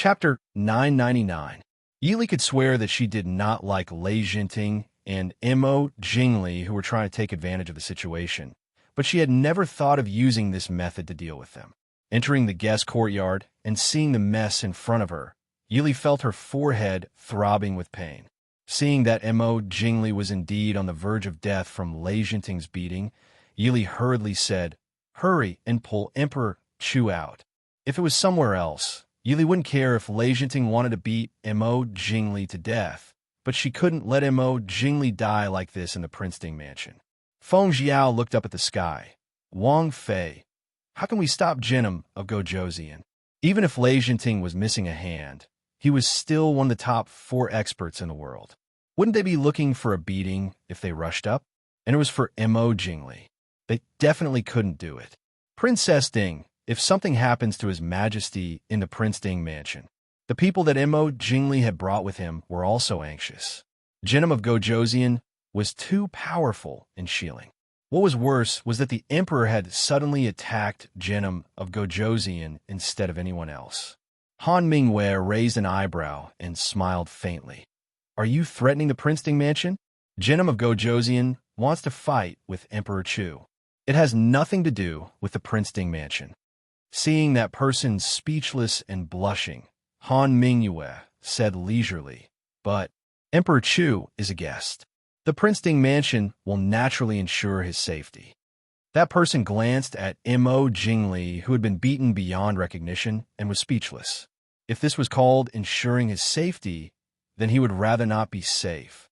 Chapter 999. Yili could swear that she did not like Lei Jinting and Mo Jingli, who were trying to take advantage of the situation, but she had never thought of using this method to deal with them. Entering the guest courtyard and seeing the mess in front of her, Yili felt her forehead throbbing with pain. Seeing that Mo Jingli was indeed on the verge of death from Lei Jinting's beating, Yili hurriedly said, "Hurry and pull Emperor Chu out." If it was somewhere else, Yili wouldn't care if Lei Jinting wanted to beat Mo Jingli to death, but she couldn't let Mo Jingli die like this in the Princeton mansion. Feng Jiao looked up at the sky. "Wang Fei, how can we stop Jinim of Gojoseon?" Even if Lei Jinting was missing a hand, he was still one of the top 4 experts in the world. Wouldn't they be looking for a beating if they rushed up? And it was for Mo Jingli. They definitely couldn't do it. Princess Ding, if something happens to His Majesty in the Prince Ding mansion. The people that Mo Jingli had brought with him were also anxious. Jinim of Gojoseon was too powerful in shielding. What was worse was that the emperor had suddenly attacked Jinim of Gojoseon instead of anyone else. Han Mingwei raised an eyebrow and smiled faintly. "Are you threatening the Prince Ding mansion?" Jinim of Gojoseon wants to fight with Emperor Chu. It has nothing to do with the Prince Ding mansion. Seeing that person speechless and blushing, Han Mingyue said leisurely, "But Emperor Chu is a guest. The Prince Ding mansion will naturally ensure his safety." That person glanced at Mo Jingli, who had been beaten beyond recognition, and was speechless. If this was called ensuring his safety, then he would rather not be safe.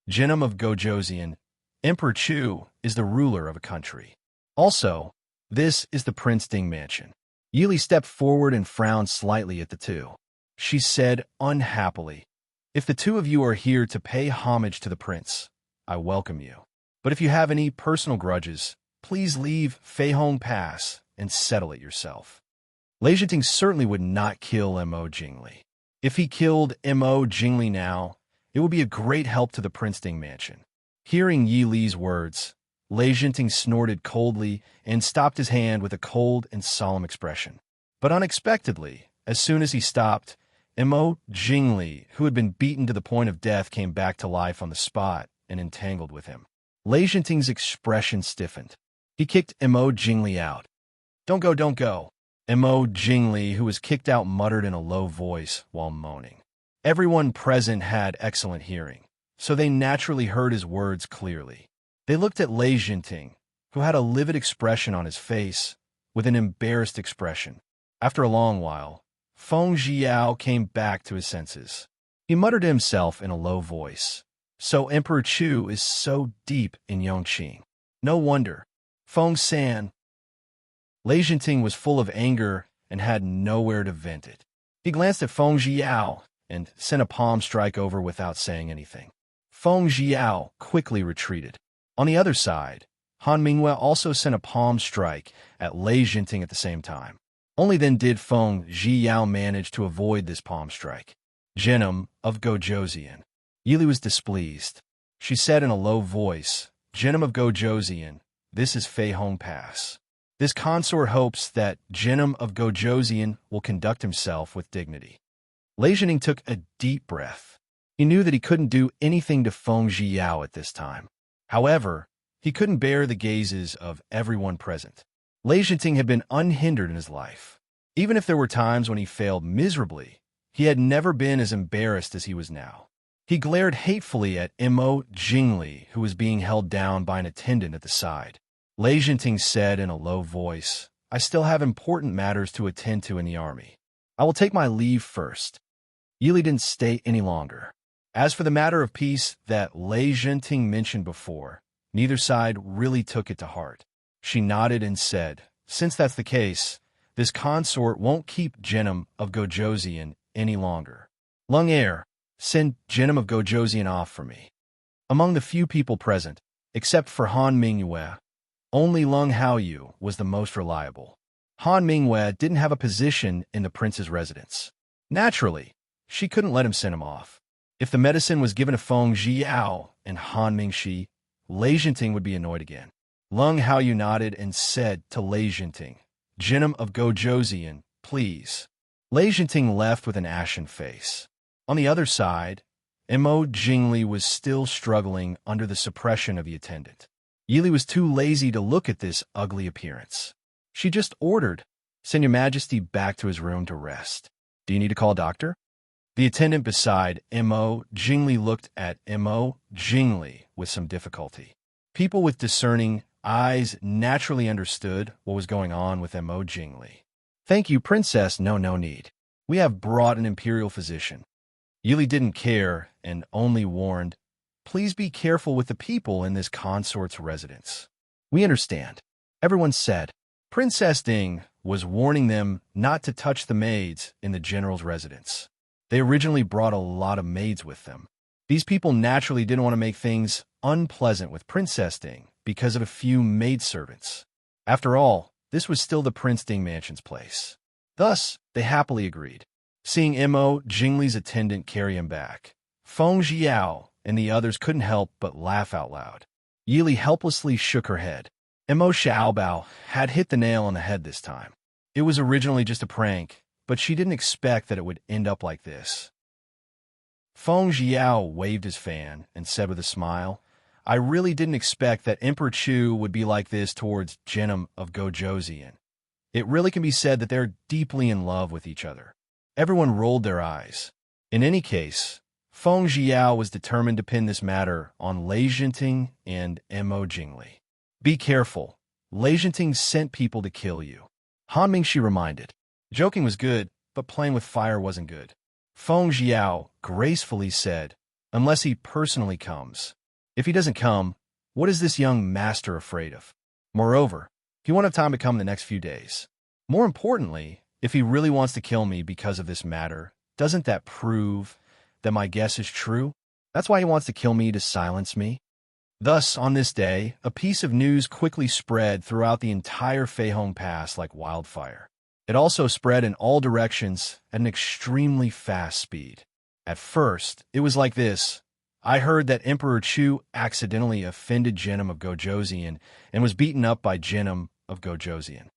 Jinim of Gojoseon, Emperor Chu is the ruler of a country. Also, this is the Prince Ding mansion. Yili stepped forward and frowned slightly at the two. She said unhappily, "If the two of you are here to pay homage to the prince, I welcome you. But if you have any personal grudges, please leave Feihong Pass and settle it yourself." Lei Jinting certainly would not kill Mo Jingli. If he killed Mo Jingli now, it would be a great help to the Prince Ding mansion. Hearing Yi Li's words, Lei Jinting snorted coldly and stopped his hand with a cold and solemn expression. But unexpectedly, as soon as he stopped, Mo Jingli, who had been beaten to the point of death, came back to life on the spot and entangled with him. Lei Jinting's expression stiffened. He kicked Mo Jingli out. "Don't go, don't go." Mo Jingli, who was kicked out, muttered in a low voice while moaning. Everyone present had excellent hearing, so they naturally heard his words clearly. They looked at Lei Jinting, who had a livid expression on his face, with an embarrassed expression. After a long while, Feng Jiao came back to his senses. He muttered to himself in a low voice, "So Emperor Chu is so deep in Yongqing. No wonder. Feng San." Lei Jinting was full of anger and had nowhere to vent it. He glanced at Feng Jiao and sent a palm strike over without saying anything. Feng Jiao quickly retreated. On the other side, Han Mingwei also sent a palm strike at Lei Jinting at the same time. Only then did Feng Jiao manage to avoid this palm strike. "Jinim of Gojoseon." Yili was displeased. She said in a low voice, "Jinim of Gojoseon, this is Feihong Pass. This consort hopes that Jinim of Gojoseon will conduct himself with dignity." Lei Jinting took a deep breath. He knew that he couldn't do anything to Feng Jiao at this time. However, he couldn't bear the gazes of everyone present. Lei Jinting had been unhindered in his life. Even if there were times when he failed miserably, he had never been as embarrassed as he was now. He glared hatefully at Mo Jingli, who was being held down by an attendant at the side. Lei Jinting said in a low voice, "I still have important matters to attend to in the army. I will take my leave first." Yili didn't stay any longer. As for the matter of peace that Lei Jinting mentioned before, neither side really took it to heart. She nodded and said, "Since that's the case, this consort won't keep Jinim of Gojoseon any longer. Lung Er, send Jinim of Gojoseon off for me." Among the few people present, except for Han Mingyue, only Lung Haoyu was the most reliable. Han Mingyue didn't have a position in the prince's residence. Naturally, she couldn't let him send him off. If the medicine was given to Feng Jiao and Han Mingxi, Lei Jinting would be annoyed again. Lung Haoyu nodded and said to Lei Jinting, "Jinim of Gojoseon, please." Lei Jinting left with an ashen face. On the other side, Mo Jingli was still struggling under the suppression of the attendant. Yili was too lazy to look at this ugly appearance. She just ordered, "Send your majesty back to his room to rest. Do you need to call a doctor?" The attendant beside Mo Jingli looked at Mo Jingli with some difficulty. People with discerning eyes naturally understood what was going on with Mo Jingli. "Thank you, princess. No need. We have brought an imperial physician." Yili didn't care and only warned, "Please be careful with the people in this consort's residence." "We understand," everyone said. Princess Ding was warning them not to touch the maids in the general's residence. They originally brought a lot of maids with them. These people naturally didn't want to make things unpleasant with Princess Ding because of a few maidservants. After all, this was still the Prince Ding mansion's place. Thus, they happily agreed. Seeing Mo Jingli's attendant carry him back, Feng Jiao and the others couldn't help but laugh out loud. Yili helplessly shook her head. Mo Xiaobao had hit the nail on the head this time. It was originally just a prank, but she didn't expect that it would end up like this. Feng Jiao waved his fan and said with a smile, "I really didn't expect that Emperor Chu would be like this towards Genom of Gojoseon. It really can be said that they're deeply in love with each other." Everyone rolled their eyes. In any case, Feng Jiao was determined to pin this matter on Lei Jinting and Mo Jingli. "Be careful. Lei Jinting sent people to kill you," Han Mingxi reminded. Joking was good, but playing with fire wasn't good. Feng Jiao gracefully said, "Unless he personally comes. If he doesn't come, what is this young master afraid of? Moreover, he won't have time to come in the next few days. More importantly, if he really wants to kill me because of this matter, doesn't that prove that my guess is true? That's why he wants to kill me to silence me." Thus, on this day, a piece of news quickly spread throughout the entire Feihong Pass like wildfire. It also spread in all directions at an extremely fast speed. At first, it was like this: "I heard that Emperor Chu accidentally offended Genom of Gojoseon and was beaten up by Genom of Gojoseon."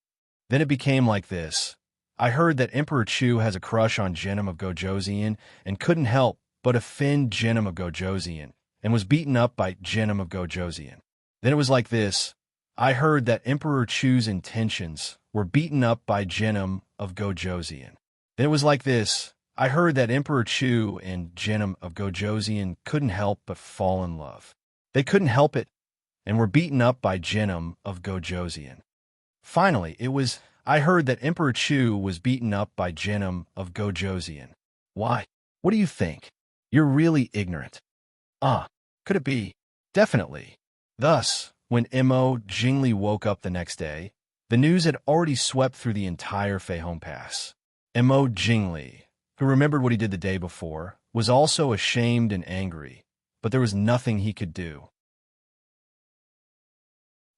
Then it became like this: "I heard that Emperor Chu has a crush on Genom of Gojoseon and couldn't help but offend Genom of Gojoseon and was beaten up by Genom of Gojoseon." Then it was like this: "I heard that Emperor Chu's intentions were beaten up by Genom of Gojoseon." Then it was like this: "I heard that Emperor Chu and Genom of Gojoseon couldn't help but fall in love. They couldn't help it and were beaten up by Genom of Gojoseon." Finally, it was: "I heard that Emperor Chu was beaten up by Genom of Gojoseon." Why? What do you think? You're really ignorant. Could it be? Definitely. Thus, when Mo Jingli woke up the next day, the news had already swept through the entire Feihong Pass. Mo Jingli, who remembered what he did the day before, was also ashamed and angry, but there was nothing he could do.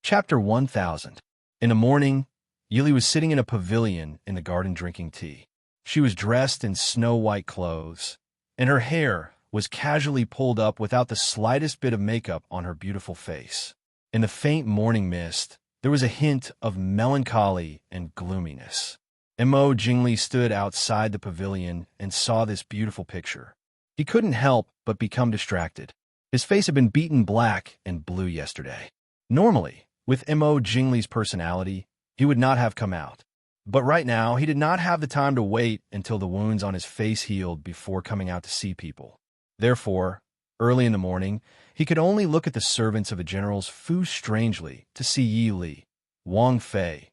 Chapter 1000. In the morning, Yili was sitting in a pavilion in the garden drinking tea. She was dressed in snow-white clothes, and her hair was casually pulled up without the slightest bit of makeup on her beautiful face. In the faint morning mist, there was a hint of melancholy and gloominess. Mo Jingli stood outside the pavilion and saw this beautiful picture. He couldn't help but become distracted. His face had been beaten black and blue yesterday. Normally, with Mo Jingli's personality, he would not have come out. But right now, he did not have the time to wait until the wounds on his face healed before coming out to see people. Therefore, early in the morning, he could only look at the servants of the generals Fu strangely to see Yi Li, Wang Fei.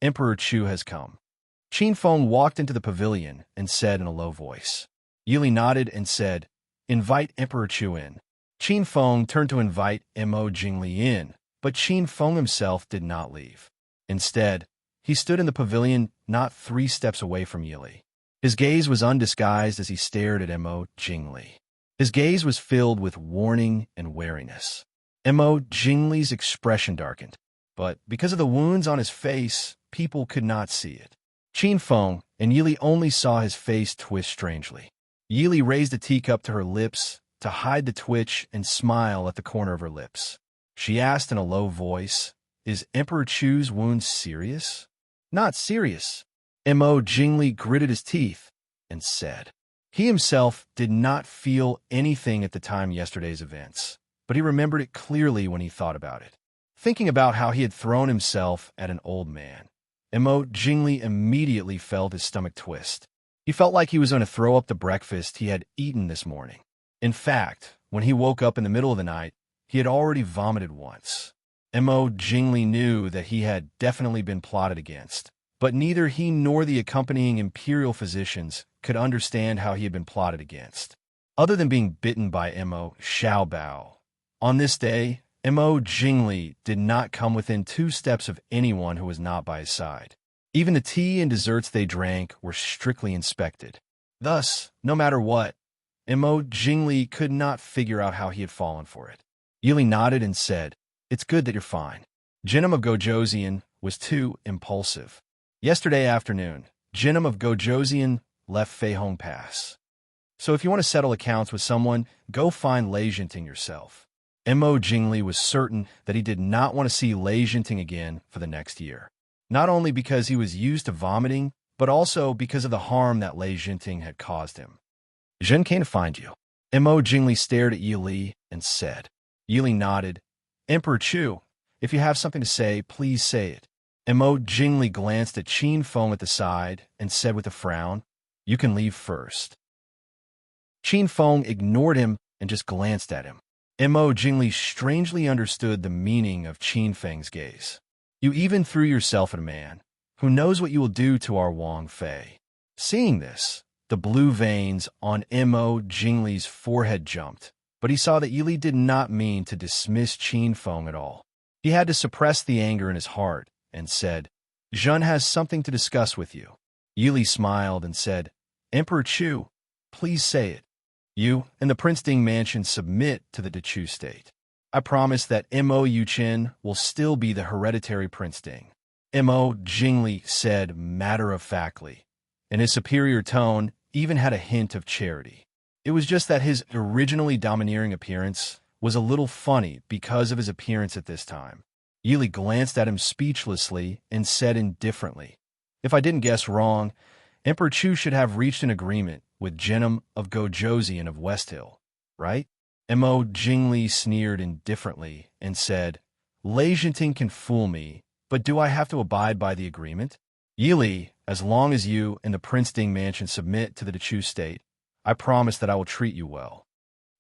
"Emperor Chu has come." Qin Feng walked into the pavilion and said in a low voice. Yi Li nodded and said, "Invite Emperor Chu in." Qin Feng turned to invite Mo Jingli in, but Qin Feng himself did not leave. Instead, he stood in the pavilion not 3 steps away from Yi Li. His gaze was undisguised as he stared at Mo Jingli. His gaze was filled with warning and wariness. Mo Jingli's expression darkened, but because of the wounds on his face, people could not see it. Qin Feng and Yi Li only saw his face twist strangely. Yi Li raised a teacup to her lips to hide the twitch and smile at the corner of her lips. She asked in a low voice, "Is Emperor Chu's wound serious?" "Not serious," Mo Jingli gritted his teeth and said. He himself did not feel anything at the time yesterday's events, but he remembered it clearly when he thought about it. Thinking about how he had thrown himself at an old man, Mo Jingli immediately felt his stomach twist. He felt like he was going to throw up the breakfast he had eaten this morning. In fact, when he woke up in the middle of the night, he had already vomited once. Mo Jingli knew that he had definitely been plotted against, but neither he nor the accompanying imperial physicians could understand how he had been plotted against, other than being bitten by Mo Xiaobao. On this day, Mo Jingli did not come within 2 steps of anyone who was not by his side. Even the tea and desserts they drank were strictly inspected. Thus, no matter what, Mo Jingli could not figure out how he had fallen for it. Yili nodded and said, "It's good that you're fine." Jinnum of Gojoseon was too impulsive. Yesterday afternoon, Jinnum of Gojoseon left Feihong Pass. So if you want to settle accounts with someone, go find Lei Jinting yourself. Mo Jingli was certain that he did not want to see Lei Jinting again for the next year. Not only because he was used to vomiting, but also because of the harm that Lei Jinting had caused him. Zhen came to find you. Mo Jingli stared at Yi Li and said. Yi Li nodded. Emperor Chu, if you have something to say, please say it. Mo Jingli glanced at Qin Feng at the side and said with a frown, "You can leave first." Qin Feng ignored him and just glanced at him. Mo Jingli strangely understood the meaning of Qin Feng's gaze. You even threw yourself at a man. Who knows what you will do to our Wang Fei? Seeing this, the blue veins on Mo Jingli's forehead jumped, but he saw that Yi Li did not mean to dismiss Qin Feng at all. He had to suppress the anger in his heart and said, Zhen has something to discuss with you. Yi Li smiled and said, Emperor Chu, please say it. You and the Prince Ding mansion submit to the Dechu state. I promise that Mo Yuqin will still be the hereditary Prince Ding. Mo Jingli said matter-of-factly, and his superior tone even had a hint of charity. It was just that his originally domineering appearance was a little funny because of his appearance at this time. Yi Li glanced at him speechlessly and said indifferently, If I didn't guess wrong, Emperor Chu should have reached an agreement with Jinnum of Gojoseon of West Hill, right? Mo Jingli sneered indifferently and said, Lei Jinting can fool me, but do I have to abide by the agreement? Yi Li, as long as you and the Prince Ding mansion submit to the Dechu state, I promise that I will treat you well.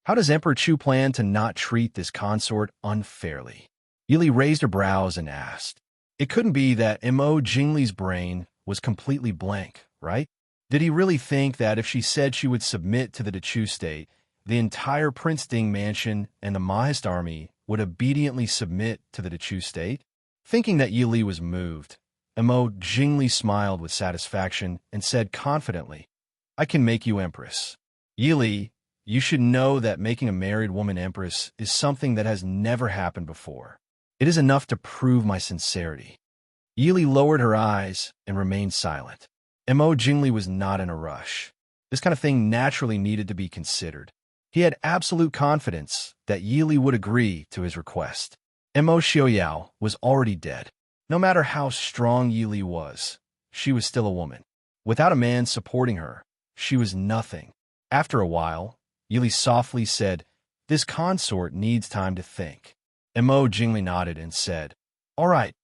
How does Emperor Chu plan to not treat this consort unfairly? Yi Li raised her brows and asked. It couldn't be that Mo Jingli's brain was completely blank, right? Did he really think that if she said she would submit to the Dechu state, the entire Prince Ding mansion and the Mahist army would obediently submit to the Dechu state? Thinking that Yi Li was moved, Mo Jingli smiled with satisfaction and said confidently, I can make you empress. Yi Li, you should know that making a married woman empress is something that has never happened before. It is enough to prove my sincerity. Yi Li lowered her eyes and remained silent. Mo Jingli was not in a rush. This kind of thing naturally needed to be considered. He had absolute confidence that Yi Li would agree to his request. Mo Xiaoyao was already dead. No matter how strong Yi Li was, she was still a woman. Without a man supporting her, she was nothing. After a while, Yi Li softly said, This consort needs time to think. Mo Jingli nodded and said, All right,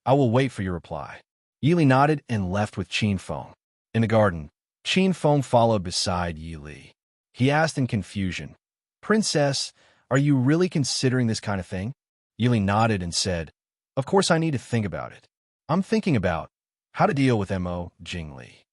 I will wait for your reply. Yi Li nodded and left with Qin Feng. In the garden, Qin Feng followed beside Yi Li. He asked in confusion, Princess, are you really considering this kind of thing? Yi Li nodded and said, Of course I need to think about it. I'm thinking about how to deal with Mo Jingli.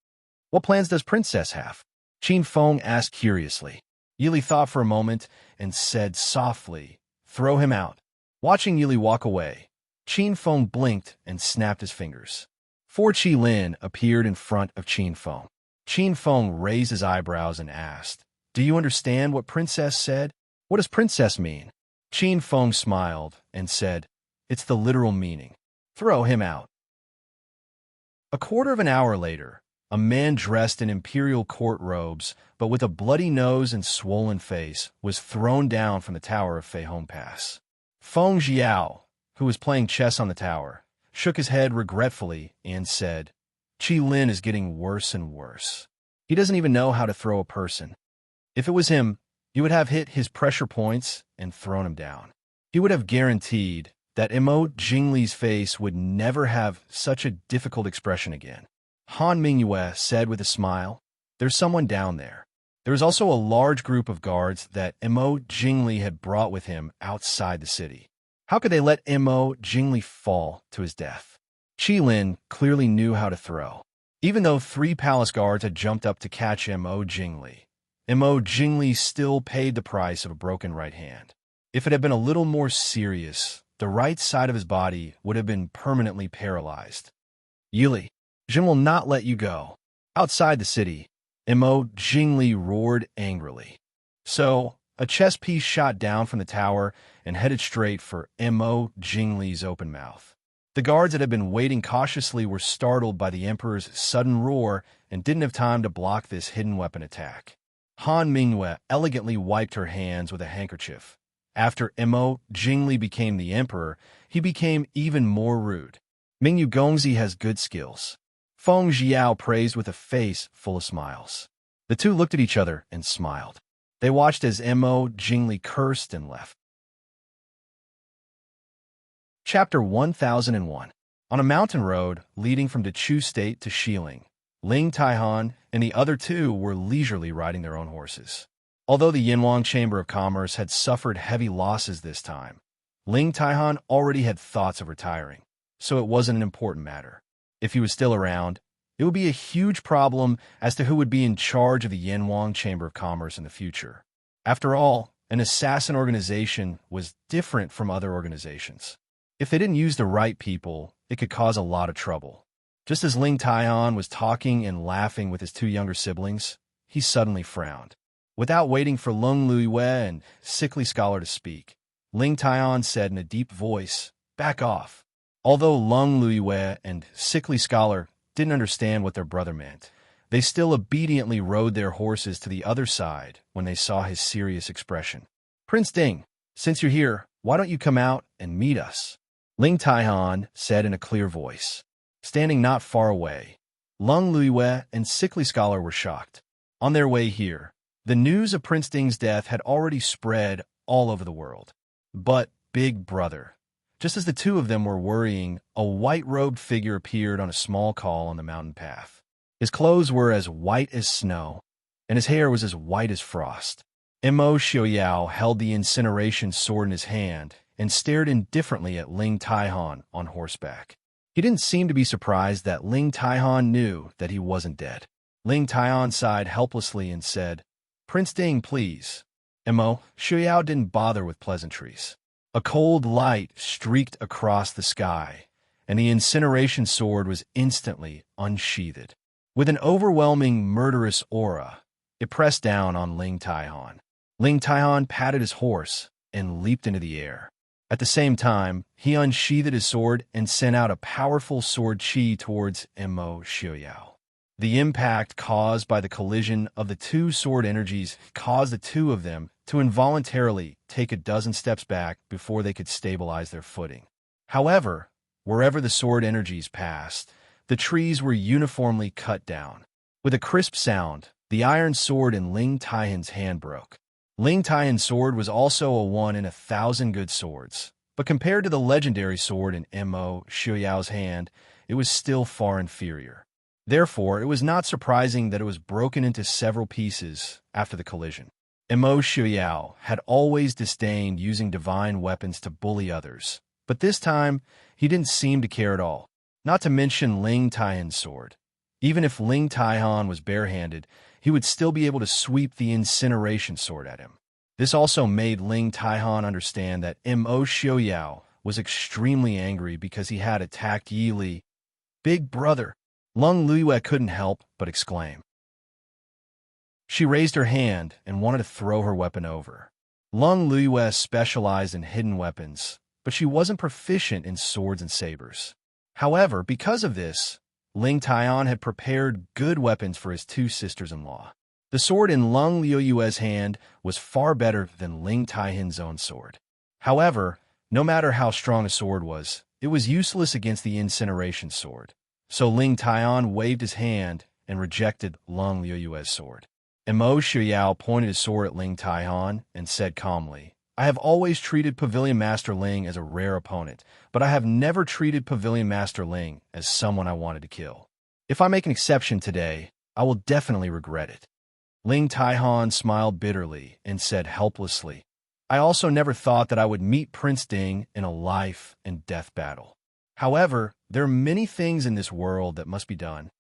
What plans does Princess have? Qin Feng asked curiously. Yi Li thought for a moment and said softly, Throw him out. Watching Yi Li walk away, Qin Feng blinked and snapped his fingers. Four Qi Lin appeared in front of Qin Feng. Qin Feng raised his eyebrows and asked, Do you understand what Princess said? What does Princess mean? Qin Feng smiled and said, It's the literal meaning. Throw him out. A quarter of an hour later, a man dressed in imperial court robes, but with a bloody nose and swollen face, was thrown down from the tower of Feihong Pass. Feng Jiao, who was playing chess on the tower, shook his head regretfully and said, Qi Lin is getting worse and worse. He doesn't even know how to throw a person. If it was him, he would have hit his pressure points and thrown him down. He would have guaranteed that Emo Jingli's face would never have such a difficult expression again. Han Mingyue said with a smile, "There's someone down there." There was also a large group of guards that Emo Jingli had brought with him outside the city. How could they let Emo Jingli fall to his death? Qi Lin clearly knew how to throw. Even though 3 palace guards had jumped up to catch Emo Jingli still paid the price of a broken right hand. If it had been a little more serious, the right side of his body would have been permanently paralyzed. "Yili, Jin will not let you go." Outside the city, Emo Jingli roared angrily. So, a chess piece shot down from the tower and headed straight for Emo Jingli's open mouth. The guards that had been waiting cautiously were startled by the Emperor's sudden roar and didn't have time to block this hidden weapon attack. Han Mingyue elegantly wiped her hands with a handkerchief. After Emo Jingli became the Emperor, he became even more rude. Mingyu Gongzi has good skills. Feng Jiao praised with a face full of smiles. The two looked at each other and smiled. They watched as Emo Jingli cursed and left. Chapter 1001. On a mountain road leading from Dechu State to Xiling, Ling Taihan and the other two were leisurely riding their own horses. Although the Yinhuang Chamber of Commerce had suffered heavy losses this time, Ling Taihan already had thoughts of retiring, so it wasn't an important matter. If he was still around, it would be a huge problem as to who would be in charge of the Yinhuang Chamber of Commerce in the future. After all, an assassin organization was different from other organizations. If they didn't use the right people, it could cause a lot of trouble. Just as Ling Taihan was talking and laughing with his 2 younger siblings, he suddenly frowned. Without waiting for Lung Luiyue and Sickly Scholar to speak, Ling Taihan said in a deep voice, "Back off." Although Lung Luiyue and Sickly Scholar didn't understand what their brother meant, they still obediently rode their horses to the other side when they saw his serious expression. "Prince Ding, since you're here, why don't you come out and meet us?" Ling Taihan said in a clear voice. Standing not far away, Lung Luiyue and Sickly Scholar were shocked. On their way here, the news of Prince Ding's death had already spread all over the world. But Big Brother, just as the two of them were worrying, a white-robed figure appeared on a small call on the mountain path. His clothes were as white as snow, and his hair was as white as frost. Emo Xiaoyao held the incineration sword in his hand and stared indifferently at Ling Taihan on horseback. He didn't seem to be surprised that Ling Taihan knew that he wasn't dead. Ling Taihan sighed helplessly and said, "Prince Ding, please." Emo Xiaoyao didn't bother with pleasantries. A cold light streaked across the sky, and the incineration sword was instantly unsheathed. With an overwhelming murderous aura, it pressed down on Ling Taihan. Ling Taihan patted his horse and leaped into the air. At the same time, he unsheathed his sword and sent out a powerful sword chi towards Emo Xiaoyao. The impact caused by the collision of the 2 sword energies caused the 2 of them to involuntarily take a dozen steps back before they could stabilize their footing. However, wherever the sword energies passed, the trees were uniformly cut down. With a crisp sound, the iron sword in Ling Taihan's hand broke. Ling Taihan's sword was also a 1 in 1,000 good swords, but compared to the legendary sword in Emo Xiaoyao's hand, it was still far inferior. Therefore, it was not surprising that it was broken into several pieces after the collision. Emo Xiaoyao had always disdained using divine weapons to bully others, but this time he didn't seem to care at all, not to mention Ling Taihan's sword. Even if Ling Taihan was barehanded, he would still be able to sweep the incineration sword at him. This also made Ling Taihan understand that Emo Xiaoyao was extremely angry because he had attacked Yi Li. "Big Brother!" Lung Luiyue couldn't help but exclaim. She raised her hand and wanted to throw her weapon over. Lung Luiyue specialized in hidden weapons, but she wasn't proficient in swords and sabers. However, because of this, Ling Taihan had prepared good weapons for his 2 sisters-in-law. The sword in Lung Luiyue's hand was far better than Ling Taihan's own sword. However, no matter how strong a sword was, it was useless against the incineration sword. So Ling Taian waved his hand and rejected Lung Liuyue's sword. Mo Xiaoyao pointed his sword at Ling Taihan and said calmly, I have always treated Pavilion Master Ling as a rare opponent, but I have never treated Pavilion Master Ling as someone I wanted to kill. If I make an exception today, I will definitely regret it. Ling Taihan smiled bitterly and said helplessly, I also never thought that I would meet Prince Ding in a life and death battle. However, there are many things in this world that must be done.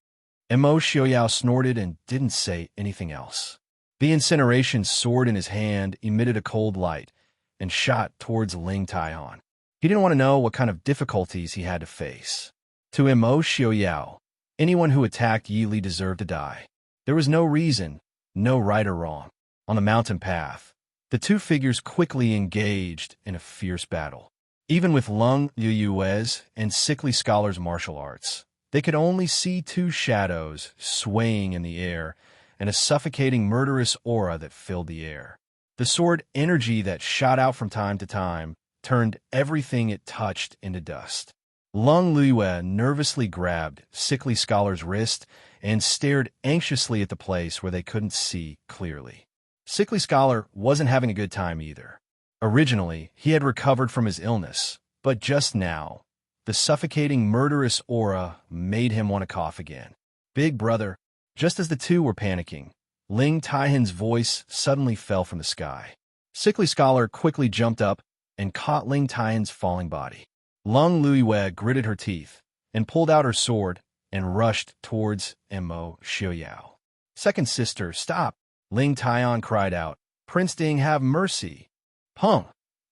Mo Xiaoyao snorted and didn't say anything else. The incineration sword in his hand emitted a cold light and shot towards Ling Taihan. He didn't want to know what kind of difficulties he had to face. To Mo Xiaoyao, anyone who attacked Yi Li deserved to die. There was no reason, no right or wrong. On the mountain path, the two figures quickly engaged in a fierce battle. Even with Lung Liuyue's and sickly scholars' martial arts, they could only see two shadows swaying in the air and a suffocating murderous aura that filled the air. The sword energy that shot out from time to time turned everything it touched into dust. Lung Liyue nervously grabbed sickly scholar's wrist and stared anxiously at the place where they couldn't see clearly. Sickly scholar wasn't having a good time either. Originally, he had recovered from his illness, but just now, the suffocating murderous aura made him want to cough again. Big brother, just as the two were panicking, Ling Taihan's voice suddenly fell from the sky. Sickly scholar quickly jumped up and caught Ling Taihan's falling body. Lung Liyue gritted her teeth and pulled out her sword and rushed towards Mo Xiaoyao. Second sister, stop! Ling Taihan cried out. Prince Ding, have mercy! Pung!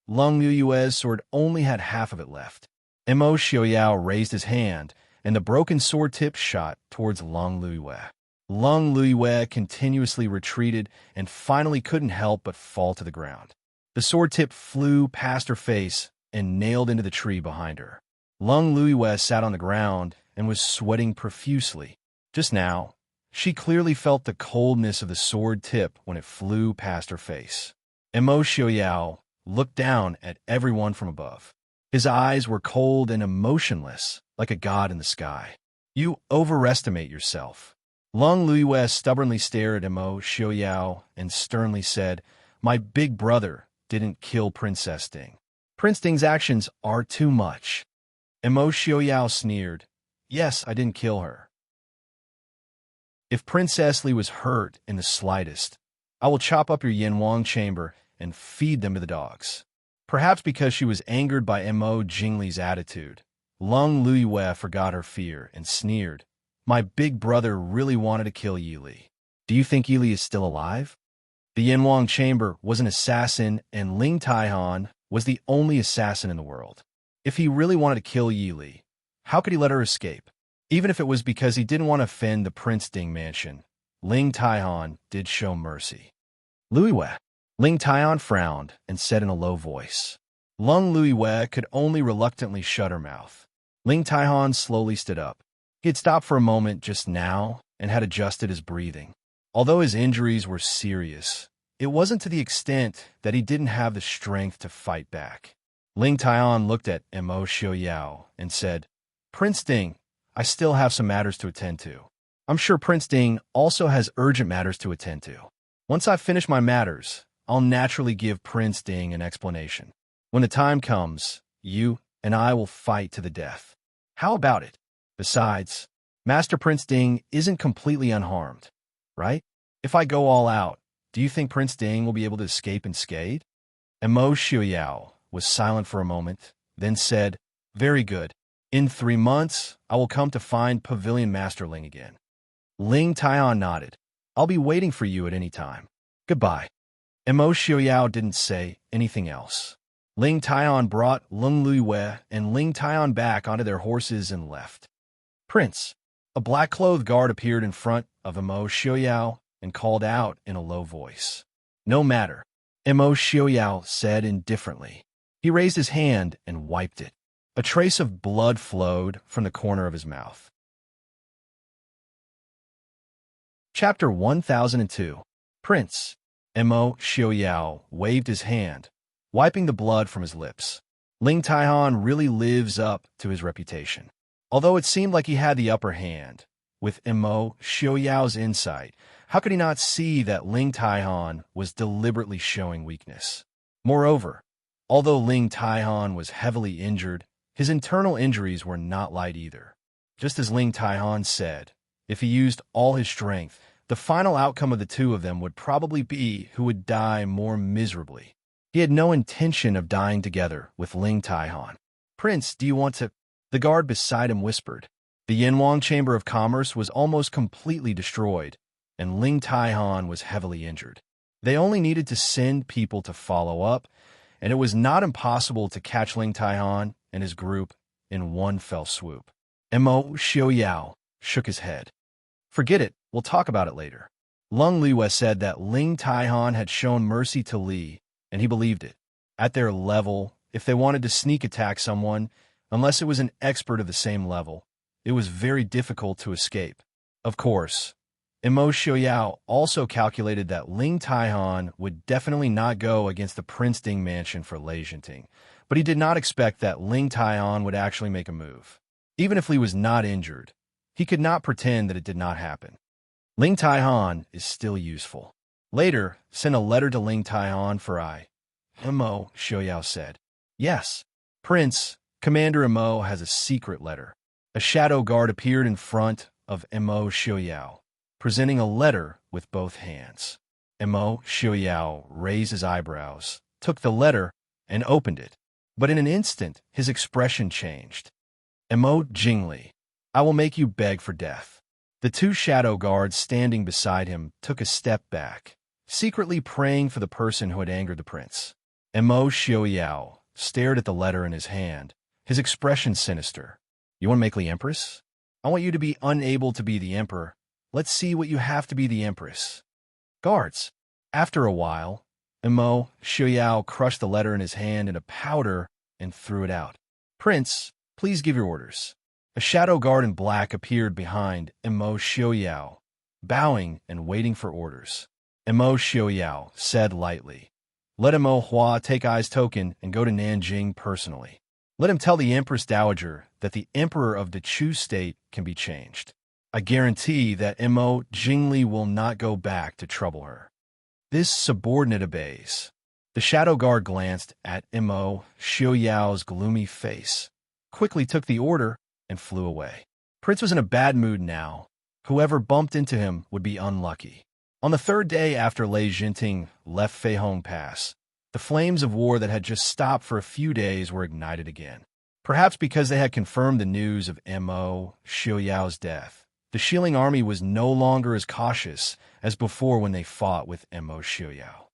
Lung Liyue's sword only had half of it left. Mo Xiaoyao raised his hand, and the broken sword tip shot towards Lung Liyue. Lung Liyue continuously retreated and finally couldn't help but fall to the ground. The sword tip flew past her face and nailed into the tree behind her. Lung Liyue sat on the ground and was sweating profusely. Just now, she clearly felt the coldness of the sword tip when it flew past her face. Mo Xiaoyao looked down at everyone from above. His eyes were cold and emotionless, like a god in the sky. You overestimate yourself. Lung Liyue stubbornly stared at Mo Xiaoyao and sternly said, My big brother didn't kill Princess Ding. Prince Ding's actions are too much. Mo Xiaoyao sneered, Yes, I didn't kill her. If Princess Li was hurt in the slightest, I will chop up your Yanwang chamber and feed them to the dogs. Perhaps because she was angered by Mo Jingli's attitude, Lung Liyue forgot her fear and sneered, My big brother really wanted to kill Yi Li. Do you think Yi Li is still alive? The Yanwang chamber was an assassin, and Ling Taihan was the only assassin in the world. If he really wanted to kill Yi Li, how could he let her escape? Even if it was because he didn't want to offend the Prince Ding mansion, Ling Taihan did show mercy. Liyue. Ling Taihan frowned and said in a low voice. Lung Liyue could only reluctantly shut her mouth. Ling Taihan slowly stood up. He had stopped for a moment just now and had adjusted his breathing. Although his injuries were serious, it wasn't to the extent that he didn't have the strength to fight back. Ling Taihan looked at Mo Xiaoyao and said, Prince Ding, I still have some matters to attend to. I'm sure Prince Ding also has urgent matters to attend to. Once I finish my matters, I'll naturally give Prince Ding an explanation. When the time comes, you and I will fight to the death. How about it? Besides, Master Prince Ding isn't completely unharmed, right? If I go all out, do you think Prince Ding will be able to escape unscathed? Mo Xiaoyao was silent for a moment, then said, Very good. In 3 months, I will come to find Pavilion Master Ling again. Ling Taihan nodded. I'll be waiting for you at any time. Goodbye. Mo Xiaoyao didn't say anything else. Ling Taihan brought Lung Liyue and Ling Taihan back onto their horses and left. Prince, a black-clothed guard appeared in front of Mo Xiaoyao and called out in a low voice. No matter, Mo Xiaoyao said indifferently. He raised his hand and wiped it. A trace of blood flowed from the corner of his mouth. Chapter 1002. Prince. Mo Xiaoyao waved his hand, wiping the blood from his lips. Ling Taihan really lives up to his reputation. Although it seemed like he had the upper hand, with Imo Xiaoyao's insight, how could he not see that Ling Taihan was deliberately showing weakness? Moreover, although Ling Taihan was heavily injured, his internal injuries were not light either. Just as Ling Taihan said, if he used all his strength, the final outcome of the two of them would probably be who would die more miserably. He had no intention of dying together with Ling Taihan. "Prince, do you want to—" The guard beside him whispered. The Yanwang Chamber of Commerce was almost completely destroyed, and Ling Taihan was heavily injured. They only needed to send people to follow up, and it was not impossible to catch Ling Taihan and his group in one fell swoop. Imo Xiaoyao shook his head. "Forget it, we'll talk about it later." Lung Liwei said that Ling Taihan had shown mercy to Li, and he believed it. At their level, if they wanted to sneak attack someone, unless it was an expert of the same level, it was very difficult to escape. Of course, Imo Xiaoyao also calculated that Ling Taihan would definitely not go against the Prince Ding mansion for Lei Jinting, but he did not expect that Ling Taihan would actually make a move. Even if Li was not injured, he could not pretend that it did not happen. Ling Taihan is still useful. Later, send a letter to Ling Taihan for I. Imo Xiaoyao said. "Yes, Prince, Commander Imo has a secret letter." A shadow guard appeared in front of Imo Xiaoyao, presenting a letter with both hands. Imo Xiaoyao raised his eyebrows, took the letter, and opened it. But in an instant, his expression changed. "Imo Jingli, I will make you beg for death." The two shadow guards standing beside him took a step back, secretly praying for the person who had angered the prince. Imo Xiaoyao stared at the letter in his hand, his expression sinister. "You want to make Li Empress? I want you to be unable to be the emperor. Let's see what you have to be the empress." Guards. After a while, Imo Xiaoyao crushed the letter in his hand in a powder and threw it out. "Prince, please give your orders." A shadow guard in black appeared behind Imo Xiaoyao, bowing and waiting for orders. Imo Xiaoyao said lightly, "Let Imo Hua take Ai's token and go to Nanjing personally. Let him tell the Empress Dowager that the Emperor of the Chu state can be changed. I guarantee that Imo Jingli will not go back to trouble her." This subordinate obeys. The shadow guard glanced at Imo Xiaoyao's gloomy face, quickly took the order, and flew away. Prince was in a bad mood now. Whoever bumped into him would be unlucky. On the third day after Lei Jinting left Feihong Pass, the flames of war that had just stopped for a few days were ignited again. Perhaps because they had confirmed the news of Imo Xiaoyao's death, the Shilling army was no longer as cautious as before when they fought with Imo Xiaoyao.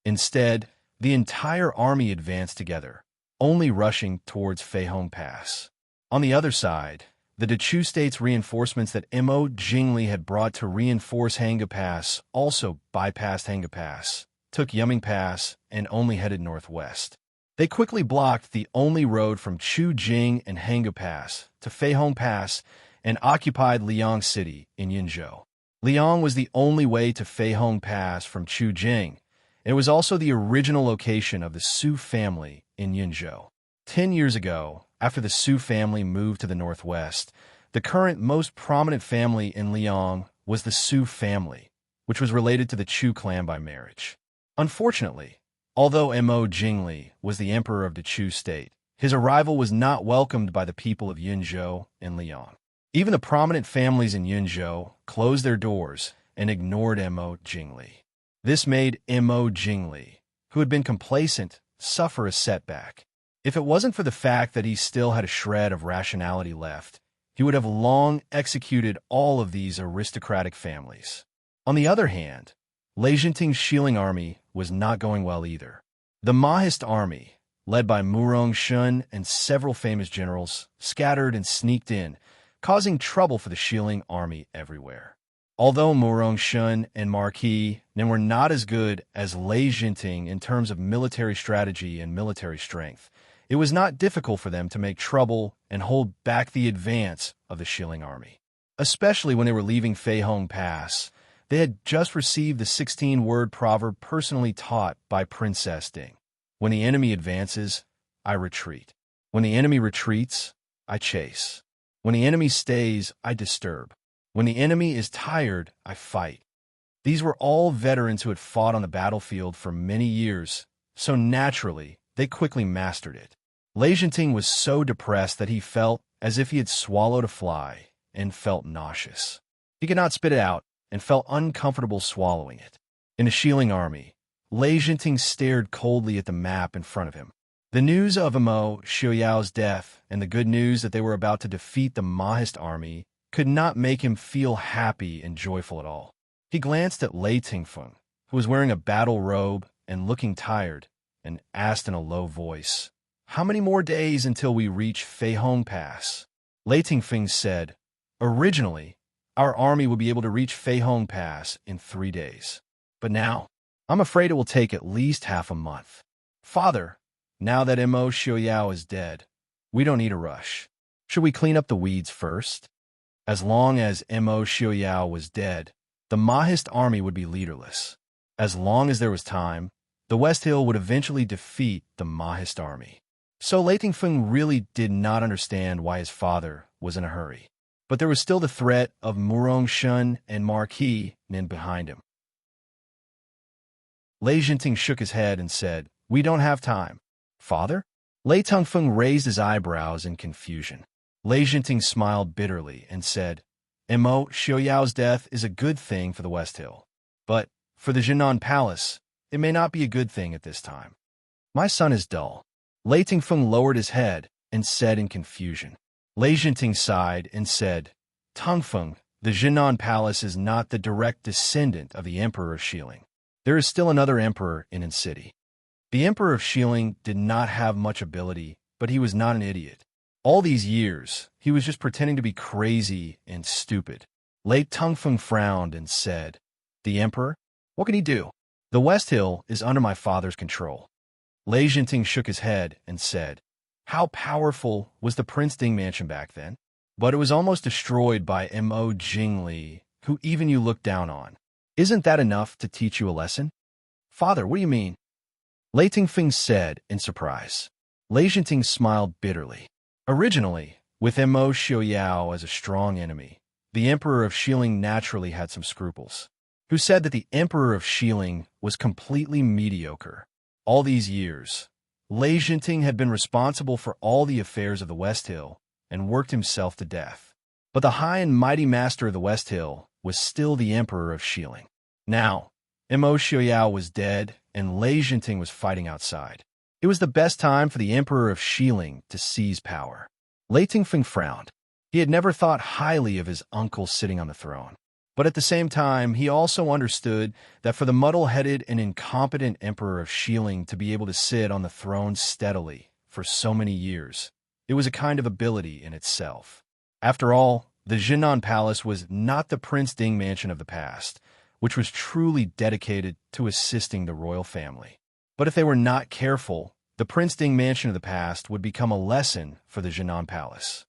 Instead, the entire army advanced together, only rushing towards Feihong Pass. On the other side, the Dechu State's reinforcements that Imo Jingli had brought to reinforce Hanga Pass also bypassed Hanga Pass, took Yuming Pass, and only headed northwest. They quickly blocked the only road from Chujing and Hanga Pass to Feihong Pass and occupied Liang City in Yinzhou. Liang was the only way to Feihong Pass from Chujing. It was also the original location of the Su family in Yinzhou. 10 years ago, after the Su family moved to the northwest, the current most prominent family in Liang was the Su family, which was related to the Chu clan by marriage. Unfortunately, although Imo Jingli was the emperor of the Chu state, his arrival was not welcomed by the people of Yinzhou and Liang. Even the prominent families in Yinzhou closed their doors and ignored Imo Jingli. This made Imo Jingli, who had been complacent, suffer a setback. If it wasn't for the fact that he still had a shred of rationality left, he would have long executed all of these aristocratic families. On the other hand, Lei Jinting's Shilling army was not going well either. The Mahist army, led by Murong Shun and several famous generals, scattered and sneaked in, causing trouble for the Shilling army everywhere. Although Murong Shun and Marquis were not as good as Lei Jinting in terms of military strategy and military strength, it was not difficult for them to make trouble and hold back the advance of the Shilling army. Especially when they were leaving Feihong Pass, they had just received the 16-word proverb personally taught by Princess Ding. When the enemy advances, I retreat. When the enemy retreats, I chase. When the enemy stays, I disturb. When the enemy is tired, I fight. These were all veterans who had fought on the battlefield for many years, so naturally, they quickly mastered it. Legenting was so depressed that he felt as if he had swallowed a fly and felt nauseous. He could not spit it out and felt uncomfortable swallowing it. In the Shieling army, Legenting stared coldly at the map in front of him. The news of Imo Xiaoyao's death and the good news that they were about to defeat the Mahist army could not make him feel happy and joyful at all. He glanced at Lei Tingfeng, who was wearing a battle robe and looking tired, and asked in a low voice, "How many more days until we reach Feihong Pass?" Lei Tingfeng said, "Originally, our army would be able to reach Feihong Pass in 3 days. But now, I'm afraid it will take at least half a month. Father, now that Imo Xiaoyao is dead, we don't need a rush. Should we clean up the weeds first?" As long as Imo Xiaoyao was dead, the Mahist army would be leaderless. As long as there was time, the West Hill would eventually defeat the Mahist army. So Lei Tingfeng really did not understand why his father was in a hurry. But there was still the threat of Murongshun and Marquis Nin behind him. Lei Jinting shook his head and said, "We don't have time." "Father?" Lei Tingfeng raised his eyebrows in confusion. Lei Jinting smiled bitterly and said, "Imo Xiaoyao's death is a good thing for the West Hill. But for the Jinan Palace, it may not be a good thing at this time. My son is dull." Lei Tingfeng lowered his head and said in confusion. Lei Jinting sighed and said, "Tongfeng, the Jinan Palace is not the direct descendant of the Emperor of Shieling. There is still another emperor in the city." The Emperor of Shieling did not have much ability, but he was not an idiot. All these years, he was just pretending to be crazy and stupid. Lei Tongfeng frowned and said, "The Emperor? What can he do? The West Hill is under my father's control." Lei Jinting shook his head and said, "How powerful was the Prince Ding mansion back then? But it was almost destroyed by Mo Jingli, who even you looked down on. Isn't that enough to teach you a lesson?" "Father, what do you mean?" Lei Tingfeng said in surprise. Lei Jinting smiled bitterly. Originally, with Mo Xiaoyao as a strong enemy, the Emperor of Shieling naturally had some scruples, who said that the Emperor of Shieling was completely mediocre. All these years, Lei Jinting had been responsible for all the affairs of the West Hill and worked himself to death. But the high and mighty master of the West Hill was still the Emperor of Shieling. Now, Mo Xiaoyao was dead and Lei Jinting was fighting outside. It was the best time for the Emperor of Shieling to seize power. Lei Tingfeng frowned. He had never thought highly of his uncle sitting on the throne. But at the same time, he also understood that for the muddle-headed and incompetent Emperor of Shieling to be able to sit on the throne steadily for so many years, it was a kind of ability in itself. After all, the Jinan Palace was not the Prince Ding mansion of the past, which was truly dedicated to assisting the royal family. But if they were not careful, the Prince Ding mansion of the past would become a lesson for the Jinan Palace.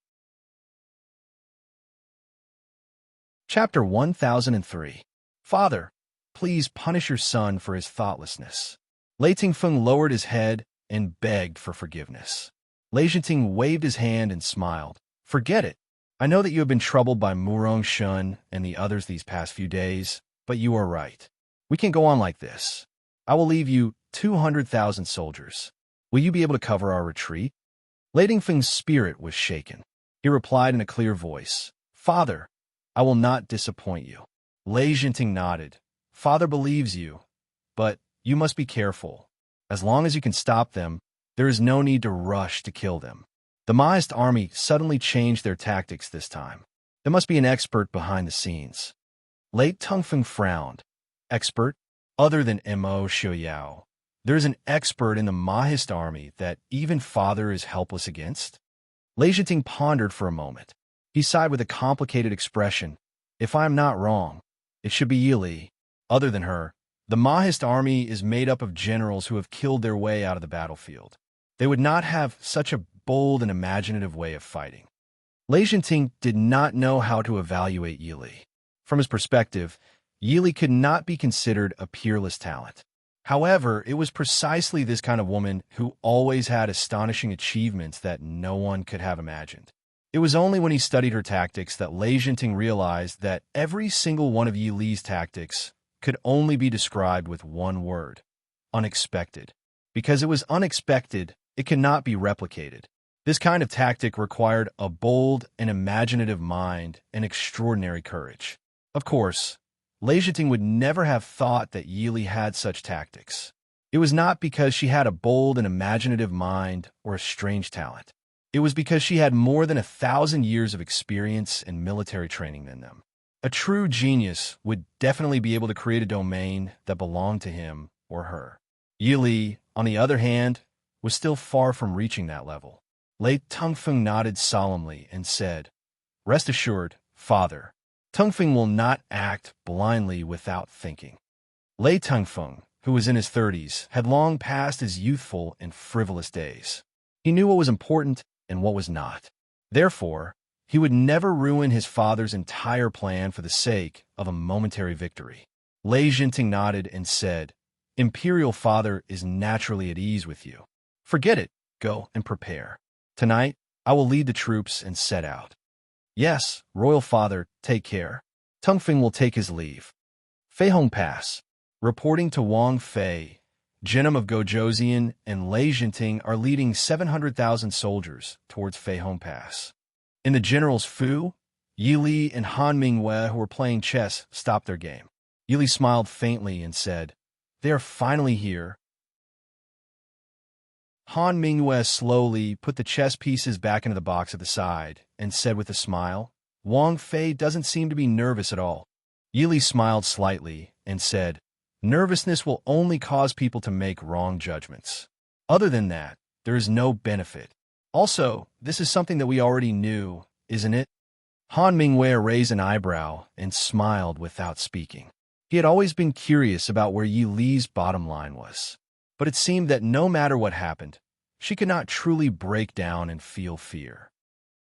Chapter 1003. Father, please punish your son for his thoughtlessness. Lei Tingfeng lowered his head and begged for forgiveness. Lei Jinting waved his hand and smiled. "Forget it. I know that you have been troubled by Murong Shun and the others these past few days, but you are right. We can't go on like this. I will leave you 200,000 soldiers. Will you be able to cover our retreat?" Lei Tingfeng's spirit was shaken. He replied in a clear voice, "Father, I will not disappoint you." Lei Jinting nodded. "Father believes you, but you must be careful. As long as you can stop them, there is no need to rush to kill them." The Mahist army suddenly changed their tactics this time. There must be an expert behind the scenes. Lei Tongfeng frowned. "Expert? Other than Mo Xiaoyao, there is an expert in the Mahist army that even father is helpless against?" Lei Jinting pondered for a moment. He sighed with a complicated expression. "If I am not wrong, it should be Yili. Other than her, the Mahist army is made up of generals who have killed their way out of the battlefield. They would not have such a bold and imaginative way of fighting." Lei Jinting did not know how to evaluate Yili. From his perspective, Yili could not be considered a peerless talent. However, it was precisely this kind of woman who always had astonishing achievements that no one could have imagined. It was only when he studied her tactics that Lei Jinting realized that every single one of Yi Li's tactics could only be described with one word: unexpected. Because it was unexpected, it cannot be replicated. This kind of tactic required a bold and imaginative mind and extraordinary courage. Of course, Lei Jinting would never have thought that Yi Li had such tactics. It was not because she had a bold and imaginative mind or a strange talent. It was because she had more than 1,000 years of experience and military training than them. A true genius would definitely be able to create a domain that belonged to him or her. Yi Li, on the other hand, was still far from reaching that level. Lei Tengfeng nodded solemnly and said, "Rest assured, father, Tengfeng will not act blindly without thinking." Lei Tengfeng, who was in his 30s, had long passed his youthful and frivolous days. He knew what was important and what was not. Therefore, he would never ruin his father's entire plan for the sake of a momentary victory. Lei Jinting nodded and said, "Imperial father is naturally at ease with you. Forget it. Go and prepare. Tonight, I will lead the troops and set out." "Yes, royal father, take care." Tengfeng will take his leave. Feihong Pass. Reporting to Wang Fei, Genom of Gojoseon and Lei Jinting are leading 700,000 soldiers towards Feihong Pass. In the general's Fu, Yi Li and Han Mingyue, who were playing chess, stopped their game. Yi Li smiled faintly and said, "They are finally here." Han Mingyue slowly put the chess pieces back into the box at the side and said with a smile, "Wang Fei doesn't seem to be nervous at all." Yi Li smiled slightly and said, "Nervousness will only cause people to make wrong judgments. Other than that, there is no benefit. Also, this is something that we already knew, isn't it?" Han Mingyue raised an eyebrow and smiled without speaking. He had always been curious about where Yi Li's bottom line was. But it seemed that no matter what happened, she could not truly break down and feel fear.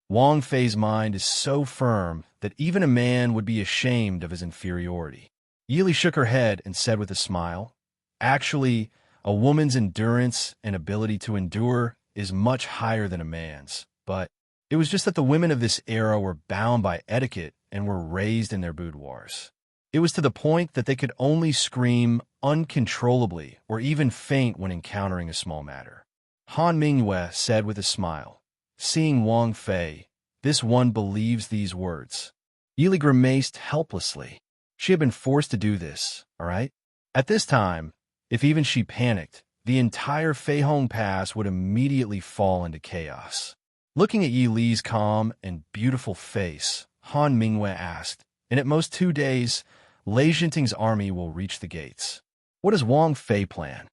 Wang Fei's mind is so firm that even a man would be ashamed of his inferiority. Yi Li shook her head and said with a smile, "Actually, a woman's endurance and ability to endure is much higher than a man's, but it was just that the women of this era were bound by etiquette and were raised in their boudoirs. It was to the point that they could only scream uncontrollably or even faint when encountering a small matter." Han Mingyue said with a smile, seeing Wang Fei, "This one believes these words." Yi Li grimaced helplessly. She had been forced to do this, all right? At this time, if even she panicked, the entire Feihong Pass would immediately fall into chaos. Looking at Yi Li's calm and beautiful face, Han Mingyue asked, "In at most 2 days, Lei Jinting's army will reach the gates. What does Wang Fei plan?"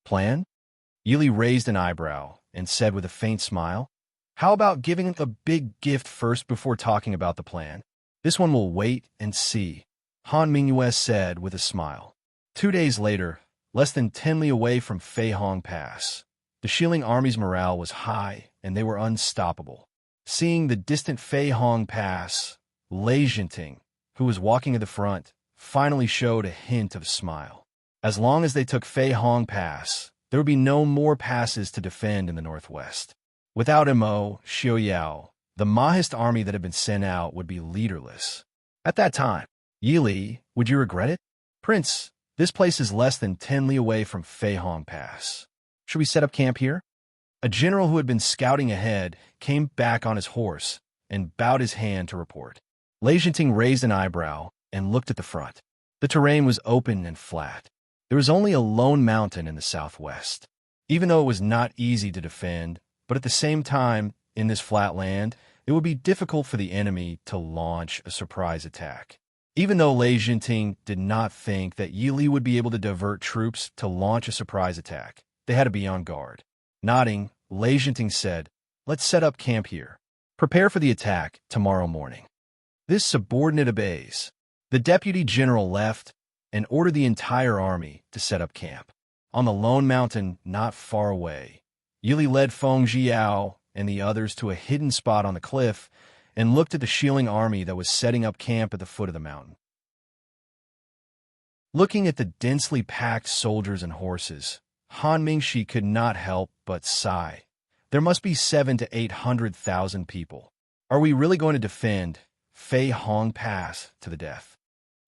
"Plan?" Yi Li raised an eyebrow and said with a faint smile, "How about giving a big gift first before talking about the plan? This one will wait and see," Han Mingyue said with a smile. 2 days later, less than 10 li away from Feihong Pass, the Shilling army's morale was high and they were unstoppable. Seeing the distant Feihong Pass, Lei Jinting, who was walking at the front, finally showed a hint of a smile. As long as they took Feihong Pass, there would be no more passes to defend in the northwest. Without Mo Xiaoyao, the Mahist army that had been sent out would be leaderless. At that time, Yi Li, would you regret it? "Prince, this place is less than 10 li away from Feihong Pass. Should we set up camp here?" A general who had been scouting ahead came back on his horse and bowed his hand to report. Lei Jinting raised an eyebrow and looked at the front. The terrain was open and flat. There was only a lone mountain in the southwest. Even though it was not easy to defend, but at the same time, in this flat land, it would be difficult for the enemy to launch a surprise attack. Even though Lei Jinting did not think that Yi Li would be able to divert troops to launch a surprise attack, they had to be on guard. Nodding, Lei Jinting said, "Let's set up camp here. Prepare for the attack tomorrow morning." This subordinate obeys. The deputy general left and ordered the entire army to set up camp. On the lone mountain not far away, Yi Li led Feng Jiao and the others to a hidden spot on the cliff and looked at the Shilling army that was setting up camp at the foot of the mountain. Looking at the densely packed soldiers and horses, Han Mingshi could not help but sigh. There must be 700,000 to 800,000 people. Are we really going to defend Fei Hong Pass to the death?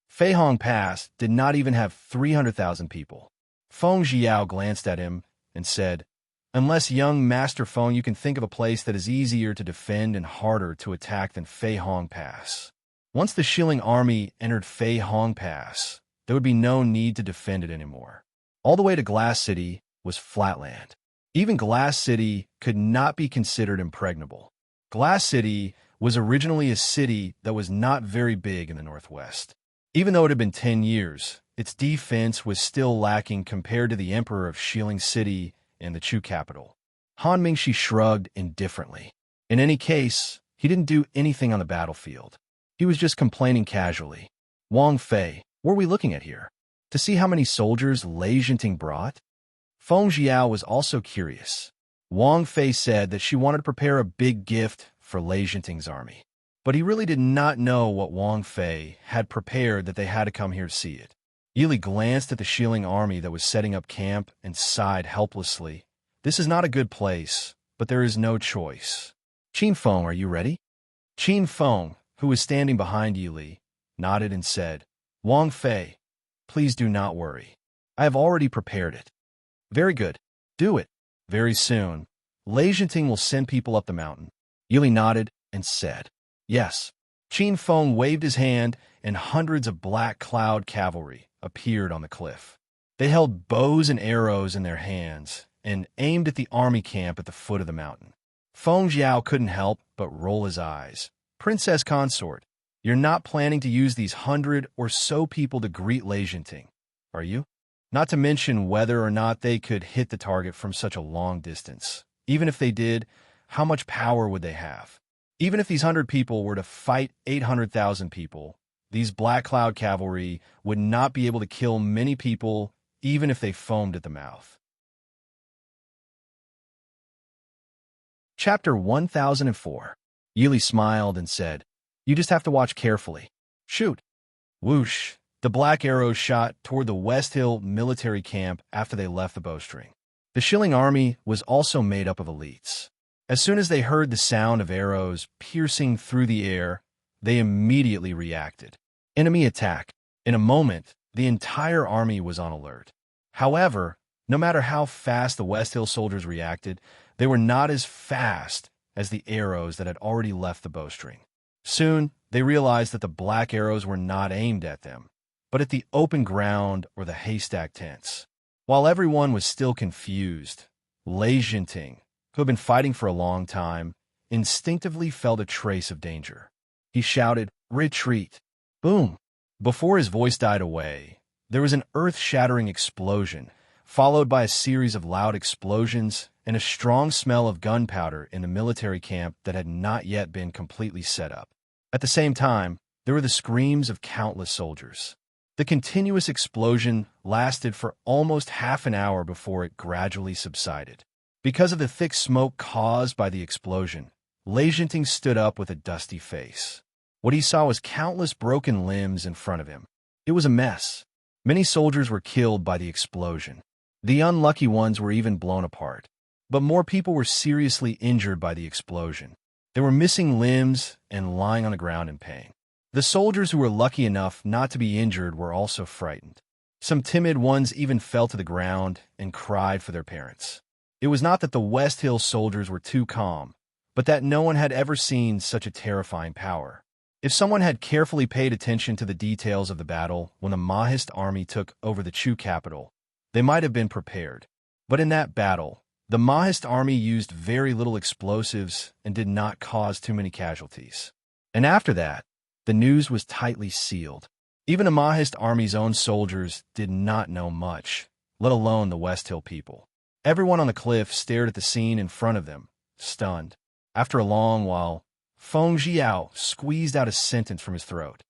Fei Hong Pass did not even have 300,000 people. Feng Jiao glanced at him and said, "Unless young Master Feng, you can think of a place that is easier to defend and harder to attack than Fei Hong Pass." Once the Shilling army entered Fei Hong Pass, there would be no need to defend it anymore. All the way to Glass City was flatland. Even Glass City could not be considered impregnable. Glass City was originally a city that was not very big in the northwest. Even though it had been 10 years, its defense was still lacking compared to the Emperor of Shilling City and the Chu capital. Han Mingshi shrugged indifferently. In any case, he didn't do anything on the battlefield. He was just complaining casually. "Wang Fei, what are we looking at here? To see how many soldiers Lei Jinting brought?" Feng Jiao was also curious. Wang Fei said that she wanted to prepare a big gift for Lei Jinting's army. But he really did not know what Wang Fei had prepared that they had to come here to see it. Yili glanced at the Shilling army that was setting up camp and sighed helplessly. "This is not a good place, but there is no choice." "Qin Feng, are you ready?" Qin Feng, who was standing behind Yili, nodded and said, "Wang Fei, please do not worry. I have already prepared it." "Very good. Do it. Very soon, Lei Jinting will send people up the mountain." Yili nodded and said, "Yes." Qin Feng waved his hand, and hundreds of black cloud cavalry appeared on the cliff. They held bows and arrows in their hands and aimed at the army camp at the foot of the mountain. Feng Jiao couldn't help but roll his eyes. "Princess Consort, you're not planning to use these 100 or so people to greet Lei Jinting, are you? Not to mention whether or not they could hit the target from such a long distance. Even if they did, how much power would they have? Even if these 100 people were to fight 800,000 people, these Black Cloud cavalry would not be able to kill many people even if they foamed at the mouth." Chapter 1004. Yili smiled and said, "You just have to watch carefully. Shoot." Whoosh! The black arrows shot toward the West Hill military camp after they left the bowstring. The Shilling army was also made up of elites. As soon as they heard the sound of arrows piercing through the air, they immediately reacted. Enemy attack. In a moment, the entire army was on alert. However, no matter how fast the West Hill soldiers reacted, they were not as fast as the arrows that had already left the bowstring. Soon, they realized that the black arrows were not aimed at them, but at the open ground or the haystack tents. While everyone was still confused, Lei Jinting, who had been fighting for a long time, instinctively felt a trace of danger. He shouted, "Retreat!" Boom! Before his voice died away, there was an earth-shattering explosion, followed by a series of loud explosions and a strong smell of gunpowder in the military camp that had not yet been completely set up. At the same time, there were the screams of countless soldiers. The continuous explosion lasted for almost half an hour before it gradually subsided. Because of the thick smoke caused by the explosion, Lei Jinting stood up with a dusty face. What he saw was countless broken limbs in front of him. It was a mess. Many soldiers were killed by the explosion. The unlucky ones were even blown apart. But more people were seriously injured by the explosion. They were missing limbs and lying on the ground in pain. The soldiers who were lucky enough not to be injured were also frightened. Some timid ones even fell to the ground and cried for their parents. It was not that the West Hill soldiers were too calm, but that no one had ever seen such a terrifying power. If someone had carefully paid attention to the details of the battle when the Mahist army took over the Chu capital, they might have been prepared. But in that battle, the Mahist army used very little explosives and did not cause too many casualties. And after that, the news was tightly sealed. Even the Mahist army's own soldiers did not know much, let alone the West Hill people. Everyone on the cliff stared at the scene in front of them, stunned. After a long while, Feng Jiao squeezed out a sentence from his throat.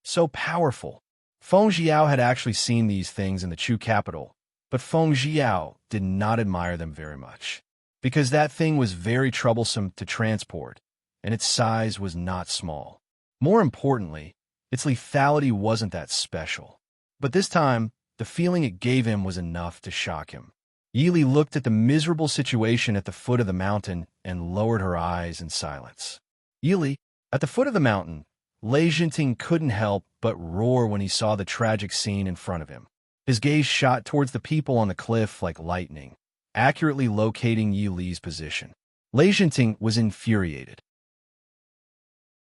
So powerful. Feng Jiao had actually seen these things in the Chu capital, but Feng Jiao did not admire them very much, because that thing was very troublesome to transport, and its size was not small. More importantly, its lethality wasn't that special. But this time, the feeling it gave him was enough to shock him. Yili looked at the miserable situation at the foot of the mountain and lowered her eyes in silence. Yili, at the foot of the mountain, Lei Jinting couldn't help but roar when he saw the tragic scene in front of him. His gaze shot towards the people on the cliff like lightning, accurately locating Yi Li's position. Lei Jinting was infuriated.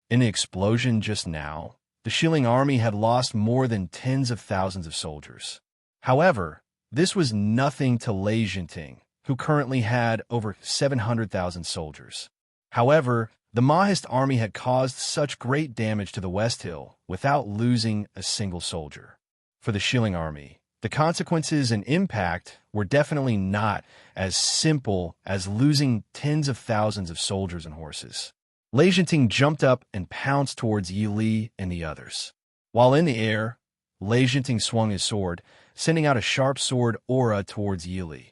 In the explosion just now, the Shilling army had lost more than tens of thousands of soldiers. However, this was nothing to Lei Jinting, who currently had over 700,000 soldiers. However, the Mahist army had caused such great damage to the West Hill without losing a single soldier. For the Shilling army, the consequences and impact were definitely not as simple as losing tens of thousands of soldiers and horses. Lei Jinting jumped up and pounced towards Yi Li and the others. While in the air, Lei Jinting swung his sword, sending out a sharp sword aura towards Yi Li.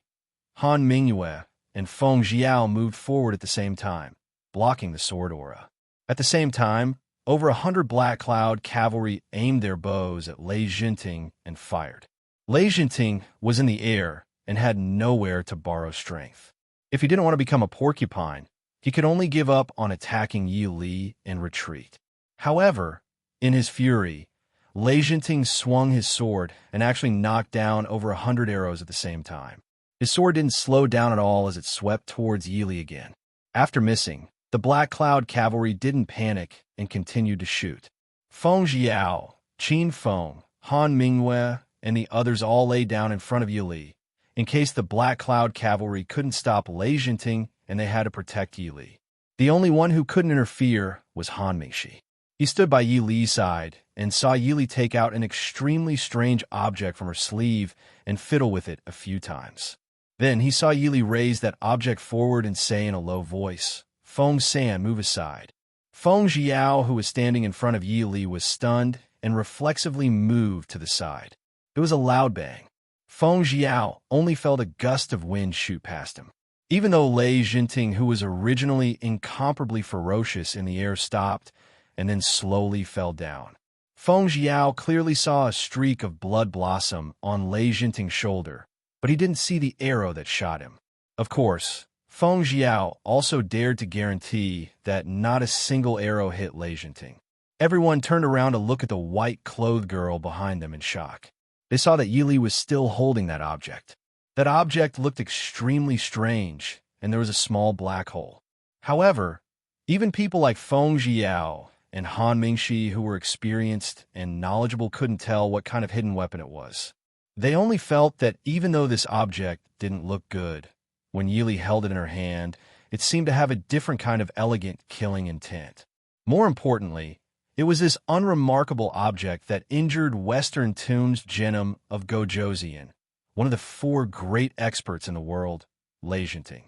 Han Mingyue and Feng Jiao moved forward at the same time, blocking the sword aura. At the same time, over 100 Black Cloud cavalry aimed their bows at Lei Jinting and fired. Lei Jinting was in the air and had nowhere to borrow strength. If he didn't want to become a porcupine, he could only give up on attacking Yi Li and retreat. However, in his fury, Lei Jinting swung his sword and actually knocked down over 100 arrows at the same time. His sword didn't slow down at all as it swept towards Yi Li again. After missing, the Black Cloud cavalry didn't panic and continued to shoot. Feng Jiao, Qin Feng, Han Mingyue, and the others all lay down in front of Yi Li, in case the Black Cloud cavalry couldn't stop Lei Jinting and they had to protect Yi Li. The only one who couldn't interfere was Han Mingxi. He stood by Yi Li's side and saw Yi Li take out an extremely strange object from her sleeve and fiddle with it a few times. Then he saw Yi Li raise that object forward and say in a low voice, "Feng San, move aside." Feng Jiao, who was standing in front of Yi Li, was stunned and reflexively moved to the side. It was a loud bang. Feng Jiao only felt a gust of wind shoot past him. Even though Lei Jinting, who was originally incomparably ferocious in the air, stopped and then slowly fell down. Feng Jiao clearly saw a streak of blood blossom on Lei Jinting's shoulder, but he didn't see the arrow that shot him. Of course, Feng Jiao also dared to guarantee that not a single arrow hit Lei Jinting. Everyone turned around to look at the white-clothed girl behind them in shock. They saw that Yi Li was still holding that object. That object looked extremely strange, and there was a small black hole. However, even people like Feng Jiao and Han Mingxi, who were experienced and knowledgeable, couldn't tell what kind of hidden weapon it was. They only felt that even though this object didn't look good, when Yi Li held it in her hand, it seemed to have a different kind of elegant killing intent. More importantly, it was this unremarkable object that injured Western Tomb's Genom of Gojoseon, one of the 4 great experts in the world, Lei Jinting.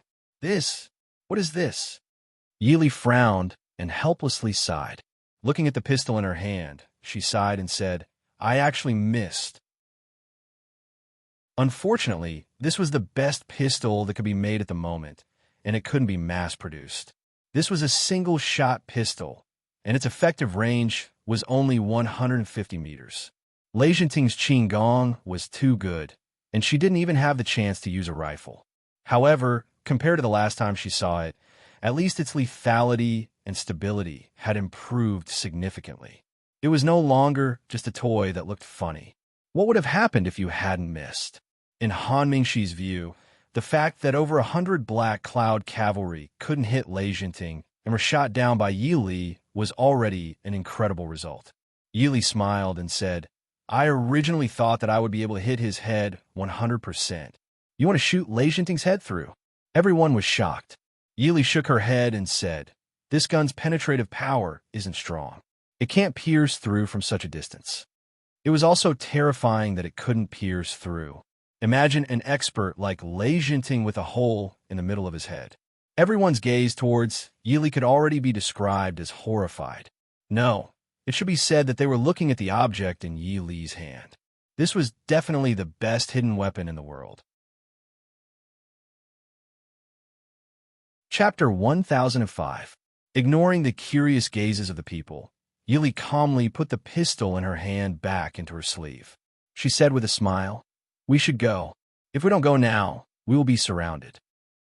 What is this? Yi Li frowned and helplessly sighed. Looking at the pistol in her hand, she sighed and said, "I actually missed." Unfortunately, this was the best pistol that could be made at the moment, and it couldn't be mass-produced. This was a single-shot pistol, and its effective range was only 150 meters. Lei Jinting's Qin Gong was too good, and she didn't even have the chance to use a rifle. However, compared to the last time she saw it, at least its lethality and stability had improved significantly. It was no longer just a toy that looked funny. What would have happened if you hadn't missed? In Han Mingxi's view, the fact that over 100 Black Cloud cavalry couldn't hit Lei Jinting and were shot down by Yi Li was already an incredible result. Yi Li smiled and said, "I originally thought that I would be able to hit his head 100%. You want to shoot Lei Jinting's head through?" Everyone was shocked. Yi Li shook her head and said, "This gun's penetrative power isn't strong. It can't pierce through from such a distance." It was also terrifying that it couldn't pierce through. Imagine an expert like Lei Jinting with a hole in the middle of his head. Everyone's gaze towards Yi Li could already be described as horrified. No, it should be said that they were looking at the object in Yi Li's hand. This was definitely the best hidden weapon in the world. Chapter 1005. Ignoring the curious gazes of the people, Yi Li calmly put the pistol in her hand back into her sleeve. She said with a smile, "We should go. If we don't go now, we will be surrounded."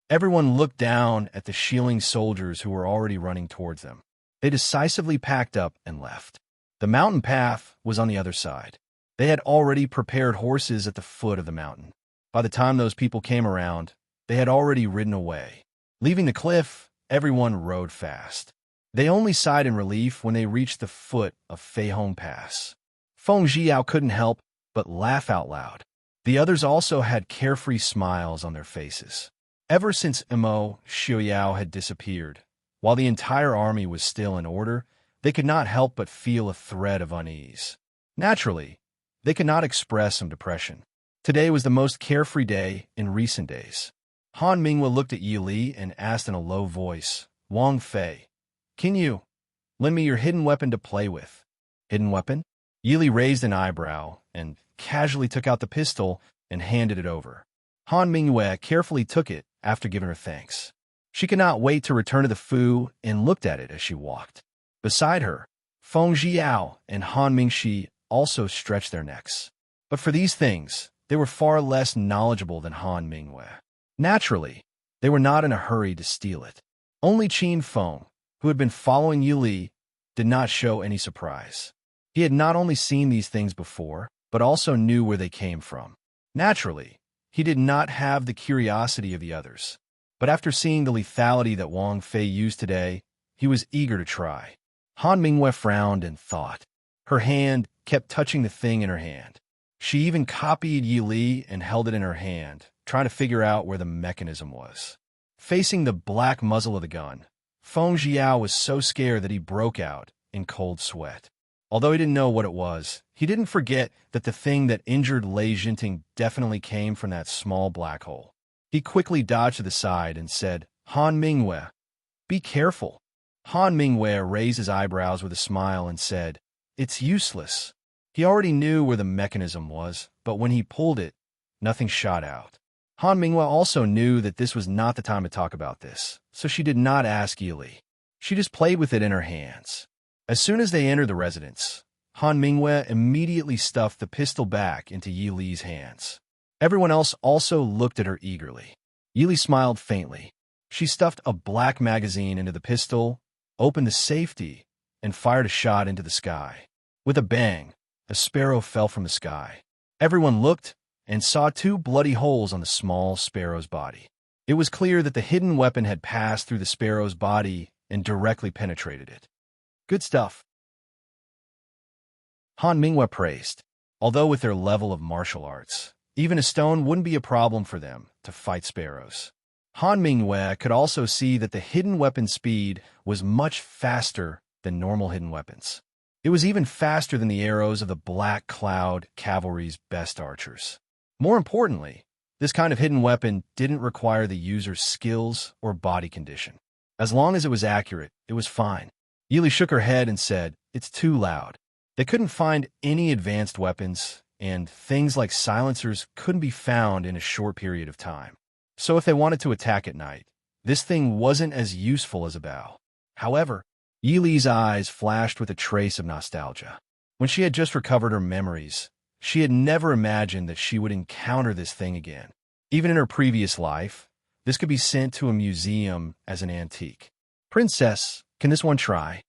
Everyone looked down at the Shilling soldiers who were already running towards them. They decisively packed up and left. The mountain path was on the other side. They had already prepared horses at the foot of the mountain. By the time those people came around, they had already ridden away. Leaving the cliff, everyone rode fast. They only sighed in relief when they reached the foot of Feihong Pass. Feng Jiao couldn't help but laugh out loud. The others also had carefree smiles on their faces. Ever since Imo Xiuyao had disappeared, while the entire army was still in order, they could not help but feel a thread of unease. Naturally, they could not express some depression. Today was the most carefree day in recent days. Han Minghua looked at Yi Li and asked in a low voice, "Wang Fei, can you lend me your hidden weapon to play with?" "Hidden weapon?" Yi Li raised an eyebrow and casually took out the pistol and handed it over. Han Minghua carefully took it after giving her thanks. She could not wait to return to the Fu and looked at it as she walked. Beside her, Feng Jiao and Han Mingxi also stretched their necks. But for these things, they were far less knowledgeable than Han Minghua. Naturally, they were not in a hurry to steal it. Only Qin Feng, who had been following Yi Li, did not show any surprise. He had not only seen these things before, but also knew where they came from. Naturally, he did not have the curiosity of the others. But after seeing the lethality that Wang Fei used today, he was eager to try. Han Minghua frowned and thought. Her hand kept touching the thing in her hand. She even copied Yi Li and held it in her hand, trying to figure out where the mechanism was. Facing the black muzzle of the gun, Feng Jiao was so scared that he broke out in cold sweat. Although he didn't know what it was, he didn't forget that the thing that injured Lei Jinting definitely came from that small black hole. He quickly dodged to the side and said, "Han Minghua, be careful." Han Minghua raised his eyebrows with a smile and said, "It's useless." He already knew where the mechanism was, but when he pulled it, nothing shot out. Han Minghua also knew that this was not the time to talk about this, so she did not ask Yi Li. She just played with it in her hands. As soon as they entered the residence, Han Minghua immediately stuffed the pistol back into Yi Li's hands. Everyone else also looked at her eagerly. Yi Li smiled faintly. She stuffed a black magazine into the pistol, opened the safety, and fired a shot into the sky. With a bang, a sparrow fell from the sky. Everyone looked and saw two bloody holes on the small sparrow's body. It was clear that the hidden weapon had passed through the sparrow's body and directly penetrated it. "Good stuff," Han Minghua praised. Although with their level of martial arts, even a stone wouldn't be a problem for them to fight sparrows. Han Minghua could also see that the hidden weapon's speed was much faster than normal hidden weapons. It was even faster than the arrows of the Black Cloud Cavalry's best archers. More importantly, this kind of hidden weapon didn't require the user's skills or body condition. As long as it was accurate, it was fine. Yi Li shook her head and said, "It's too loud." They couldn't find any advanced weapons, and things like silencers couldn't be found in a short period of time. So if they wanted to attack at night, this thing wasn't as useful as a bow. However, Yi Li's eyes flashed with a trace of nostalgia. When she had just recovered her memories, she had never imagined that she would encounter this thing again. Even in her previous life, this could be sent to a museum as an antique. "Princess, can this one try?"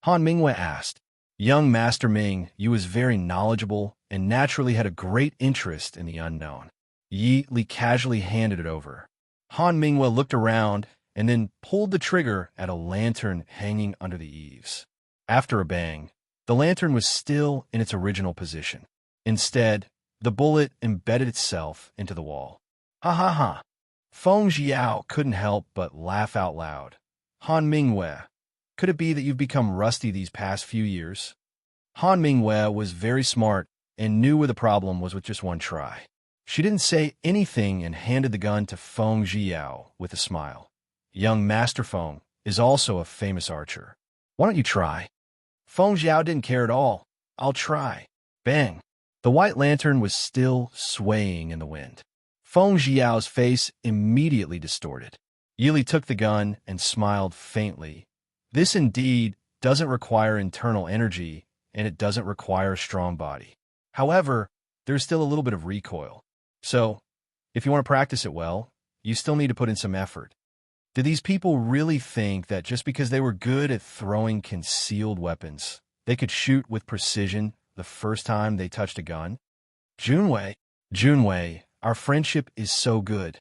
Han Minghua asked. Young Master Ming Yu was very knowledgeable and naturally had a great interest in the unknown. Yi Li casually handed it over. Han Minghua looked around and then pulled the trigger at a lantern hanging under the eaves. After a bang, the lantern was still in its original position. Instead, the bullet embedded itself into the wall. "Ha ha ha!" Feng Jiao couldn't help but laugh out loud. "Han Minghua, could it be that you've become rusty these past few years?" Han Minghua was very smart and knew where the problem was with just one try. She didn't say anything and handed the gun to Feng Jiao with a smile. "Young Master Feng is also a famous archer. Why don't you try?" Feng Jiao didn't care at all. "I'll try." Bang! The white lantern was still swaying in the wind. Feng Jiao's face immediately distorted. Yi Li took the gun and smiled faintly. This indeed doesn't require internal energy, and it doesn't require a strong body. However, there's still a little bit of recoil. So, if you want to practice it well, you still need to put in some effort. Did these people really think that just because they were good at throwing concealed weapons, they could shoot with precision the first time they touched a gun? Junwei, Junwei, our friendship is so good.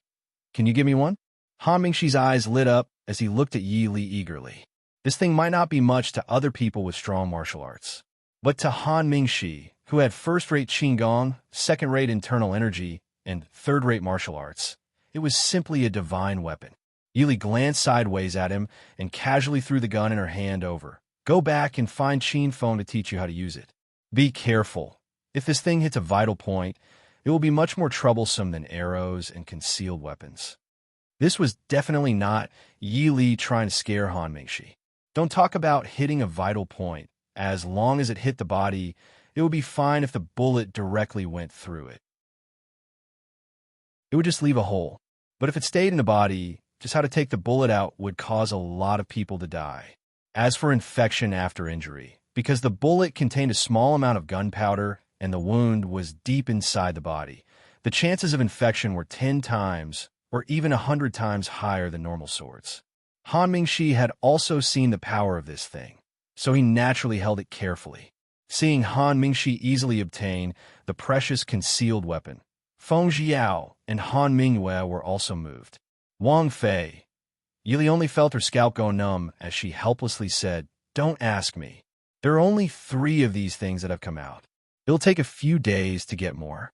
Can you give me one? Han Mingshi's eyes lit up as he looked at Yi Li eagerly. This thing might not be much to other people with strong martial arts, but to Han Mingshi, who had first-rate Qigong, second-rate internal energy, and third-rate martial arts, it was simply a divine weapon. Yi Li glanced sideways at him and casually threw the gun in her hand over. Go back and find Qin Feng to teach you how to use it. Be careful. If this thing hits a vital point, it will be much more troublesome than arrows and concealed weapons. This was definitely not Yi Li trying to scare Han Mingshi. Don't talk about hitting a vital point. As long as it hit the body, it would be fine if the bullet directly went through it. It would just leave a hole. But if it stayed in the body, just how to take the bullet out would cause a lot of people to die. As for infection after injury, because the bullet contained a small amount of gunpowder and the wound was deep inside the body, the chances of infection were 10 times or even 100 times higher than normal swords. Han Mingshi had also seen the power of this thing, so he naturally held it carefully. Seeing Han Mingshi easily obtain the precious concealed weapon, Feng Jiao and Han Mingwei were also moved. Wang Fei. Yi Li only felt her scalp go numb as she helplessly said, "Don't ask me. There are only 3 of these things that have come out. It'll take a few days to get more."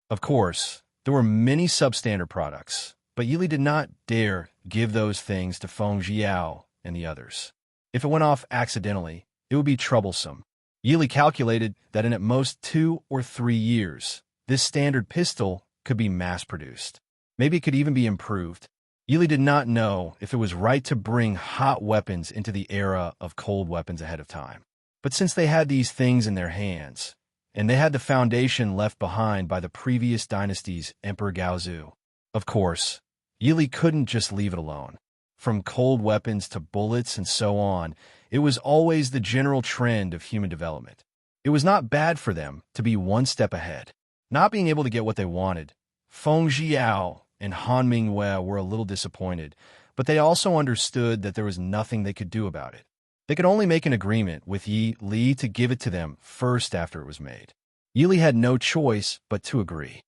Of course, there were many substandard products, but Yi Li did not dare give those things to Feng Jiao and the others. If it went off accidentally, it would be troublesome. Yi Li calculated that in at most 2 or 3 years, this standard pistol could be mass-produced. Maybe it could even be improved. Yi Li did not know if it was right to bring hot weapons into the era of cold weapons ahead of time. But since they had these things in their hands, and they had the foundation left behind by the previous dynasty's Emperor Gaozu, of course, Yi Li couldn't just leave it alone. From cold weapons to bullets and so on, it was always the general trend of human development. It was not bad for them to be one step ahead. Not being able to get what they wanted, Feng Jiao and Han Mingwei were a little disappointed, but they also understood that there was nothing they could do about it. They could only make an agreement with Yi Li to give it to them first after it was made. Yi Li had no choice but to agree.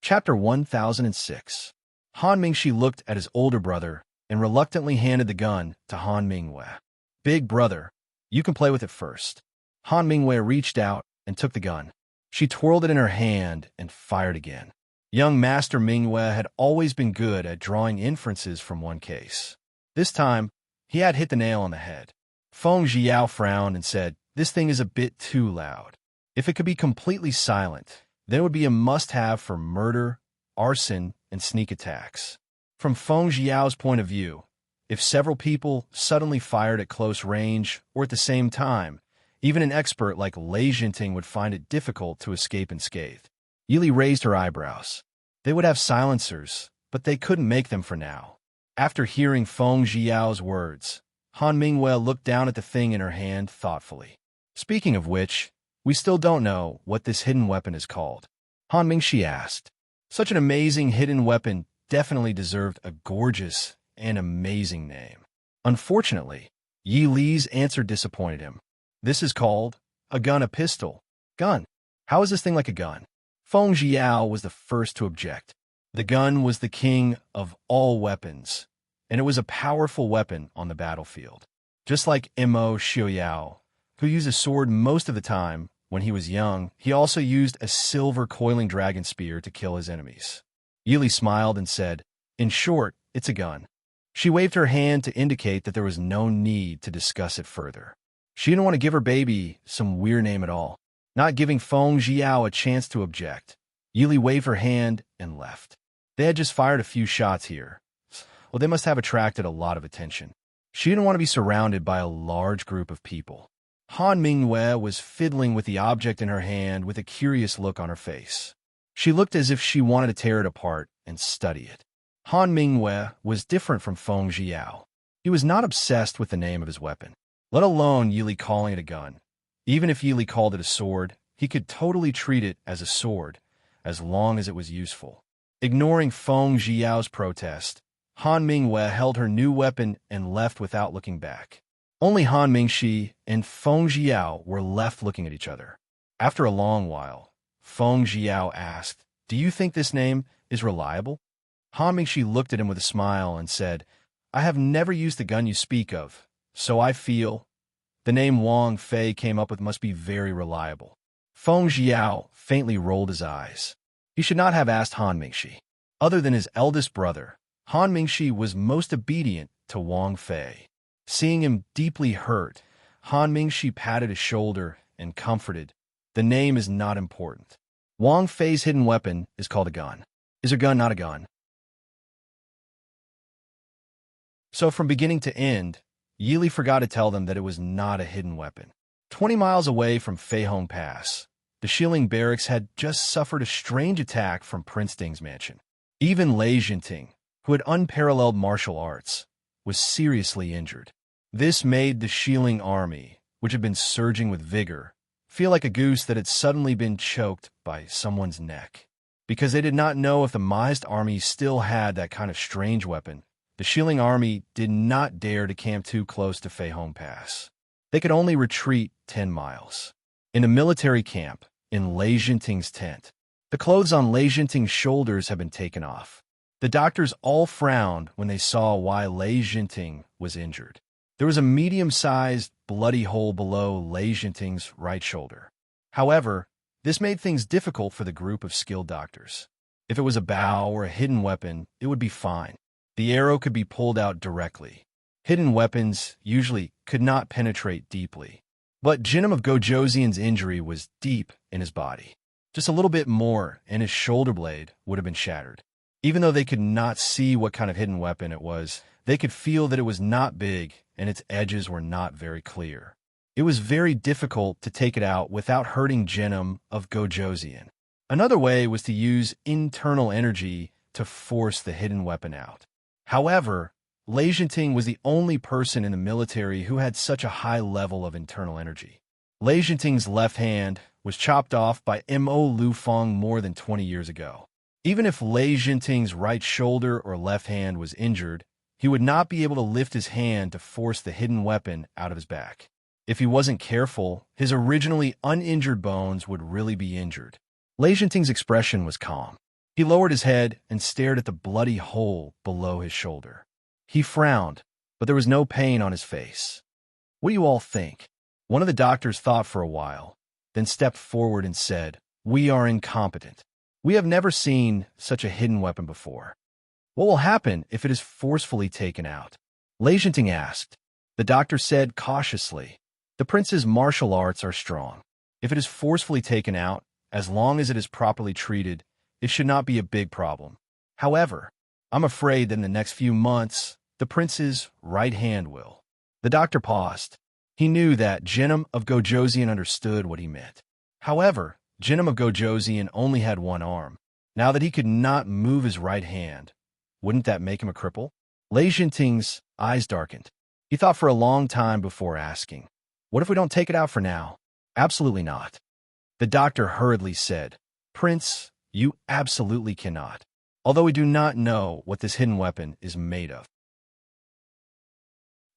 Chapter 1006. Han Mingshi looked at his older brother and reluctantly handed the gun to Han Mingwei. "Big brother, you can play with it first." Han Mingwei reached out and took the gun. She twirled it in her hand and fired again. Young Master Mingwei had always been good at drawing inferences from one case. This time, he had hit the nail on the head. Feng Jiao frowned and said, "This thing is a bit too loud. If it could be completely silent, then it would be a must-have for murder, arson, and sneak attacks." From Feng Jiao's point of view, if several people suddenly fired at close range or at the same time, even an expert like Lei Jinting would find it difficult to escape unscathed. Yi Li raised her eyebrows. They would have silencers, but they couldn't make them for now. After hearing Feng Jiao's words, Han Mingwei looked down at the thing in her hand thoughtfully. "Speaking of which, we still don't know what this hidden weapon is called." Han Mingshi asked. Such an amazing hidden weapon definitely deserved a gorgeous and amazing name. Unfortunately, Yi Li's answer disappointed him. "This is called a gun, a pistol." "Gun? How is this thing like a gun?" Feng Jiao was the first to object. The gun was the king of all weapons, and it was a powerful weapon on the battlefield. Just like Imo Xiaoyao, who used a sword most of the time when he was young, he also used a silver coiling dragon spear to kill his enemies. Yi Li smiled and said, "In short, it's a gun." She waved her hand to indicate that there was no need to discuss it further. She didn't want to give her baby some weird name at all. Not giving Feng Jiao a chance to object, Yi Li waved her hand and left. They had just fired a few shots here. Well, they must have attracted a lot of attention. She didn't want to be surrounded by a large group of people. Han Mingwei was fiddling with the object in her hand with a curious look on her face. She looked as if she wanted to tear it apart and study it. Han Mingwei was different from Feng Jiao. He was not obsessed with the name of his weapon, let alone Yi Li calling it a gun. Even if Yi Li called it a sword, he could totally treat it as a sword, as long as it was useful. Ignoring Feng Jiao's protest, Han Mingwei held her new weapon and left without looking back. Only Han Mingxi and Feng Jiao were left looking at each other. After a long while, Feng Jiao asked, "Do you think this name is reliable?" Han Mingxi looked at him with a smile and said, "I have never used the gun you speak of, so I feel the name Wang Fei came up with must be very reliable." Feng Jiao faintly rolled his eyes. He should not have asked Han Mingxi. Other than his eldest brother, Han Mingxi was most obedient to Wang Fei. Seeing him deeply hurt, Han Mingxi patted his shoulder and comforted, "The name is not important. Wang Fei's hidden weapon is called a gun. Is a gun not a gun?" So from beginning to end, Yili forgot to tell them that it was not a hidden weapon. 20 miles away from Feihong Pass, the Shilling barracks had just suffered a strange attack from Prince Ding's mansion. Even Lei Jinting, who had unparalleled martial arts, was seriously injured. This made the Shilling army, which had been surging with vigor, feel like a goose that had suddenly been choked by someone's neck. Because they did not know if the Maist army still had that kind of strange weapon, the Shilling army did not dare to camp too close to Feihong Pass. They could only retreat 10 miles. In a military camp, in Lei Jinting's tent, the clothes on Lei Jinting's shoulders had been taken off. The doctors all frowned when they saw why Lei Jinting was injured. There was a medium-sized, bloody hole below Lei Jinting's right shoulder. However, this made things difficult for the group of skilled doctors. If it was a bow or a hidden weapon, it would be fine. The arrow could be pulled out directly. Hidden weapons usually could not penetrate deeply. But Jinim of Gojoseon's injury was deep in his body. Just a little bit more, and his shoulder blade would have been shattered. Even though they could not see what kind of hidden weapon it was, they could feel that it was not big and its edges were not very clear. It was very difficult to take it out without hurting Jinim of Gojoseon. Another way was to use internal energy to force the hidden weapon out. However, Lei Jinting was the only person in the military who had such a high level of internal energy. Lei Jinting's left hand was chopped off by Mo Lufeng more than 20 years ago. Even if Lei Jinting's right shoulder or left hand was injured, he would not be able to lift his hand to force the hidden weapon out of his back. If he wasn't careful, his originally uninjured bones would really be injured. Lei Jinting's expression was calm. He lowered his head and stared at the bloody hole below his shoulder. He frowned, but there was no pain on his face. "What do you all think?" One of the doctors thought for a while, then stepped forward and said, "We are incompetent. We have never seen such a hidden weapon before. What will happen if it is forcefully taken out?" Lei Jinting asked. The doctor said cautiously, "The prince's martial arts are strong. If it is forcefully taken out, as long as it is properly treated, it should not be a big problem. However, I'm afraid that in the next few months, the prince's right hand will." The doctor paused. He knew that Jinim of Gojoseon understood what he meant. However, Jinim of Gojoseon only had one arm. Now that he could not move his right hand, wouldn't that make him a cripple? Lei Jinting's eyes darkened. He thought for a long time before asking, "What if we don't take it out for now?" "Absolutely not." The doctor hurriedly said, "Prince, you absolutely cannot, although we do not know what this hidden weapon is made of.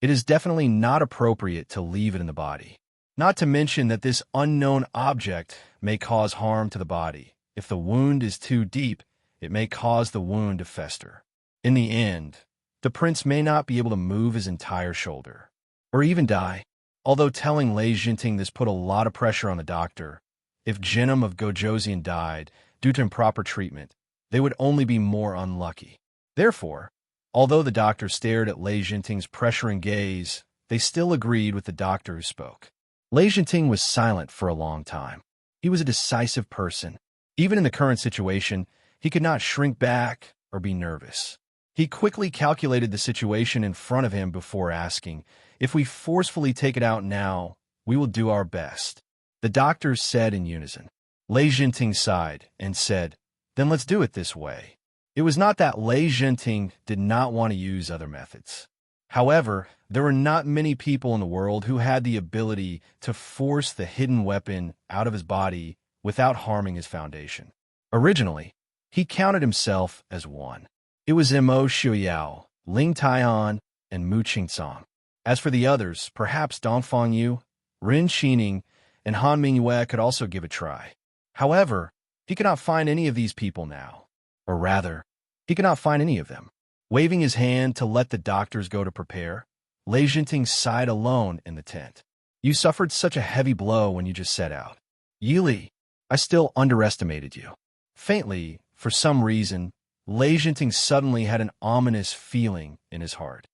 It is definitely not appropriate to leave it in the body. Not to mention that this unknown object may cause harm to the body. If the wound is too deep, it may cause the wound to fester. In the end, the prince may not be able to move his entire shoulder, or even die." Although telling Lei Jinting this put a lot of pressure on the doctor, if Jinim of Gojoseon died due to improper treatment, they would only be more unlucky. Therefore, although the doctor stared at Lei Jinting's pressuring gaze, they still agreed with the doctor who spoke. Lei Jinting was silent for a long time. He was a decisive person. Even in the current situation, he could not shrink back or be nervous. He quickly calculated the situation in front of him before asking, "If we forcefully take it out now, we will do our best." The doctors said in unison. Lei Jinting sighed and said, "Then let's do it this way." It was not that Lei Jinting did not want to use other methods. However, there were not many people in the world who had the ability to force the hidden weapon out of his body without harming his foundation. Originally, He counted himself as one. It was Mo Xiuyao, Ling Taihan, and Mu Qingsong. As for the others, perhaps Dongfang Yu, Rin Xining, and Han Mingyue could also give a try. However, he could not find any of these people now. Or rather, he could not find any of them. Waving his hand to let the doctors go to prepare, Lei Jinting sighed alone in the tent. You suffered such a heavy blow when you just set out. Yili, I still underestimated you. Faintly, for some reason, Lei Jinting suddenly had an ominous feeling in his heart.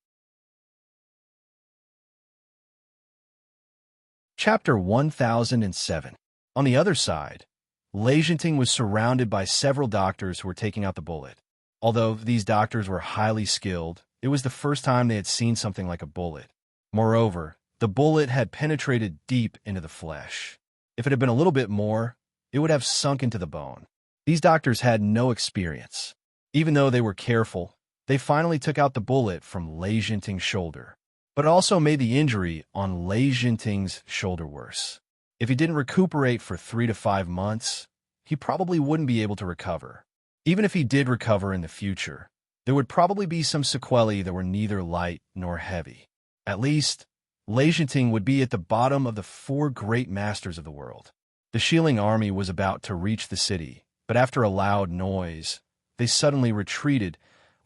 Chapter 1007. On the other side, Lei Jinting was surrounded by several doctors who were taking out the bullet. Although these doctors were highly skilled, it was the first time they had seen something like a bullet. Moreover, the bullet had penetrated deep into the flesh. If it had been a little bit more, it would have sunk into the bone. These doctors had no experience. Even though they were careful, they finally took out the bullet from Lei Jinting's shoulder. But it also made the injury on Lei Jinting's shoulder worse. If he didn't recuperate for 3 to 5 months, he probably wouldn't be able to recover. Even if he did recover in the future, there would probably be some sequelae that were neither light nor heavy. At least, Lei Jinting would be at the bottom of the 4 great masters of the world. The Shilling army was about to reach the city, but after a loud noise, they suddenly retreated,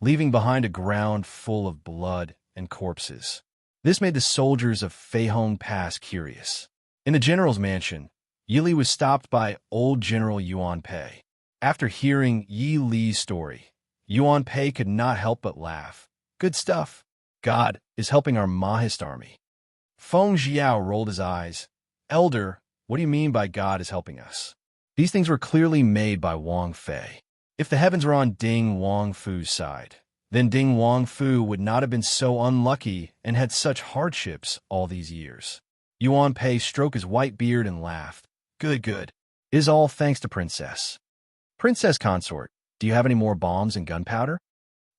leaving behind a ground full of blood and corpses. This made the soldiers of Feihong Pass curious. In the general's mansion, Yili was stopped by old General Yuan Pei. After hearing Yi Li's story, Yuan Pei could not help but laugh. Good stuff. God is helping our Mahist army. Feng Jiao rolled his eyes. Elder, what do you mean by God is helping us? These things were clearly made by Wang Fei. If the heavens were on Ding Wangfu's side, then Ding Wangfu would not have been so unlucky and had such hardships all these years. Yuan Pei stroked his white beard and laughed. Good, good. It is all thanks to Princess. Princess Consort, do you have any more bombs and gunpowder?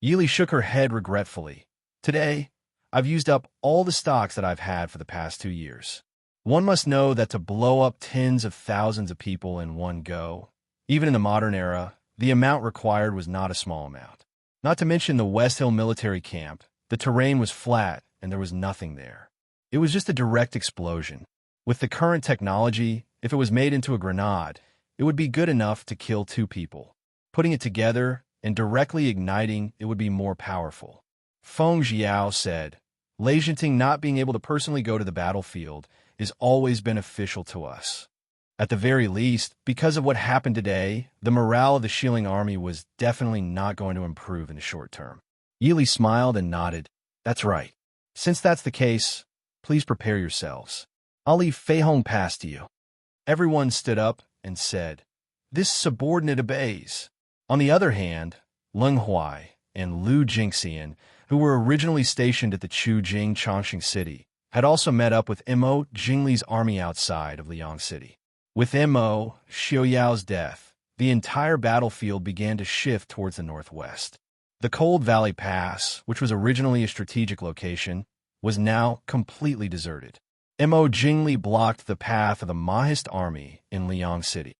Yili shook her head regretfully. Today, I've used up all the stocks that I've had for the past 2 years. One must know that to blow up tens of thousands of people in one go, even in the modern era, the amount required was not a small amount. Not to mention the West Hill military camp, the terrain was flat and there was nothing there. It was just a direct explosion. With the current technology, if it was made into a grenade, it would be good enough to kill 2 people. Putting it together and directly igniting it would be more powerful. Feng Jiao said, Lei Jinting not being able to personally go to the battlefield is always beneficial to us. At the very least, because of what happened today, the morale of the Shilling army was definitely not going to improve in the short term. Yili smiled and nodded. That's right. Since that's the case, please prepare yourselves. I'll leave Feihong Pass to you. Everyone stood up and said, This subordinate obeys. On the other hand, Leng Huai and Lu Jingxian, who were originally stationed at the Chujing Chongqing city, had also met up with Mo Jingli's army outside of Liang City. With Mo Xiuyao's death, the entire battlefield began to shift towards the northwest. The Cold Valley Pass, which was originally a strategic location, was now completely deserted. Mo Jingli blocked the path of the Mahist army in Liang City.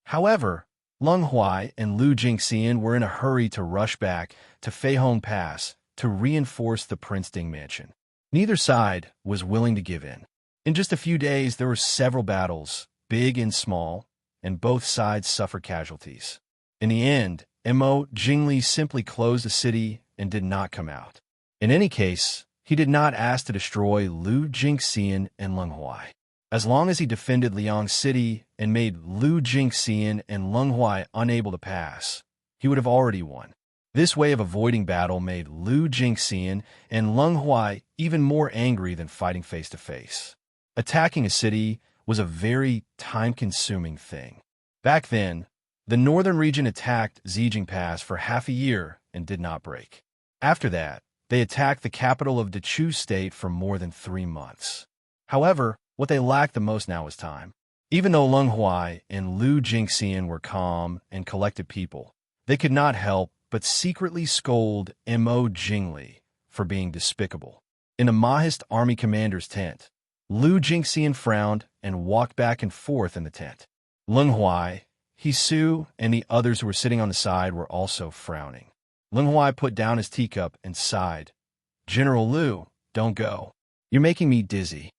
However, Leng Huai and Lu Jingxian were in a hurry to rush back to Feihong Pass to reinforce the Prince Ding mansion. Neither side was willing to give in. In just a few days, there were several battles, big and small, and both sides suffered casualties. In the end, Mo Jingli simply closed the city and did not come out. In any case, he did not ask to destroy Lu Jingxian and Leng Huai. As long as he defended Liang City and made Lu Jingxian and Leng Huai unable to pass, he would have already won. This way of avoiding battle made Lu Jingxian and Leng Huai even more angry than fighting face-to-face. Attacking a city was a very time-consuming thing. Back then, the northern region attacked Zijing Pass for half a year and did not break. After that, they attacked the capital of Dechu State for more than 3 months. However, what they lacked the most now was time. Even though Leng Huai and Lu Jingxian were calm and collected people, they could not help but secretly scold Mo Jingli for being despicable. In a Mahist army commander's tent, Lu Jingxian frowned and walked back and forth in the tent. Leng Huai, Su and the others who were sitting on the side were also frowning. Leng Huai put down his teacup and sighed. General Liu, don't go. You're making me dizzy.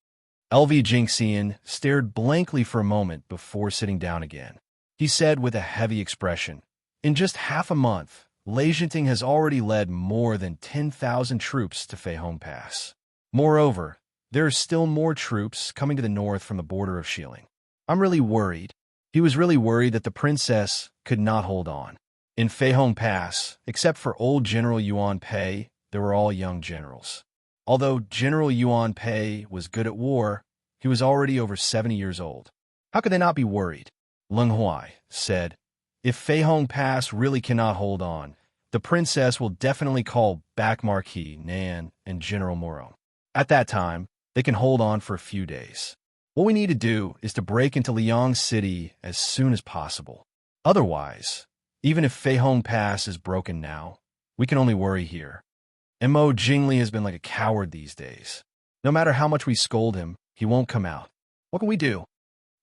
LV Jingxian stared blankly for a moment before sitting down again. He said with a heavy expression, in just half a month, Lei Jinting has already led more than 10,000 troops to Feihong Pass. Moreover, there are still more troops coming to the north from the border of Xiling. I'm really worried. He was really worried that the princess could not hold on. In Feihong Pass, except for old General Yuan Pei, they were all young generals. Although General Yuan Pei was good at war, he was already over 70 years old. How could they not be worried? Leng Huai said, if Feihong Pass really cannot hold on, the princess will definitely call back Marquis Nan and General Moro. At that time, they can hold on for a few days. What we need to do is to break into Liang City as soon as possible. Otherwise, even if Feihong Pass is broken now, we can only worry here. Mo Jingli has been like a coward these days. No matter how much we scold him, he won't come out. What can we do?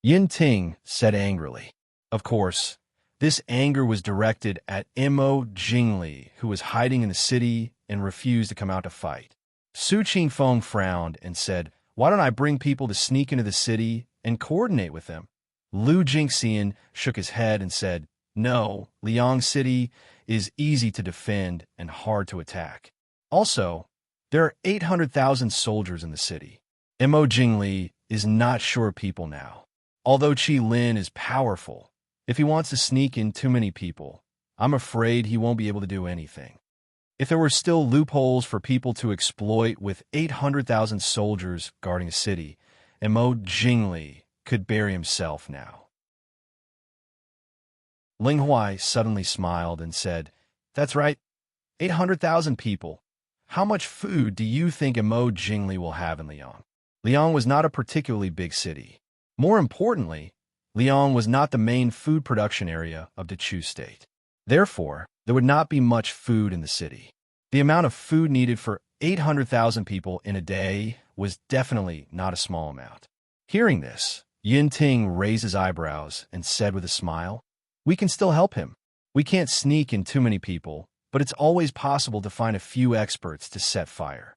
Yin Ting said angrily. Of course, this anger was directed at Mo Jingli, who was hiding in the city and refused to come out to fight. Su Qingfeng frowned and said, why don't I bring people to sneak into the city and coordinate with them? Lu Jingxian shook his head and said, no, Liang City is easy to defend and hard to attack. Also, there are 800,000 soldiers in the city. Mo Jingli is not sure people now. Although Qi Lin is powerful, if he wants to sneak in too many people, I'm afraid he won't be able to do anything. If there were still loopholes for people to exploit with 800,000 soldiers guarding a city, Mo Jingli could bury himself now. Ling Huai suddenly smiled and said, that's right, 800,000 people. How much food do you think Mo Jingli will have in Liang? Liang was not a particularly big city. More importantly, Liang was not the main food production area of the Chu state. Therefore, there would not be much food in the city. The amount of food needed for 800,000 people in a day was definitely not a small amount. Hearing this, Yin Ting raised his eyebrows and said with a smile, we can still help him. We can't sneak in too many people, but it's always possible to find a few experts to set fire.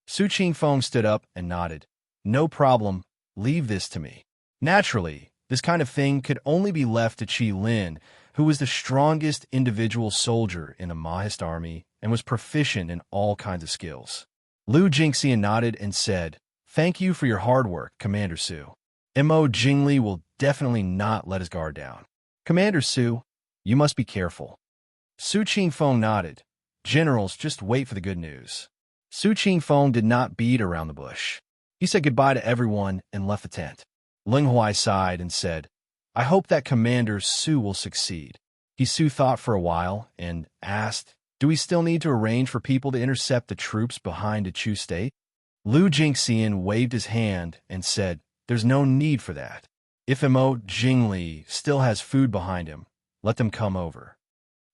Su Qingfeng stood up and nodded. No problem, leave this to me. Naturally, this kind of thing could only be left to Qi Lin, who was the strongest individual soldier in the Mahist army and was proficient in all kinds of skills. Lu Jingxian nodded and said, thank you for your hard work, Commander Su. Mo Jingli will definitely not let his guard down. Commander Su, you must be careful. Su Qingfeng nodded. Generals, just wait for the good news. Su Qingfeng did not beat around the bush. He said goodbye to everyone and left the tent. Ling Huai sighed and said, I hope that Commander Su will succeed. Su thought for a while and asked, do we still need to arrange for people to intercept the troops behind the Chu state? Lu Jingxian waved his hand and said, there's no need for that. If Mo Jingli still has food behind him, let them come over.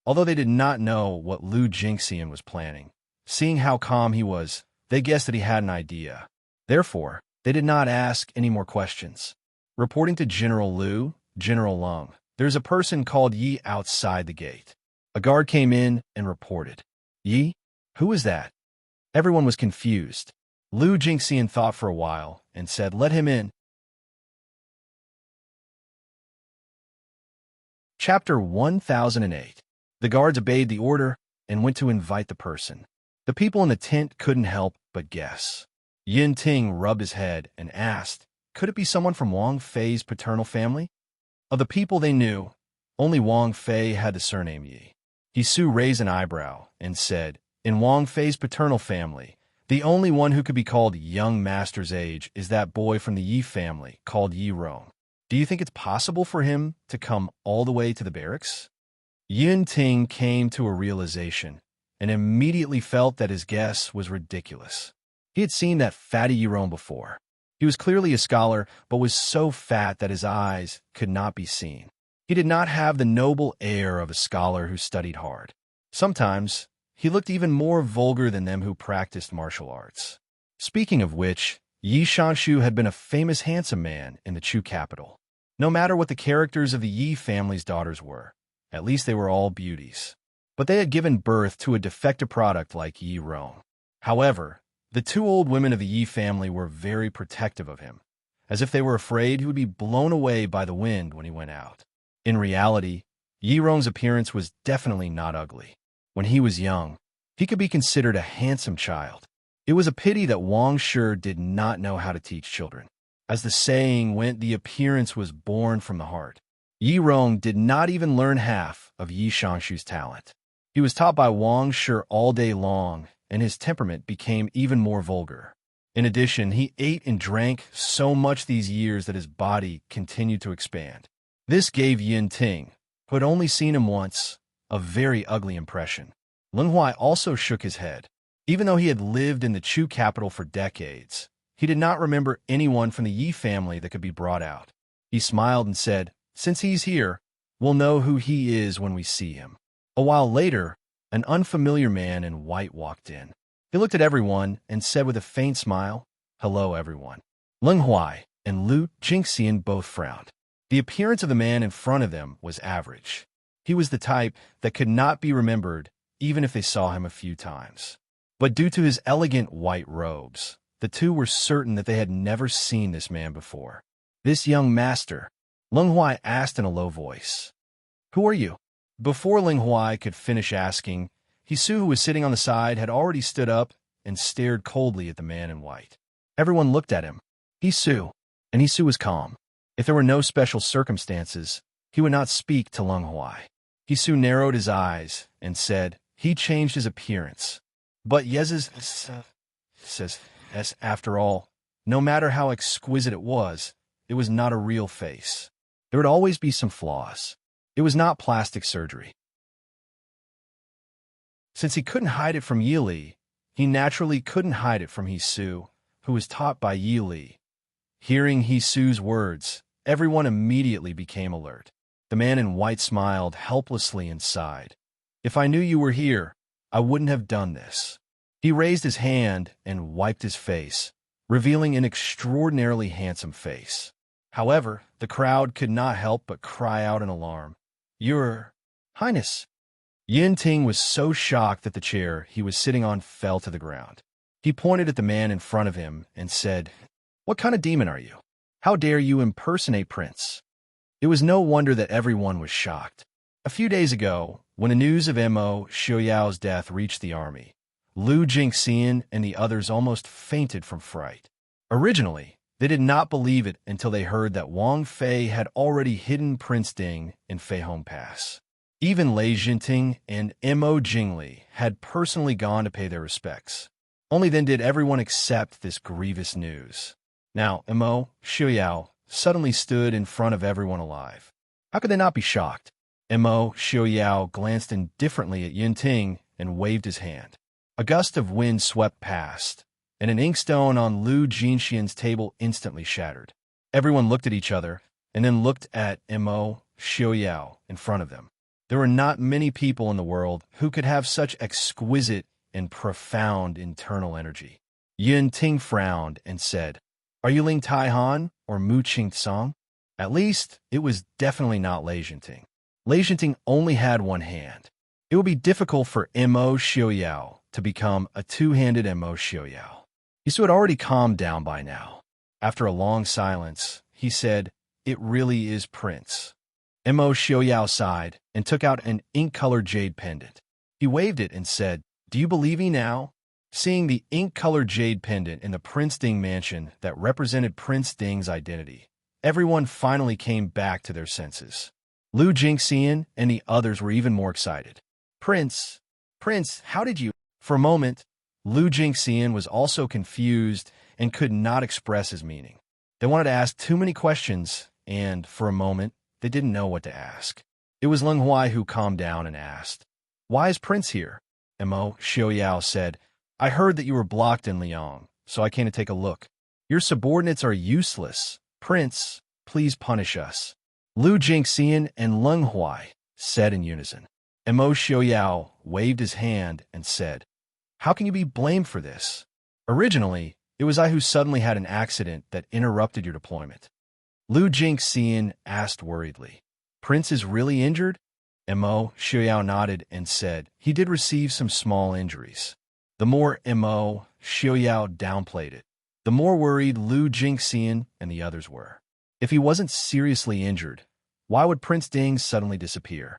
Although they did not know what Lu Jingxian was planning, seeing how calm he was, they guessed that he had an idea. Therefore, they did not ask any more questions. Reporting to General Liu, General Leng, there's a person called Yi outside the gate. A guard came in and reported. Yi? Who is that? Everyone was confused. Lu Jingxian thought for a while and said, let him in. Chapter 1008. The guards obeyed the order and went to invite the person. The people in the tent couldn't help but guess. Yin Ting rubbed his head and asked, could it be someone from Wang Fei's paternal family? Of the people they knew, only Wang Fei had the surname Yi. Su raised an eyebrow and said, in Wang Fei's paternal family, the only one who could be called young master's age is that boy from the Yi family called Yi Rong. Do you think it's possible for him to come all the way to the barracks? Yin Ting came to a realization and immediately felt that his guess was ridiculous. He had seen that fatty Yi Rong before. He was clearly a scholar, but was so fat that his eyes could not be seen. He did not have the noble air of a scholar who studied hard. Sometimes, he looked even more vulgar than them who practiced martial arts. Speaking of which, Yi Shanshu had been a famous handsome man in the Chu capital. No matter what the characters of the Yi family's daughters were, at least they were all beauties. But they had given birth to a defective product like Yi Rong. However, the two old women of the Yi family were very protective of him, as if they were afraid he would be blown away by the wind when he went out. In reality, Yi Rong's appearance was definitely not ugly. When he was young, he could be considered a handsome child. It was a pity that Wang Shi did not know how to teach children. As the saying went, the appearance was born from the heart. Yi Rong did not even learn half of Yi Shangshu's talent. He was taught by Wang Shi all day long, and his temperament became even more vulgar. In addition, he ate and drank so much these years that his body continued to expand. This gave Yin Ting, who had only seen him once, a very ugly impression. Lin Huai also shook his head. Even though he had lived in the Chu capital for decades, he did not remember anyone from the Yi family that could be brought out. He smiled and said, "Since he's here, we'll know who he is when we see him." A while later, an unfamiliar man in white walked in. He looked at everyone and said with a faint smile, "Hello, everyone." Lin Huai and Lu Jingxian both frowned. The appearance of the man in front of them was average. He was the type that could not be remembered even if they saw him a few times. But due to his elegant white robes, the two were certain that they had never seen this man before. "This young master," Lin Huai asked in a low voice. "Who are you?" Before Lin Huai could finish asking, Hisu, who was sitting on the side, had already stood up and stared coldly at the man in white. Everyone looked at him. Hisu. And Hisu was calm. If there were no special circumstances, he would not speak to Lin Huai. Hisu narrowed his eyes and said, "He changed his appearance. But Yez's says, after all, no matter how exquisite it was not a real face. There would always be some flaws. It was not plastic surgery." Since he couldn't hide it from Yi Li, he naturally couldn't hide it from Hisu, who was taught by Yi Li. Hearing Hisu's words, everyone immediately became alert. The man in white smiled helplessly and sighed. "If I knew you were here, I wouldn't have done this." He raised his hand and wiped his face, revealing an extraordinarily handsome face. However, the crowd could not help but cry out in alarm. "Your Highness!" Yin Ting was so shocked that the chair he was sitting on fell to the ground. He pointed at the man in front of him and said, "What kind of demon are you? How dare you impersonate Prince?" It was no wonder that everyone was shocked. A few days ago, when the news of Mo Xiaoyao's death reached the army, Lu Jingxian and the others almost fainted from fright. Originally, they did not believe it until they heard that Wang Fei had already hidden Prince Ding in Feihong Pass. Even Lei Jinting and Mo Jingli had personally gone to pay their respects. Only then did everyone accept this grievous news. Now, Mo Xiaoyao suddenly stood in front of everyone alive. How could they not be shocked? Mo Xiaoyao glanced indifferently at Yin Ting and waved his hand. A gust of wind swept past, and an inkstone on Lu Jinxian's table instantly shattered. Everyone looked at each other, and then looked at Mo Xiaoyao in front of them. There were not many people in the world who could have such exquisite and profound internal energy. Yin Ting frowned and said, "Are you Ling Taihan or Mu Qing-song?" At least, it was definitely not Lei Jinting. Lei Jinting only had one hand. It would be difficult for Mo Xiaoyao to become a two-handed Mo Xiaoyao. Hisu had already calmed down by now. After a long silence, he said, "It really is Prince." Mo Xiaoyao sighed and took out an ink-colored jade pendant. He waved it and said, "Do you believe me now?" Seeing the ink-colored jade pendant in the Prince Ding mansion that represented Prince Ding's identity, everyone finally came back to their senses. Lu Jingxian and the others were even more excited. Prince, how did you—" For a moment, Lu Jingxian was also confused and could not express his meaning. They wanted to ask too many questions, and, for a moment, they didn't know what to ask. It was Lin Huai who calmed down and asked, "Why is Prince here?" Mo Xiaoyao said, "I heard that you were blocked in Liang, so I came to take a look. Your subordinates are useless. Prince, please punish us." Lu Jingxian and Lin Huai said in unison. Mo Xiaoyao waved his hand and said, "How can you be blamed for this? Originally, it was I who suddenly had an accident that interrupted your deployment. Lu Jingxian asked worriedly. Prince is really injured? Mo Xiaoyao nodded and said he did receive some small injuries. The more Mo Xiaoyao downplayed it, the more worried Lu Jingxian and the others were. If he wasn't seriously injured, why would Prince Ding suddenly disappear?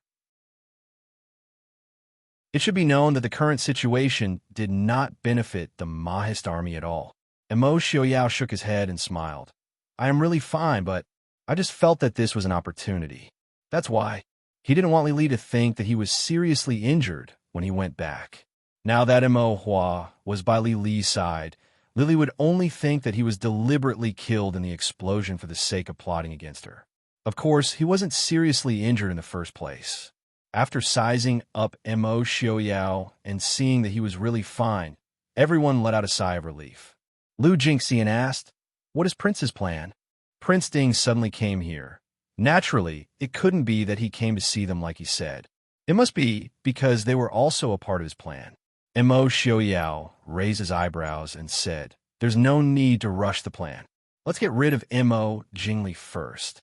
It should be known that the current situation did not benefit the Mahist army at all. Mo Xiaoyao shook his head and smiled. I am really fine, but I just felt that this was an opportunity. That's why. He didn't want Lili to think that he was seriously injured when he went back. Now that Mo Hua was by Lili's side, Lili would only think that he was deliberately killed in the explosion for the sake of plotting against her. Of course, he wasn't seriously injured in the first place. After sizing up Mo Xiaoyao and seeing that he was really fine, everyone let out a sigh of relief. Lu Jingxian asked, "What is Prince's plan?" Prince Ding suddenly came here. Naturally, it couldn't be that he came to see them like he said. It must be because they were also a part of his plan. Mo Xiaoyao raised his eyebrows and said, "There's no need to rush the plan. Let's get rid of Mo Jingli first."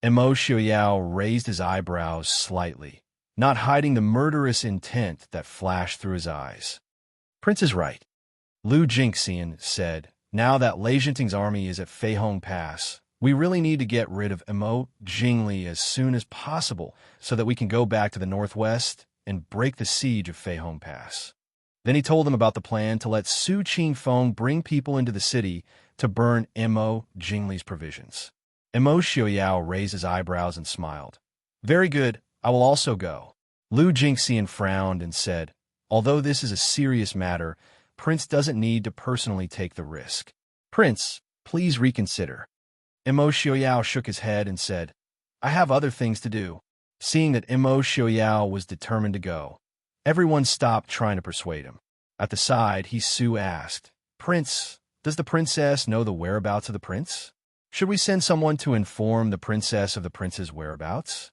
Mo Xiaoyao raised his eyebrows slightly, not hiding the murderous intent that flashed through his eyes. Prince is right, Lu Jingxian said. Now that Lei Jinting's army is at Feihong Pass, we really need to get rid of Mo Jingli as soon as possible so that we can go back to the northwest and break the siege of Feihong Pass. Then he told them about the plan to let Su Qingfeng bring people into the city to burn Mo Jingli's provisions. Mo Xiaoyao raised his eyebrows and smiled. Very good, I will also go. Lu Jingxian frowned and said, although this is a serious matter, Prince doesn't need to personally take the risk. Prince, please reconsider. Mo Xiaoyao shook his head and said, I have other things to do. Seeing that Mo Xiaoyao was determined to go, everyone stopped trying to persuade him. At the side, Su asked, Prince, does the princess know the whereabouts of the prince? Should we send someone to inform the princess of the prince's whereabouts?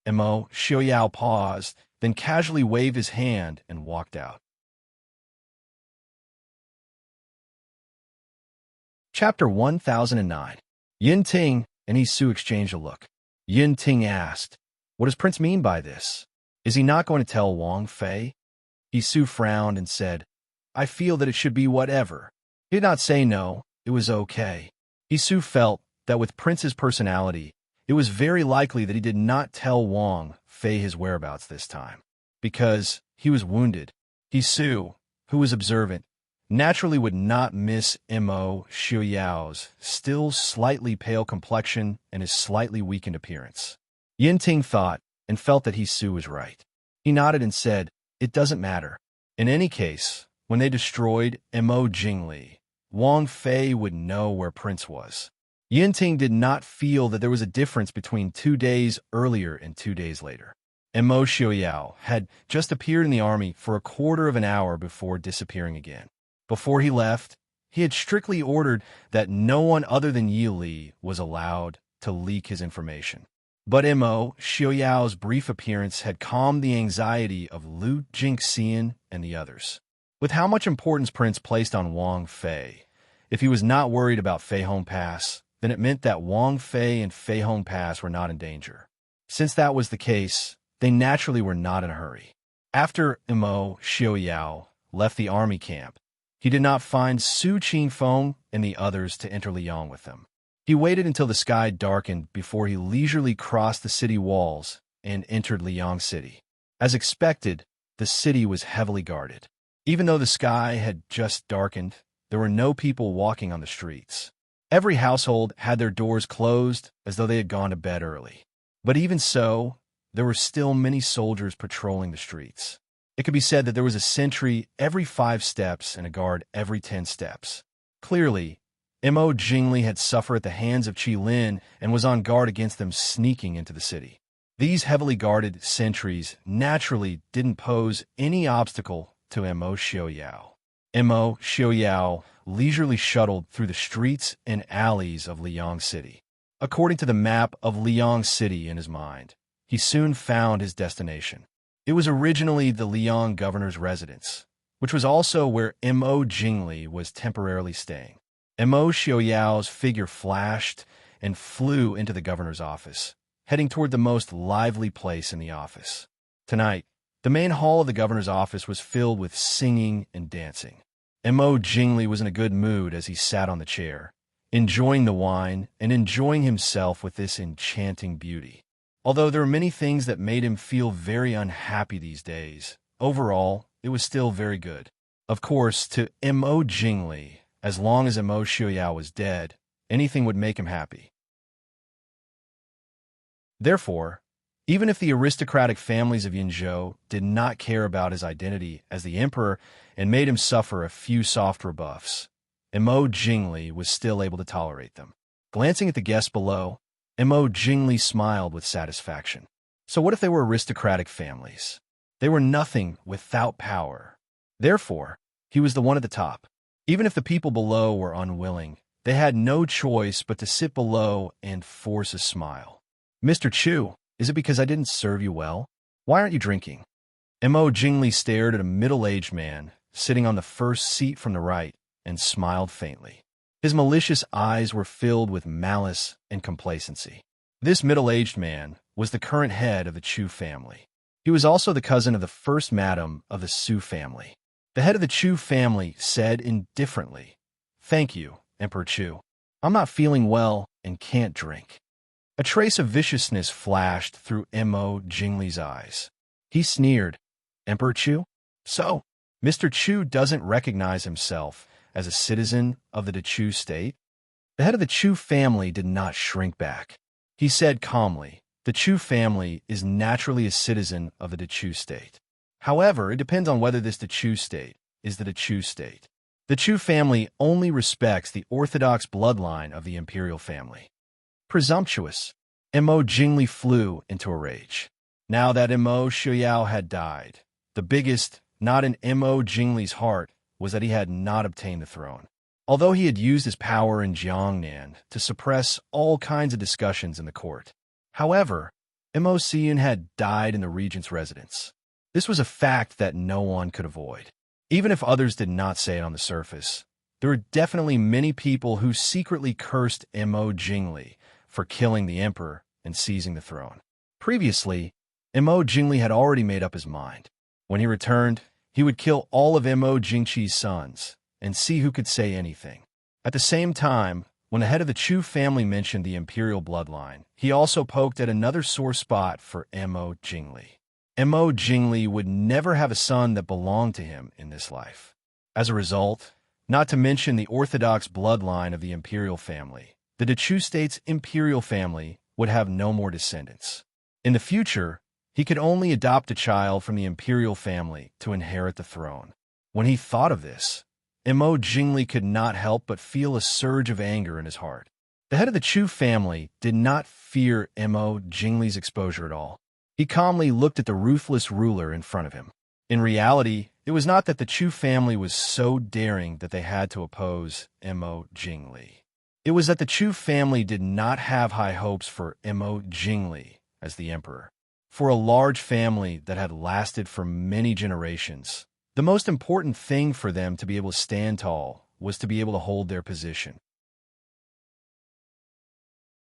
Mo Xiaoyao paused, then casually waved his hand and walked out. Chapter 1009. Yin Ting and Su exchanged a look. Yin Ting asked, what does Prince mean by this? Is he not going to tell Wang Fei? Su frowned and said, I feel that it should be whatever. He did not say no, it was okay. Su felt that with Prince's personality, it was very likely that he did not tell Wang Fei his whereabouts this time, because he was wounded. Su, who was observant, naturally would not miss Mo Xiaoyao's still slightly pale complexion and his slightly weakened appearance. Yin Ting thought and felt that Su was right. He nodded and said, it doesn't matter. In any case, when they destroyed Mo Jingli, Wang Fei would know where Prince was. Yin Ting did not feel that there was a difference between 2 days earlier and 2 days later. Mo Xiaoyao had just appeared in the army for a quarter of an hour before disappearing again. Before he left, he had strictly ordered that no one other than Yi Li was allowed to leak his information. But Mo Xiaoyao's brief appearance had calmed the anxiety of Lu Jingxian and the others. With how much importance Prince placed on Wang Fei, if he was not worried about Feihong Pass, then it meant that Wang Fei and Feihong Pass were not in danger. Since that was the case, they naturally were not in a hurry. After Mo Xiaoyao left the army camp, he did not find Su Qingfeng and the others to enter Liang with them. He waited until the sky darkened before he leisurely crossed the city walls and entered Liang City. As expected, the city was heavily guarded. Even though the sky had just darkened, there were no people walking on the streets. Every household had their doors closed as though they had gone to bed early. But even so, there were still many soldiers patrolling the streets. It could be said that there was a sentry every 5 steps and a guard every 10 steps. Clearly, Mo Jingli had suffered at the hands of Qi Lin and was on guard against them sneaking into the city. These heavily guarded sentries naturally didn't pose any obstacle to Mo Xiaoyao. Mo Xiaoyao leisurely shuttled through the streets and alleys of Liang City. According to the map of Liang City in his mind, he soon found his destination. It was originally the Liang governor's residence, which was also where Mo Jingli was temporarily staying. Mo Xiaoyao's figure flashed and flew into the governor's office, heading toward the most lively place in the office. Tonight, the main hall of the governor's office was filled with singing and dancing. Mo Jingli was in a good mood as he sat on the chair, enjoying the wine and enjoying himself with this enchanting beauty. Although there were many things that made him feel very unhappy these days, overall, it was still very good. Of course, to Mo Jingli, as long as Mo Xiuyao was dead, anything would make him happy. Therefore, even if the aristocratic families of Yinzhou did not care about his identity as the emperor and made him suffer a few soft rebuffs, Mo Jingli was still able to tolerate them. Glancing at the guests below, Mo Jingli smiled with satisfaction. So what if they were aristocratic families? They were nothing without power. Therefore, he was the one at the top. Even if the people below were unwilling, they had no choice but to sit below and force a smile. Mr. Chu, is it because I didn't serve you well? Why aren't you drinking? Mo Jingli stared at a middle-aged man sitting on the first seat from the right and smiled faintly. His malicious eyes were filled with malice and complacency. This middle-aged man was the current head of the Chu family. He was also the cousin of the first madam of the Su family. The head of the Chu family said indifferently, "Thank you, Emperor Chu. I'm not feeling well and can't drink." A trace of viciousness flashed through Mo Jingli's eyes. He sneered, "Emperor Chu? So, Mr. Chu doesn't recognize himself as a citizen of the Chu state?" The head of the Chu family did not shrink back. He said calmly, "The Chu family is naturally a citizen of the Chu state. However, it depends on whether this Chu state is the Chu state. The Chu family only respects the orthodox bloodline of the imperial family." Presumptuous. Mo Jingli flew into a rage. Now that Mo Xiuyao had died, the biggest knot in Mo Jingli's heart was that he had not obtained the throne. Although he had used his power in Jiangnan to suppress all kinds of discussions in the court. However, Mo Xian had died in the regent's residence. This was a fact that no one could avoid. Even if others did not say it on the surface, there were definitely many people who secretly cursed Mo Jingli for killing the emperor and seizing the throne. Previously, Mo Jingli had already made up his mind. When he returned, he would kill all of Mo Jingqi's sons and see who could say anything. At the same time, when the head of the Chu family mentioned the imperial bloodline, he also poked at another sore spot for Mo Jingli. Mo Jingli would never have a son that belonged to him in this life. As a result, not to mention the orthodox bloodline of the imperial family, the Chu state's imperial family would have no more descendants. In the future, he could only adopt a child from the imperial family to inherit the throne. When he thought of this, Mo Jingli could not help but feel a surge of anger in his heart. The head of the Chu family did not fear Mo Jingli's exposure at all. He calmly looked at the ruthless ruler in front of him. In reality, it was not that the Chu family was so daring that they had to oppose Mo Jingli. It was that the Chu family did not have high hopes for Mo Jingli as the emperor. For a large family that had lasted for many generations, the most important thing for them to be able to stand tall was to be able to hold their position.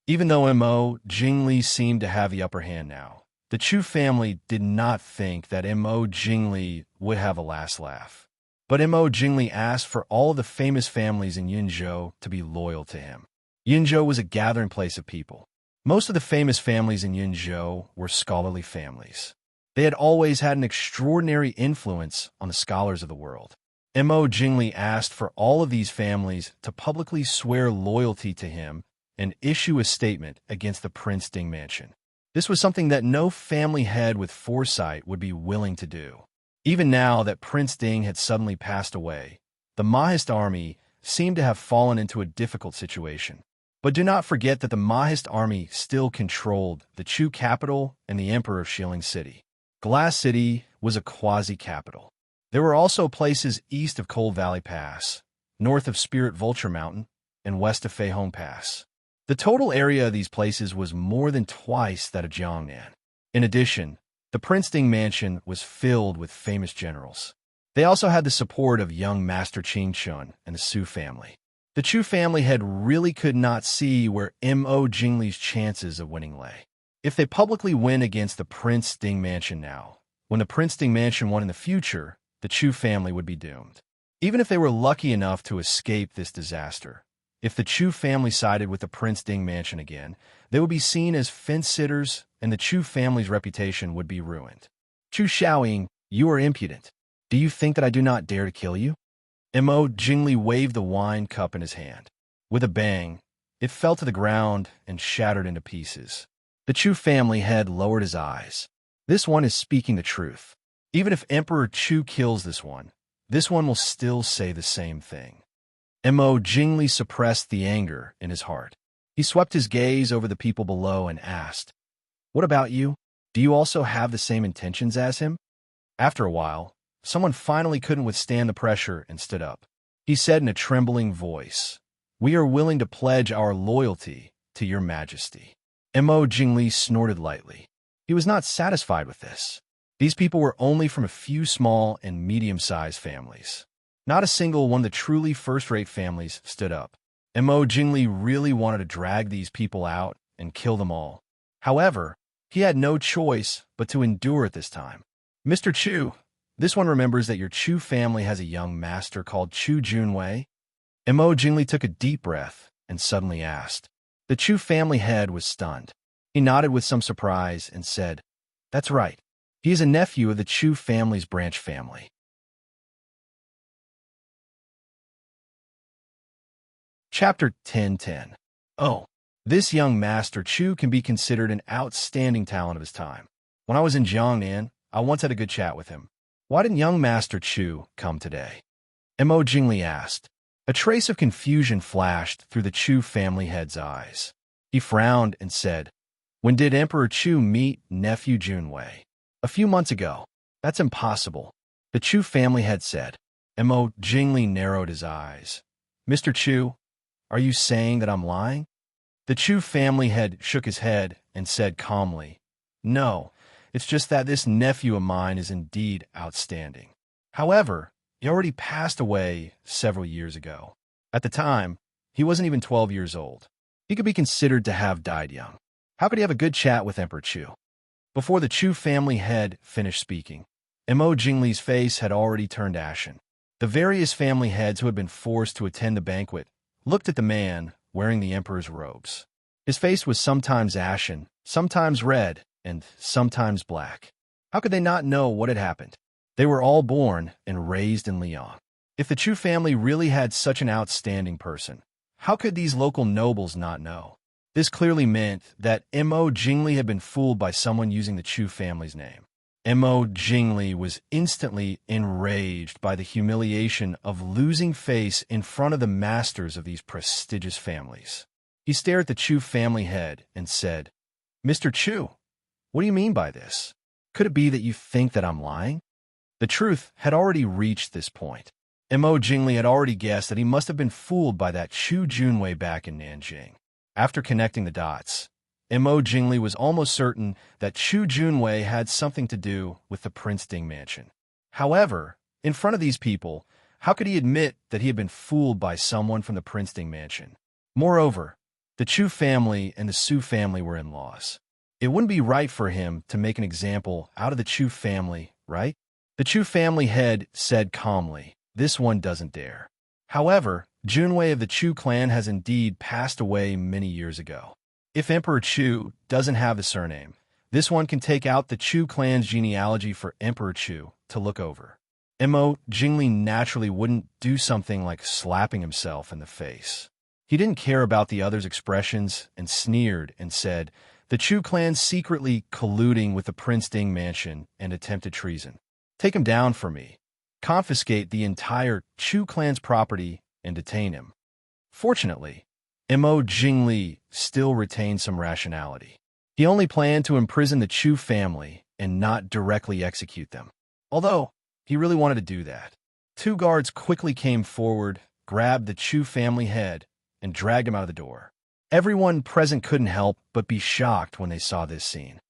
Even though Mo Jingli seemed to have the upper hand now, the Chu family did not think that Mo Jingli would have a last laugh. But Mo Jingli asked for all of the famous families in Yinzhou to be loyal to him. Yinzhou was a gathering place of people. Most of the famous families in Yinzhou were scholarly families. They had always had an extraordinary influence on the scholars of the world. Mo Jingli asked for all of these families to publicly swear loyalty to him and issue a statement against the Prince Ding mansion. This was something that no family head with foresight would be willing to do. Even now that Prince Ding had suddenly passed away, the Mahist army seemed to have fallen into a difficult situation. But do not forget that the Mahist army still controlled the Chu capital and the Emperor of Shilling City. Glass City was a quasi-capital. There were also places east of Cold Valley Pass, north of Spirit Vulture Mountain, and west of Feihong Pass. The total area of these places was more than twice that of Jiangnan. In addition, the Prince Ding mansion was filled with famous generals. They also had the support of young Master Qing Chun and the Su family. The Chu family head really could not see where Mo Jingli's chances of winning lay. If they publicly win against the Prince Ding Mansion now, when the Prince Ding Mansion won in the future, the Chu family would be doomed. Even if they were lucky enough to escape this disaster, if the Chu family sided with the Prince Ding Mansion again, they would be seen as fence-sitters, and the Chu family's reputation would be ruined. Chu Xiaoying, you are impudent. Do you think that I do not dare to kill you? Mo Jingli waved the wine cup in his hand. With a bang, it fell to the ground and shattered into pieces. The Chu family head lowered his eyes. This one is speaking the truth. Even if Emperor Chu kills this one will still say the same thing. Mo Jingli suppressed the anger in his heart. He swept his gaze over the people below and asked, "What about you? Do you also have the same intentions as him?" After a while, someone finally couldn't withstand the pressure and stood up. He said in a trembling voice, "We are willing to pledge our loyalty to your majesty." Mo Jingli snorted lightly. He was not satisfied with this. These people were only from a few small and medium-sized families. Not a single one of the truly first-rate families stood up. Mo Jingli really wanted to drag these people out and kill them all. However, he had no choice but to endure at this time. "Mr. Chu, this one remembers that your Chu family has a young master called Chu Junwei?" Mo Jingli took a deep breath and suddenly asked. The Chu family head was stunned. He nodded with some surprise and said, "That's right. He is a nephew of the Chu family's branch family." Chapter 10:10. Oh, this young Master Chu can be considered an outstanding talent of his time. When I was in Jiangnan, I once had a good chat with him. Why didn't young Master Chu come today? Mo Jingli asked. A trace of confusion flashed through the Chu family head's eyes. He frowned and said, "When did Emperor Chu meet nephew Junwei?" "A few months ago." "That's impossible," the Chu family head said. Mo Jingli narrowed his eyes. "Mr. Chu, are you saying that I'm lying?" The Chu family head shook his head and said calmly, "No, it's just that this nephew of mine is indeed outstanding. However, he already passed away several years ago. At the time, he wasn't even 12 years old. He could be considered to have died young. How could he have a good chat with Emperor Chu?" Before the Chu family head finished speaking, Mo Jingli's face had already turned ashen. The various family heads who had been forced to attend the banquet looked at the man wearing the emperor's robes. His face was sometimes ashen, sometimes red, and sometimes black. How could they not know what had happened? They were all born and raised in Lyon. If the Chu family really had such an outstanding person, how could these local nobles not know? This clearly meant that Mo Jingli had been fooled by someone using the Chu family's name. Mo Jingli was instantly enraged by the humiliation of losing face in front of the masters of these prestigious families. He stared at the Chu family head and said, "Mr. Chu, what do you mean by this? Could it be that you think that I'm lying?" The truth had already reached this point. Mo Jingli had already guessed that he must have been fooled by that Chu Junwei back in Nanjing. After connecting the dots, Mo Jingli was almost certain that Chu Junwei had something to do with the Prince Ding Mansion. However, in front of these people, how could he admit that he had been fooled by someone from the Prince Ding Mansion? Moreover, the Chu family and the Su family were in-laws. It wouldn't be right for him to make an example out of the Chu family, right? The Chu family head said calmly, "This one doesn't dare." However, Junwei of the Chu clan has indeed passed away many years ago. If Emperor Chu doesn't have the surname, this one can take out the Chu clan's genealogy for Emperor Chu to look over. Mo Jingli naturally wouldn't do something like slapping himself in the face. He didn't care about the others' expressions and sneered and said, "The Chu clan secretly colluding with the Prince Ding Mansion and attempted treason. Take him down for me. Confiscate the entire Chu clan's property and detain him." Fortunately, Mo Jingli still retained some rationality. He only planned to imprison the Chu family and not directly execute them. Although, he really wanted to do that. Two guards quickly came forward, grabbed the Chu family head, and dragged him out of the door. Everyone present couldn't help but be shocked when they saw this scene.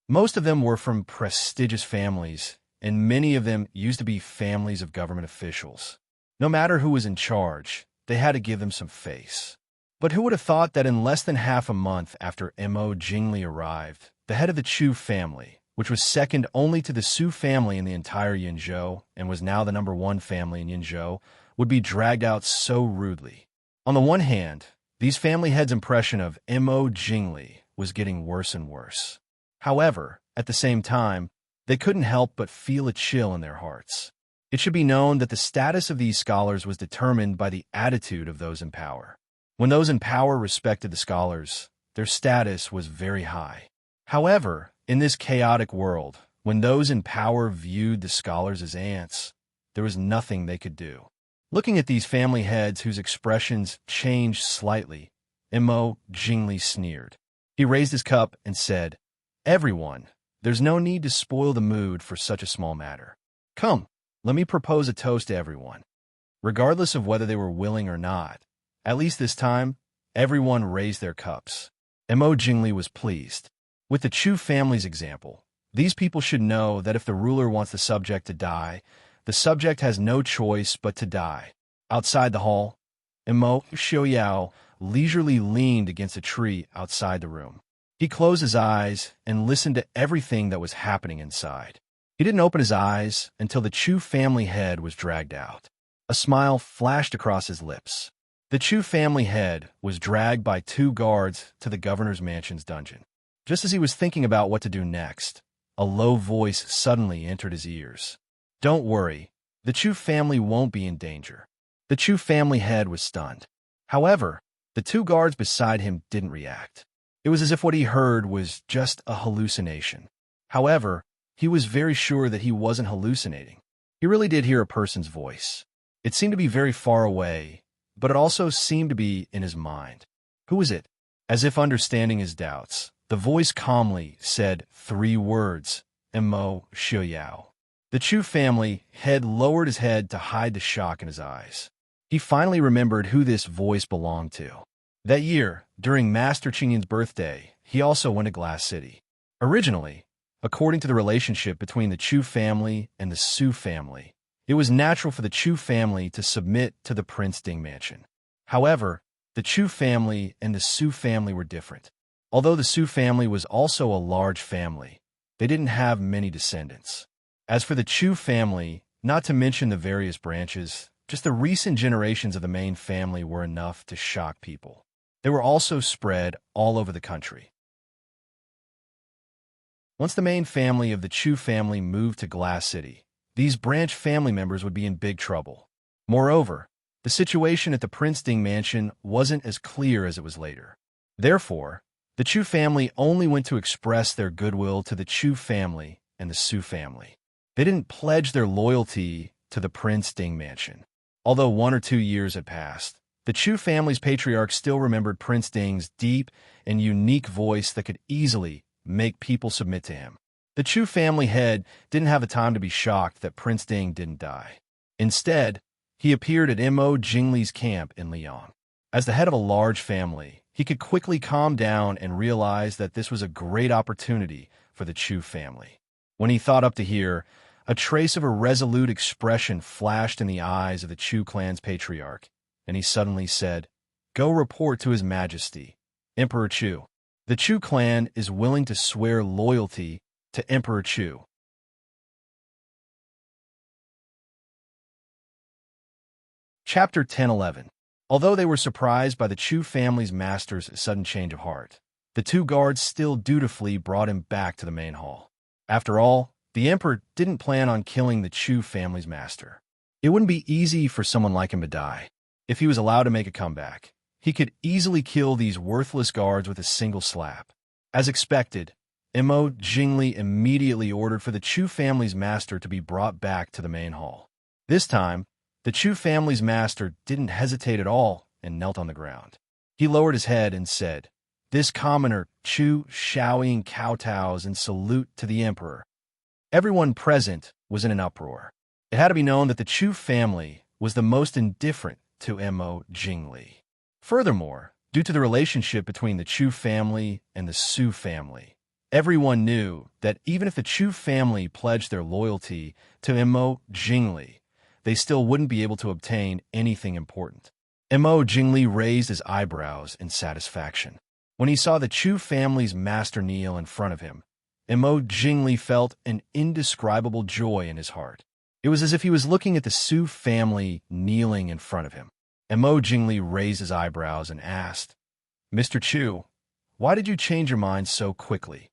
Most of them were from prestigious families, and many of them used to be families of government officials. No matter who was in charge, they had to give them some face. But who would have thought that in less than half a month after Mo Jingli arrived, the head of the Chu family, which was second only to the Su family in the entire Yinzhou and was now the #1 family in Yinzhou, would be dragged out so rudely? On the one hand, these family heads' impression of Mo Jingli was getting worse and worse. However, at the same time, they couldn't help but feel a chill in their hearts. It should be known that the status of these scholars was determined by the attitude of those in power. When those in power respected the scholars, their status was very high. However, in this chaotic world, when those in power viewed the scholars as ants, there was nothing they could do. Looking at these family heads whose expressions changed slightly, Mo Jingli sneered. He raised his cup and said, "Everyone, there's no need to spoil the mood for such a small matter. Come, let me propose a toast to everyone." Regardless of whether they were willing or not, at least this time, everyone raised their cups. Mo Jingli was pleased. With the Chu family's example, these people should know that if the ruler wants the subject to die, the subject has no choice but to die. Outside the hall, Mo Xiaoyao leisurely leaned against a tree outside the room. He closed his eyes and listened to everything that was happening inside. He didn't open his eyes until the Chu family head was dragged out. A smile flashed across his lips. The Chu family head was dragged by 2 guards to the governor's mansion's dungeon. Just as he was thinking about what to do next, a low voice suddenly entered his ears. "Don't worry, the Chu family won't be in danger." The Chu family head was stunned. However, the 2 guards beside him didn't react. It was as if what he heard was just a hallucination. However, he was very sure that he wasn't hallucinating. He really did hear a person's voice. It seemed to be very far away, but it also seemed to be in his mind. Who was it? As if understanding his doubts, the voice calmly said 3 words, "Mo Xiaoyao." The Chu family head lowered his head to hide the shock in his eyes. He finally remembered who this voice belonged to. That year, during Master Qingyin's birthday, he also went to Glass City. Originally, according to the relationship between the Chu family and the Su family, it was natural for the Chu family to submit to the Prince Ding mansion. However, the Chu family and the Su family were different. Although the Su family was also a large family, they didn't have many descendants. As for the Chu family, not to mention the various branches, just the recent generations of the main family were enough to shock people. They were also spread all over the country. Once the main family of the Chu family moved to Glass City, these branch family members would be in big trouble. Moreover, the situation at the Prince Ding mansion wasn't as clear as it was later. Therefore, the Chu family only went to express their goodwill to the Chu family and the Su family. They didn't pledge their loyalty to the Prince Ding mansion. Although 1 or 2 years had passed, the Chu family's patriarch still remembered Prince Ding's deep and unique voice that could easily make people submit to him. The Chu family head didn't have the time to be shocked that Prince Ding didn't die. Instead, he appeared at Mo Jingli's camp in Liang. As the head of a large family, he could quickly calm down and realize that this was a great opportunity for the Chu family. When he thought up to here, a trace of a resolute expression flashed in the eyes of the Chu clan's patriarch, and he suddenly said, "Go report to His Majesty, Emperor Chu. The Chu clan is willing to swear loyalty to Emperor Chu." Chapter 10:11. Although they were surprised by the Chu family's master's sudden change of heart, the 2 guards still dutifully brought him back to the main hall. After all, the emperor didn't plan on killing the Chu family's master. It wouldn't be easy for someone like him to die. If he was allowed to make a comeback, he could easily kill these worthless guards with a single slap. As expected, Mo Jingli immediately ordered for the Chu family's master to be brought back to the main hall. This time, the Chu family's master didn't hesitate at all and knelt on the ground. He lowered his head and said, "This commoner, Chu Shaoying kowtows in salute to the emperor." Everyone present was in an uproar. It had to be known that the Chu family was the most indifferent to Mo Jingli. Furthermore, due to the relationship between the Chu family and the Su family, everyone knew that even if the Chu family pledged their loyalty to Mo Jingli, they still wouldn't be able to obtain anything important. Mo Jingli raised his eyebrows in satisfaction. When he saw the Chu family's master kneel in front of him, Mo Jingli felt an indescribable joy in his heart. It was as if he was looking at the Su family kneeling in front of him. Mo Jingli raised his eyebrows and asked, "Mr. Chu, why did you change your mind so quickly?"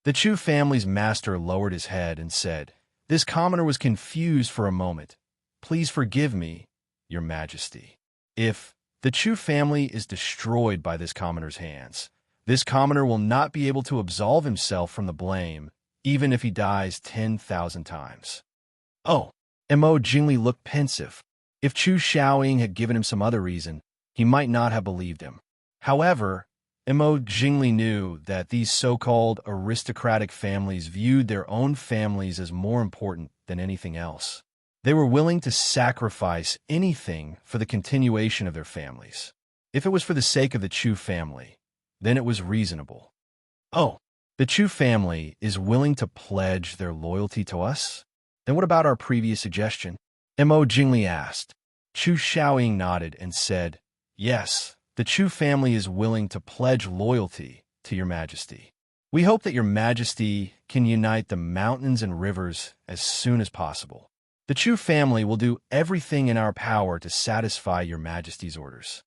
The Chu family's master lowered his head and said, "This commoner was confused for a moment. Please forgive me, Your Majesty. If the Chu family is destroyed by this commoner's hands, this commoner will not be able to absolve himself from the blame, even if he dies 10,000 times." Oh, Mo Jingli looked pensive. If Chu Xiaoying had given him some other reason, he might not have believed him. However, Mo Jingli knew that these so-called aristocratic families viewed their own families as more important than anything else. They were willing to sacrifice anything for the continuation of their families. If it was for the sake of the Chu family, then it was reasonable. Oh, the Chu family is willing to pledge their loyalty to us? Then what about our previous suggestion? Mo Jingli asked. Chu Xiaoying nodded and said, "Yes, the Chu family is willing to pledge loyalty to Your Majesty. We hope that Your Majesty can unite the mountains and rivers as soon as possible. The Chu family will do everything in our power to satisfy Your Majesty's orders."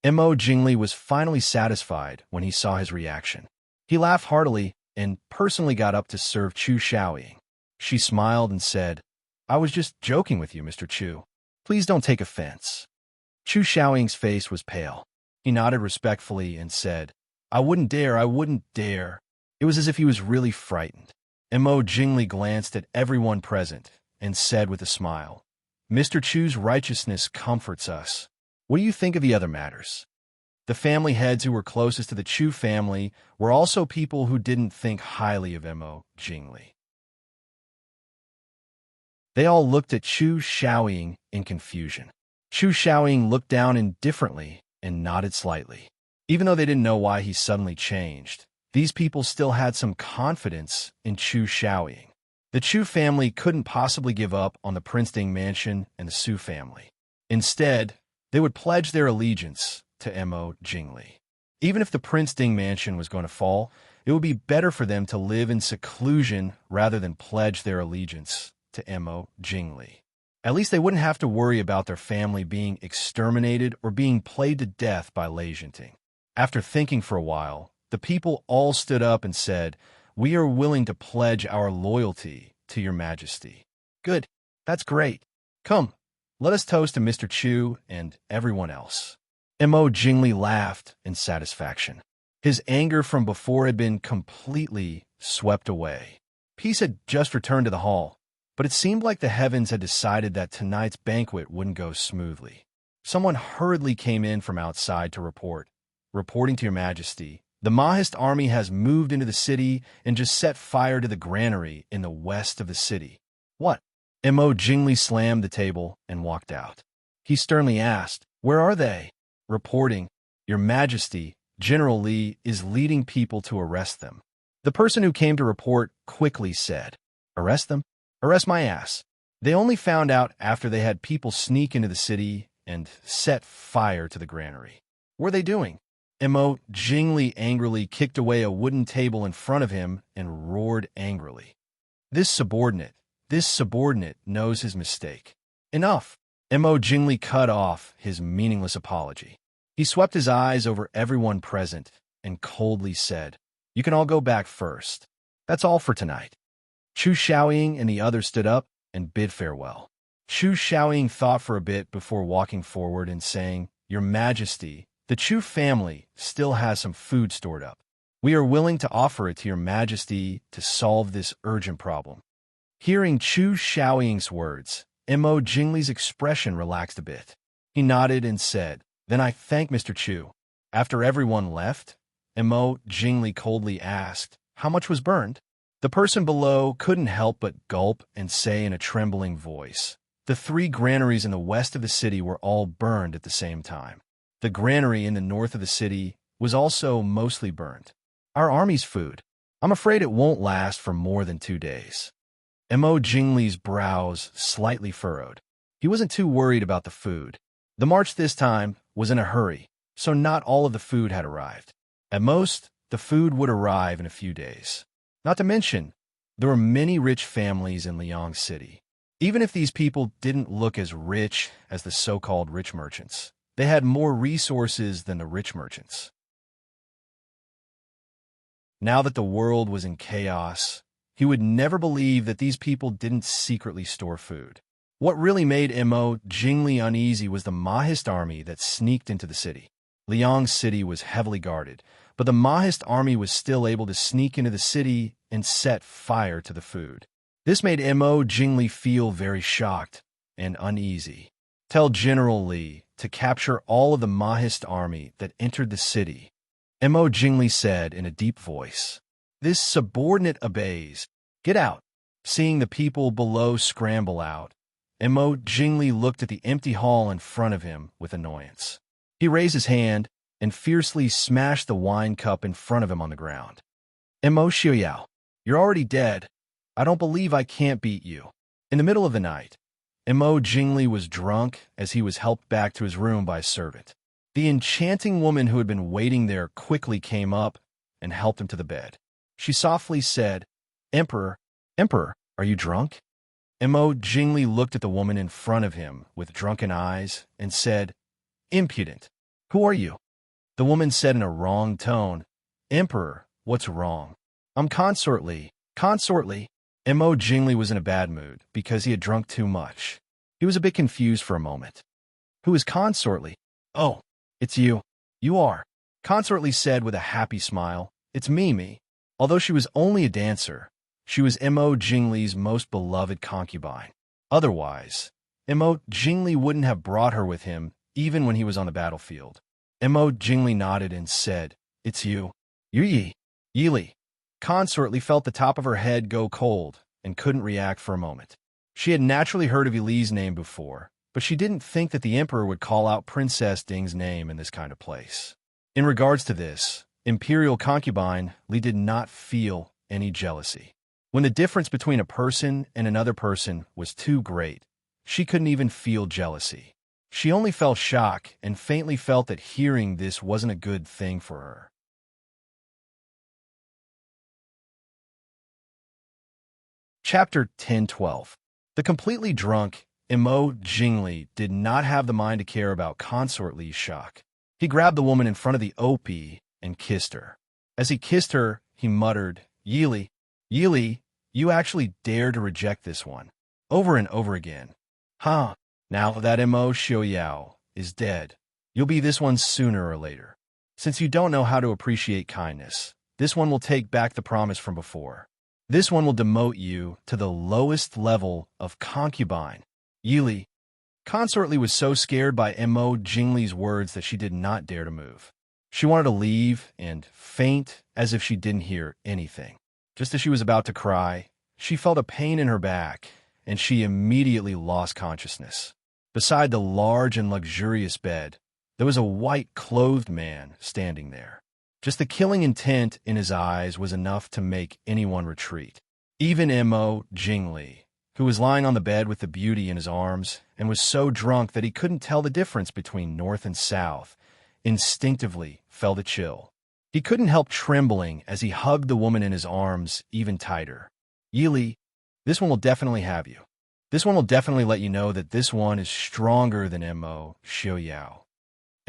Mo Jingli was finally satisfied when he saw his reaction. He laughed heartily and personally got up to serve Chu Xiaoying. She smiled and said, "I was just joking with you, Mr. Chu. Please don't take offense." Chu Xiaoying's face was pale. He nodded respectfully and said, I wouldn't dare." It was as if he was really frightened. Mo Jingli glanced at everyone present and said with a smile, "Mr. Chu's righteousness comforts us. What do you think of the other matters?" The family heads who were closest to the Chu family were also people who didn't think highly of Mo Jingli. They all looked at Chu Xiaoying in confusion. Chu Xiaoying looked down indifferently and nodded slightly. Even though they didn't know why he suddenly changed, these people still had some confidence in Chu Xiaoying. The Chu family couldn't possibly give up on the Prince Ding mansion and the Su family. Instead, they would pledge their allegiance to Mo Jingli. Even if the Prince Ding mansion was going to fall, it would be better for them to live in seclusion rather than pledge their allegiance to Mo Jingli. At least they wouldn't have to worry about their family being exterminated or being played to death by Lei Jinting. After thinking for a while, the people all stood up and said, "We are willing to pledge our loyalty to Your Majesty." Good. That's great. Come, let us toast to Mr. Chu and everyone else. Mo Jingli laughed in satisfaction. His anger from before had been completely swept away. Peace had just returned to the hall, but it seemed like the heavens had decided that tonight's banquet wouldn't go smoothly. Someone hurriedly came in from outside to report. "Reporting to Your Majesty, the Mahist army has moved into the city and just set fire to the granary in the west of the city." What? Mo Jingli slammed the table and walked out. He sternly asked, "Where are they?" Reporting, "Your Majesty, General Li is leading people to arrest them." The person who came to report quickly said, "Arrest them? Arrest my ass. They only found out after they had people sneak into the city and set fire to the granary. What are they doing?" Mo Jingli angrily kicked away a wooden table in front of him and roared angrily. This subordinate knows his mistake. Enough! Mo Jingli cut off his meaningless apology. He swept his eyes over everyone present and coldly said, "You can all go back first. That's all for tonight." Chu Xiaoying and the others stood up and bid farewell. Chu Xiaoying thought for a bit before walking forward and saying, "Your Majesty, the Chu family still has some food stored up. We are willing to offer it to Your Majesty to solve this urgent problem." Hearing Chu Xiaoying's words, Mo Jingli's expression relaxed a bit. He nodded and said, "Then I thank Mr. Chu." After everyone left, Mo Jingli coldly asked, "How much was burned?" The person below couldn't help but gulp and say in a trembling voice, "The 3 granaries in the west of the city were all burned at the same time. The granary in the north of the city was also mostly burned. Our army's food. I'm afraid it won't last for more than 2 days." Mo Jingli's brows slightly furrowed. He wasn't too worried about the food. The march this time was in a hurry, so not all of the food had arrived. At most, the food would arrive in a few days. Not to mention, there were many rich families in Liang City. Even if these people didn't look as rich as the so-called rich merchants, they had more resources than the rich merchants. Now that the world was in chaos, he would never believe that these people didn't secretly store food. What really made Mo Jingli uneasy was the Mahist army that sneaked into the city. Liang City was heavily guarded, but the Mahist army was still able to sneak into the city and set fire to the food. This made Mo Jingli feel very shocked and uneasy. Tell General Li to capture all of the Mahist army that entered the city, Mo Jingli said in a deep voice. This subordinate obeys. Get out. Seeing the people below scramble out, Mo Jingli looked at the empty hall in front of him with annoyance. He raised his hand and fiercely smashed the wine cup in front of him on the ground. Mo Xiaoyao, you're already dead. I don't believe I can't beat you. In the middle of the night, Mo Jingli was drunk as he was helped back to his room by a servant. The enchanting woman who had been waiting there quickly came up and helped him to the bed. She softly said, Emperor, are you drunk? Mo Jingli looked at the woman in front of him with drunken eyes and said, Impudent. Who are you? The woman said in a wrong tone, Emperor, what's wrong? I'm Consort Li. Consort Li. Mo Jingli was in a bad mood because he had drunk too much. He was a bit confused for a moment. Who is Consort Li? Oh, it's you. You are. Consort Li said with a happy smile. It's me. Although she was only a dancer, she was Mo Jingli's most beloved concubine. Otherwise, Mo Jingli wouldn't have brought her with him even when he was on the battlefield. Mo Jingli nodded and said, It's you. Yi. Yili. Consort Li felt the top of her head go cold and couldn't react for a moment. She had naturally heard of Yili's name before, but she didn't think that the emperor would call out Princess Ding's name in this kind of place. In regards to this, imperial concubine Li did not feel any jealousy. When the difference between a person and another person was too great, she couldn't even feel jealousy. She only felt shock and faintly felt that hearing this wasn't a good thing for her. Chapter 10-12. The completely drunk Mo Jingli did not have the mind to care about Consort Li's shock. He grabbed the woman in front of the OP and kissed her. As he kissed her, he muttered, Yili, you actually dare to reject this one. Over and over again. Huh, now that Mo Xiaoyao is dead, you'll be this one sooner or later. Since you don't know how to appreciate kindness, this one will take back the promise from before. This one will demote you to the lowest level of concubine. Yili. Consort Li was so scared by Mo Jingli's words that she did not dare to move. She wanted to leave and faint as if she didn't hear anything. Just as she was about to cry, she felt a pain in her back, and she immediately lost consciousness. Beside the large and luxurious bed, there was a white-clothed man standing there. Just the killing intent in his eyes was enough to make anyone retreat. Even Mo Jingli, who was lying on the bed with the beauty in his arms and was so drunk that he couldn't tell the difference between north and south, instinctively felt a chill. He couldn't help trembling as he hugged the woman in his arms even tighter. Yili, this one will definitely have you. This one will definitely let you know that this one is stronger than Mo Xiaoyao.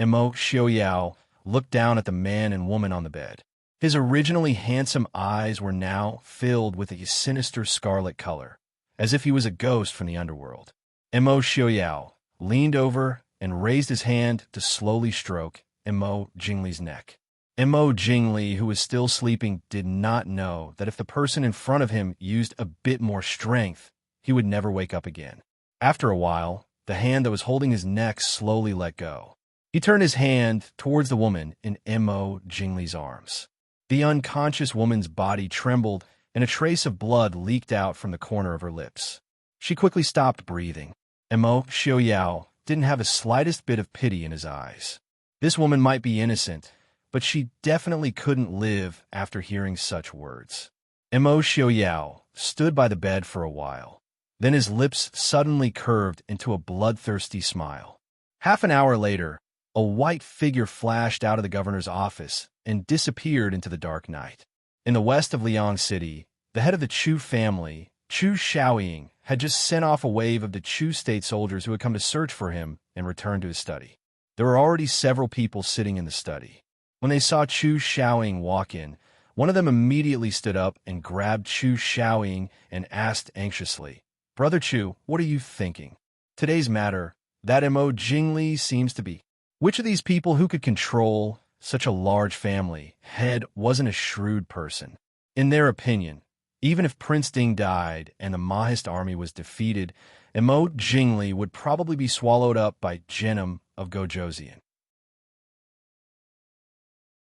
Mo Xiaoyao looked down at the man and woman on the bed. His originally handsome eyes were now filled with a sinister scarlet color, as if he was a ghost from the underworld. Mo Xiaoyao leaned over and raised his hand to slowly stroke Mo Jingli's neck. Mo Jingli, who was still sleeping, did not know that if the person in front of him used a bit more strength, he would never wake up again. After a while, the hand that was holding his neck slowly let go. He turned his hand towards the woman in Mo Jingli's arms. The unconscious woman's body trembled, and a trace of blood leaked out from the corner of her lips. She quickly stopped breathing. Mo Xiaoyao didn't have the slightest bit of pity in his eyes. This woman might be innocent, but she definitely couldn't live after hearing such words. Mo Xiaoyao stood by the bed for a while. Then his lips suddenly curved into a bloodthirsty smile. Half an hour later, a white figure flashed out of the governor's office and disappeared into the dark night. In the west of Liang City, the head of the Chu family, Chu Shaoying, had just sent off a wave of the Chu state soldiers who had come to search for him and return to his study. There were already several people sitting in the study. When they saw Chu Shaoying walk in, one of them immediately stood up and grabbed Chu Shaoying and asked anxiously, "Brother Chu, what are you thinking? Today's matter, that Mo Jingli seems to be. Which of these people who could control such a large family head wasn't a shrewd person? In their opinion, even if Prince Ding died and the Mahist army was defeated, Mo Jingli would probably be swallowed up by Genom of Gojoseon.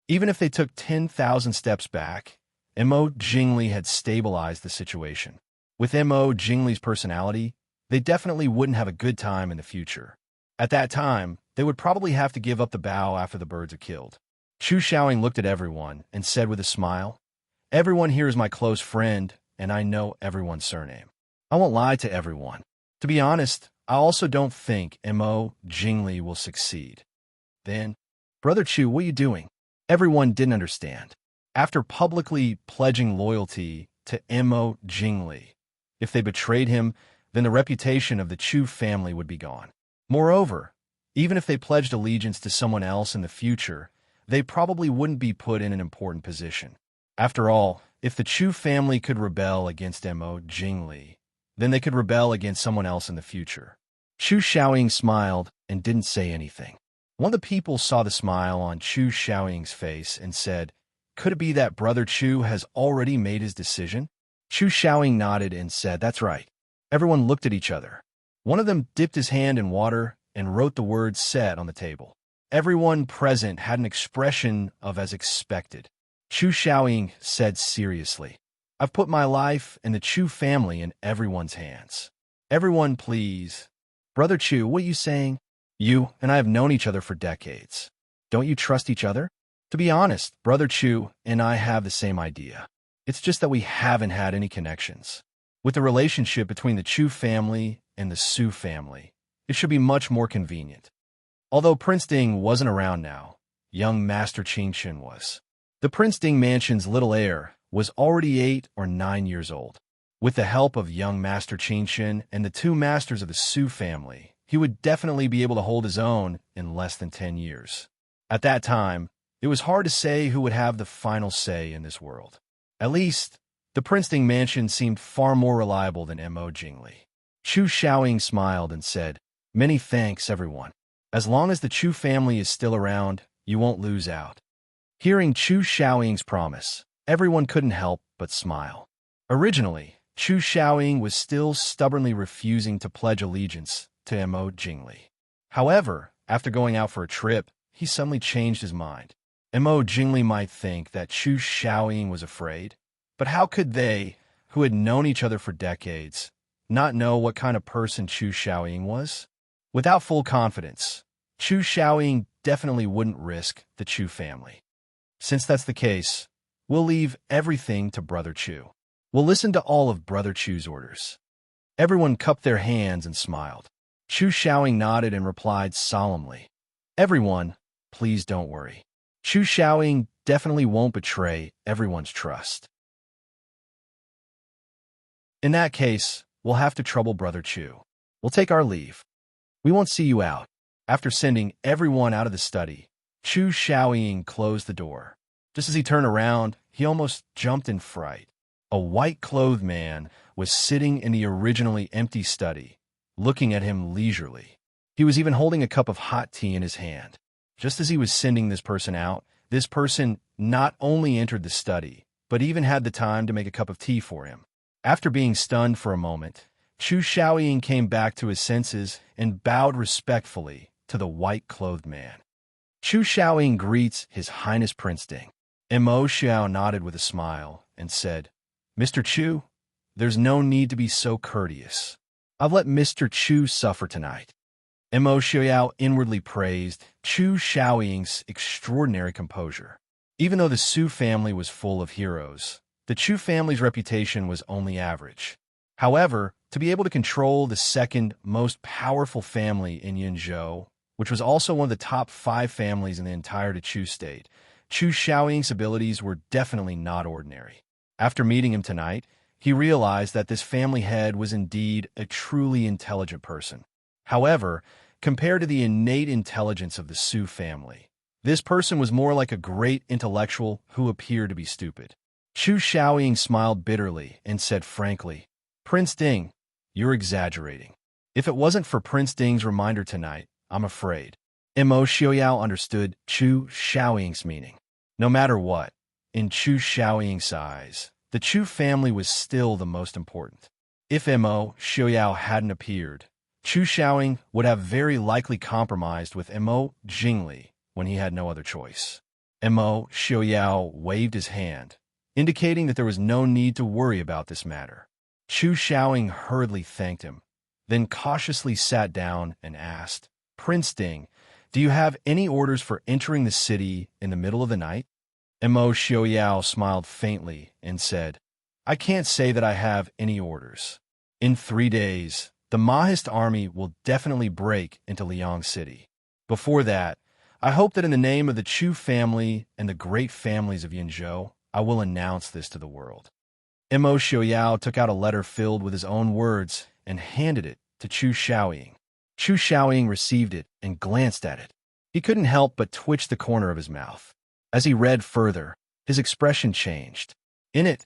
Even if they took 10,000 steps back, Mo Jingli had stabilized the situation. With Mo Jingli's personality, they definitely wouldn't have a good time in the future. At that time, they would probably have to give up the bow after the birds are killed. Chu Shaoying looked at everyone and said with a smile, "Everyone here is my close friend, and I know everyone's surname. I won't lie to everyone. To be honest, I also don't think Mo Jingli will succeed." Then, "Brother Chu, what are you doing?" Everyone didn't understand. After publicly pledging loyalty to Mo Jingli, if they betrayed him, then the reputation of the Chu family would be gone. Moreover, even if they pledged allegiance to someone else in the future, they probably wouldn't be put in an important position. After all, if the Chu family could rebel against Mo Jingli, then they could rebel against someone else in the future. Chu Shaoying smiled and didn't say anything. One of the people saw the smile on Chu Shaoying's face and said, "Could it be that Brother Chu has already made his decision?" Chu Shaoying nodded and said, "That's right." Everyone looked at each other. One of them dipped his hand in water and wrote the word "set" on the table. Everyone present had an expression of as expected. Chu Shaoying said seriously, "I've put my life and the Chu family in everyone's hands. Everyone, please." "Brother Chu, what are you saying? You and I have known each other for decades. Don't you trust each other?" "To be honest, Brother Chu and I have the same idea. It's just that we haven't had any connections. With the relationship between the Chu family and the Su family, it should be much more convenient." Although Prince Ding wasn't around now, young Master Qingchen was. The Prince Ding mansion's little heir was already 8 or 9 years old. With the help of young Master Qingchen and the 2 masters of the Su family, he would definitely be able to hold his own in less than 10 years. At that time, it was hard to say who would have the final say in this world. At least, the Prince Ding mansion seemed far more reliable than Mo Jingli. Chu Shaoying smiled and said, "Many thanks, everyone. As long as the Chu family is still around, you won't lose out." Hearing Chu Shaoying's promise, everyone couldn't help but smile. Originally, Chu Shaoying was still stubbornly refusing to pledge allegiance to Mo Jingli. However, after going out for a trip, he suddenly changed his mind. Mo Jingli might think that Chu Shaoying was afraid, but how could they, who had known each other for decades, not know what kind of person Chu Shaoying was? Without full confidence, Chu Shaoying definitely wouldn't risk the Chu family. Since that's the case, we'll leave everything to Brother Chu. We'll listen to all of Brother Chu's orders. Everyone cupped their hands and smiled. Chu Shaoying nodded and replied solemnly, "Everyone, please don't worry. Chu Shaoying definitely won't betray everyone's trust." In that case, we'll have to trouble Brother Chu. We'll take our leave. We won't see you out. After sending everyone out of the study, Chu Shaoying closed the door. Just as he turned around, he almost jumped in fright. A white-clothed man was sitting in the originally empty study, looking at him leisurely. He was even holding a cup of hot tea in his hand. Just as he was sending this person out, this person not only entered the study, but even had the time to make a cup of tea for him. After being stunned for a moment, Chu Shaoying came back to his senses and bowed respectfully to the white-clothed man. "Chu Shaoying greets His Highness Prince Ding." Mo Xiao nodded with a smile and said, "Mr. Chu, there's no need to be so courteous. I've let Mr. Chu suffer tonight." Mo Xiao inwardly praised Chu Shaoying's extraordinary composure. Even though the Su family was full of heroes, the Chu family's reputation was only average. However, to be able to control the second most powerful family in Yinzhou, which was also one of the top 5 families in the entire Chu state, Chu Xiaoying's abilities were definitely not ordinary. After meeting him tonight, he realized that this family head was indeed a truly intelligent person. However, compared to the innate intelligence of the Su family, this person was more like a great intellectual who appeared to be stupid. Chu Xiaoying smiled bitterly and said frankly, "Prince Ding, you're exaggerating. If it wasn't for Prince Ding's reminder tonight, I'm afraid." Mo Xiaoyao understood Chu Xiaoying's meaning. No matter what, in Chu Xiaoying's eyes, the Chu family was still the most important. If Mo Xiaoyao hadn't appeared, Chu Xiaoying would have very likely compromised with Mo Jingli when he had no other choice. Mo Xiaoyao waved his hand, indicating that there was no need to worry about this matter. Chu Xiaoying hurriedly thanked him, then cautiously sat down and asked, "Prince Ding, do you have any orders for entering the city in the middle of the night?" Mo Xiaoyao smiled faintly and said, "I can't say that I have any orders. In 3 days, the Mahist army will definitely break into Liang City. Before that, I hope that in the name of the Chu family and the great families of Yinzhou, I will announce this to the world." Mo Xiaoyao took out a letter filled with his own words and handed it to Chu Xiaoying. Chu Xiaoying received it and glanced at it. He couldn't help but twitch the corner of his mouth. As he read further, his expression changed. In it,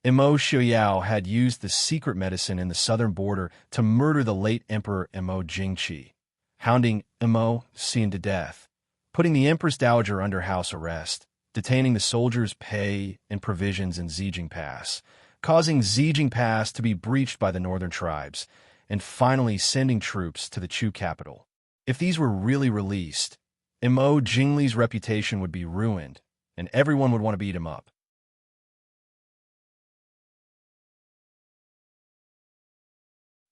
Mo Xiaoyao had used the secret medicine in the southern border to murder the late Emperor Mo Jingqi, hounding Mo Xin to death, putting the Empress Dowager under house arrest, detaining the soldiers' pay and provisions in Zijing Pass, causing Zijing Pass to be breached by the northern tribes, and finally sending troops to the Chu capital. If these were really released, Mo Jingli's reputation would be ruined, and everyone would want to beat him up.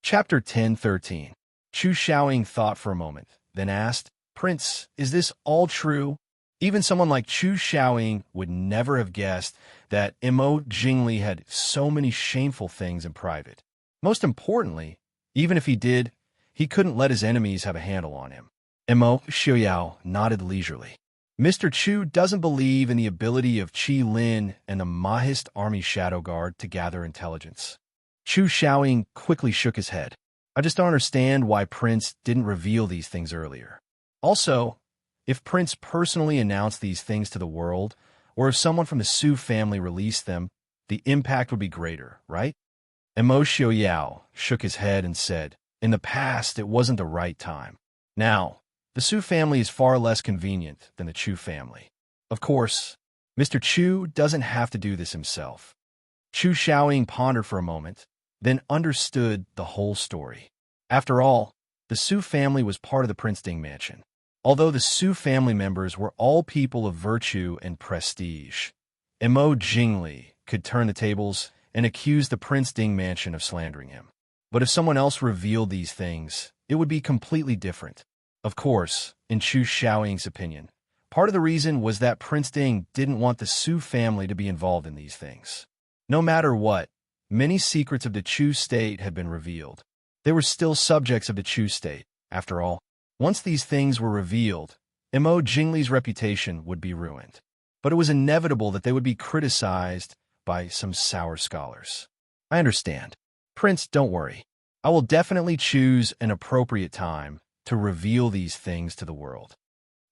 Chapter 10:13. Chu Xiaoying thought for a moment, then asked, "Prince, is this all true?" Even someone like Chu Xiaoying would never have guessed that Mo Jingli had so many shameful things in private. Most importantly, even if he did, he couldn't let his enemies have a handle on him. Mo Xiaoyao nodded leisurely. Mr. Chu doesn't believe in the ability of Qi Lin and the Mahist Army Shadow Guard to gather intelligence. Chu Xiaoying quickly shook his head. "I just don't understand why Prince didn't reveal these things earlier. Also, if Prince personally announced these things to the world, or if someone from the Su family released them, the impact would be greater, right?" Mo Xiaoyao shook his head and said, "In the past, it wasn't the right time. Now, the Su family is far less convenient than the Chu family. Of course, Mr. Chu doesn't have to do this himself." Chu Xiaoying pondered for a moment, then understood the whole story. After all, the Su family was part of the Prince Ding mansion. Although the Su family members were all people of virtue and prestige, Mo Jingli could turn the tables and accuse the Prince Ding mansion of slandering him. But if someone else revealed these things, it would be completely different. Of course, in Chu Xiaoying's opinion, part of the reason was that Prince Ding didn't want the Su family to be involved in these things. No matter what, many secrets of the Chu state had been revealed. They were still subjects of the Chu state, after all. Once these things were revealed, Mo Jingli's reputation would be ruined. But it was inevitable that they would be criticized by some sour scholars. "I understand. Prince, don't worry. I will definitely choose an appropriate time to reveal these things to the world."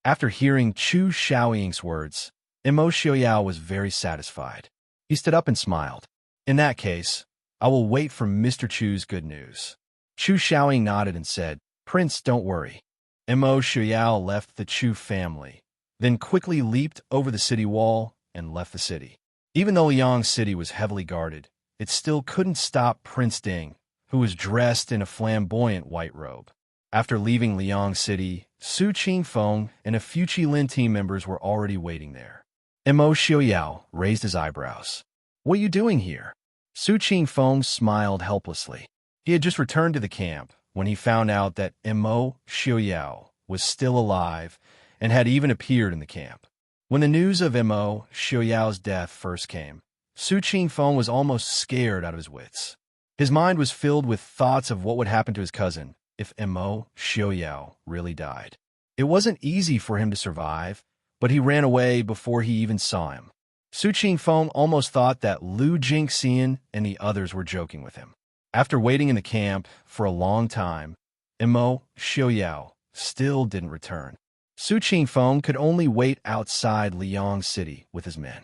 After hearing Chu Xiaoying's words, Mo Xiaoyao was very satisfied. He stood up and smiled. "In that case, I will wait for Mr. Chu's good news." Chu Xiaoying nodded and said, "Prince, don't worry." Mo Xiaoyao left the Chu family, then quickly leaped over the city wall and left the city. Even though Liang City was heavily guarded, it still couldn't stop Prince Ding, who was dressed in a flamboyant white robe. After leaving Liang City, Su Qingfeng and a few Qilin team members were already waiting there. Mo Xiaoyao raised his eyebrows. "What are you doing here?" Su Qingfeng smiled helplessly. He had just returned to the camp when he found out that Mo Xiaoyao was still alive and had even appeared in the camp. When the news of Mo Xiaoyao's death first came, Su Qingfeng was almost scared out of his wits. His mind was filled with thoughts of what would happen to his cousin if Mo Xiaoyao really died. It wasn't easy for him to survive, but he ran away before he even saw him. Su Qingfeng almost thought that Lu Jingxian and the others were joking with him. After waiting in the camp for a long time, Mo Xiaoyao still didn't return. Su Qingfeng could only wait outside Liang City with his men.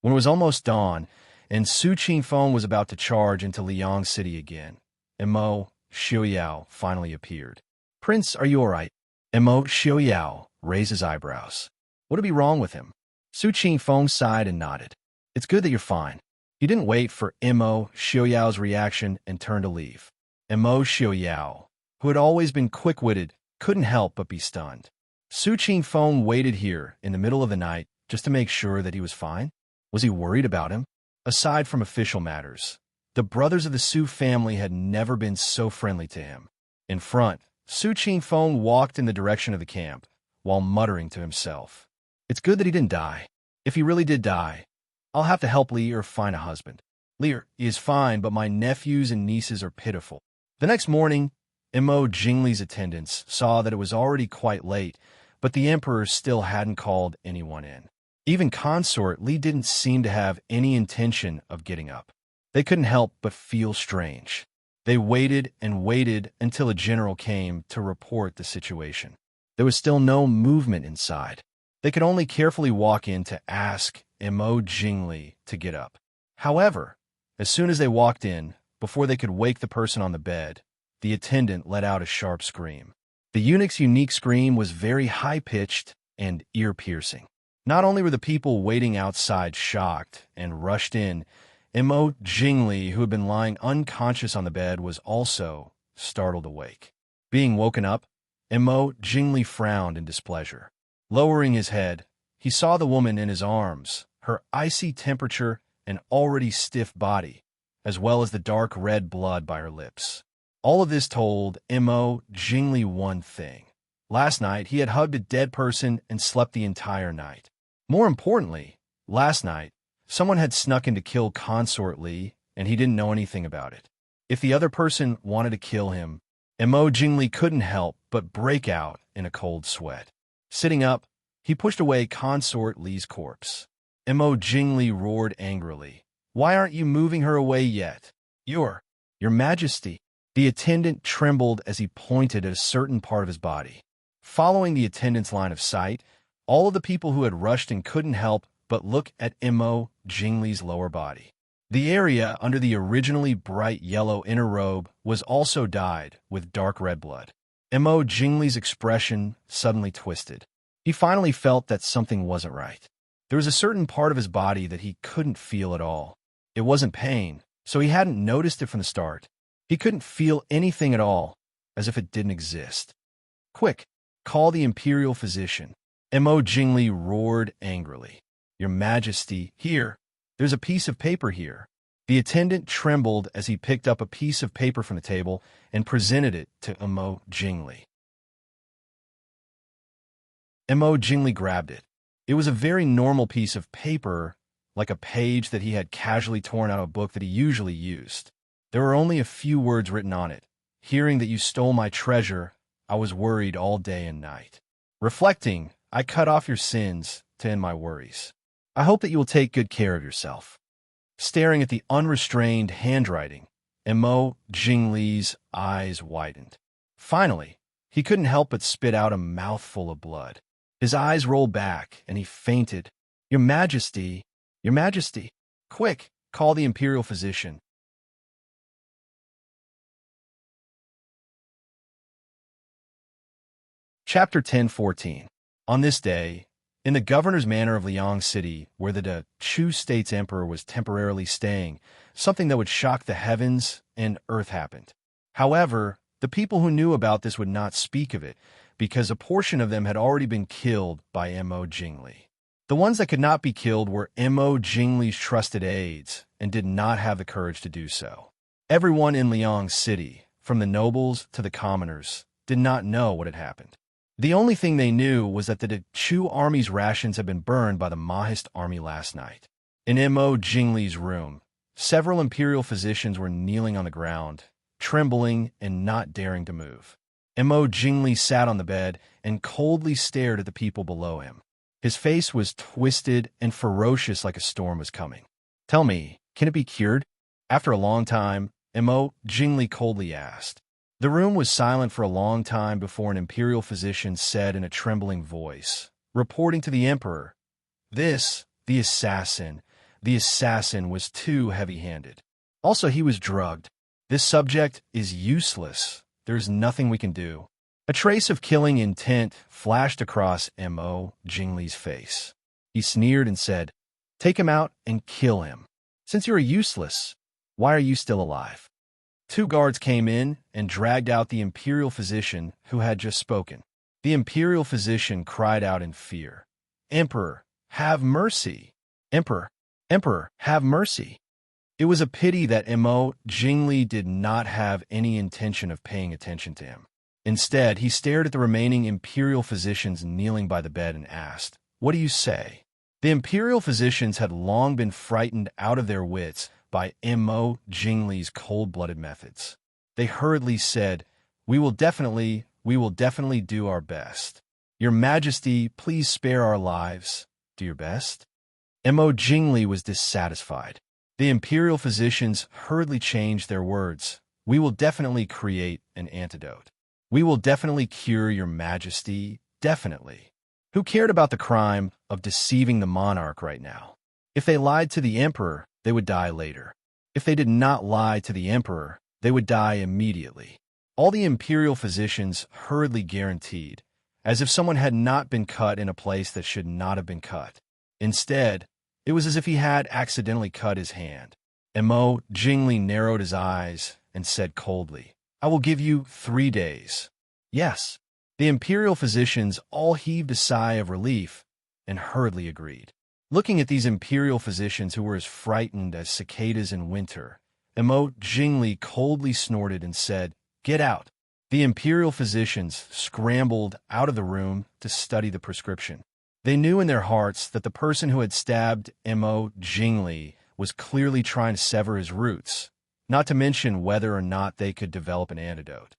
When it was almost dawn, and Su Qingfeng was about to charge into Liang City again, Mo Xiaoyao finally appeared. "Prince, are you all right?" Mo Xiaoyao raised his eyebrows. What would be wrong with him? Su Qingfeng sighed and nodded. "It's good that you're fine." He didn't wait for Mo Xiaoyao's reaction and turned to leave. Mo Xiaoyao, who had always been quick-witted, couldn't help but be stunned. Su Qingfeng waited here in the middle of the night just to make sure that he was fine. Was he worried about him? Aside from official matters, the brothers of the Su family had never been so friendly to him. In front, Su Qingfeng walked in the direction of the camp, while muttering to himself. "It's good that he didn't die. If he really did die, I'll have to help Lear find a husband. Lear is fine, but my nephews and nieces are pitiful." The next morning, Mo Jingli's attendants saw that it was already quite late, but the emperor still hadn't called anyone in. Even consort Li didn't seem to have any intention of getting up. They couldn't help but feel strange. They waited and waited until a general came to report the situation. There was still no movement inside. They could only carefully walk in to ask Mo Jingli to get up. However, as soon as they walked in, before they could wake the person on the bed, the attendant let out a sharp scream. The eunuch's unique scream was very high-pitched and ear-piercing. Not only were the people waiting outside shocked and rushed in, Mo Jingli, who had been lying unconscious on the bed, was also startled awake. Being woken up, Mo Jingli frowned in displeasure. Lowering his head, he saw the woman in his arms, her icy temperature and already stiff body, as well as the dark red blood by her lips. All of this told Mo Jingli one thing. Last night, he had hugged a dead person and slept the entire night. More importantly, last night, someone had snuck in to kill Consort Li, and he didn't know anything about it. If the other person wanted to kill him, Mo Jingli couldn't help but break out in a cold sweat. Sitting up, he pushed away Consort Li's corpse. Mo Jingli roared angrily. "Why aren't you moving her away yet? Your Majesty." The attendant trembled as he pointed at a certain part of his body. Following the attendant's line of sight, all of the people who had rushed in couldn't help but look at Mo Jingli's lower body. The area under the originally bright yellow inner robe was also dyed with dark red blood. Mo Jingli's expression suddenly twisted. He finally felt that something wasn't right. There was a certain part of his body that he couldn't feel at all. It wasn't pain, so he hadn't noticed it from the start. He couldn't feel anything at all, as if it didn't exist. "Quick, call the imperial physician." Mo Jingli roared angrily. "Your Majesty, here. There's a piece of paper here." The attendant trembled as he picked up a piece of paper from the table and presented it to Mo Jingli. Mo Jingli grabbed it. It was a very normal piece of paper, like a page that he had casually torn out of a book that he usually used. There were only a few words written on it. "Hearing that you stole my treasure, I was worried all day and night. Reflecting, I cut off your sins to end my worries. I hope that you will take good care of yourself." Staring at the unrestrained handwriting, Mo Jingli's eyes widened. Finally, he couldn't help but spit out a mouthful of blood. His eyes rolled back, and he fainted. "Your Majesty, Your Majesty, quick, call the imperial physician." Chapter 10:14. On this day, in the governor's manor of Liang City, where the Chu state's emperor was temporarily staying, something that would shock the heavens and earth happened. However, the people who knew about this would not speak of it, because a portion of them had already been killed by Mo Jingli. The ones that could not be killed were Mo Jingli's trusted aides, and did not have the courage to do so. Everyone in Liang City, from the nobles to the commoners, did not know what had happened. The only thing they knew was that the Chu army's rations had been burned by the Mahist army last night. In Mo Jingli's room, several imperial physicians were kneeling on the ground, trembling and not daring to move. Mo Jingli sat on the bed and coldly stared at the people below him. His face was twisted and ferocious like a storm was coming. "Tell me, can it be cured?" After a long time, Mo Jingli coldly asked. The room was silent for a long time before an imperial physician said in a trembling voice, reporting to the emperor, "This, the assassin was too heavy-handed. Also, he was drugged. This subject is useless. There is nothing we can do." A trace of killing intent flashed across Mo Jingli's face. He sneered and said, "Take him out and kill him. Since you are useless, why are you still alive?" 2 guards came in and dragged out the imperial physician who had just spoken. The imperial physician cried out in fear, "Emperor, have mercy! Emperor, have mercy!" It was a pity that Mo Jingli did not have any intention of paying attention to him. Instead, he stared at the remaining imperial physicians kneeling by the bed and asked, "What do you say?" The imperial physicians had long been frightened out of their wits by Mo Jingli's cold-blooded methods. They hurriedly said, we will definitely do our best. Your Majesty, please spare our lives. Do your best." Mo Jingli was dissatisfied. The imperial physicians hurriedly changed their words. "We will definitely create an antidote. We will definitely cure your Majesty, definitely." Who cared about the crime of deceiving the monarch right now? If they lied to the emperor, they would die later. If they did not lie to the emperor, they would die immediately. All the imperial physicians hurriedly guaranteed, as if someone had not been cut in a place that should not have been cut. Instead, it was as if he had accidentally cut his hand. Mo Jingli narrowed his eyes and said coldly, "I will give you 3 days." "Yes." The imperial physicians all heaved a sigh of relief and hurriedly agreed. Looking at these imperial physicians who were as frightened as cicadas in winter, Mo Jingli coldly snorted and said, "Get out." The imperial physicians scrambled out of the room to study the prescription. They knew in their hearts that the person who had stabbed Mo Jingli was clearly trying to sever his roots, not to mention whether or not they could develop an antidote.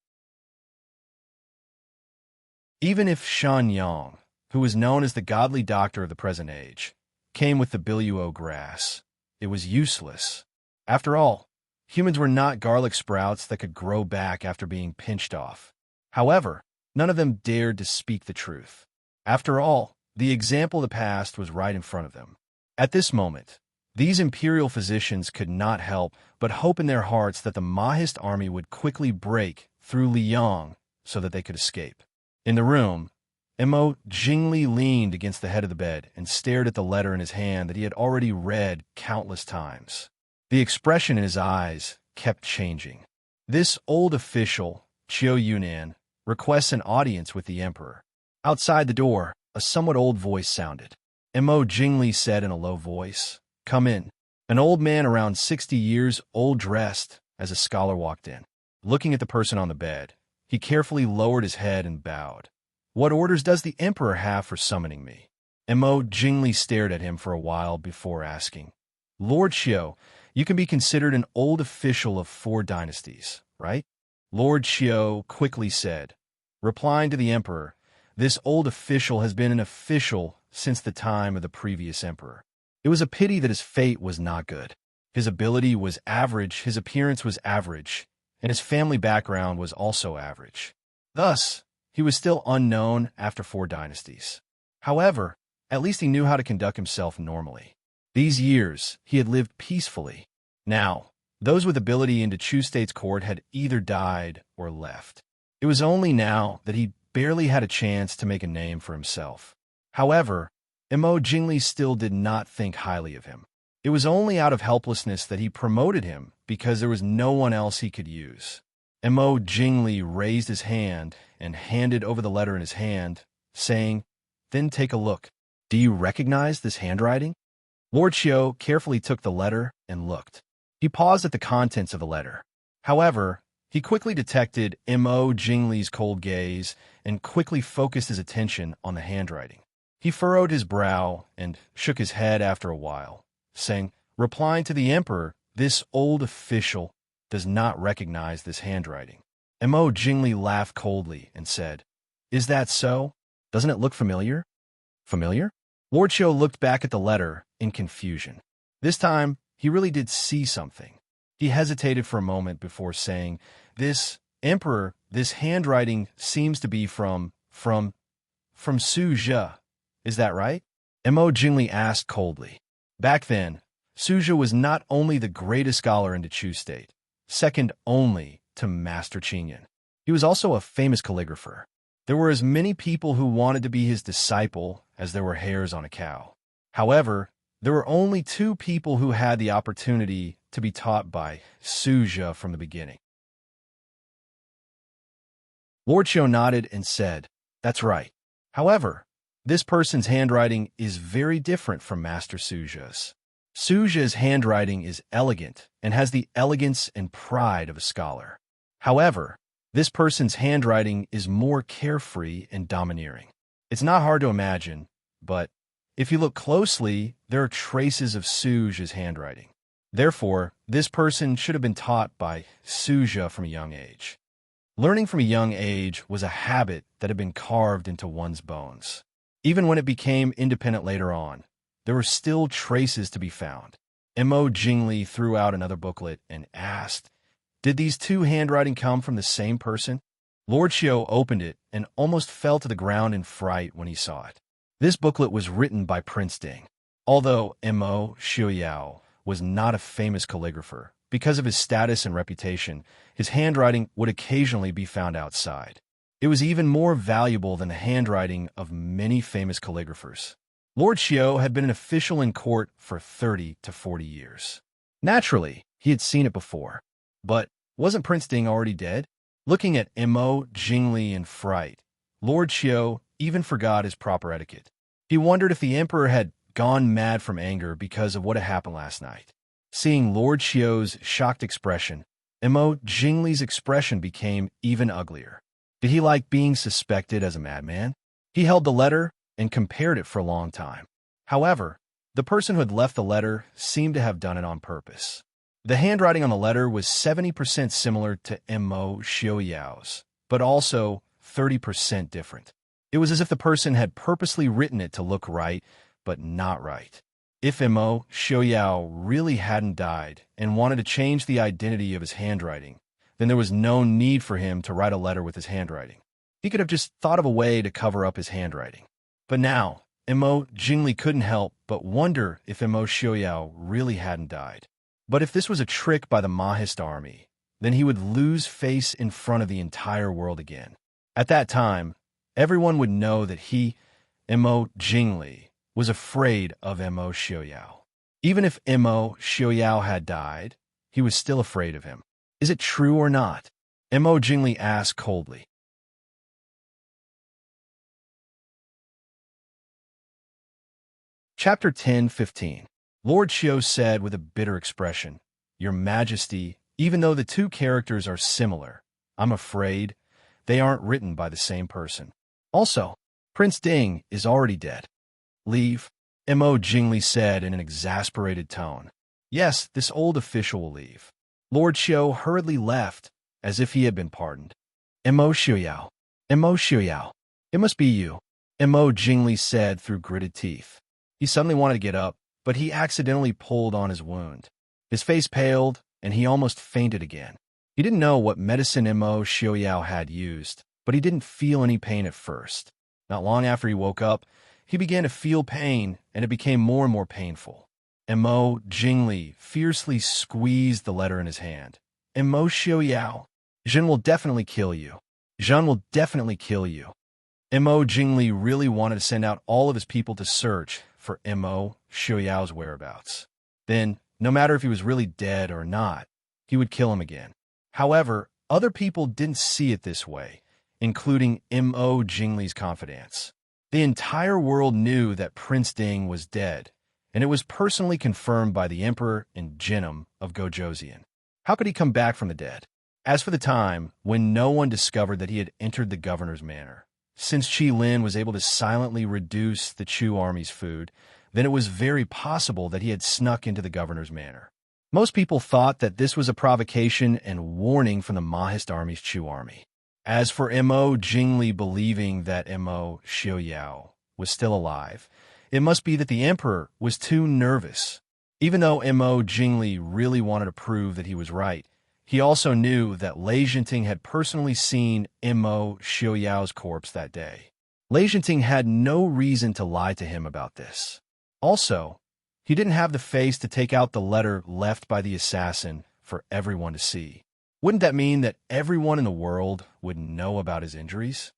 Even if Shan Yang, who was known as the godly doctor of the present age, came with the Biluo grass, it was useless. After all, humans were not garlic sprouts that could grow back after being pinched off. However, none of them dared to speak the truth. After all, the example of the past was right in front of them. At this moment, these imperial physicians could not help but hope in their hearts that the Mahist army would quickly break through Liang so that they could escape. In the room, Mo Jingli leaned against the head of the bed and stared at the letter in his hand that he had already read countless times. The expression in his eyes kept changing. This old official, Qiu Yunan, requests an audience with the emperor. Outside the door, a somewhat old voice sounded. Mo Jingli said in a low voice, "Come in." An old man around 60 years old dressed as a scholar walked in. Looking at the person on the bed, he carefully lowered his head and bowed. "What orders does the emperor have for summoning me?" Mo Jingli stared at him for a while before asking, "Lord Qiu, you can be considered an old official of 4 dynasties, right?" Lord Qiu quickly said, replying to the emperor, "This old official has been an official since the time of the previous emperor. It was a pity that his fate was not good. His ability was average, his appearance was average, and his family background was also average. Thus, he was still unknown after 4 dynasties. However, at least he knew how to conduct himself normally. These years, he had lived peacefully. Now, those with ability into Chu State's court had either died or left. It was only now that he barely had a chance to make a name for himself. However, Mo Jingli still did not think highly of him. It was only out of helplessness that he promoted him because there was no one else he could use. Mo Jingli raised his hand and handed over the letter in his hand, saying, "Then take a look. Do you recognize this handwriting?" Lord Qiu carefully took the letter and looked. He paused at the contents of the letter. However, he quickly detected Mo Jingli's cold gaze and quickly focused his attention on the handwriting. He furrowed his brow and shook his head after a while, saying, replying to the emperor, this old official does not recognize this handwriting. Mo Jingli laughed coldly and said, is that so? Doesn't it look familiar? Familiar? Lord Qiu looked back at the letter in confusion. This time, he really did see something. He hesitated for a moment before saying, this emperor, this handwriting seems to be from Su Zhe. Is that right? Mo Jingli asked coldly. Back then, Su Zhe was not only the greatest scholar in the Chu state, second only to Master Qingyan. He was also a famous calligrapher. There were as many people who wanted to be his disciple as there were hairs on a cow. However, there were only 2 people who had the opportunity to be taught by Su Zhe from the beginning. Lord Qiu nodded and said, that's right. However, this person's handwriting is very different from Master Su Zhe's. Su Zhe's handwriting is elegant and has the elegance and pride of a scholar. However, this person's handwriting is more carefree and domineering. It's not hard to imagine, but if you look closely, there are traces of Su Zhe's handwriting. Therefore, this person should have been taught by Su Zhe from a young age. Learning from a young age was a habit that had been carved into one's bones. Even when it became independent later on, there were still traces to be found. Mo Jingli threw out another booklet and asked, did these 2 handwriting come from the same person? Lord Qiu opened it and almost fell to the ground in fright when he saw it. This booklet was written by Prince Ding. Although Mo Xiuyao was not a famous calligrapher, because of his status and reputation, his handwriting would occasionally be found outside. It was even more valuable than the handwriting of many famous calligraphers. Lord Qiu had been an official in court for 30 to 40 years. Naturally, he had seen it before. But wasn't Prince Ding already dead? Looking at Mo Jingli in fright, Lord Qiu even forgot his proper etiquette. He wondered if the emperor had gone mad from anger because of what had happened last night. Seeing Lord Qiu's shocked expression, Mo Jingli's expression became even uglier. Did he like being suspected as a madman? He held the letter and compared it for a long time. However, the person who had left the letter seemed to have done it on purpose. The handwriting on the letter was 70% similar to Mo Xiuyao's, but also 30% different. It was as if the person had purposely written it to look right, but not right. If Mo Xiuyao really hadn't died and wanted to change the identity of his handwriting, then there was no need for him to write a letter with his handwriting. He could have just thought of a way to cover up his handwriting. But now, Mo Jingli couldn't help but wonder if Mo Xiuyao really hadn't died. But if this was a trick by the Mahist army, then he would lose face in front of the entire world again. At that time, everyone would know that he, Mo Jingli, was afraid of Mo Xiuyao. Even if Mo Xiuyao had died, he was still afraid of him. Is it true or not? Mo Jingli asked coldly. Chapter 10:15. Lord Qiu said with a bitter expression, Your Majesty, even though the 2 characters are similar, I'm afraid they aren't written by the same person. Also, Prince Ding is already dead. Leave, Mo Jingli said in an exasperated tone. Yes, this old official will leave. Lord Qiu hurriedly left, as if he had been pardoned. Mo Xiuyao, Mo Xiuyao, it must be you, Mo Jingli said through gritted teeth. He suddenly wanted to get up, but he accidentally pulled on his wound. His face paled, and he almost fainted again. He didn't know what medicine Mo Xiuyao had used, but he didn't feel any pain at first. Not long after he woke up, he began to feel pain, and it became more and more painful. Mo Jingli fiercely squeezed the letter in his hand. Mo Xiuyao, Zhen will definitely kill you. Zhen will definitely kill you. Mo Jingli really wanted to send out all of his people to search for Mo Xiuyao's whereabouts. Then, no matter if he was really dead or not, he would kill him again. However, other people didn't see it this way, including Mo Jingli's confidants. The entire world knew that Prince Ding was dead, and it was personally confirmed by the Emperor and Jinnum of Gojoseon. How could he come back from the dead? As for the time when no one discovered that he had entered the governor's manor, since Qi Lin was able to silently reduce the Chu army's food, then it was very possible that he had snuck into the governor's manor. Most people thought that this was a provocation and warning from the Mahist army's Chu army. As for Mo Jingli believing that Mo Xiaoyao was still alive, it must be that the emperor was too nervous. Even though Mo Jingli really wanted to prove that he was right, he also knew that Lei Jinting had personally seen Mo Xiaoyao's corpse that day. Lei Jinting had no reason to lie to him about this. Also, he didn't have the face to take out the letter left by the assassin for everyone to see. Wouldn't that mean that everyone in the world would know about his injuries?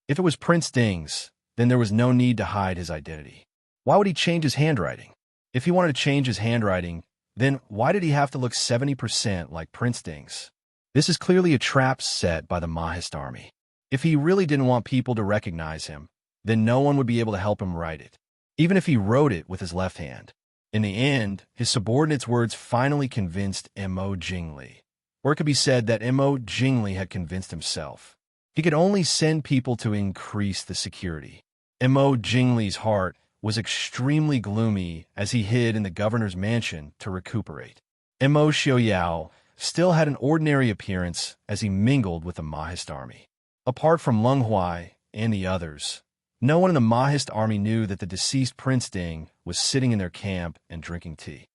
If it was Prince Ding's, then there was no need to hide his identity. Why would he change his handwriting? If he wanted to change his handwriting, then why did he have to look 70% like Prince Ding's? This is clearly a trap set by the Mahist army. If he really didn't want people to recognize him, then no one would be able to help him write it, even if he wrote it with his left hand. In the end, his subordinate's words finally convinced Mo Jingli. Or it could be said that Mo Jingli had convinced himself. He could only send people to increase the security. Mo Jingli's heart was extremely gloomy as he hid in the governor's mansion to recuperate. Mo Xiaoyao still had an ordinary appearance as he mingled with the Mahist army. Apart from Leng Huai and the others, no one in the Mahist army knew that the deceased Prince Ding was sitting in their camp and drinking tea.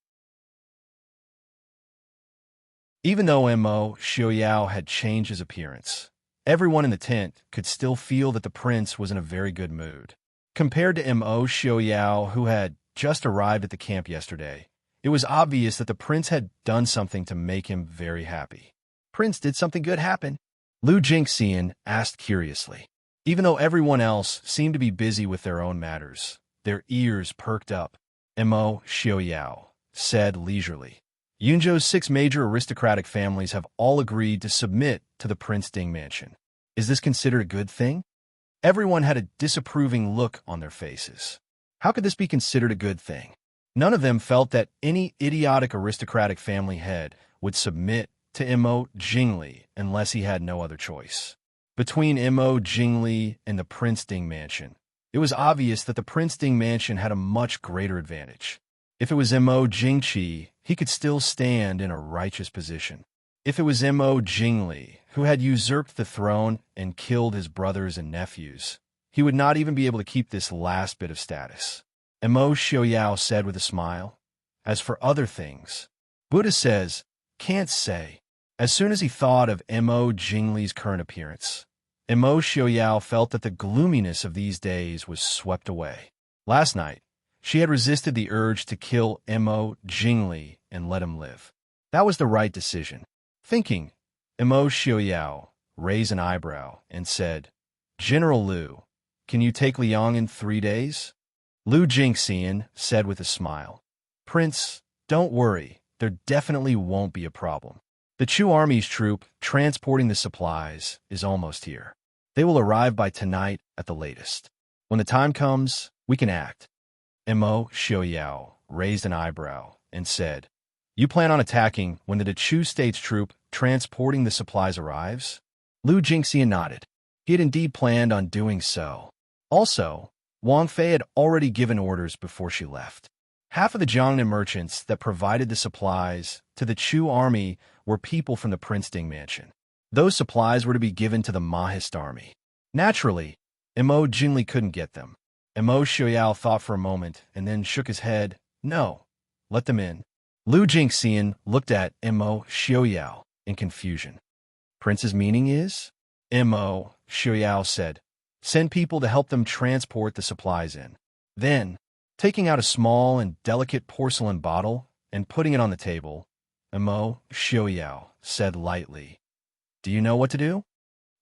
Even though Mo Xiaoyao had changed his appearance, everyone in the tent could still feel that the prince was in a very good mood. Compared to Mo Xiaoyao, who had just arrived at the camp yesterday, it was obvious that the prince had done something to make him very happy. "Prince, did something good happen?" Lu Jingxian asked curiously. Even though everyone else seemed to be busy with their own matters, their ears perked up. Mo Xiaoyao said leisurely, "Yunzhou's 6 major aristocratic families have all agreed to submit to the Prince Ding mansion. Is this considered a good thing?" Everyone had a disapproving look on their faces. How could this be considered a good thing? None of them felt that any idiotic aristocratic family head would submit to Mo Jingli unless he had no other choice. Between Mo Jingli and the Prince Ding mansion, it was obvious that the Prince Ding mansion had a much greater advantage. If it was Mo Jingqi, he could still stand in a righteous position. If it was Mo Jingli, who had usurped the throne and killed his brothers and nephews, he would not even be able to keep this last bit of status. Mo Xiaoyao said with a smile, "As for other things, Buddha says, can't say." As soon as he thought of Mo Jingli's current appearance, Mo Xiaoyao felt that the gloominess of these days was swept away. Last night, she had resisted the urge to kill Mo Jingli and let him live. That was the right decision. Thinking, Mo Xiaoyao raised an eyebrow and said, "General Lu, can you take Liang in 3 days?" Lu Jingxian said with a smile, "Prince, don't worry, there definitely won't be a problem. The Chu army's troop transporting the supplies is almost here. They will arrive by tonight at the latest. When the time comes, we can act." Mo Xiaoyao raised an eyebrow and said, "You plan on attacking when the Chu state's troop transporting the supplies arrives?" Lu Jingxian nodded. He had indeed planned on doing so. Also, Wang Fei had already given orders before she left. Half of the Jiangnan merchants that provided the supplies to the Chu army were people from the Prince Ding mansion. Those supplies were to be given to the Mahist army. Naturally, Mo Jingli couldn't get them. Mo Xiaoyao thought for a moment and then shook his head. "No, let them in." Lu Jingxian looked at Mo Xiaoyao in confusion. "Prince's meaning is?" Mo Xiaoyao said, "Send people to help them transport the supplies in." Then, taking out a small and delicate porcelain bottle and putting it on the table, Mo Xiaoyao said lightly, "Do you know what to do?"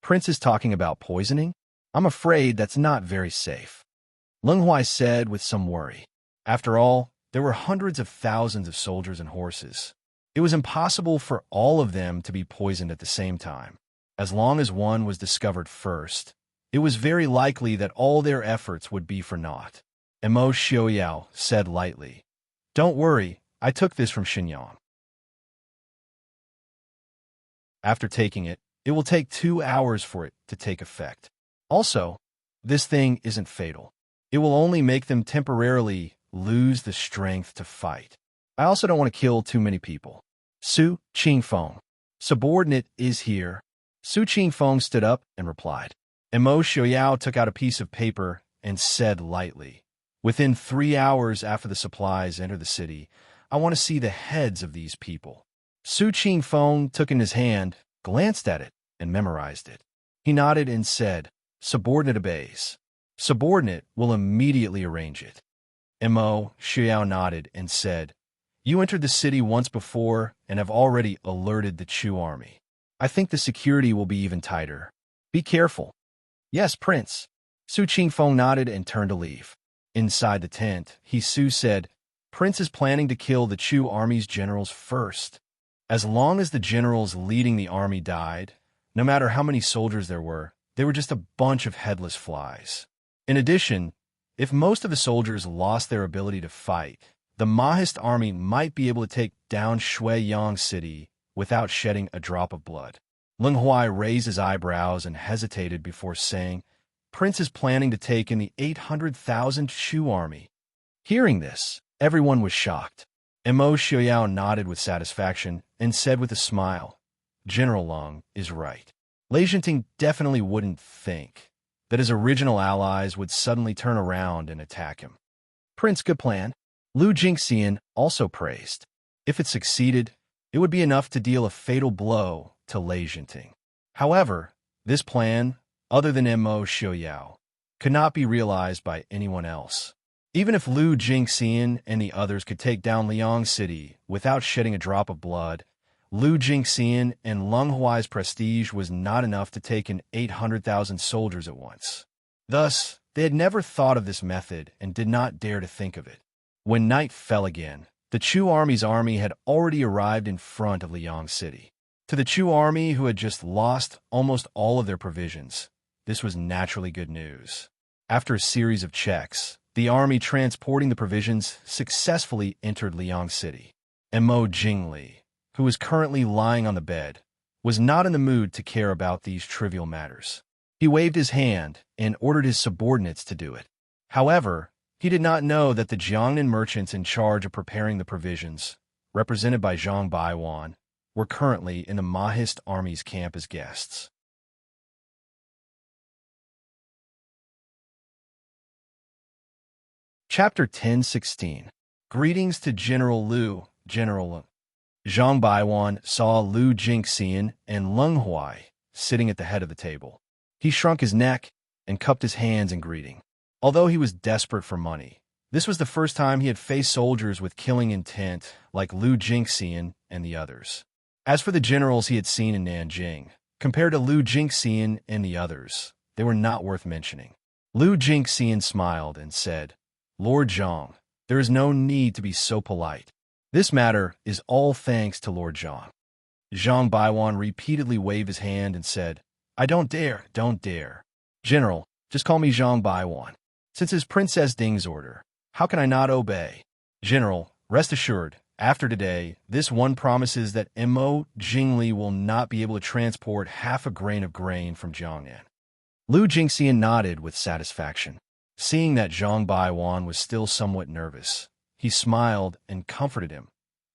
"Prince is talking about poisoning? I'm afraid that's not very safe," Leng Huai said with some worry. After all, there were hundreds of thousands of soldiers and horses. It was impossible for all of them to be poisoned at the same time. As long as one was discovered first, it was very likely that all their efforts would be for naught. Mo Xiaoyao said lightly, "Don't worry, I took this from Shenyang. After taking it, it will take 2 hours for it to take effect. Also, this thing isn't fatal. It will only make them temporarily lose the strength to fight. I also don't want to kill too many people. Su Qingfeng, subordinate, is here. Su Qingfeng stood up and replied. Mo Xiaoyao took out a piece of paper and said lightly, "Within 3 hours after the supplies enter the city, I want to see the heads of these people." Su Qingfeng took in his hand, glanced at it, and memorized it. He nodded and said, "Subordinate obeys. Subordinate will immediately arrange it." Mo Xiaoyao nodded and said, "You entered the city once before and have already alerted the Chu army. I think the security will be even tighter. Be careful." "Yes, Prince." Su Qingfeng nodded and turned to leave. Inside the tent, Su said, "Prince is planning to kill the Chu army's generals first. As long as the generals leading the army died, no matter how many soldiers there were, they were just a bunch of headless flies. In addition, if most of the soldiers lost their ability to fight, the Mahist army might be able to take down Shuiyang City without shedding a drop of blood." Leng Huai raised his eyebrows and hesitated before saying, "Prince is planning to take in the 800,000 Shu army." Hearing this, everyone was shocked. Mo Xiaoyao nodded with satisfaction and said with a smile, "General Leng is right. Lei Jinting definitely wouldn't think that his original allies would suddenly turn around and attack him." "Prince, good plan." Lu Jingxian also praised. If it succeeded, it would be enough to deal a fatal blow to Lei Jinting. However, this plan, other than Mo Xiaoyao, could not be realized by anyone else. Even if Lu Jingxian and the others could take down Liang City without shedding a drop of blood, Lu Jingxian and Leng Huai's prestige was not enough to take in 800,000 soldiers at once. Thus, they had never thought of this method and did not dare to think of it. When night fell again, the Chu army's army had already arrived in front of Liang City. To the Chu army, who had just lost almost all of their provisions, this was naturally good news. After a series of checks, the army transporting the provisions successfully entered Liang City. Mo Jingli, who was currently lying on the bed, was not in the mood to care about these trivial matters. He waved his hand and ordered his subordinates to do it. However, he did not know that the Jiangnan merchants in charge of preparing the provisions, represented by Zhang Baiwan, were currently in the Mahist army's camp as guests. Chapter 10:16. Greetings to General Lu, General Lu. Zhang Baiwan saw Lu Jingxian and Leng Huai sitting at the head of the table. He shrunk his neck and cupped his hands in greeting. Although he was desperate for money, this was the first time he had faced soldiers with killing intent like Lu Jingxian and the others. As for the generals he had seen in Nanjing, compared to Lu Jingxian and the others, they were not worth mentioning. Lu Jingxian smiled and said, "Lord Zhang, there is no need to be so polite. This matter is all thanks to Lord Zhang." Zhang Baiwan repeatedly waved his hand and said, "I don't dare, don't dare. General, just call me Zhang Baiwan. Since it's Princess Ding's order, how can I not obey? General, rest assured, after today, this one promises that Mo Jingli will not be able to transport half a grain of grain from Jiangnan." Lu Jingxian nodded with satisfaction. Seeing that Zhang Baiwan was still somewhat nervous, he smiled and comforted him.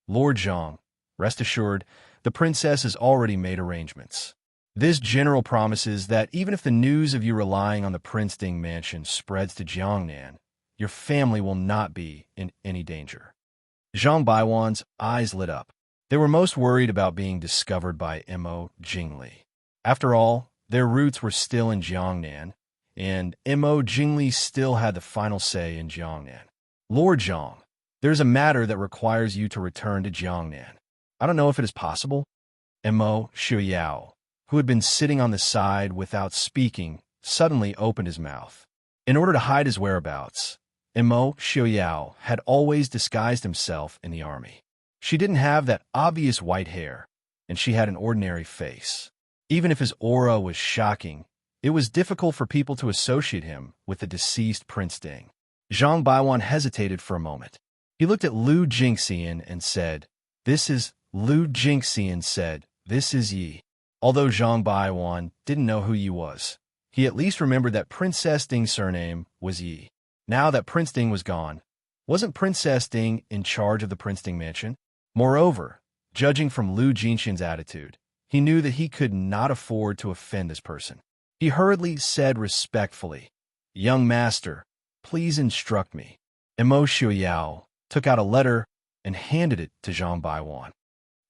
"Lord Zhang, rest assured, the princess has already made arrangements. This general promises that even if the news of you relying on the Prince Ding mansion spreads to Jiangnan, your family will not be in any danger." Zhang Baiwan's eyes lit up. They were most worried about being discovered by Mo Jingli. After all, their roots were still in Jiangnan, and Mo Jingli still had the final say in Jiangnan. "Lord Zhang, there's a matter that requires you to return to Jiangnan. I don't know if it is possible." Mo Xiaoyao, who had been sitting on the side without speaking, suddenly opened his mouth. In order to hide his whereabouts, Mo Xiaoyao had always disguised himself in the army. She didn't have that obvious white hair, and she had an ordinary face. Even if his aura was shocking, it was difficult for people to associate him with the deceased Prince Ding. Zhang Baiwan hesitated for a moment. He looked at Lu Jingxian and said, "This is..." Lu Jingxian said, "This is Yi." Although Zhang Baiwan didn't know who Yi was, he at least remembered that Princess Ding's surname was Yi. Now that Prince Ding was gone, Wasn't Princess Ding in charge of the Prince Ding mansion? Moreover, judging from Lu Jinxian's attitude, he knew that he could not afford to offend this person. He hurriedly said respectfully, "Young master, please instruct me." Mo Xiaoyao took out a letter and handed it to Zhang Baiwan.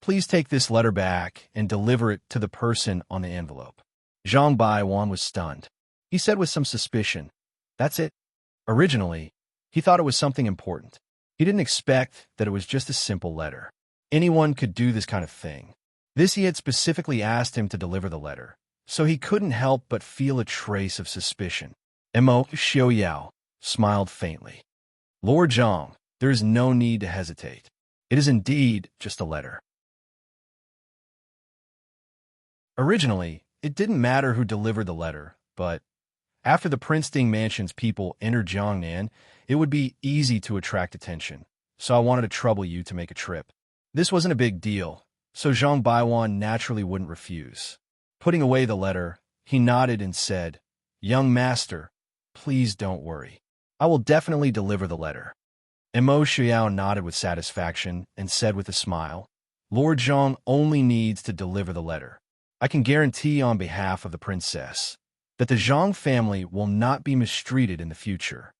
"Please take this letter back and deliver it to the person on the envelope." Zhang Baiwan was stunned. He said with some suspicion, "That's it?" Originally, he thought it was something important. He didn't expect that it was just a simple letter. Anyone could do this kind of thing. This he had specifically asked him to deliver the letter, so he couldn't help but feel a trace of suspicion. Mo Xiaoyao smiled faintly. "Lord Zhang, there is no need to hesitate. It is indeed just a letter." Originally, it didn't matter who delivered the letter, but after the Prince Ding Mansion's people entered Jiangnan, it would be easy to attract attention, so I wanted to trouble you to make a trip. This wasn't a big deal, so Zhang Baiwan naturally wouldn't refuse. Putting away the letter, he nodded and said, "Young master, please don't worry. I will definitely deliver the letter." Mo Xiao nodded with satisfaction and said with a smile, "Lord Zhang only needs to deliver the letter. I can guarantee on behalf of the princess that the Zhang family will not be mistreated in the future."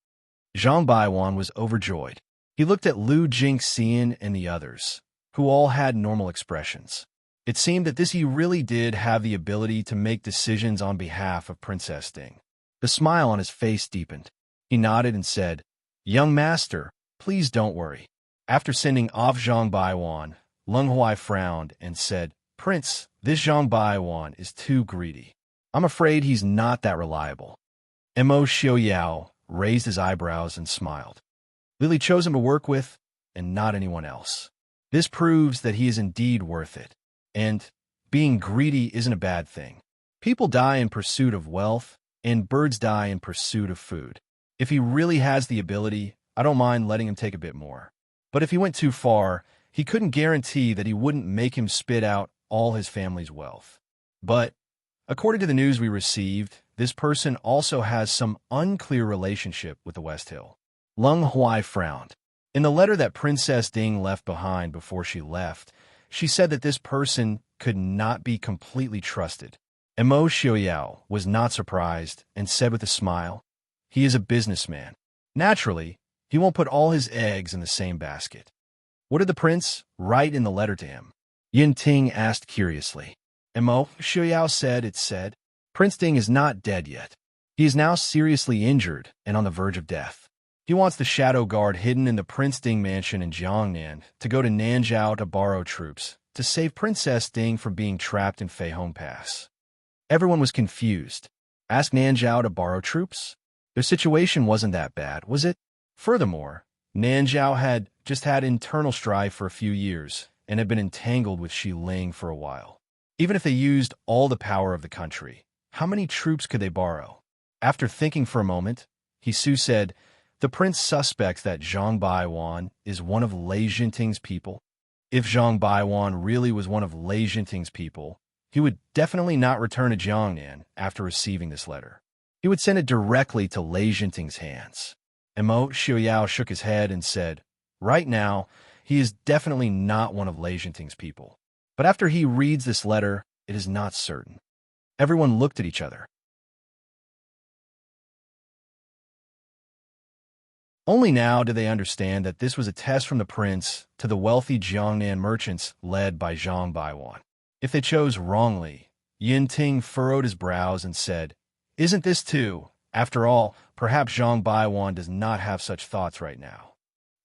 Zhang Baiwan was overjoyed. He looked at Lu Jingxian and the others, who all had normal expressions. It seemed that this he really did have the ability to make decisions on behalf of Princess Ding. The smile on his face deepened. He nodded and said, "Young master, please don't worry." After sending off Zhang Baiwan, Leng Huai frowned and said, "Prince, this Zhang Baiwan is too greedy. I'm afraid he's not that reliable." Mo Xiaoyao raised his eyebrows and smiled. Lily chose him to work with, and not anyone else. This proves that he is indeed worth it. And being greedy isn't a bad thing. People die in pursuit of wealth, and birds die in pursuit of food. If he really has the ability, I don't mind letting him take a bit more. But if he went too far, he couldn't guarantee that he wouldn't make him spit out all his family's wealth. But according to the news we received, this person also has some unclear relationship with the West Hill. Leng Huai frowned. In the letter that Princess Ding left behind before she left, she said that this person could not be completely trusted. Mo Xiaoyao was not surprised and said with a smile, "He is a businessman. Naturally, he won't put all his eggs in the same basket." "What did the prince write in the letter to him?" Yin Ting asked curiously. Mo Xiaoyao said, "Prince Ding is not dead yet. He is now seriously injured and on the verge of death. He wants the shadow guard hidden in the Prince Ding mansion in Jiangnan to go to Nanzhao to borrow troops to save Princess Ding from being trapped in Feihong Pass." Everyone was confused. Ask Nanzhao to borrow troops? Their situation wasn't that bad, was it? Furthermore, Nanzhao had just had internal strife for a few years and had been entangled with Xi Ling for a while. Even if they used all the power of the country, how many troops could they borrow? After thinking for a moment, Hisu said, "The prince suspects that Zhang Baiwan is one of Lei Jinting's people. If Zhang Baiwan really was one of Lei Jinting's people, he would definitely not return to Jiangnan after receiving this letter. He would send it directly to Lei Jinting's hands." Mo Xiaoyao shook his head and said, "Right now, he is definitely not one of Lei Jinting's people. But after he reads this letter, it is not certain." Everyone looked at each other. Only now did they understand that this was a test from the prince to the wealthy Jiangnan merchants led by Zhang Baiwan. If they chose wrongly, Yin Ting furrowed his brows and said, "Isn't this too? After all, perhaps Zhang Baiwan does not have such thoughts right now."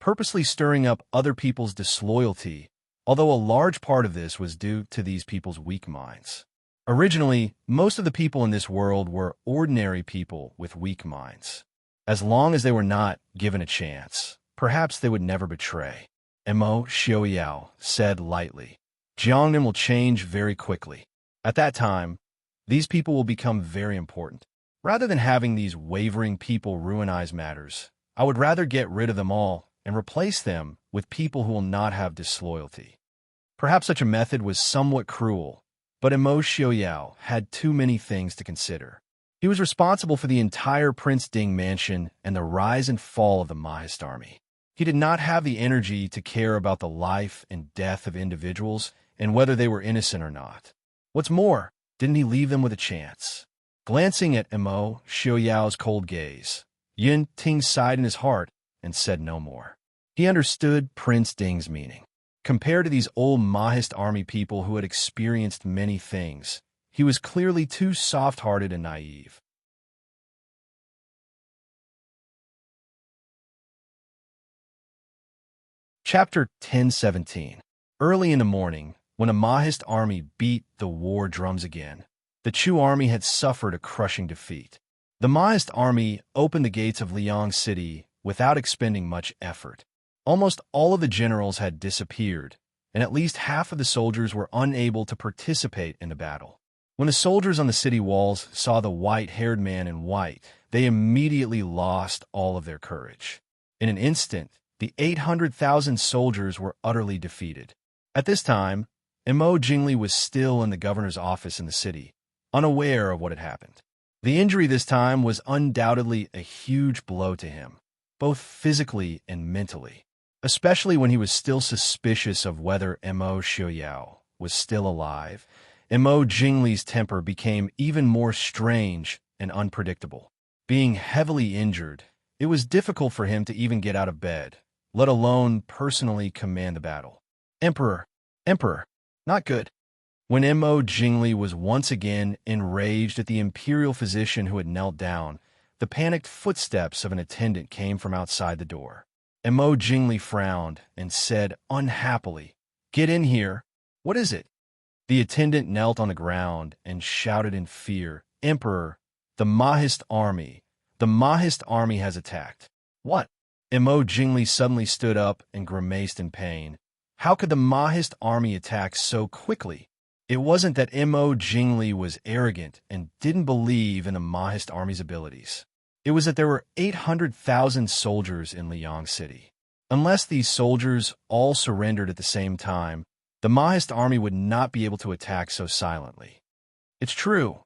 Purposely stirring up other people's disloyalty, although a large part of this was due to these people's weak minds. Originally, most of the people in this world were ordinary people with weak minds. As long as they were not given a chance, perhaps they would never betray. Mo Xiaoyao said lightly, "Jiangnan will change very quickly. At that time, these people will become very important. Rather than having these wavering people ruinize matters, I would rather get rid of them all and replace them with people who will not have disloyalty." Perhaps such a method was somewhat cruel, but Mo Xiaoyao had too many things to consider. He was responsible for the entire Prince Ding mansion and the rise and fall of the Mahist army. He did not have the energy to care about the life and death of individuals and whether they were innocent or not. What's more, didn't he leave them with a chance? Glancing at Mo Xiaoyao's cold gaze, Yun Ting sighed in his heart and said no more. He understood Prince Ding's meaning. Compared to these old Mahist army people who had experienced many things, he was clearly too soft-hearted and naive. Chapter 1017. Early in the morning, when a Mahist army beat the war drums again, the Chu army had suffered a crushing defeat. The Mahist army opened the gates of Liang City without expending much effort. Almost all of the generals had disappeared, and at least half of the soldiers were unable to participate in the battle. When the soldiers on the city walls saw the white-haired man in white, they immediately lost all of their courage. In an instant, the 800,000 soldiers were utterly defeated. At this time, Mo Jingli was still in the governor's office in the city, unaware of what had happened. The injury this time was undoubtedly a huge blow to him, both physically and mentally, especially when he was still suspicious of whether Mo Xiaoyao was still alive. Mo Jingli's temper became even more strange and unpredictable. Being heavily injured, it was difficult for him to even get out of bed, let alone personally command the battle. Emperor, not good. When Mo Jingli was once again enraged at the imperial physician who had knelt down, the panicked footsteps of an attendant came from outside the door. Mo Jingli frowned and said unhappily, "Get in here. What is it?" The attendant knelt on the ground and shouted in fear, "Emperor, the Mahist army has attacked." What? Mo Jingli suddenly stood up and grimaced in pain. How could the Mahist army attack so quickly? It wasn't that Mo Jingli was arrogant and didn't believe in the Mahist army's abilities. It was that there were 800,000 soldiers in Liang City. Unless these soldiers all surrendered at the same time, the Mahist army would not be able to attack so silently. It's true.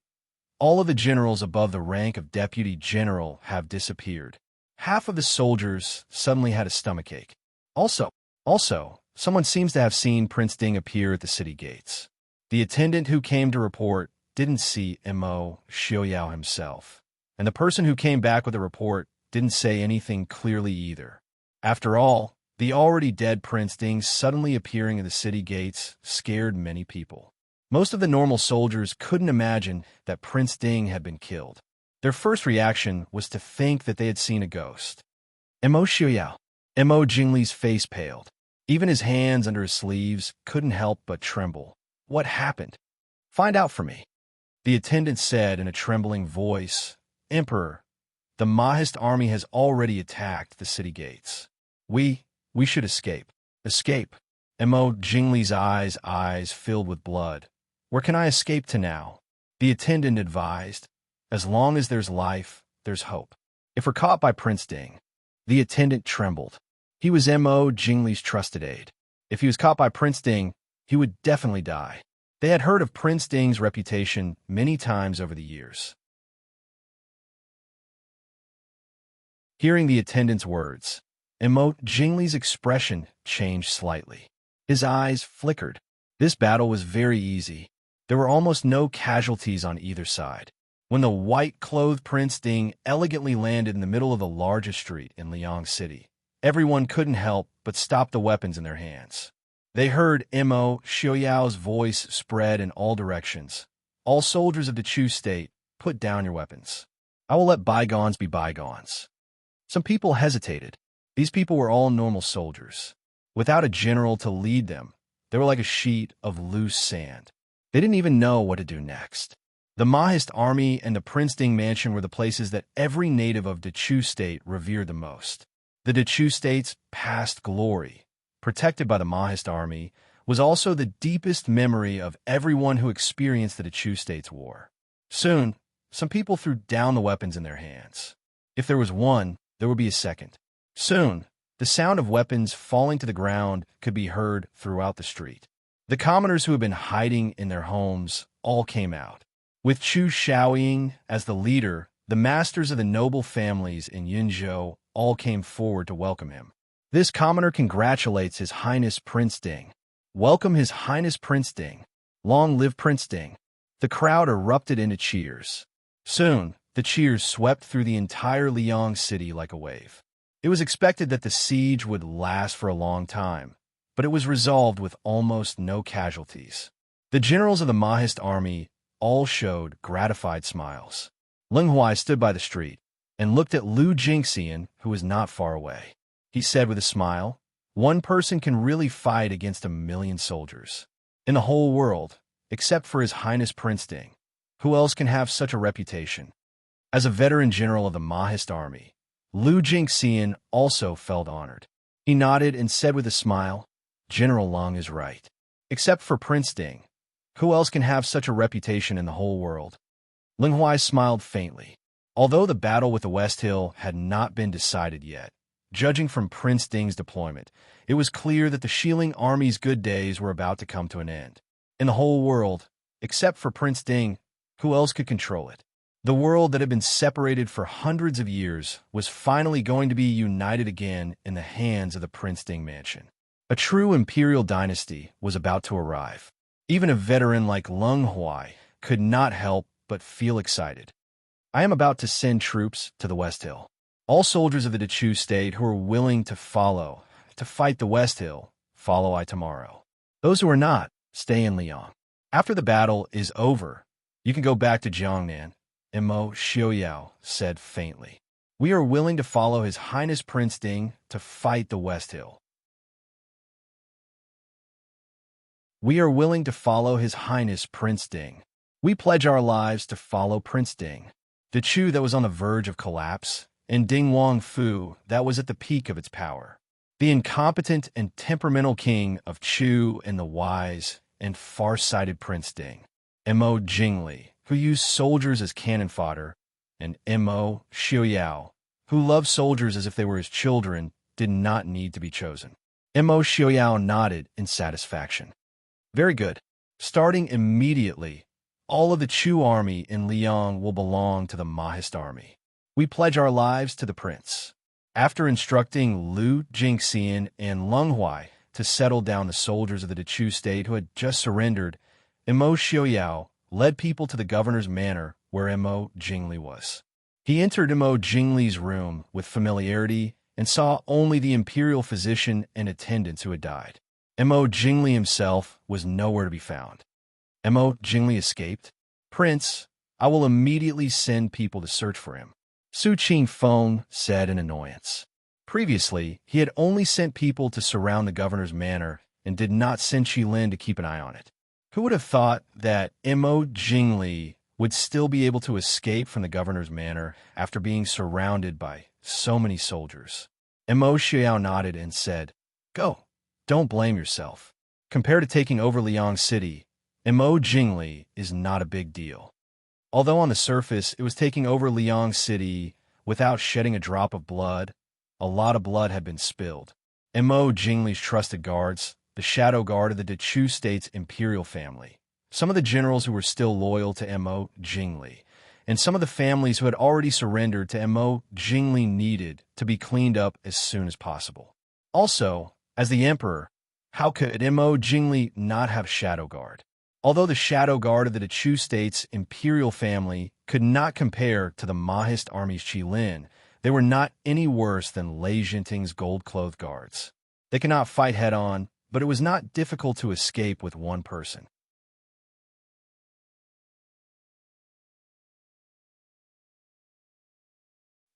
All of the generals above the rank of deputy general have disappeared. Half of the soldiers suddenly had a stomachache. Also, someone seems to have seen Prince Ding appear at the city gates. The attendant who came to report didn't see Mo Xiaoyao himself, and the person who came back with the report didn't say anything clearly either. After all, the already dead Prince Ding suddenly appearing in the city gates scared many people. Most of the normal soldiers couldn't imagine that Prince Ding had been killed. Their first reaction was to think that they had seen a ghost. Mo Xiaoyao. Mo Jingli's face paled. Even his hands under his sleeves couldn't help but tremble. What happened? Find out for me. The attendant said in a trembling voice, "Emperor, the Mahist army has already attacked the city gates. We should escape." Escape? Mo Jingli's eyes filled with blood. Where can I escape to now? The attendant advised, as long as there's life, there's hope. If we're caught by Prince Ding. The attendant trembled. He was Mo Jingli's trusted aide. If he was caught by Prince Ding, he would definitely die. They had heard of Prince Ding's reputation many times over the years. Hearing the attendant's words, Mo Jingli's expression changed slightly. His eyes flickered. This battle was very easy. There were almost no casualties on either side. When the white-clothed Prince Ding elegantly landed in the middle of the largest street in Liang City, everyone couldn't help but stop the weapons in their hands. They heard Mo Xiaoyao's voice spread in all directions. "All soldiers of the Chu state, put down your weapons. I will let bygones be bygones." Some people hesitated. These people were all normal soldiers. Without a general to lead them, they were like a sheet of loose sand. They didn't even know what to do next. The Mahist army and the Prince Ding mansion were the places that every native of the Chu state revered the most. The Chu state's past glory, protected by the Mahist army, was also the deepest memory of everyone who experienced the Chu state's war. Soon, some people threw down the weapons in their hands. If there was one, there would be a second. Soon, the sound of weapons falling to the ground could be heard throughout the street. The commoners who had been hiding in their homes all came out. With Chu Shaoying as the leader, the masters of the noble families in Yunzhou all came forward to welcome him. This commoner congratulates His Highness Prince Ding. Welcome His Highness Prince Ding. Long live Prince Ding. The crowd erupted into cheers. Soon, the cheers swept through the entire Liang city like a wave. It was expected that the siege would last for a long time, but it was resolved with almost no casualties. The generals of the Mahist army all showed gratified smiles. Ling Huai stood by the street and looked at Lu Jingxian, who was not far away. He said with a smile, "One person can really fight against 1,000,000 soldiers. In the whole world, except for His Highness Prince Ding, who else can have such a reputation?" As a veteran general of the Mahist army, Lu Jingxian also felt honored. He nodded and said with a smile, "General Long is right. Except for Prince Ding, who else can have such a reputation in the whole world?" Ling Huai smiled faintly. Although the battle with the West Hill had not been decided yet, judging from Prince Ding's deployment, it was clear that the Xiling army's good days were about to come to an end. In the whole world, except for Prince Ding, who else could control it? The world that had been separated for hundreds of years was finally going to be united again in the hands of the Prince Ding mansion. A true imperial dynasty was about to arrive. Even a veteran like Lung Huai could not help but feel excited. "I am about to send troops to the West Hill. All soldiers of the Dechu state who are willing to fight the West Hill, follow I tomorrow. Those who are not, stay in Liang. After the battle is over, you can go back to Jiangnan," Mo Xiaoyao said faintly. "We are willing to follow His Highness Prince Ding to fight the West Hill. We are willing to follow His Highness Prince Ding. We pledge our lives to follow Prince Ding." The Chu that was on the verge of collapse, and Ding Wang Fu that was at the peak of its power. The incompetent and temperamental king of Chu and the wise and far-sighted Prince Ding. Mo Jingli, who used soldiers as cannon fodder, and Mo Xiaoyao, who loved soldiers as if they were his children, did not need to be chosen. Mo Xiaoyao nodded in satisfaction. "Very good. Starting immediately, all of the Chu army in Liang will belong to the Mahist army. We pledge our lives to the prince." After instructing Lu Jingxian and Lung Huai to settle down the soldiers of the Dechu state who had just surrendered, Mo Xiaoyao led people to the governor's manor where Mo Jingli was. He entered Mo Jingli's room with familiarity and saw only the imperial physician and attendants who had died. Mo Jingli himself was nowhere to be found. Mo Jingli escaped. "Prince, I will immediately send people to search for him," Su Qingfeng said in annoyance. Previously, he had only sent people to surround the governor's manor and did not send Qilin to keep an eye on it. Who would have thought that Mo Jingli would still be able to escape from the governor's manor after being surrounded by so many soldiers? Mo Xiao nodded and said, "Go. Don't blame yourself. Compared to taking over Liang City, Mo Jingli is not a big deal." Although on the surface it was taking over Liang City without shedding a drop of blood, a lot of blood had been spilled. Mo Jingli's trusted guards, the shadow guard of the Dechu state's imperial family, some of the generals who were still loyal to Mo Jingli, and some of the families who had already surrendered to Mo Jingli needed to be cleaned up as soon as possible. Also, as the emperor, how could Mo Jingli not have shadow guard? Although the shadow guard of the Dechu state's imperial family could not compare to the Mahist army's Qilin, they were not any worse than Lei Jinting's gold-clothed guards. They could not fight head-on, but it was not difficult to escape with one person.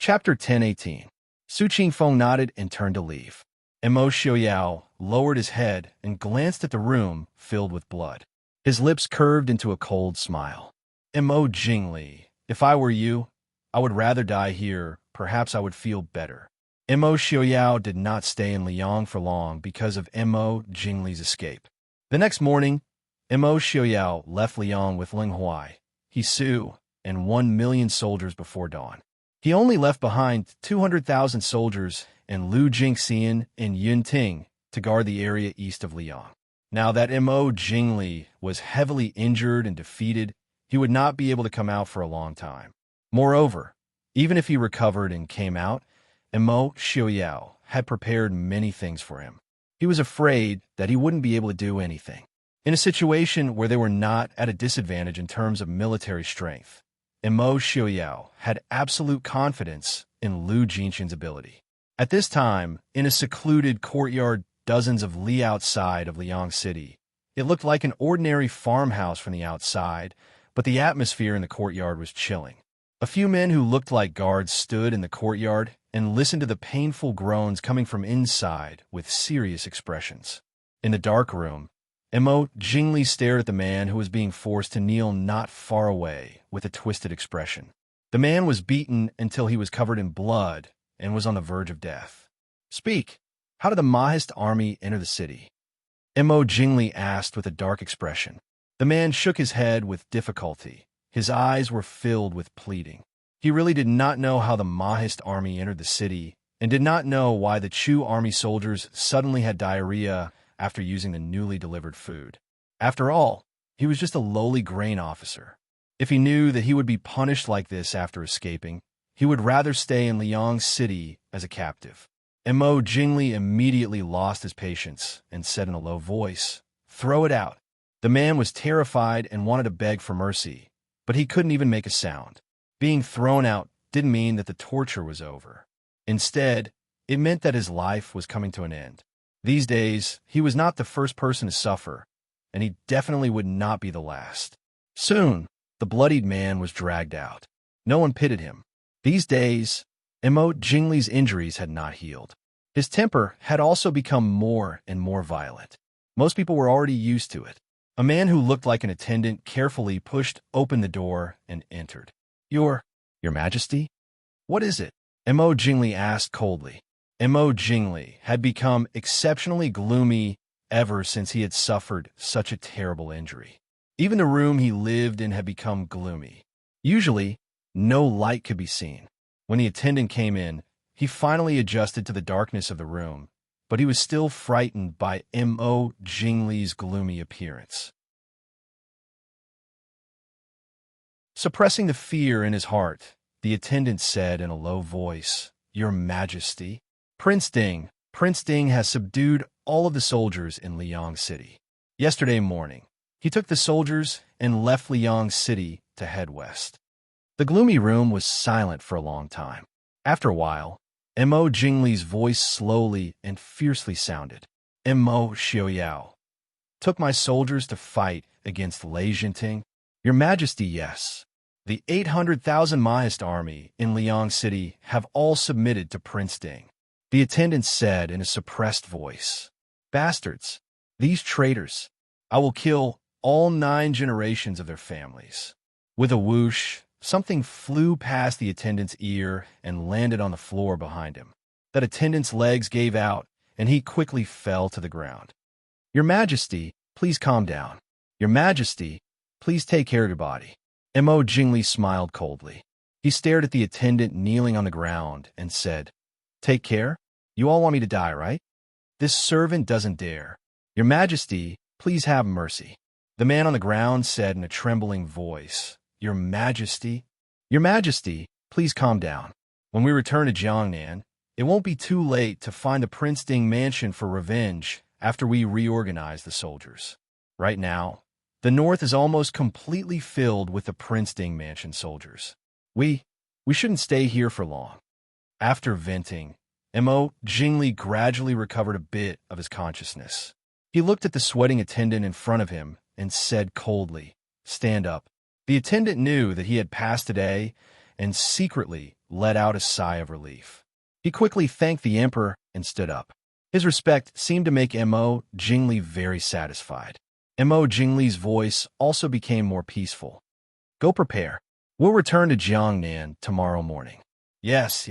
Chapter 10:18. Su Qingfeng nodded and turned to leave. Mo Xiaoyao lowered his head and glanced at the room filled with blood. His lips curved into a cold smile. "Mo Jingli, if I were you, I would rather die here. Perhaps I would feel better." Mo Xiaoyao did not stay in Liang for long because of Mo Jingli's escape. The next morning, Mo Xiaoyao left Liang with Ling Huai, Su, and 1,000,000 soldiers before dawn. He only left behind 200,000 soldiers and Lu Jingxian and Yun Ting to guard the area east of Liang. Now that Mo Jingli was heavily injured and defeated, he would not be able to come out for a long time. Moreover, even if he recovered and came out, Mo Xiaoyao had prepared many things for him. He was afraid that he wouldn't be able to do anything. In a situation where they were not at a disadvantage in terms of military strength, Immerse Xiaoyao had absolute confidence in Lu Jinxin's ability. At this time, in a secluded courtyard dozens of li outside of Liang City, it looked like an ordinary farmhouse from the outside, but the atmosphere in the courtyard was chilling. A few men who looked like guards stood in the courtyard and listened to the painful groans coming from inside with serious expressions. In the dark room, Immerse Jingli stared at the man who was being forced to kneel not far away with a twisted expression. The man was beaten until he was covered in blood and was on the verge of death. "Speak, how did the Mahist army enter the city?" Immerse Jingli asked with a dark expression. The man shook his head with difficulty. His eyes were filled with pleading. He really did not know how the Mahist army entered the city and did not know why the Chu army soldiers suddenly had diarrhea after using the newly delivered food. After all, he was just a lowly grain officer. If he knew that he would be punished like this after escaping, he would rather stay in Liang City as a captive. Immerse Jingli immediately lost his patience and said in a low voice, "Throw it out." The man was terrified and wanted to beg for mercy, but he couldn't even make a sound. Being thrown out didn't mean that the torture was over. Instead, it meant that his life was coming to an end. These days, he was not the first person to suffer, and he definitely would not be the last. Soon, the bloodied man was dragged out. No one pitied him. These days, Immerse Jingli's injuries had not healed. His temper had also become more and more violent. Most people were already used to it. A man who looked like an attendant carefully pushed open the door and entered. Your Majesty? What is it?" Immerse Jingli asked coldly. Immerse Jingli had become exceptionally gloomy ever since he had suffered such a terrible injury. Even the room he lived in had become gloomy. Usually, no light could be seen. When the attendant came in, he finally adjusted to the darkness of the room, but he was still frightened by Immerse Jingli's gloomy appearance. Suppressing the fear in his heart, the attendant said in a low voice, "Your Majesty, Prince Ding has subdued all of the soldiers in Liang City. Yesterday morning, he took the soldiers and left Liang City to head west." The gloomy room was silent for a long time. After a while, Immerse Jingli's voice slowly and fiercely sounded. "Immerse Xiaoyao took my soldiers to fight against Lei Jinting. Your Majesty, yes. The 800,000 Mahist army in Liang City have all submitted to Prince Ding." The attendant said in a suppressed voice, "Bastards, these traitors, I will kill all 9 generations of their families." With a whoosh, something flew past the attendant's ear and landed on the floor behind him. That attendant's legs gave out, and he quickly fell to the ground. "Your Majesty, please calm down. Your Majesty, please take care of your body." Immerse Jingli smiled coldly. He stared at the attendant kneeling on the ground and said, "Take care? You all want me to die, right? This servant doesn't dare. Your Majesty, please have mercy." The man on the ground said in a trembling voice, Your Majesty, please calm down. When we return to Jiangnan, it won't be too late to find the Prince Ding mansion for revenge after we reorganize the soldiers. Right now, the north is almost completely filled with the Prince Ding mansion soldiers. We shouldn't stay here for long." After venting, Immerse Jingli gradually recovered a bit of his consciousness. He looked at the sweating attendant in front of him and said coldly, "Stand up." The attendant knew that he had passed a day and secretly let out a sigh of relief. He quickly thanked the emperor and stood up. His respect seemed to make Immerse Jingli very satisfied. Immerse Jingli's voice also became more peaceful. "Go prepare. We'll return to Jiangnan tomorrow morning." Yes.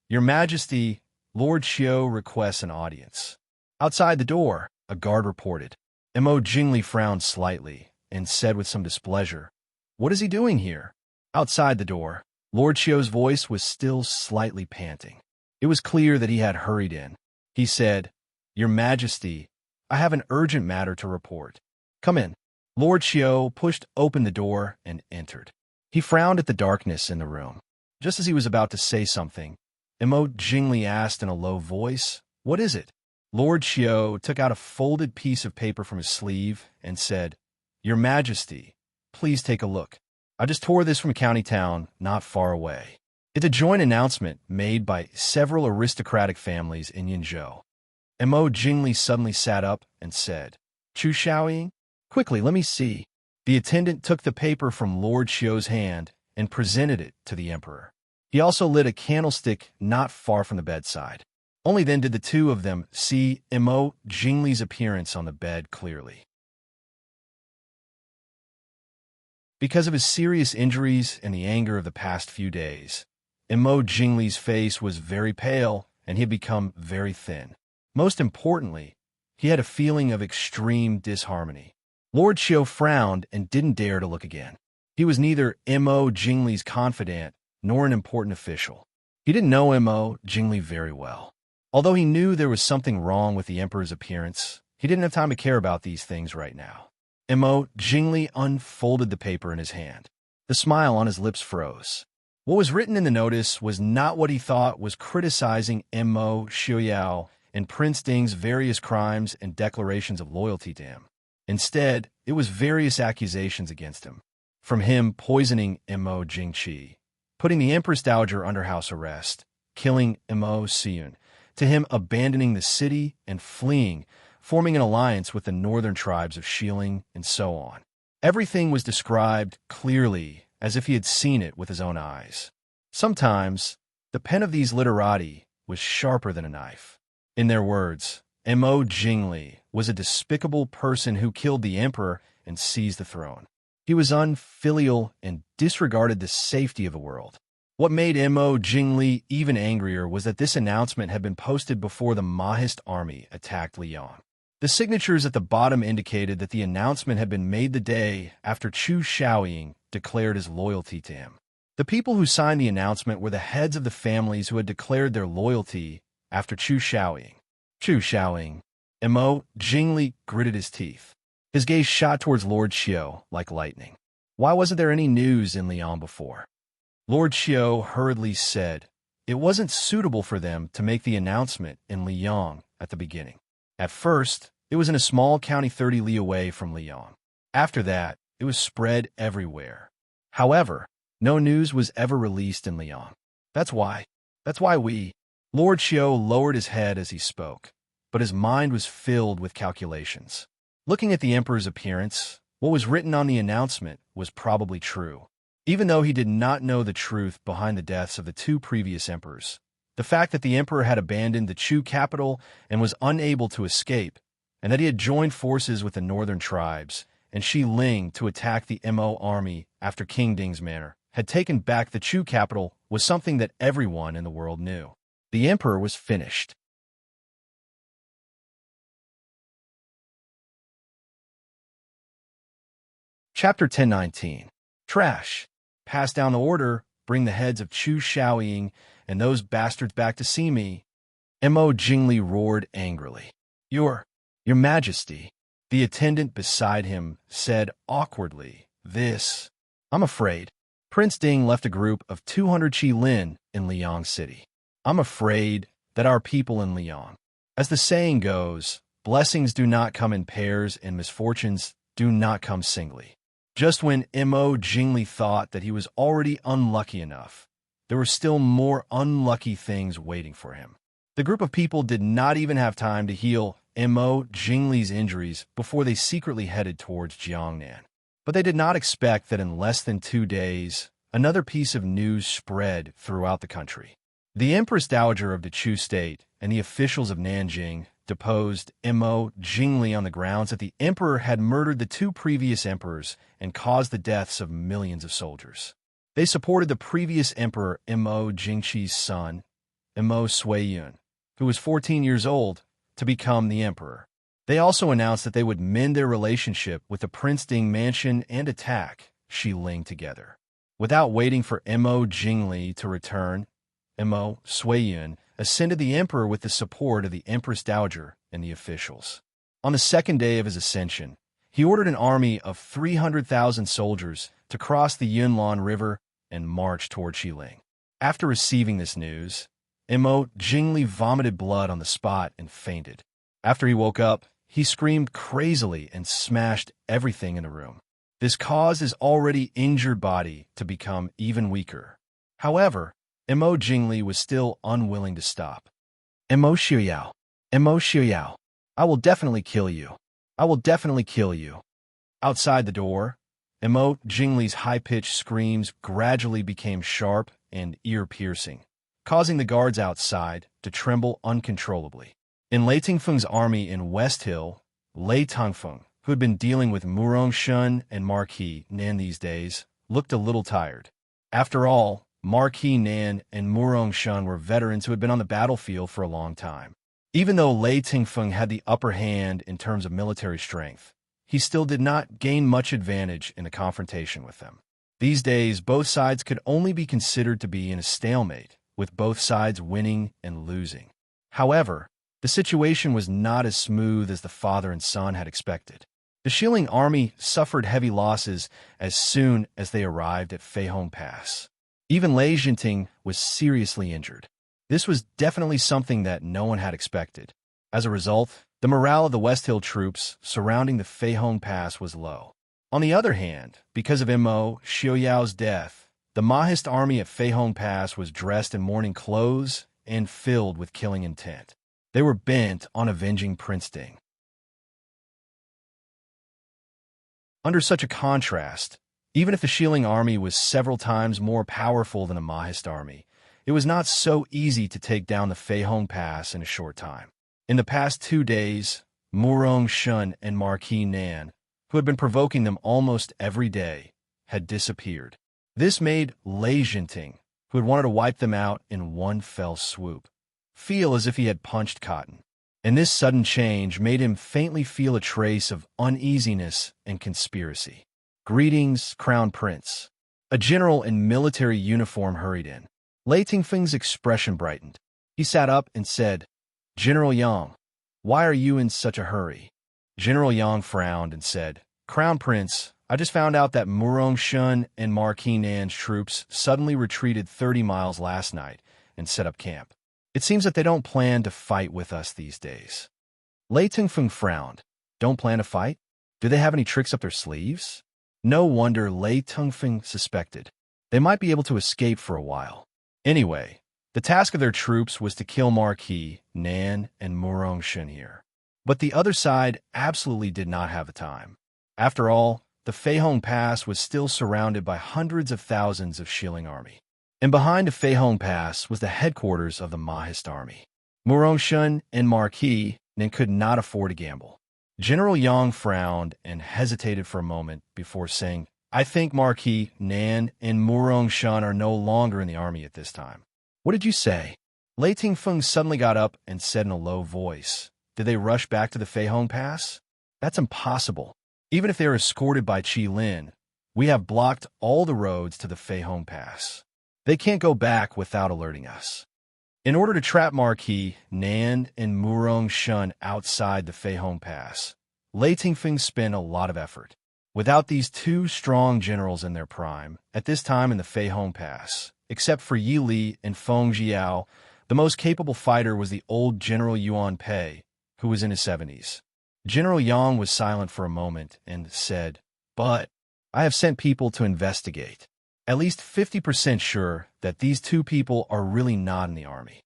Your Majesty, Lord Xiao requests an audience." Outside the door, a guard reported. Immerse Jingli frowned slightly and said with some displeasure, "What is he doing here?" Outside the door, Lord Xiao's voice was still slightly panting. It was clear that he had hurried in. He said, "Your Majesty, I have an urgent matter to report." "Come in." Lord Xiao pushed open the door and entered. He frowned at the darkness in the room. Just as he was about to say something, Mo Jingli asked in a low voice. "What is it?" Lord Xiao took out a folded piece of paper from his sleeve and said, "Your Majesty, please take a look. I just tore this from County Town, not far away. It's a joint announcement made by several aristocratic families in Yinzhou." Mo Jingli suddenly sat up and said, "Chu Xiaoying? Quickly, let me see." The attendant took the paper from Lord Xiao's hand and presented it to the emperor. He also lit a candlestick not far from the bedside. Only then did the two of them see Mo Jingli's appearance on the bed clearly. Because of his serious injuries and the anger of the past few days, Mo Jingli's face was very pale and he had become very thin. Most importantly, he had a feeling of extreme disharmony. Lord Xiao frowned and didn't dare to look again. He was neither Mo Jingli's confidant nor an important official. He didn't know Mo Jingli very well. Although he knew there was something wrong with the emperor's appearance, he didn't have time to care about these things right now. Mo Jingli unfolded the paper in his hand. The smile on his lips froze. What was written in the notice was not what he thought was criticizing Mo Xiaoyao and Prince Ding's various crimes and declarations of loyalty to him. Instead, it was various accusations against him. From him poisoning Mo Jingqi, putting the Empress Dowager under house arrest, killing Mo Xiyun, to him abandoning the city and fleeing, forming an alliance with the northern tribes of Xiling, and so on. Everything was described clearly, as if he had seen it with his own eyes. Sometimes, the pen of these literati was sharper than a knife. In their words, Mo Jingli was a despicable person who killed the emperor and seized the throne. He was unfilial and disregarded the safety of the world. What made Mo Jingli even angrier was that this announcement had been posted before the Mahist army attacked Liang. The signatures at the bottom indicated that the announcement had been made the day after Chu Xiaoying declared his loyalty to him. The people who signed the announcement were the heads of the families who had declared their loyalty after Chu Xiaoying. Chu Xiaoying. Mo Jingli gritted his teeth. His gaze shot towards Lord Xiao like lightning. Why wasn't there any news in Liang before? Lord Xiao hurriedly said, it wasn't suitable for them to make the announcement in Liang at the beginning. At first, it was in a small county 30 li away from Liang. After that, it was spread everywhere. However, no news was ever released in Liang. That's why we... Lord Xiao lowered his head as he spoke, but his mind was filled with calculations. Looking at the emperor's appearance, what was written on the announcement was probably true. Even though he did not know the truth behind the deaths of the two previous emperors, the fact that the emperor had abandoned the Chu capital and was unable to escape, and that he had joined forces with the northern tribes and Shi Ling to attack the Mo army after King Ding's manor, had taken back the Chu capital was something that everyone in the world knew. The emperor was finished. Chapter 1019. Trash. Pass down the order, bring the heads of Chu Xiaoying and those bastards back to see me. Mo Jingli roared angrily. Your Majesty. The attendant beside him said awkwardly, I'm afraid. Prince Ding left a group of 200 Qilin in Liang City. I'm afraid that our people in Liang. As the saying goes, blessings do not come in pairs and misfortunes do not come singly. Just when Mo Jingli thought that he was already unlucky enough, there were still more unlucky things waiting for him. The group of people did not even have time to heal Mo Jingli's injuries before they secretly headed towards Jiangnan. But they did not expect that in less than 2 days, another piece of news spread throughout the country. The Empress Dowager of the Chu state and the officials of Nanjing deposed Mo Jingli on the grounds that the emperor had murdered the 2 previous emperors and caused the deaths of millions of soldiers. They supported the previous emperor Mo Jingqi's son, Mo Suiyun, who was 14 years old, to become the emperor. They also announced that they would mend their relationship with the Prince Ding mansion and attack Shi Ling together. Without waiting for Mo Jingli to return, Mo Suiyun ascended the emperor with the support of the Empress Dowager and the officials. On the 2nd day of his ascension, he ordered an army of 300,000 soldiers to cross the Yunlan River and march toward Xiling. After receiving this news, Imo Jingli vomited blood on the spot and fainted. After he woke up, he screamed crazily and smashed everything in the room. This caused his already injured body to become even weaker. However, Imo Jingli was still unwilling to stop. Imo Xiuyao, Imo Xiuyao, I will definitely kill you. I will definitely kill you. Outside the door, Imo Jingli's high-pitched screams gradually became sharp and ear-piercing, causing the guards outside to tremble uncontrollably. In Lei Tingfeng's army in West Hill, Lei Tongfeng, who had been dealing with Murong Shun and Marquis Nan these days, looked a little tired. After all, Marquis Nan and Murong Shun were veterans who had been on the battlefield for a long time. Even though Lei Tingfeng had the upper hand in terms of military strength, he still did not gain much advantage in the confrontation with them. These days, both sides could only be considered to be in a stalemate, with both sides winning and losing. However, the situation was not as smooth as the father and son had expected. The Shilling army suffered heavy losses as soon as they arrived at Feihong Pass. Even Lei Jinting was seriously injured. This was definitely something that no one had expected. As a result, the morale of the West Hill troops surrounding the Feihong Pass was low. On the other hand, because of Imo Xiuyao's death, the Mahist army at Feihong Pass was dressed in mourning clothes and filled with killing intent. They were bent on avenging Prince Ding. Under such a contrast, even if the Shilling army was several times more powerful than the Mahist army, it was not so easy to take down the Feihong Pass in a short time. In the past 2 days, Murong Shun and Marquis Nan, who had been provoking them almost every day, had disappeared. This made Lei Jinting, who had wanted to wipe them out in one fell swoop, feel as if he had punched cotton. And this sudden change made him faintly feel a trace of uneasiness and conspiracy. "Greetings, Crown Prince." A general in military uniform hurried in. Lei Tingfeng's expression brightened. He sat up and said, "General Yang, why are you in such a hurry?" General Yang frowned and said, "Crown Prince, I just found out that Murong Shun and Marquis Nan's troops suddenly retreated 30 miles last night and set up camp. It seems that they don't plan to fight with us these days." Lei Tingfeng frowned. Don't plan to fight? Do they have any tricks up their sleeves? No wonder Lei Tingfeng suspected. They might be able to escape for a while. Anyway, the task of their troops was to kill Marquis, Nan, and Murong Shun here. But the other side absolutely did not have the time. After all, the Feihong Pass was still surrounded by hundreds of thousands of Shilling army. And behind the Feihong Pass was the headquarters of the Mahist army. Murong Shun and Marquis Nan could not afford to gamble. General Yang frowned and hesitated for a moment before saying, "I think Marquis Nan and Murong Shun are no longer in the army at this time." "What did you say?" Lei Tingfeng suddenly got up and said in a low voice, "Did they rush back to the Feihong Pass? That's impossible. Even if they are escorted by Qi Lin, we have blocked all the roads to the Feihong Pass. They can't go back without alerting us." In order to trap Marquis Nan and Murong Shun outside the Feihong Pass, Lei Tingfeng spent a lot of effort. Without these two strong generals in their prime, at this time in the Feihong Pass, except for Yi Li and Feng Jiao, the most capable fighter was the old General Yuan Pei, who was in his 70s. General Yang was silent for a moment and said, "But I have sent people to investigate. At least 50% sure that these two people are really not in the army.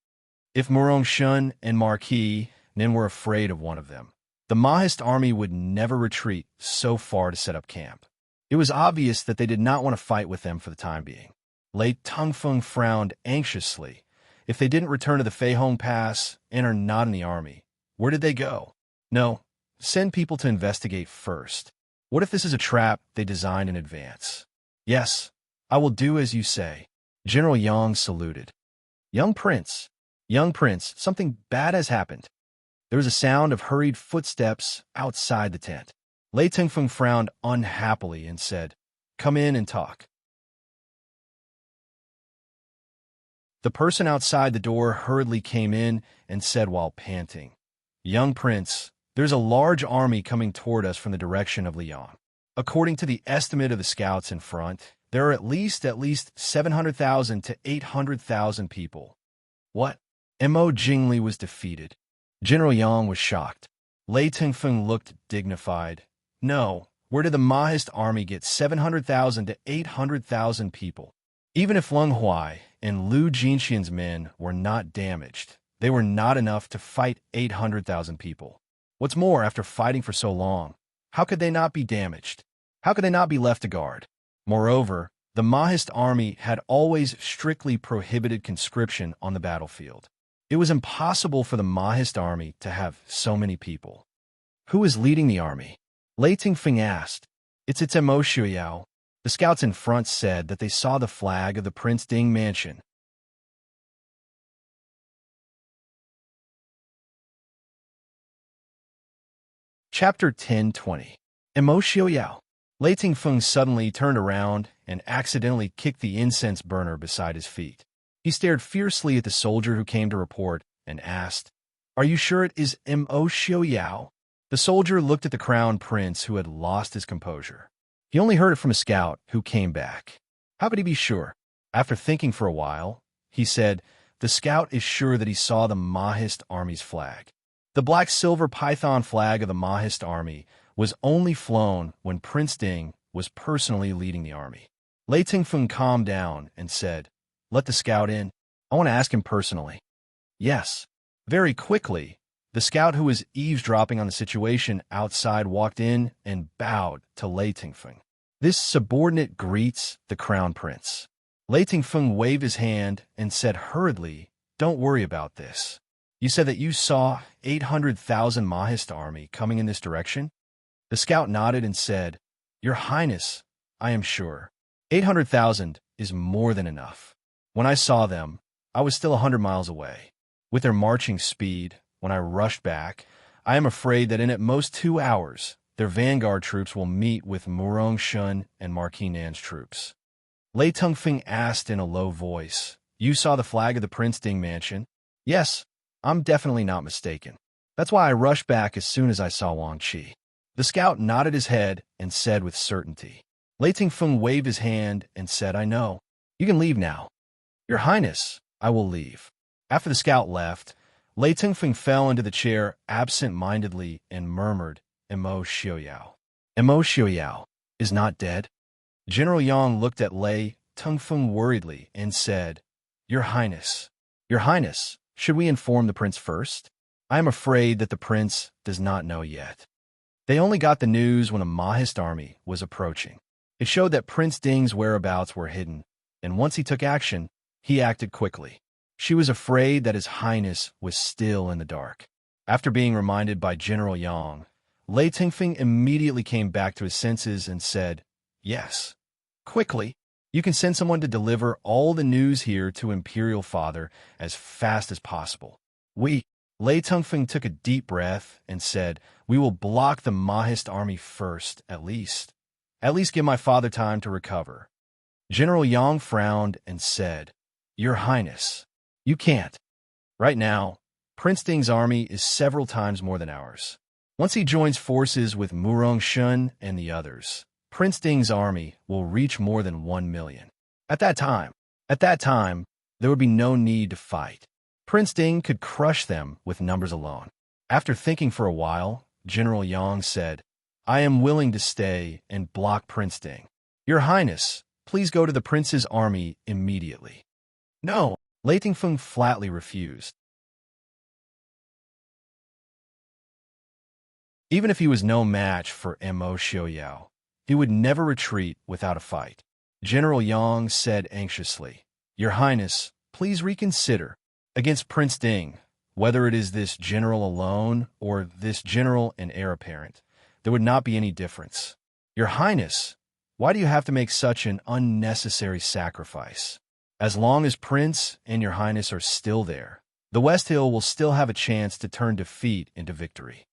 If Murong Shun and Marquis Nan were afraid of one of them, the Mahist army would never retreat so far to set up camp. It was obvious that they did not want to fight with them for the time being." Lei Tongfeng frowned anxiously. If they didn't return to the Feihong Pass and are not in the army, where did they go? No, send people to investigate first. What if this is a trap they designed in advance? "Yes, I will do as you say." General Yang saluted. Young Prince, something bad has happened." There was a sound of hurried footsteps outside the tent. Lei Tingfeng frowned unhappily and said, "Come in and talk." The person outside the door hurriedly came in and said while panting, "Young Prince, there's a large army coming toward us from the direction of Liang. According to the estimate of the scouts in front, there are at least 700,000 to 800,000 people." "What? Mo Jingli was defeated. General Yang was shocked. Lei Tengfeng looked dignified. No, where did the Mahist army get 700,000 to 800,000 people? Even if Leng Huai and Lu Jinxian's men were not damaged, they were not enough to fight 800,000 people. What's more, after fighting for so long, how could they not be damaged? How could they not be left to guard? Moreover, the Mahist army had always strictly prohibited conscription on the battlefield. It was impossible for the Mahist army to have so many people. Who is leading the army? Lei Tengfeng asked. It's Mo Xiuyao. The scouts in front said that they saw the flag of the Prince Ding mansion. Chapter 10:20. Mo Xiuyao. Lei Tengfeng suddenly turned around and accidentally kicked the incense burner beside his feet. He stared fiercely at the soldier who came to report and asked, "Are you sure it is Mo Xiuyao?" The soldier looked at the crown prince who had lost his composure. He only heard it from a scout who came back. How could he be sure? After thinking for a while, he said, "The scout is sure that he saw the Mahist army's flag. The black-silver python flag of the Mahist army was only flown when Prince Ding was personally leading the army." Lei Tengfeng calmed down and said, "Let the scout in. I want to ask him personally." Yes. Very quickly, the scout who was eavesdropping on the situation outside walked in and bowed to Lei Tengfeng. This subordinate greets the crown prince. Lei Tengfeng waved his hand and said hurriedly, "Don't worry about this. You said that you saw 800,000 Mahist army coming in this direction?" The scout nodded and said, "Your Highness, I am sure. 800,000 is more than enough. When I saw them, I was still 100 miles away. With their marching speed, when I rushed back, I am afraid that in at most 2 hours, their vanguard troops will meet with Murong Shun and Marquis Nan's troops." Lei Tengfeng asked in a low voice, "You saw the flag of the Prince Ding mansion?" "Yes, I'm definitely not mistaken. That's why I rushed back as soon as I saw Wang Qi." The scout nodded his head and said with certainty. Lei Tengfeng waved his hand and said, "I know. You can leave now." "Your Highness, I will leave." After the scout left, Lei Tengfeng fell into the chair absent-mindedly and murmured, "Mo Xiuyao. Mo Xiuyao is not dead?" General Yang looked at Lei Tengfeng worriedly and said, Your Highness, should we inform the prince first? I am afraid that the prince does not know yet." They only got the news when a Mahist army was approaching. It showed that Prince Ding's whereabouts were hidden, and once he took action, he acted quickly. She was afraid that His Highness was still in the dark. After being reminded by General Yang, Lei Tengfeng immediately came back to his senses and said, "Yes, quickly. You can send someone to deliver all the news here to Imperial Father as fast as possible." Lei Tengfeng took a deep breath and said, "We will block the Mahist army first, at least. At least give my father time to recover." General Yang frowned and said, "Your Highness, you can't. Right now, Prince Ding's army is several times more than ours. Once he joins forces with Murong Shun and the others, Prince Ding's army will reach more than 1 million. At that time, there would be no need to fight. Prince Ding could crush them with numbers alone." After thinking for a while, General Yang said, "I am willing to stay and block Prince Ding. Your Highness, please go to the prince's army immediately." "No," Lei Tengfeng flatly refused. Even if he was no match for Mo Xiuyao, he would never retreat without a fight. General Yang said anxiously, "Your Highness, please reconsider. Against Prince Ding, whether it is this general alone or this general and heir apparent, there would not be any difference. Your Highness, why do you have to make such an unnecessary sacrifice? As long as Prince and Your Highness are still there, the West Hill will still have a chance to turn defeat into victory."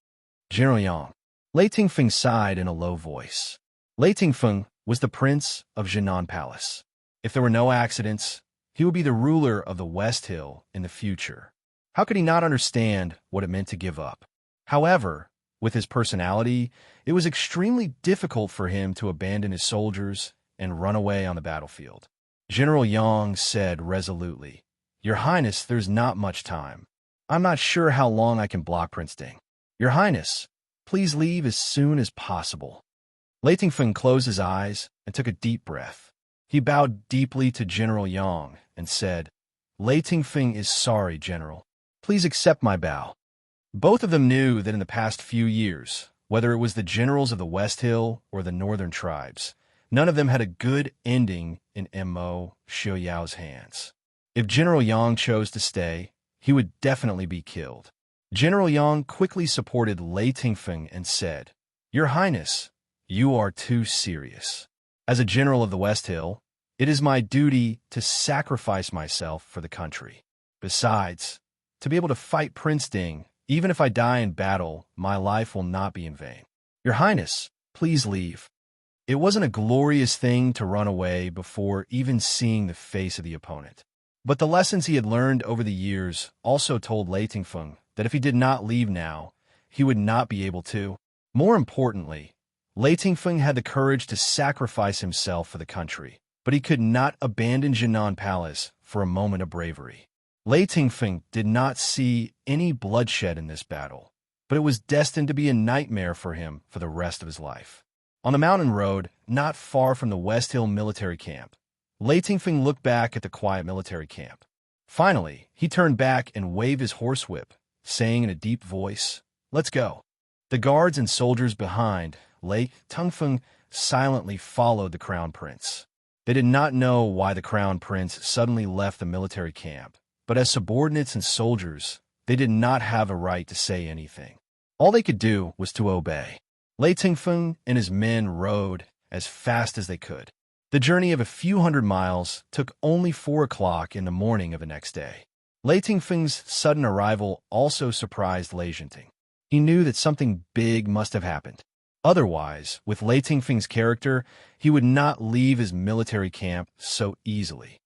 General Yang. Lei Tengfeng sighed in a low voice. Lei Tengfeng was the prince of Jinan Palace. If there were no accidents, he would be the ruler of the West Hill in the future. How could he not understand what it meant to give up? However, with his personality, it was extremely difficult for him to abandon his soldiers and run away on the battlefield. General Yang said resolutely, Your Highness, there's not much time. I'm not sure how long I can block Prince Ding. Your Highness, please leave as soon as possible. Lei Tingfeng closed his eyes and took a deep breath. He bowed deeply to General Yang and said, Lei Tingfeng is sorry, General. Please accept my bow. Both of them knew that in the past few years, whether it was the generals of the West Hill or the northern tribes, none of them had a good ending in Mo Xiaoyao's hands. If General Yang chose to stay, he would definitely be killed. General Yang quickly supported Lei Tingfeng and said, Your Highness, you are too serious. As a general of the West Hill, it is my duty to sacrifice myself for the country. Besides, to be able to fight Prince Ding, even if I die in battle, my life will not be in vain. Your Highness, please leave. It wasn't a glorious thing to run away before even seeing the face of the opponent. But the lessons he had learned over the years also told Lei Tingfeng that if he did not leave now, he would not be able to. More importantly, Lei Tingfeng had the courage to sacrifice himself for the country, but he could not abandon Jinan Palace for a moment of bravery. Lei Tingfeng did not see any bloodshed in this battle, but it was destined to be a nightmare for him for the rest of his life. On the mountain road, not far from the West Hill military camp, Lei Tingfeng looked back at the quiet military camp. Finally, he turned back and waved his horsewhip, saying in a deep voice, Let's go. The guards and soldiers behind Lei Tingfeng silently followed the crown prince. They did not know why the crown prince suddenly left the military camp, but as subordinates and soldiers, they did not have a right to say anything. All they could do was to obey. Lei Tingfeng and his men rode as fast as they could. The journey of a few hundred miles took only 4 o'clock in the morning of the next day. Lei Tingfeng's sudden arrival also surprised Lei Jinting. He knew that something big must have happened. Otherwise, with Lei Tingfeng's character, he would not leave his military camp so easily.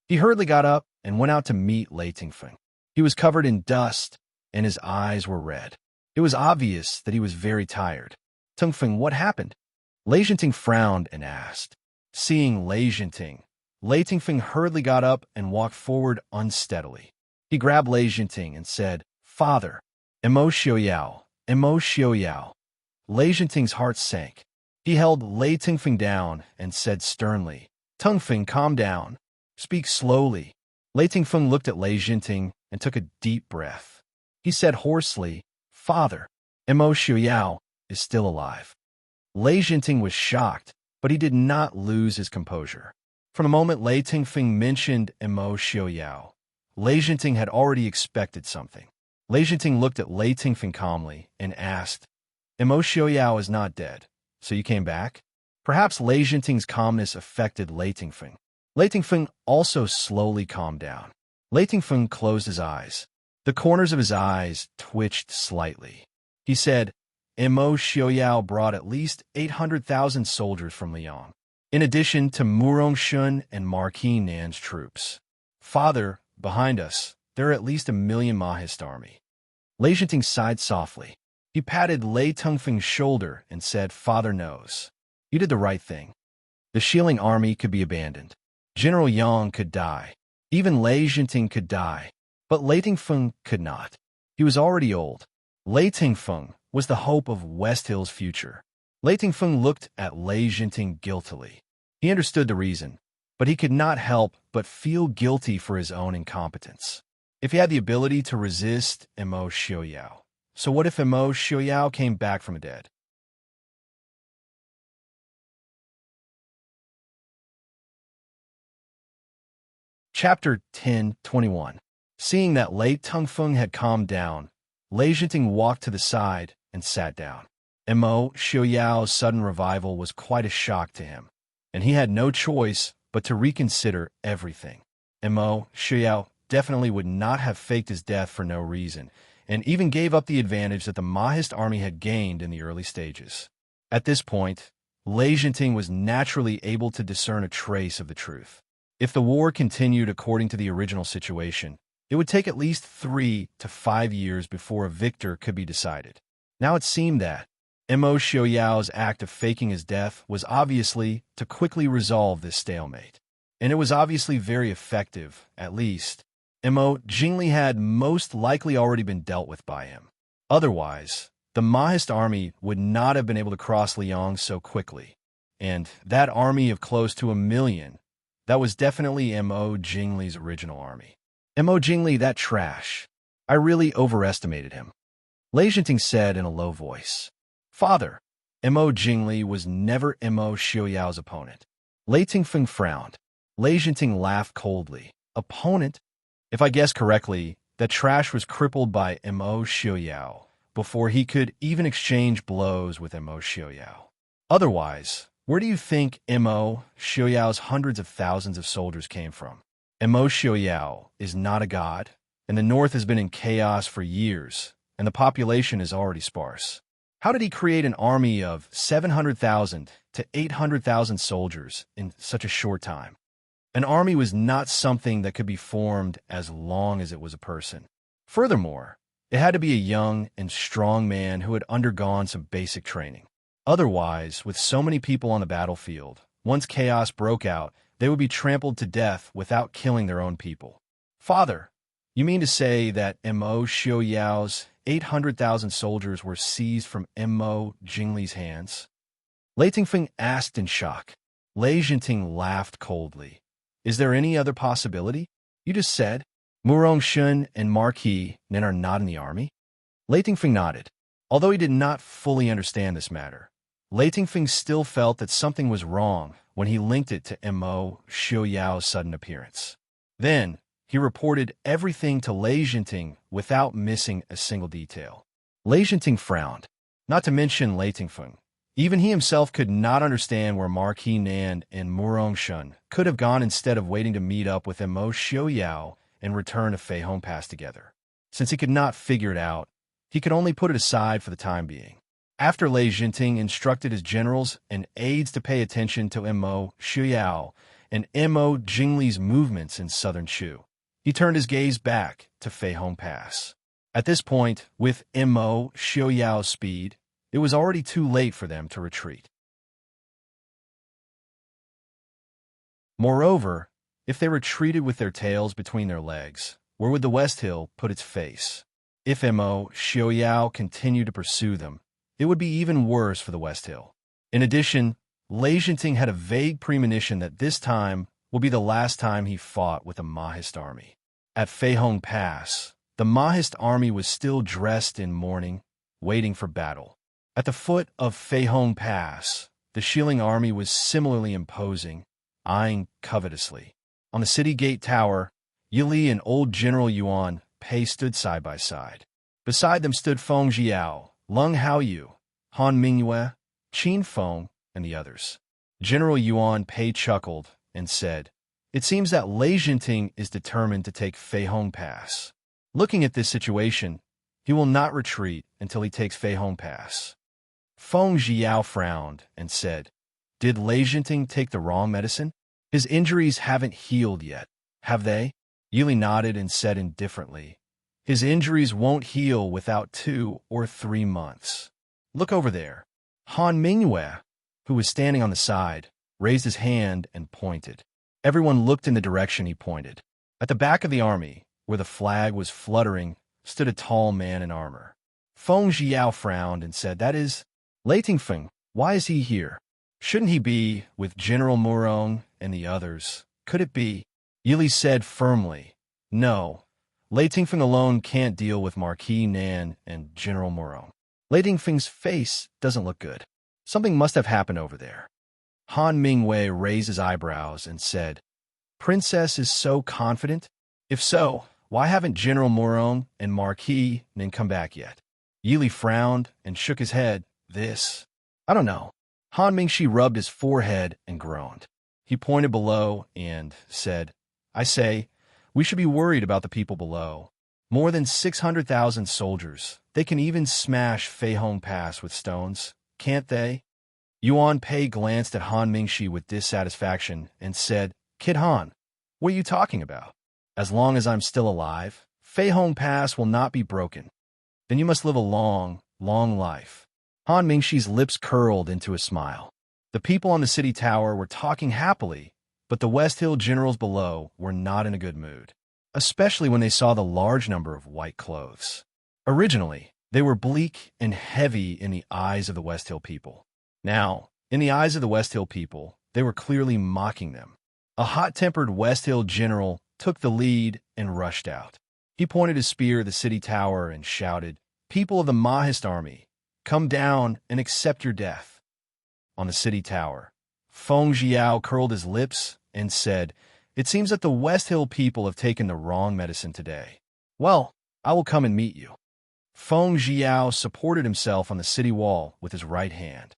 He hurriedly got up and went out to meet Lei Tingfeng. He was covered in dust, and his eyes were red. It was obvious that he was very tired. Tingfeng, what happened? Lei Jinting frowned and asked. Seeing Lei Jinting, Lei Tingfeng hurriedly got up and walked forward unsteadily. He grabbed Lei Jinting and said, Father, Mo Xiaoyao, Mo Xiaoyao. Lei Jinting's heart sank. He held Lei Tingfeng down and said sternly, Tingfeng, calm down. Speak slowly. Lei Tingfeng looked at Lei Jinting and took a deep breath. He said hoarsely, Father, Mo Xiaoyao is still alive. Lei Jinting was shocked, but he did not lose his composure. From the moment Lei Tingfeng mentioned Mo Xiaoyao, Lei Jinting had already expected something. Lei Jinting looked at Lei Tingfeng calmly and asked, Mo Xiaoyao is not dead, so you came back? Perhaps Lei Jinting's calmness affected Lei Tingfeng. Lei Tingfeng also slowly calmed down. Lei Tingfeng closed his eyes. The corners of his eyes twitched slightly. He said, Mo Xiaoyao brought at least 800,000 soldiers from Liang, in addition to Murongshun and Marquis Nan's troops. Father, behind us, there are at least 1 million Mahist army. Lei Jinting sighed softly. He patted Lei Tingfeng's shoulder and said, Father knows. You did the right thing. The Shilling army could be abandoned. General Yang could die. Even Lei Jinting could die. But Lei Tingfeng could not. He was already old. Lei Tingfeng was the hope of West Hill's future. Lei Tingfeng looked at Lei Jinting guiltily. He understood the reason, but he could not help but feel guilty for his own incompetence. If he had the ability to resist Mo Xiaoyao, so what if Mo Xiaoyao came back from the dead? Chapter 10:21. Seeing that Lei Tingfeng had calmed down, Lei Jinting walked to the side and sat down. Mo Xiaoyao's sudden revival was quite a shock to him, and he had no choice but to reconsider everything. Mo Xiaoyao definitely would not have faked his death for no reason, and even gave up the advantage that the Mahist army had gained in the early stages. At this point, Lei Jinting was naturally able to discern a trace of the truth. If the war continued according to the original situation, it would take at least 3 to 5 years before a victor could be decided. Now it seemed that Mo Xiaoyao's act of faking his death was obviously to quickly resolve this stalemate. and it was obviously very effective, at least. Mo Jingli had most likely already been dealt with by him. Otherwise, the Mahist army would not have been able to cross Liang so quickly. And that army of close to 1,000,000, that was definitely Mo Jingli's original army. Mo Jingli, that trash. I really overestimated him. Lei Jinting said in a low voice. Father, Mo Jingli was never Mo Xiuyao's opponent. Lei Tingfeng frowned. Lei Jinting laughed coldly. Opponent? If I guess correctly, that trash was crippled by Mo Xiuyao before he could even exchange blows with Mo Xiuyao. Otherwise, where do you think Mo Xiuyao's hundreds of thousands of soldiers came from? Mo Xiuyao is not a god, and the north has been in chaos for years, and the population is already sparse. How did he create an army of 700,000 to 800,000 soldiers in such a short time? An army was not something that could be formed as long as it was a person. Furthermore, it had to be a young and strong man who had undergone some basic training. Otherwise, with so many people on the battlefield, once chaos broke out, they would be trampled to death without killing their own people. Father, you mean to say that Mo Xiuyao's 800,000 soldiers were seized from Mo Jingli's hands? Lei Tingfeng asked in shock. Lei Jinting laughed coldly. Is there any other possibility? You just said Murong Shun and Marquis Nen are not in the army? Lei Tingfeng nodded. Although he did not fully understand this matter, Lei Tingfeng still felt that something was wrong when he linked it to Mo Xiuyao's sudden appearance. Then, he reported everything to Lei Jinting without missing a single detail. Lei Jinting frowned, not to mention Lei Tingfeng. Even he himself could not understand where Marquis Nan and Murong Shun could have gone instead of waiting to meet up with Mo Xiuyao and return to Fei Hong Pass together. Since he could not figure it out, he could only put it aside for the time being. After Lei Jinting instructed his generals and aides to pay attention to Mo Xiuyao and Mo Jingli's movements in southern Shu, he turned his gaze back to Fei Hong Pass. At this point, with Mo Xiuyao's speed, it was already too late for them to retreat. Moreover, if they retreated with their tails between their legs, where would the West Hill put its face? If Mo Xiuyao continued to pursue them, it would be even worse for the West Hill. In addition, Lei Jinting had a vague premonition that this time will be the last time he fought with a Mahist army. At Fei Hong Pass, the Mahist army was still dressed in mourning, waiting for battle. At the foot of Fei Hong Pass, the Shilling army was similarly imposing, eyeing covetously. On the city gate tower, Yili and old General Yuan Pei stood side by side. Beside them stood Feng Jiao, Lung Haoyu, Han Mingyue, Qin Feng, and the others. General Yuan Pei chuckled and said, "It seems that Lei Jinting is determined to take Fei Hong Pass. Looking at this situation, he will not retreat until he takes Fei Hong Pass." Feng Jiao frowned and said, "Did Lei Jinting take the wrong medicine? His injuries haven't healed yet, have they?" Yili nodded and said indifferently, "His injuries won't heal without 2 or 3 months. Look over there." Han Mingyue, who was standing on the side, raised his hand and pointed. Everyone looked in the direction he pointed. At the back of the army, where the flag was fluttering, stood a tall man in armor. Feng Jiao frowned and said, "That is Lei Tingfeng. Why is he here? Shouldn't he be with General Murong and the others? Could it be?" Yili said firmly, "No, Lei Tingfeng alone can't deal with Marquis Nan and General Murong. Lei Tingfeng's face doesn't look good. Something must have happened over there." Han Mingyue raised his eyebrows and said, "Princess is so confident? If so, why haven't General Murong and Marquis Nan come back yet?" Yili frowned and shook his head. I don't know." Han Mingshi rubbed his forehead and groaned. He pointed below and said, "I say, we should be worried about the people below. More than 600,000 soldiers. They can even smash Fei Hong Pass with stones, can't they?" Yuan Pei glanced at Han Mingshi with dissatisfaction and said, "Kid Han, what are you talking about? As long as I'm still alive, Fei Hong Pass will not be broken. Then you must live a long, long life." Han Mingshi's lips curled into a smile. The people on the city tower were talking happily, But the West Hill generals below were not in a good mood, especially when they saw the large number of white clothes. Originally, they were bleak and heavy in the eyes of the West Hill people. Now, in the eyes of the West Hill people, they were clearly mocking them. A hot-tempered West Hill general took the lead and rushed out. He pointed his spear at the city tower and shouted, "People of the Mahist army, come down and accept your death." On the city tower, Feng Jiao curled his lips and said, "It seems that the West Hill people have taken the wrong medicine today. Well, I will come and meet you." Feng Jiao supported himself on the city wall with his right hand.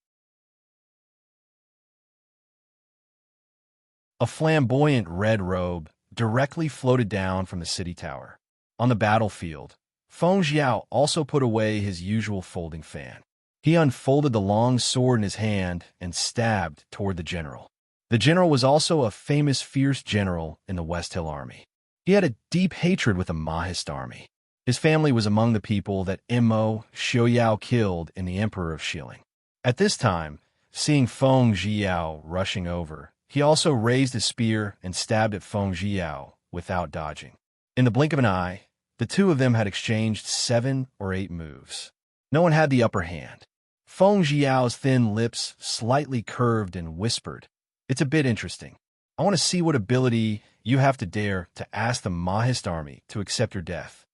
A flamboyant red robe directly floated down from the city tower. On the battlefield, Feng Jiao also put away his usual folding fan. He unfolded the long sword in his hand and stabbed toward the general. The general was also a famous fierce general in the West Hill army. He had a deep hatred with the Mahist army. His family was among the people that Immo Xiaoyao killed in the Emperor of Shilling. At this time, seeing Feng Jiao rushing over, he also raised his spear and stabbed at Feng Jiao without dodging. In the blink of an eye, the two of them had exchanged 7 or 8 moves. No one had the upper hand. Feng Jiao's thin lips slightly curved and whispered, "It's a bit interesting. I want to see what ability you have to dare to ask the Mahist army to accept your death."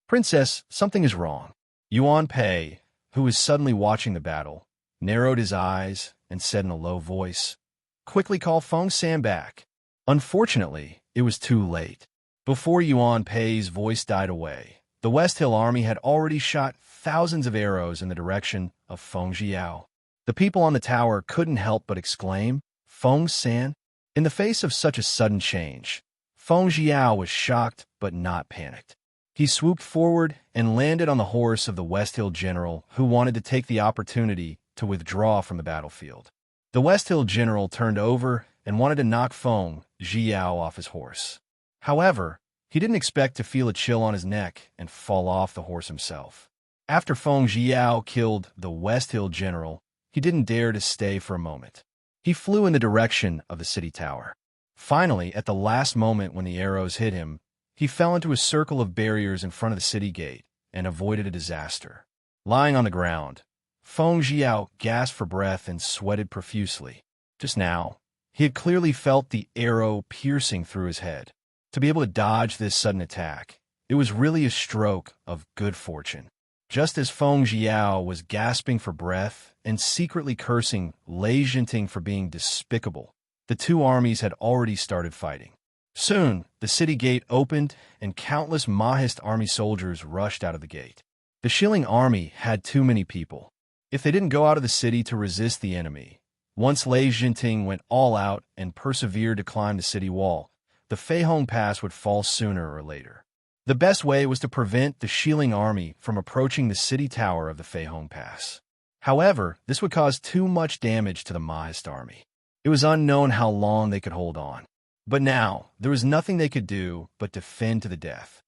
"Princess, something is wrong." Yuan Pei, who was suddenly watching the battle, narrowed his eyes and said in a low voice, "Quickly call Feng San back." Unfortunately, it was too late. Before Yuan Pei's voice died away, the West Hill army had already shot thousands of arrows in the direction of Feng Jiao. The people on the tower couldn't help but exclaim, "Feng San?" In the face of such a sudden change, Feng Jiao was shocked but not panicked. He swooped forward and landed on the horse of the West Hill general, who wanted to take the opportunity to withdraw from the battlefield. The West Hill general turned over and wanted to knock Feng Jiao off his horse. However, he didn't expect to feel a chill on his neck and fall off the horse himself. After Feng Jiao killed the West Hill general, he didn't dare to stay for a moment. He flew in the direction of the city tower. Finally, at the last moment when the arrows hit him, he fell into a circle of barriers in front of the city gate and avoided a disaster. Lying on the ground, Feng Jiao gasped for breath and sweated profusely. Just now, he had clearly felt the arrow piercing through his head. To be able to dodge this sudden attack, it was really a stroke of good fortune. Just as Feng Jiao was gasping for breath and secretly cursing Lei Jinting for being despicable, the two armies had already started fighting. Soon, the city gate opened and countless Mahist army soldiers rushed out of the gate. The Shilling army had too many people. If they didn't go out of the city to resist the enemy, once Lei Jinting went all out and persevered to climb the city wall, the Feihong Pass would fall sooner or later. The best way was to prevent the Shilling army from approaching the city tower of the Feihong Pass. However, this would cause too much damage to the Mahist army. It was unknown how long they could hold on. But now, there was nothing they could do but defend to the death.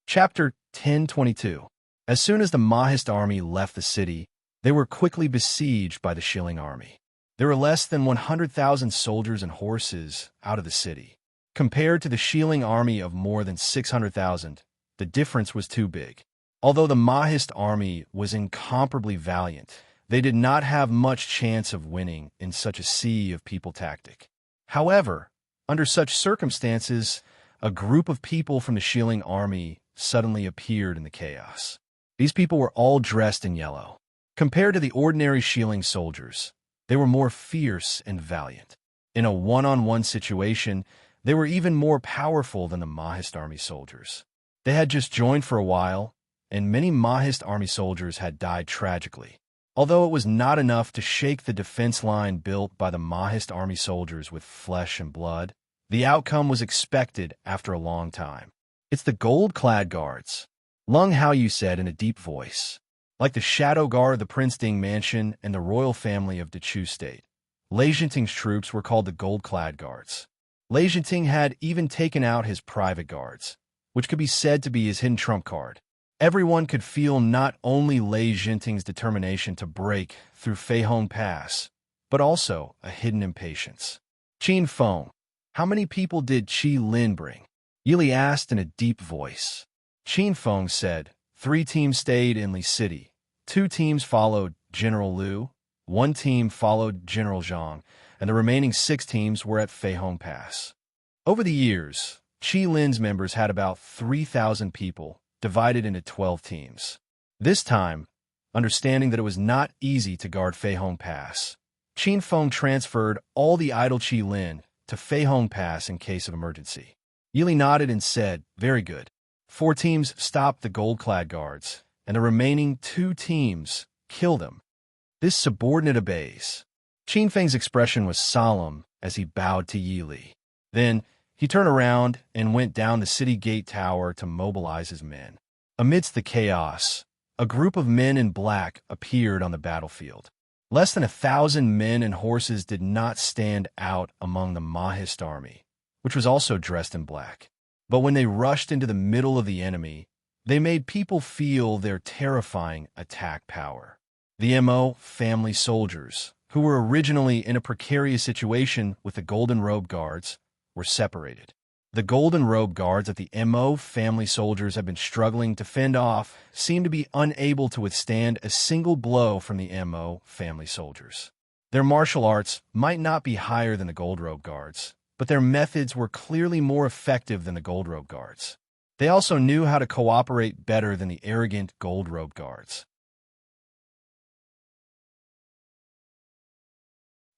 Chapter 1022. As soon as the Mahist army left the city, they were quickly besieged by the Shilling army. There were less than 100,000 soldiers and horses out of the city. Compared to the Shilling army of more than 600,000, the difference was too big. Although the Mahist army was incomparably valiant, they did not have much chance of winning in such a sea of people tactic. However, under such circumstances, a group of people from the Shilling army suddenly appeared in the chaos. These people were all dressed in yellow. Compared to the ordinary Shilling soldiers, they were more fierce and valiant. In a one-on-one situation, they were even more powerful than the Mahist army soldiers. They had just joined for a while, and many Mahist army soldiers had died tragically. Although it was not enough to shake the defense line built by the Mahist army soldiers with flesh and blood, the outcome was expected after a long time. "It's the gold-clad guards," Lung Haoyu said in a deep voice. Like the shadow guard of the Prince Ding mansion and the royal family of Dechu State, Lei Jinting's troops were called the gold-clad guards. Lei Jinting had even taken out his private guards, which could be said to be his hidden trump card. Everyone could feel not only Lei Jinting's determination to break through Feihong Pass, but also a hidden impatience. Qin Feng, how many people did Qi Lin bring? Yili asked in a deep voice. Qin Feng said, 3 teams stayed in Li City. 2 teams followed General Liu, 1 team followed General Zhang, and the remaining 6 teams were at Feihong Pass. Over the years, Qi Lin's members had about 3,000 people, divided into 12 teams. This time, understanding that it was not easy to guard Feihong Pass, Qin Feng transferred all the idle Qi Lin to Feihong Pass in case of emergency. Yili nodded and said, very good. 4 teams stopped the gold-clad guards, and the remaining 2 teams killed them. This subordinate obeys. Qin Feng's expression was solemn as he bowed to Yili. Then, he turned around and went down the city gate tower to mobilize his men. Amidst the chaos, a group of men in black appeared on the battlefield. Less than 1,000 men and horses did not stand out among the Mahist army, which was also dressed in black. But when they rushed into the middle of the enemy, they made people feel their terrifying attack power. The MO family soldiers, who were originally in a precarious situation with the Golden Robe Guards, were separated. The Golden Robe Guards that the MO family soldiers have been struggling to fend off seemed to be unable to withstand a single blow from the MO family soldiers. Their martial arts might not be higher than the Gold Robe Guards, but their methods were clearly more effective than the Gold Robe Guards. They also knew how to cooperate better than the arrogant Gold Robe Guards.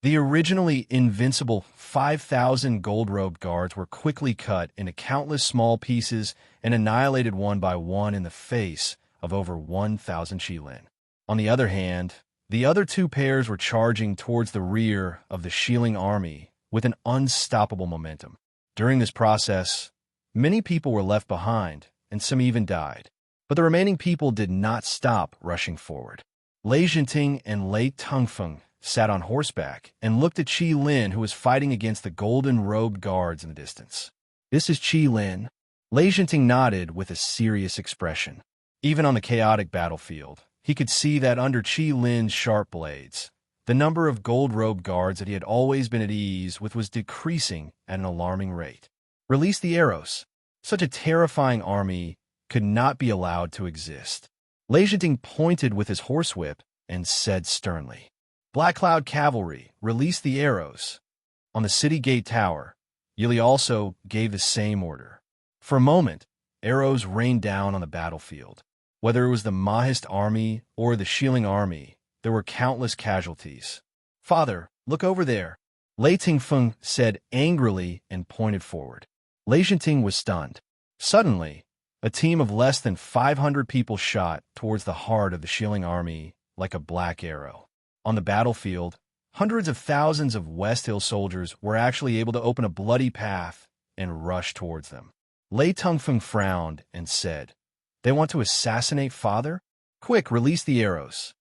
The originally invincible 5,000 gold-robed guards were quickly cut into countless small pieces and annihilated one by one in the face of over 1,000 Shilin. On the other hand, the other 2 pairs were charging towards the rear of the Shilin army with an unstoppable momentum. During this process, many people were left behind, and some even died. But the remaining people did not stop rushing forward. Lei Jinting and Lei Tengfeng sat on horseback and looked at Qi Lin, who was fighting against the golden-robed guards in the distance. This is Qi Lin. Lei Jinting nodded with a serious expression. Even on the chaotic battlefield, he could see that under Qi Lin's sharp blades, the number of gold-robed guards that he had always been at ease with was decreasing at an alarming rate. Release the arrows. Such a terrifying army could not be allowed to exist. Lei Jinting pointed with his horsewhip and said sternly, Black Cloud Cavalry, release the arrows. On the city gate tower, Yili also gave the same order. For a moment, arrows rained down on the battlefield. Whether it was the Mahist army or the Shilin army, there were countless casualties. Father, look over there, Lei Tengfeng said angrily and pointed forward. Lei Jinting was stunned. Suddenly, a team of less than 500 people shot towards the heart of the Shilin army like a black arrow. On the battlefield, hundreds of thousands of West Hill soldiers were actually able to open a bloody path and rush towards them. Lei Tengfeng frowned and said, They want to assassinate Father? Quick, release the arrows.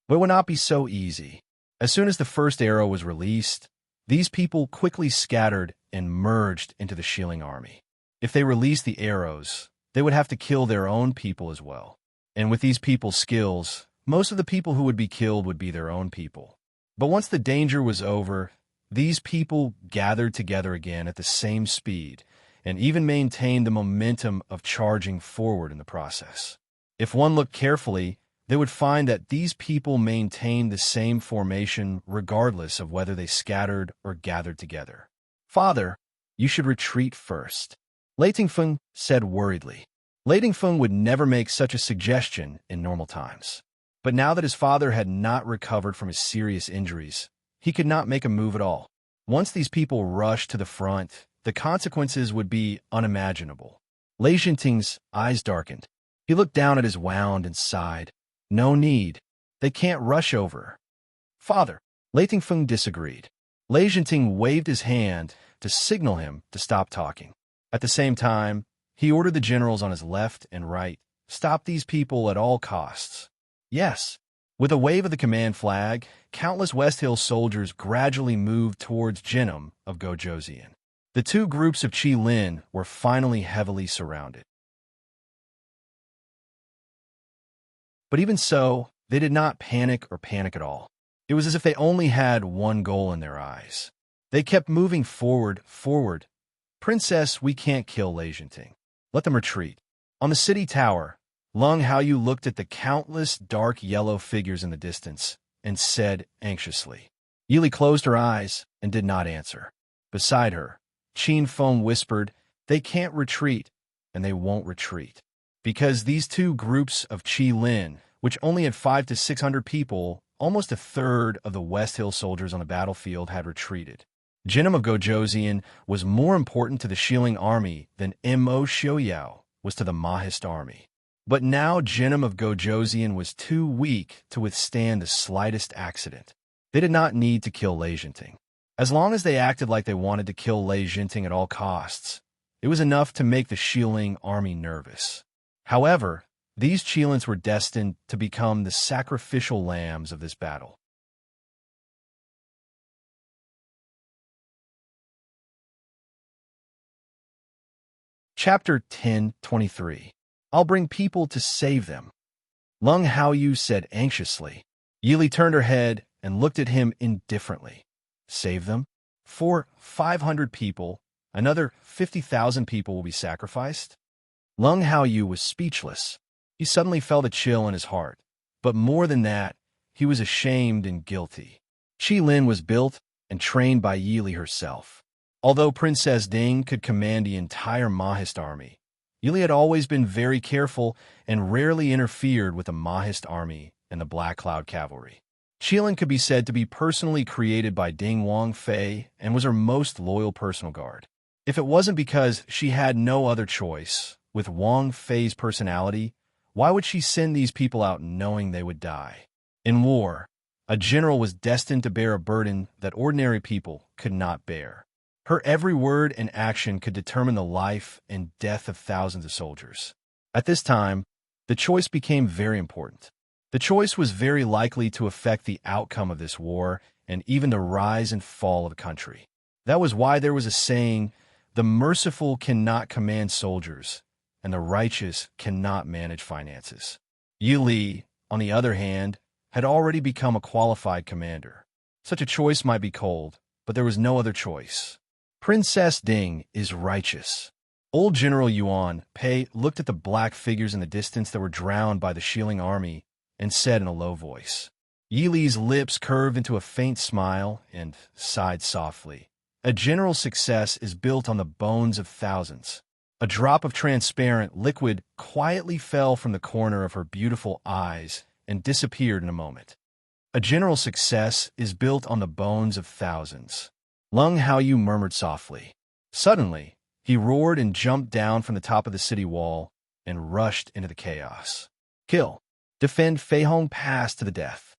But it would not be so easy. As soon as the first arrow was released, these people quickly scattered and merged into the Shilin army. If they released the arrows, they would have to kill their own people as well. And with these people's skills, most of the people who would be killed would be their own people. But once the danger was over, these people gathered together again at the same speed and even maintained the momentum of charging forward in the process. If one looked carefully, they would find that these people maintained the same formation regardless of whether they scattered or gathered together. Father, you should retreat first, Lei Tengfeng said worriedly. Lei Tengfeng would never make such a suggestion in normal times. But now that his father had not recovered from his serious injuries, he could not make a move at all. Once these people rushed to the front, the consequences would be unimaginable. Lei Jinting's eyes darkened. He looked down at his wound and sighed. No need. They can't rush over. Father, Lei Tengfeng disagreed. Lei Jinting waved his hand to signal him to stop talking. At the same time, he ordered the generals on his left and right, stop these people at all costs. Yes. With a wave of the command flag, countless West Hill soldiers gradually moved towards Jinnam of Gojoseon. The 2 groups of Qi Lin were finally heavily surrounded. But even so, they did not panic or panic at all. It was as if they only had one goal in their eyes. They kept moving forward. Princess, we can't kill Lei Jinting. Let them retreat. On the city tower, Lung Haoyu looked at the countless dark yellow figures in the distance and said anxiously. Yili closed her eyes and did not answer. Beside her, Qin Feng whispered, they can't retreat, and they won't retreat. Because these two groups of Qi Lin, which only had 500 to 600 people, almost a third of the West Hill soldiers on the battlefield had retreated. Jinim of Gojoseon was more important to the Shilling army than Mo Xiaoyao was to the Mahist army. But now Jinim of Gojoseon was too weak to withstand the slightest accident. They did not need to kill Lei Jinting. As long as they acted like they wanted to kill Lei Jinting at all costs, it was enough to make the Shilling army nervous. However, these Qilins were destined to become the sacrificial lambs of this battle. Chapter 10:23. I'll bring people to save them. Lung Haoyu said anxiously. Yili turned her head and looked at him indifferently. Save them? For 500 people, another 50,000 people will be sacrificed? Lung Haoyu was speechless. He suddenly felt a chill in his heart. But more than that, he was ashamed and guilty. Qi Lin was built and trained by Yili herself. Although Princess Ding could command the entire Mahist army, Yili had always been very careful and rarely interfered with the Mahist army and the Black Cloud cavalry. Qilin could be said to be personally created by Ding Wangfei and was her most loyal personal guard. If it wasn't because she had no other choice, with Wang Fei's personality, why would she send these people out knowing they would die? In war, a general was destined to bear a burden that ordinary people could not bear. Her every word and action could determine the life and death of thousands of soldiers. At this time, the choice became very important. The choice was very likely to affect the outcome of this war and even the rise and fall of a country. That was why there was a saying, the merciful cannot command soldiers, and the righteous cannot manage finances. Yi Li, on the other hand, had already become a qualified commander. Such a choice might be cold, but there was no other choice. Princess Ding is righteous. Old General Yuan Pei looked at the black figures in the distance that were drowned by the Shilling army and said in a low voice. Yi Li's lips curved into a faint smile and sighed softly. A general's success is built on the bones of thousands. A drop of transparent liquid quietly fell from the corner of her beautiful eyes and disappeared in a moment. A general's success is built on the bones of thousands. Lung Haoyu murmured softly. Suddenly, he roared and jumped down from the top of the city wall and rushed into the chaos. Kill. Defend Feihong Pass to the death.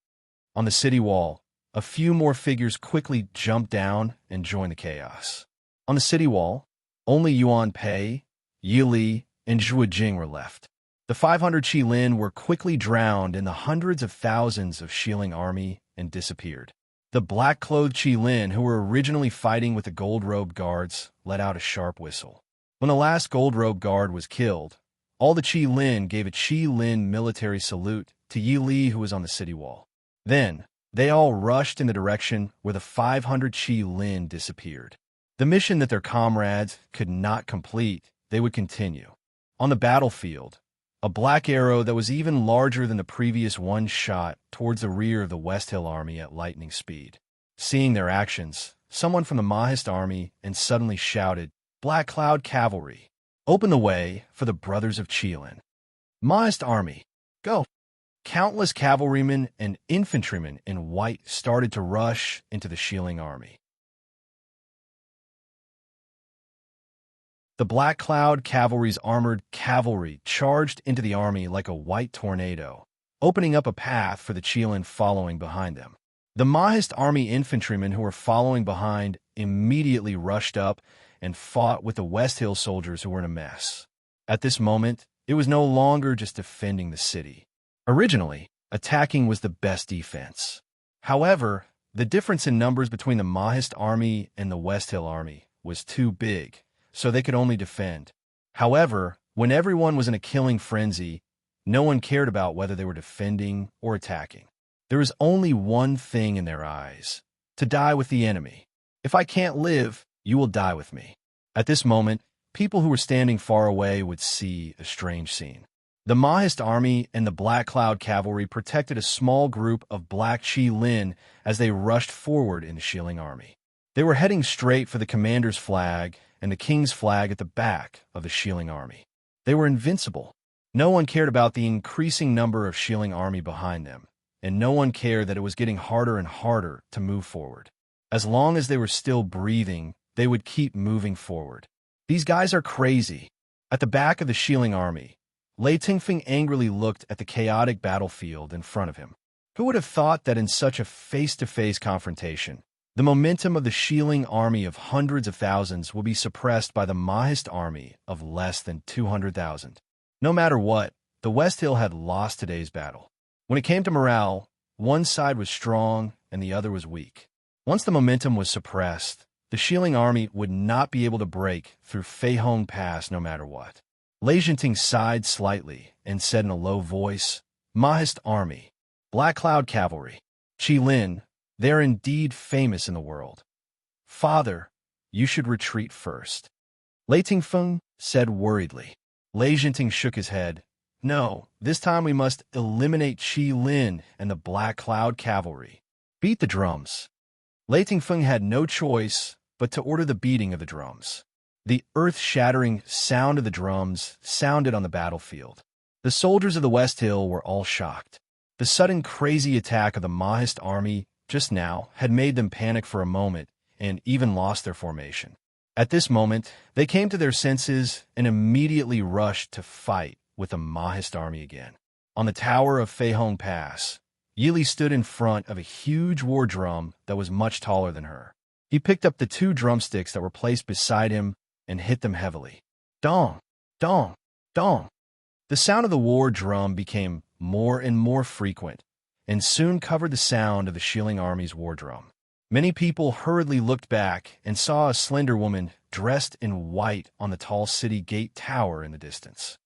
On the city wall, a few more figures quickly jumped down and joined the chaos. On the city wall, only Yuan Pei, Yi Li, and Zhuo Jing were left. The 500 Qi Lin were quickly drowned in the hundreds of thousands of Shilling army and disappeared. The black-clothed Qi Lin, who were originally fighting with the gold-robed guards, let out a sharp whistle. When the last gold-robed guard was killed, all the Qi Lin gave a Qi Lin military salute to Yi Li, who was on the city wall. Then, they all rushed in the direction where the 500 Qi Lin disappeared. The mission that their comrades could not complete, they would continue. On the battlefield, a black arrow that was even larger than the previous one shot towards the rear of the West Hill army at lightning speed. Seeing their actions, someone from the Mahist army and suddenly shouted, Black Cloud Cavalry, open the way for the brothers of Qilin. Mahist army, go! Countless cavalrymen and infantrymen in white started to rush into the Shilling army. The Black Cloud Cavalry's armored cavalry charged into the army like a white tornado, opening up a path for the Qilin following behind them. The Mahist army infantrymen who were following behind immediately rushed up and fought with the West Hill soldiers who were in a mess. At this moment, it was no longer just defending the city. Originally, attacking was the best defense. However, the difference in numbers between the Mahist army and the West Hill army was too big, so they could only defend. However, when everyone was in a killing frenzy, No one cared about whether they were defending or attacking. There was only one thing in their eyes: to die with the enemy. If I can't live, you will die with me. At this moment, people who were standing far away would see a strange scene. The Mahist army and the Black Cloud cavalry protected a small group of Black Chi Lin as they rushed forward in the Shilling army. They were heading straight for the commander's flag and the king's flag at the back of the Shilling army. They were invincible. No one cared about the increasing number of Shilling army behind them, and no one cared that it was getting harder and harder to move forward. As long as they were still breathing, they would keep moving forward. These guys are crazy. At the back of the Shilling army, Lei Tingfeng angrily looked at the chaotic battlefield in front of him. Who would have thought that in such a face-to-face confrontation, the momentum of the Shilling army of hundreds of thousands will be suppressed by the Mahist army of less than 200,000? No matter what, the West Hill had lost today's battle. When it came to morale, one side was strong and the other was weak. Once the momentum was suppressed, the Shilling army would not be able to break through Feihong Pass no matter what. Lei Jinting sighed slightly and said in a low voice, "Mahist army, Black Cloud cavalry, Chi Lin, they are indeed famous in the world. Father, you should retreat first." Lei Tingfeng said worriedly. Lei Jinting shook his head. "No, this time we must eliminate Chi Lin and the Black Cloud cavalry. Beat the drums." Lei Tingfeng had no choice but to order the beating of the drums. The earth-shattering sound of the drums sounded on the battlefield. The soldiers of the West Hill were all shocked. The sudden crazy attack of the Mahist army just now had made them panic for a moment and even lost their formation. At this moment, they came to their senses and immediately rushed to fight with the Mahist army again. On the tower of Feihong Pass, Yili stood in front of a huge war drum that was much taller than her. He picked up the two drumsticks that were placed beside him and hit them heavily. Dong, dong, dong. The sound of the war drum became more and more frequent and soon covered the sound of the Shilling army's war drum. Many people hurriedly looked back and saw a slender woman dressed in white on the tall city gate tower in the distance.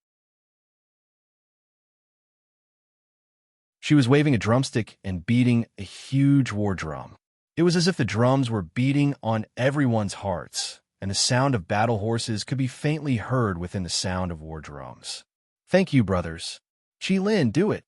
She was waving a drumstick and beating a huge war drum. It was as if the drums were beating on everyone's hearts, and the sound of battle horses could be faintly heard within the sound of war drums. "Thank you, brothers. Chi Lin, do it."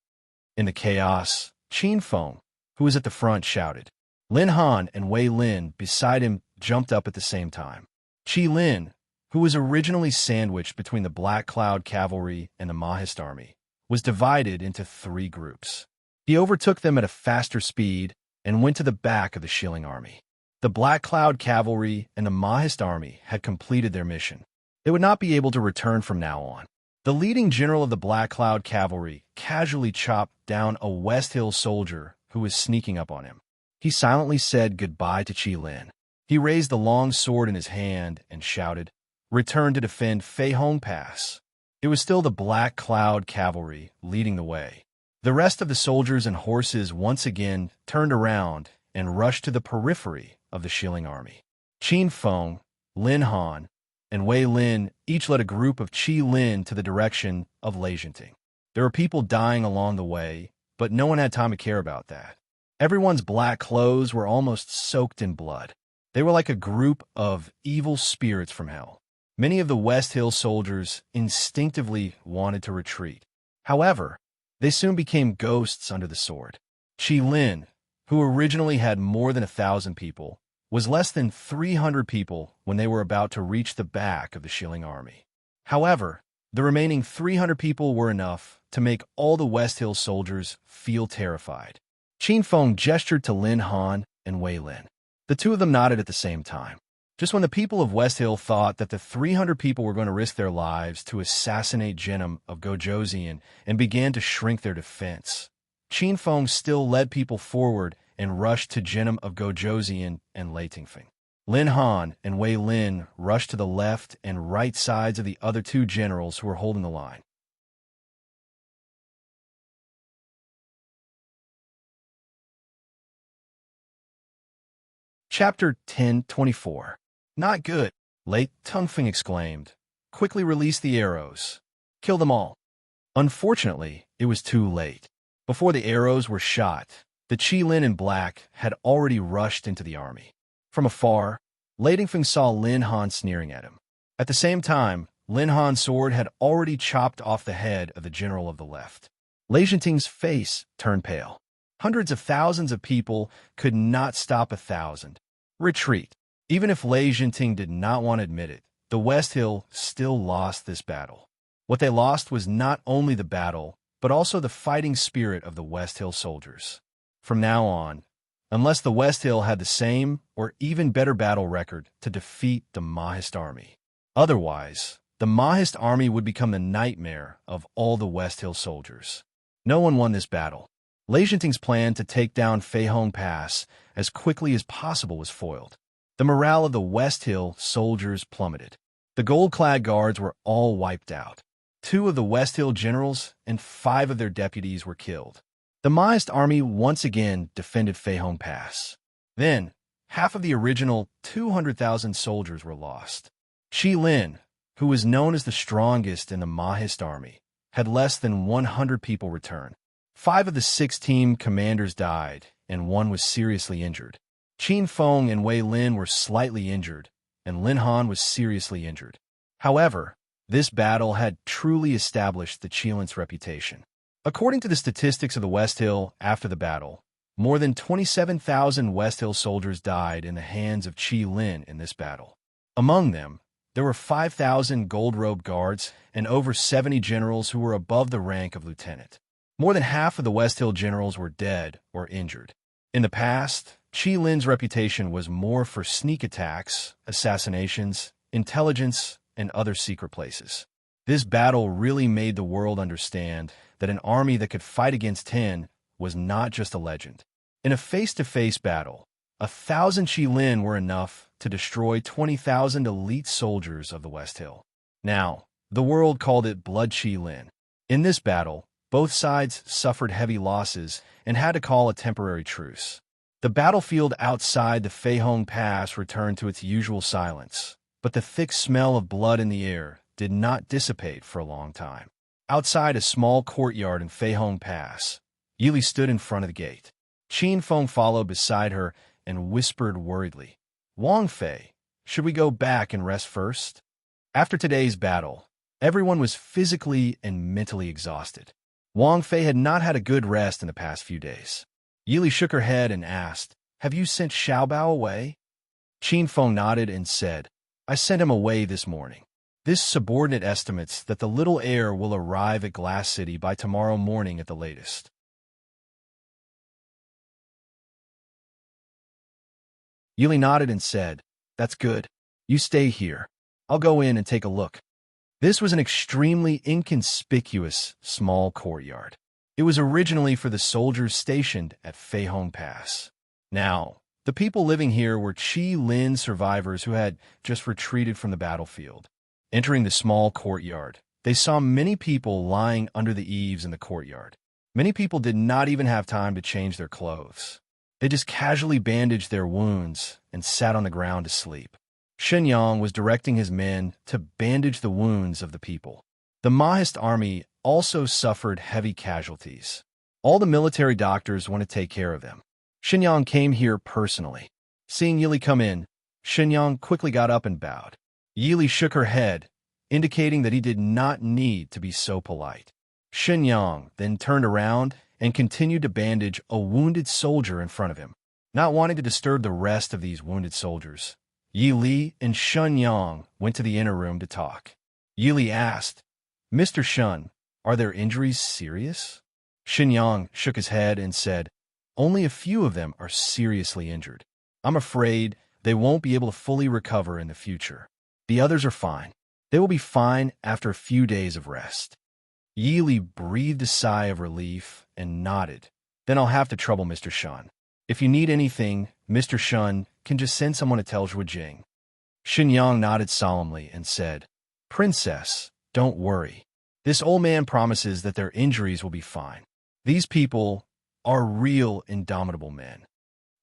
In the chaos, Qin Feng, who was at the front, shouted. Lin Han and Wei Lin beside him jumped up at the same time. Chi Lin, who was originally sandwiched between the Black Cloud cavalry and the Mahist army, was divided into three groups. He overtook them at a faster speed and went to the back of the Shilling army. The Black Cloud cavalry and the Mahist army had completed their mission. They would not be able to return from now on. The leading general of the Black Cloud cavalry casually chopped down a West Hill soldier who was sneaking up on him. He silently said goodbye to Chi Lin. He raised the long sword in his hand and shouted, "Return to defend Feihong Pass." It was still the Black Cloud cavalry leading the way. The rest of the soldiers and horses once again turned around and rushed to the periphery of the Shilling army. Qin Feng, Lin Han, and Wei Lin each led a group of Chi Lin to the direction of Lei Jinting. There were people dying along the way, but no one had time to care about that. Everyone's black clothes were almost soaked in blood. They were like a group of evil spirits from hell. Many of the West Hill soldiers instinctively wanted to retreat. However, they soon became ghosts under the sword. Chi Lin, who originally had more than 1,000 people, was less than 300 people when they were about to reach the back of the Shilling army. However, the remaining 300 people were enough to make all the West Hill soldiers feel terrified. Qin Feng gestured to Lin Han and Wei Lin. The two of them nodded at the same time. Just when the people of West Hill thought that the 300 people were going to risk their lives to assassinate Genom of Gojoseon and began to shrink their defense, Qin Feng still led people forward and rushed to Genom of Gojoseon and Lei Tingfeng. Lin Han and Wei Lin rushed to the left and right sides of the other two generals who were holding the line. Chapter 10:24. Not good, Lei Tingfeng exclaimed. Quickly release the arrows. Kill them all. Unfortunately, it was too late. Before the arrows were shot, the Qilin in black had already rushed into the army. From afar, Lei Dingfeng saw Lin Han sneering at him. At the same time, Lin Han's sword had already chopped off the head of the general of the left. Lei Jinting's face turned pale. Hundreds of thousands of people could not stop 1,000. Retreat. Even if Lei Jinting did not want to admit it, the West Hill still lost this battle. What they lost was not only the battle, but also the fighting spirit of the West Hill soldiers. From now on, unless the West Hill had the same or even better battle record to defeat the Mahist army. Otherwise, the Mahist army would become the nightmare of all the West Hill soldiers. No one won this battle. Lei Jinting's plan to take down Feihong Pass as quickly as possible was foiled. The morale of the West Hill soldiers plummeted. The gold-clad guards were all wiped out. 2 of the West Hill generals and 5 of their deputies were killed. The Mahist army once again defended Feihong Pass. Then, half of the original 200,000 soldiers were lost. Qilin, who was known as the strongest in the Mahist army, had less than 100 people return. 5 of the 6 team commanders died, and 1 was seriously injured. Qin Feng and Wei Lin were slightly injured, and Lin Han was seriously injured. However, this battle had truly established the Qilin's reputation. According to the statistics of the West Hill after the battle, more than 27,000 West Hill soldiers died in the hands of Qilin in this battle. Among them, there were 5,000 gold-robed guards and over 70 generals who were above the rank of lieutenant. More than half of the West Hill generals were dead or injured. In the past, Qilin's reputation was more for sneak attacks, assassinations, intelligence, and other secret places. This battle really made the world understand that an army that could fight against 10 was not just a legend. In a face-to-face battle, 1,000 Qilin were enough to destroy 20,000 elite soldiers of the West Hill. Now, the world called it Blood Qilin. In this battle, both sides suffered heavy losses and had to call a temporary truce. The battlefield outside the Feihong Pass returned to its usual silence, but the thick smell of blood in the air did not dissipate for a long time. Outside a small courtyard in Feihong Pass, Yili stood in front of the gate. Qin Feng followed beside her and whispered worriedly, "Wang Fei, should we go back and rest first?" After today's battle, everyone was physically and mentally exhausted. Wang Fei had not had a good rest in the past few days. Yili shook her head and asked, "Have you sent Xiaobao away?" Qin Feng nodded and said, "I sent him away this morning. This subordinate estimates that the little heir will arrive at Glass City by tomorrow morning at the latest." Yili nodded and said, "That's good. You stay here. I'll go in and take a look." This was an extremely inconspicuous small courtyard. It was originally for the soldiers stationed at Feihong Pass. Now, the people living here were Qilin survivors who had just retreated from the battlefield. Entering the small courtyard, they saw many people lying under the eaves in the courtyard. Many people did not even have time to change their clothes. They just casually bandaged their wounds and sat on the ground to sleep. Shenyang was directing his men to bandage the wounds of the people. The Mahist army also suffered heavy casualties. All the military doctors want to take care of them. Shenyang came here personally. Seeing Yili come in, Shenyang quickly got up and bowed. Yili shook her head, indicating that he did not need to be so polite. Shenyang then turned around and continued to bandage a wounded soldier in front of him. Not wanting to disturb the rest of these wounded soldiers, Yi Li and Shun Yang went to the inner room to talk. Yi Li asked, "Mr. Shun, are their injuries serious?" Shin Yang shook his head and said, "Only a few of them are seriously injured. I'm afraid they won't be able to fully recover in the future. The others are fine. They will be fine after a few days of rest." Yi Li breathed a sigh of relief and nodded. "Then I'll have to trouble Mr. Shun. If you need anything, Mr. Shun can just send someone to tell Zhuo Jing." Shin Yang nodded solemnly and said, "Princess, don't worry. This old man promises that their injuries will be fine. These people are real indomitable men."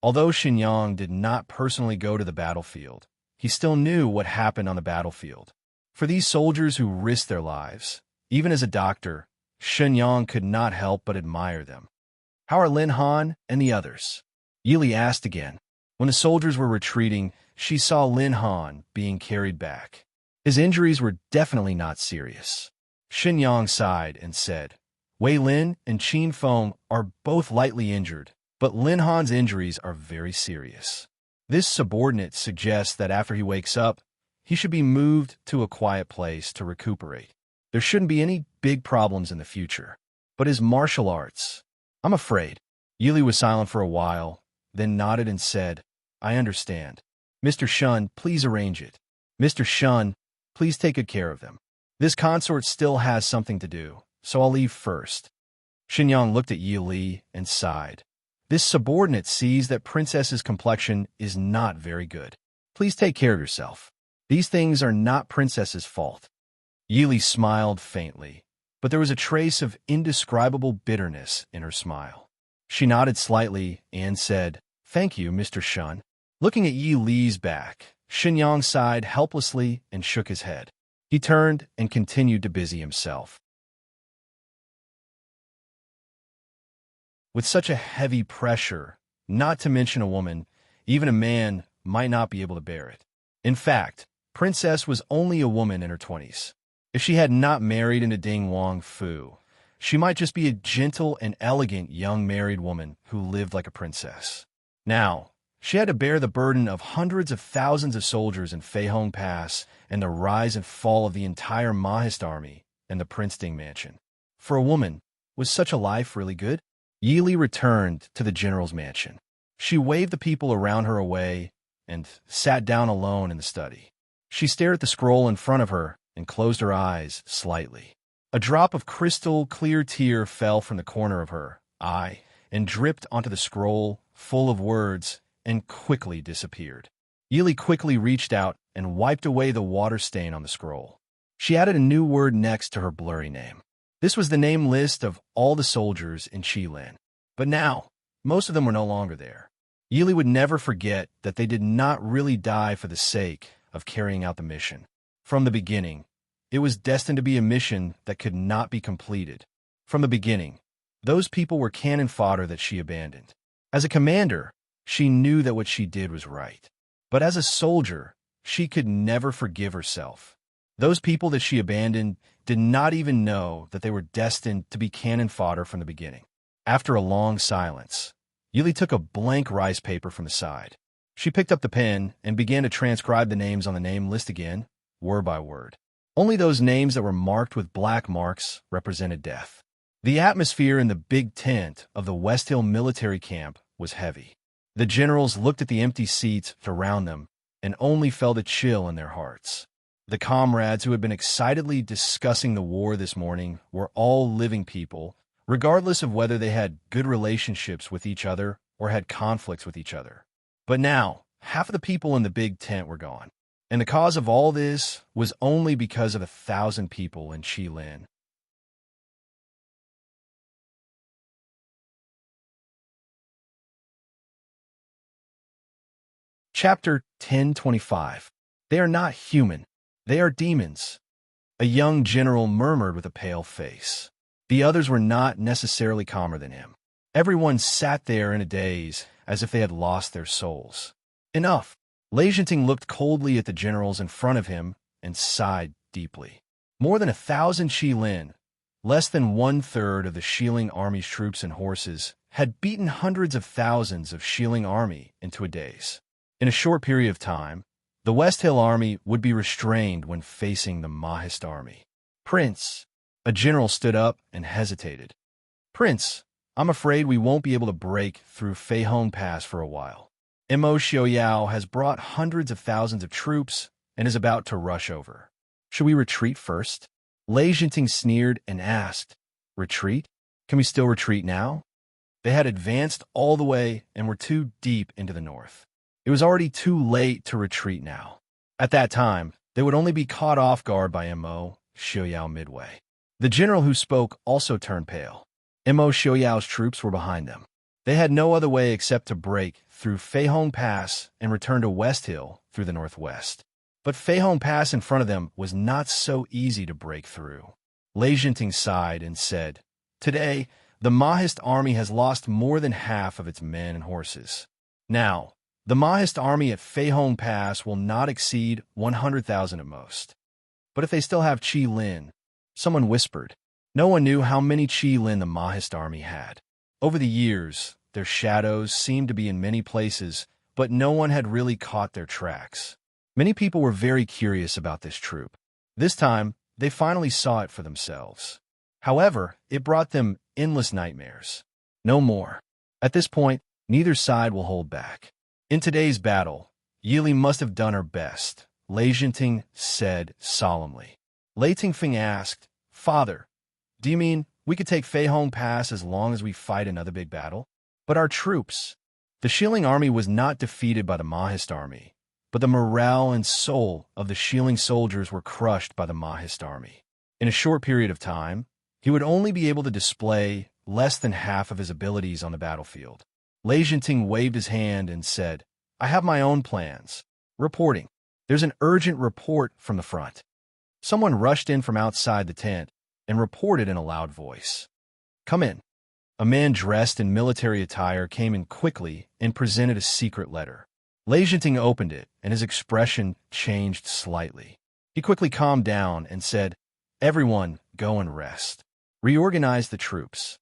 Although Shin Yang did not personally go to the battlefield, he still knew what happened on the battlefield. For these soldiers who risked their lives, even as a doctor, Shenyang could not help but admire them. "How are Lin Han and the others?" Yili asked again. When the soldiers were retreating, she saw Lin Han being carried back. His injuries were definitely not serious. Shenyang sighed and said, "Wei Lin and Qin Feng are both lightly injured, but Lin Han's injuries are very serious. This subordinate suggests that after he wakes up, he should be moved to a quiet place to recuperate. There shouldn't be any big problems in the future. But his martial arts, I'm afraid." Yili was silent for a while, then nodded and said, "I understand. Mr. Shun, please arrange it. Mr. Shun, please take good care of them. This consort still has something to do, so I'll leave first." Shenyang looked at Yili and sighed. "This subordinate sees that Princess's complexion is not very good. Please take care of yourself. These things are not Princess's fault." Yili smiled faintly, but there was a trace of indescribable bitterness in her smile. She nodded slightly and said, "Thank you, Mr. Shun." Looking at Yi Li's back, Shenyang sighed helplessly and shook his head. He turned and continued to busy himself. With such a heavy pressure, not to mention a woman, even a man might not be able to bear it. In fact, Princess was only a woman in her 20s. If she had not married into Ding Wang Fu, she might just be a gentle and elegant young married woman who lived like a princess. Now, she had to bear the burden of hundreds of thousands of soldiers in Feihong Pass and the rise and fall of the entire Mahist army and the Prince Ding mansion. For a woman, was such a life really good? Yili returned to the general's mansion. She waved the people around her away and sat down alone in the study. She stared at the scroll in front of her and closed her eyes slightly. A drop of crystal clear tear fell from the corner of her eye and dripped onto the scroll, full of words, and quickly disappeared. Yili quickly reached out and wiped away the water stain on the scroll. She added a new word next to her blurry name. This was the name list of all the soldiers in Qilin. But now, most of them were no longer there. Yili would never forget that they did not really die for the sake of carrying out the mission. From the beginning, it was destined to be a mission that could not be completed. From the beginning, those people were cannon fodder that she abandoned. As a commander, she knew that what she did was right. But as a soldier, she could never forgive herself. Those people that she abandoned did not even know that they were destined to be cannon fodder from the beginning. After a long silence, Yili took a blank rice paper from the side. She picked up the pen and began to transcribe the names on the name list again, word by word. Only those names that were marked with black marks represented death. The atmosphere in the big tent of the West Hill military camp was heavy. The generals looked at the empty seats around them and only felt a chill in their hearts. The comrades who had been excitedly discussing the war this morning were all living people, regardless of whether they had good relationships with each other or had conflicts with each other. But now, half of the people in the big tent were gone. And the cause of all this was only because of 1,000 people in Qilin. Chapter 1025. They are not human. They are demons. A young general murmured with a pale face. The others were not necessarily calmer than him. Everyone sat there in a daze, as if they had lost their souls. Enough. Leijinting looked coldly at the generals in front of him and sighed deeply. More than 1,000 Qilin, less than 1/3 of the Shilling army's troops and horses, had beaten hundreds of thousands of Shilling army into a daze. In a short period of time, the West Hill army would be restrained when facing the Mahist army. "Prince," a general stood up and hesitated. "Prince, I'm afraid we won't be able to break through Feihong Pass for a while. Mo Xiaoyao has brought hundreds of thousands of troops and is about to rush over. Should we retreat first?" Lei Jinting sneered and asked, "Retreat? Can we still retreat now?" They had advanced all the way and were too deep into the north. It was already too late to retreat now. At that time, they would only be caught off guard by Mo Xiaoyao midway. The general who spoke also turned pale. Mo Xiaoyao's troops were behind them. They had no other way except to break through Feihong Pass and return to West Hill through the northwest. But Feihong Pass in front of them was not so easy to break through. Lei Jinting sighed and said, "Today, the Mahist army has lost more than half of its men and horses. Now, the Mahist army at Feihong Pass will not exceed 100,000 at most. But if they still have Qi Lin," someone whispered. No one knew how many Qi Lin the Mahist army had. Over the years, their shadows seemed to be in many places, but no one had really caught their tracks. Many people were very curious about this troop. This time, they finally saw it for themselves. However, it brought them endless nightmares. No more. At this point, neither side will hold back. In today's battle, Yili must have done her best, Lei Jinting said solemnly. Lei Tingfeng asked, "Father, do you mean we could take Feihong Pass as long as we fight another big battle? But our troops..." The Shilling army was not defeated by the Mahist army, but the morale and soul of the Shilling soldiers were crushed by the Mahist army. In a short period of time, he would only be able to display less than half of his abilities on the battlefield. Lei Jinting waved his hand and said, "I have my own plans." Reporting. There's an urgent report from the front. Someone rushed in from outside the tent and reported in a loud voice. "Come in." A man dressed in military attire came in quickly and presented a secret letter. Lei Jinting opened it, and his expression changed slightly. He quickly calmed down and said, "Everyone, go and rest. Reorganize the troops.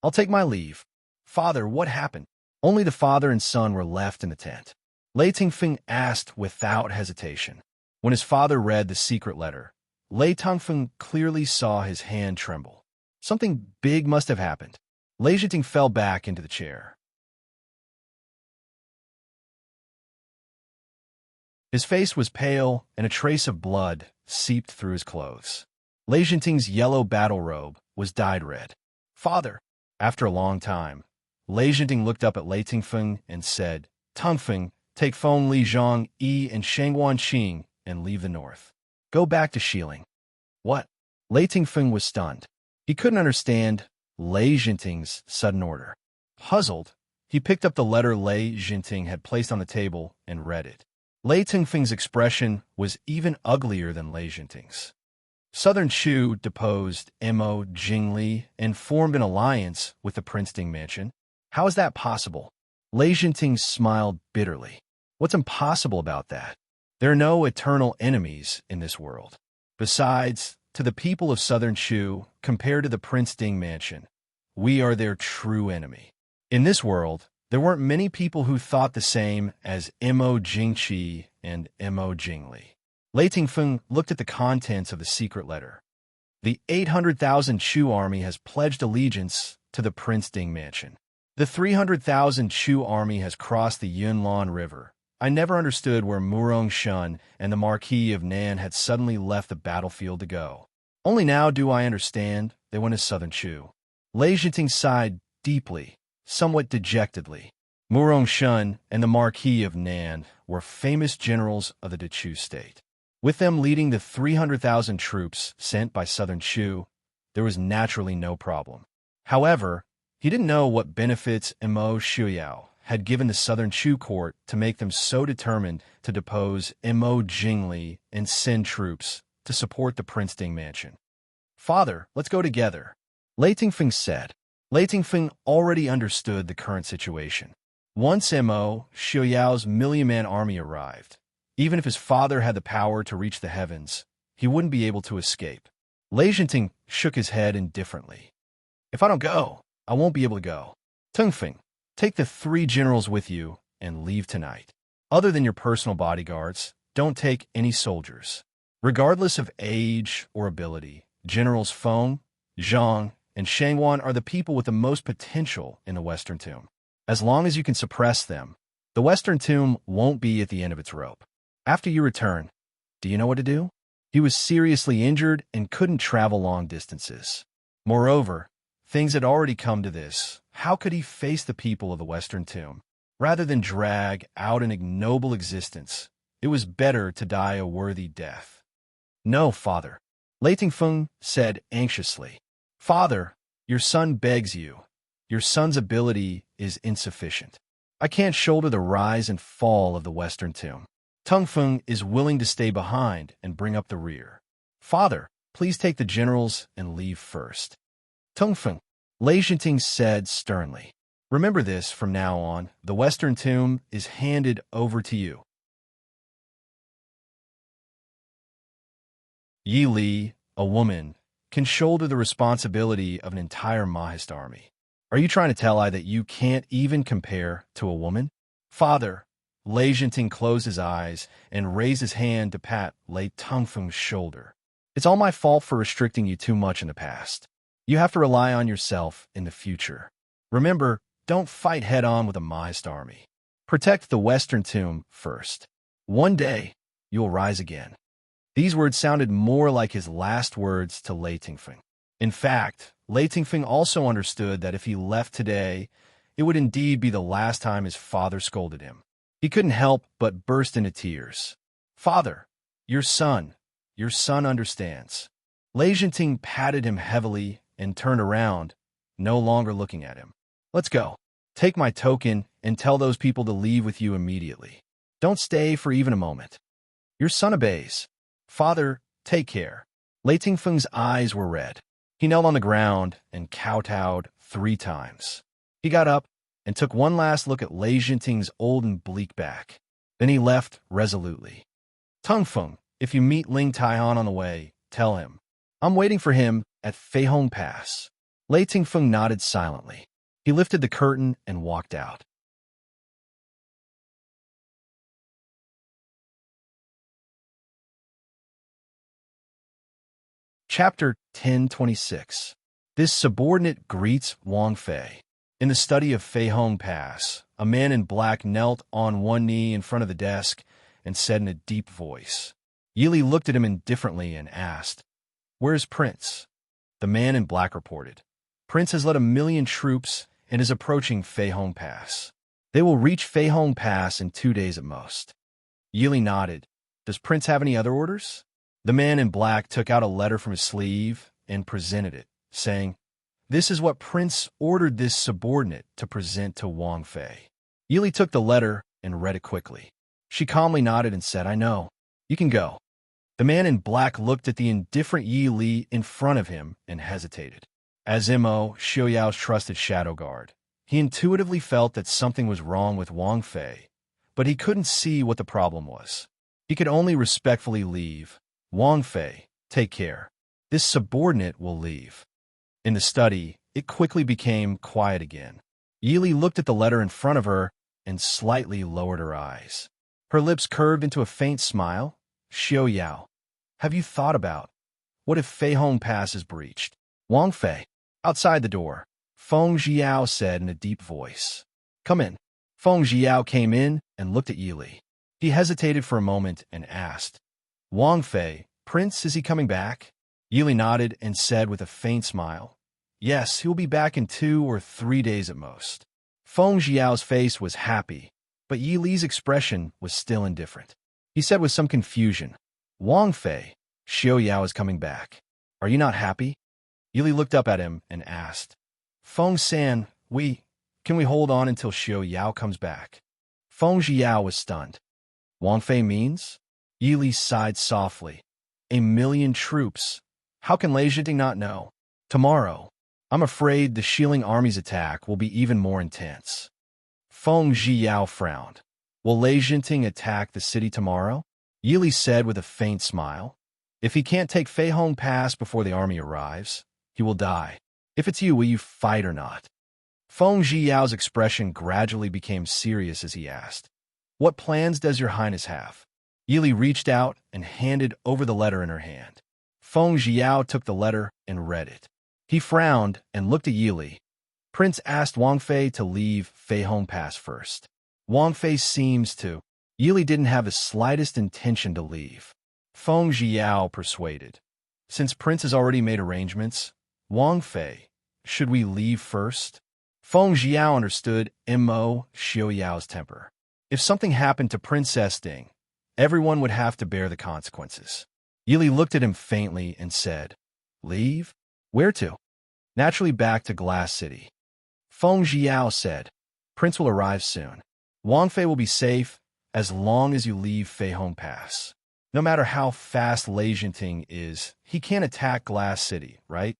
I'll take my leave." "Father, what happened?" Only the father and son were left in the tent. Lei Tingfeng asked without hesitation. When his father read the secret letter, Lei Tingfeng clearly saw his hand tremble. Something big must have happened. Lei Jinting fell back into the chair. His face was pale, and a trace of blood seeped through his clothes. Lei Jinting's yellow battle robe was dyed red. "Father!" After a long time, Lei Jinting looked up at Lei Tingfeng and said, "Tongfeng, take Feng Li Zhang Yi and Shangguan Qing and leave the north. Go back to Shilling." "What?" Lei Tingfeng was stunned. He couldn't understand Lei Jinting's sudden order. Puzzled, he picked up the letter Lei Jinting had placed on the table and read it. Lei Tingfeng's expression was even uglier than Lei Jinting's. Southern Shu deposed Mo Jingli and formed an alliance with the Princeton mansion. How is that possible? Lei Jinting smiled bitterly. What's impossible about that? There are no eternal enemies in this world. Besides, to the people of Southern Shu, compared to the Princeton mansion, we are their true enemy. In this world, there weren't many people who thought the same as Mo Jingqi and Mo Jingli. Lei Tingfeng looked at the contents of the secret letter. The 800,000 Shu army has pledged allegiance to the Princeton mansion. The 300,000 Shu army has crossed the Yunlan River. I never understood where Murong Shun and the Marquis of Nan had suddenly left the battlefield to go. Only now do I understand they went to Southern Shu. Lei Jinting sighed deeply, somewhat dejectedly. Murong Shun and the Marquis of Nan were famous generals of the Dechu state. With them leading the 300,000 troops sent by Southern Shu, there was naturally no problem. However, he didn't know what benefits Mo Shuyao had given the Southern Shu court to make them so determined to depose Mo Jingli and send troops to support the Princeton mansion. "Father, let's go together," Lei Tingfeng said. Lei Tingfeng already understood the current situation. Once Mo Xuyao's million-man army arrived, even if his father had the power to reach the heavens, he wouldn't be able to escape. Lei Jinting shook his head indifferently. "If I don't go, I won't be able to go. Tongfeng, take the 3 generals with you and leave tonight. Other than your personal bodyguards, don't take any soldiers. Regardless of age or ability, Generals Feng, Zhang, and Shangguan are the people with the most potential in the Western Tomb. As long as you can suppress them, the Western Tomb won't be at the end of its rope. After you return, do you know what to do?" He was seriously injured and couldn't travel long distances. Moreover, things had already come to this. How could he face the people of the Western Tomb? Rather than drag out an ignoble existence, it was better to die a worthy death. "No, father," Lei Tingfeng said anxiously. "Father, your son begs you. Your son's ability is insufficient. I can't shoulder the rise and fall of the Western Tomb. Tongfeng is willing to stay behind and bring up the rear." "Father," please take the generals and leave first. Tungfeng, Lei Jinting said sternly. Remember this from now on. The Western Tomb is handed over to you. Yi Li, a woman, can shoulder the responsibility of an entire Mahist army. Are you trying to tell I that you can't even compare to a woman? Father, Lei Jinting closed his eyes and raised his hand to pat Lei Tungfeng's shoulder. It's all my fault for restricting you too much in the past. You have to rely on yourself in the future. Remember, don't fight head-on with a Mahist army. Protect the Western Tomb first. One day, you will rise again. These words sounded more like his last words to Lei Tungfeng. In fact, Lei Tungfeng also understood that if he left today, it would indeed be the last time his father scolded him. He couldn't help but burst into tears. Father, your son understands. Lei Jinting patted him heavily and turned around, no longer looking at him. Let's go. Take my token and tell those people to leave with you immediately. Don't stay for even a moment. Your son obeys. Father, take care. Lei Tungfeng's eyes were red. He knelt on the ground and kowtowed 3 times. He got up and took one last look at Lei Jinting's old and bleak back. Then he left resolutely. Tungfeng, if you meet Ling Taihan on the way, tell him. I'm waiting for him at Feihong Pass. Lei Tungfeng nodded silently. He lifted the curtain and walked out. Chapter 1026. This subordinate greets Wang Fei. In the study of Feihong Pass, a man in black knelt on one knee in front of the desk and said in a deep voice. Yi Li looked at him indifferently and asked, "Where's Prince?" The man in black reported, "Prince has led 1,000,000 troops and is approaching Feihong Pass. They will reach Feihong Pass in 2 days at most." Yi Li nodded. "Does Prince have any other orders?" The man in black took out a letter from his sleeve and presented it, saying, "This is what Prince ordered this subordinate to present to Wang Fei." Yi Li took the letter and read it quickly. She calmly nodded and said, "I know. You can go." The man in black looked at the indifferent Yi Li in front of him and hesitated. As Mo, Xiaoyao's trusted shadow guard, he intuitively felt that something was wrong with Wang Fei, but he couldn't see what the problem was. He could only respectfully leave. Wang Fei, take care. This subordinate will leave. In the study, it quickly became quiet again. Yi Li looked at the letter in front of her and slightly lowered her eyes. Her lips curved into a faint smile. Xiaoyao, have you thought about what if Feihong Pass is breached? Wang Fei, outside the door, Feng Jiao said in a deep voice. Come in. Feng Jiao came in and looked at Yi Li. He hesitated for a moment and asked, Wang Fei, Prince, is he coming back? Yi Li nodded and said with a faint smile, Yes, he will be back in 2 or 3 days at most. Feng Jiao's face was happy, but Yi Li's expression was still indifferent. He said with some confusion, Wang Fei, Xiaoyao is coming back. Are you not happy? Yi Li looked up at him and asked, Feng San, can we hold on until Xiaoyao comes back? Feng Jiao was stunned. Wang Fei means? Yi Li sighed softly. 1,000,000 troops. How can Lei Jinting not know? Tomorrow, I'm afraid the Shilling army's attack will be even more intense. Feng Jiao frowned. Will Lei Jinting attack the city tomorrow? Yi Li said with a faint smile. If he can't take Feihong Pass before the army arrives, he will die. If it's you, will you fight or not? Feng Jiao's expression gradually became serious as he asked, What plans does your highness have? Yi Li reached out and handed over the letter in her hand. Feng Jiao took the letter and read it. He frowned and looked at Yi Li. Prince asked Wang Fei to leave Feihong Pass first. Wang Fei seems to. Yi Li didn't have the slightest intention to leave. Feng Jiao persuaded. Since Prince has already made arrangements, Wang Fei, should we leave first? Feng Jiao understood Mo Xiaoyao's temper. If something happened to Princess Ding, everyone would have to bear the consequences. Yi Li looked at him faintly and said, Leave? Where to? Naturally back to Glass City. Feng Jiao said, Prince will arrive soon. Wang Fei will be safe as long as you leave Feihong Pass. No matter how fast Lei Jinting is, he can't attack Glass City, right?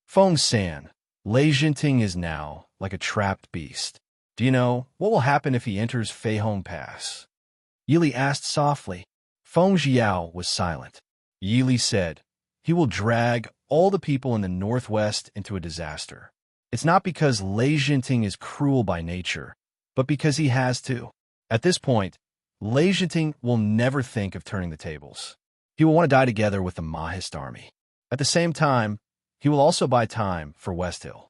Feng San, Lei Jinting is now like a trapped beast. Do you know what will happen if he enters Feihong Pass? Yili asked softly. Feng Jiao was silent. Yili said, he will drag all the people in the northwest into a disaster. It's not because Lei Jinting is cruel by nature, but because he has to. At this point, Lei Jinting will never think of turning the tables. He will want to die together with the Mahist army. At the same time, he will also buy time for West Hill.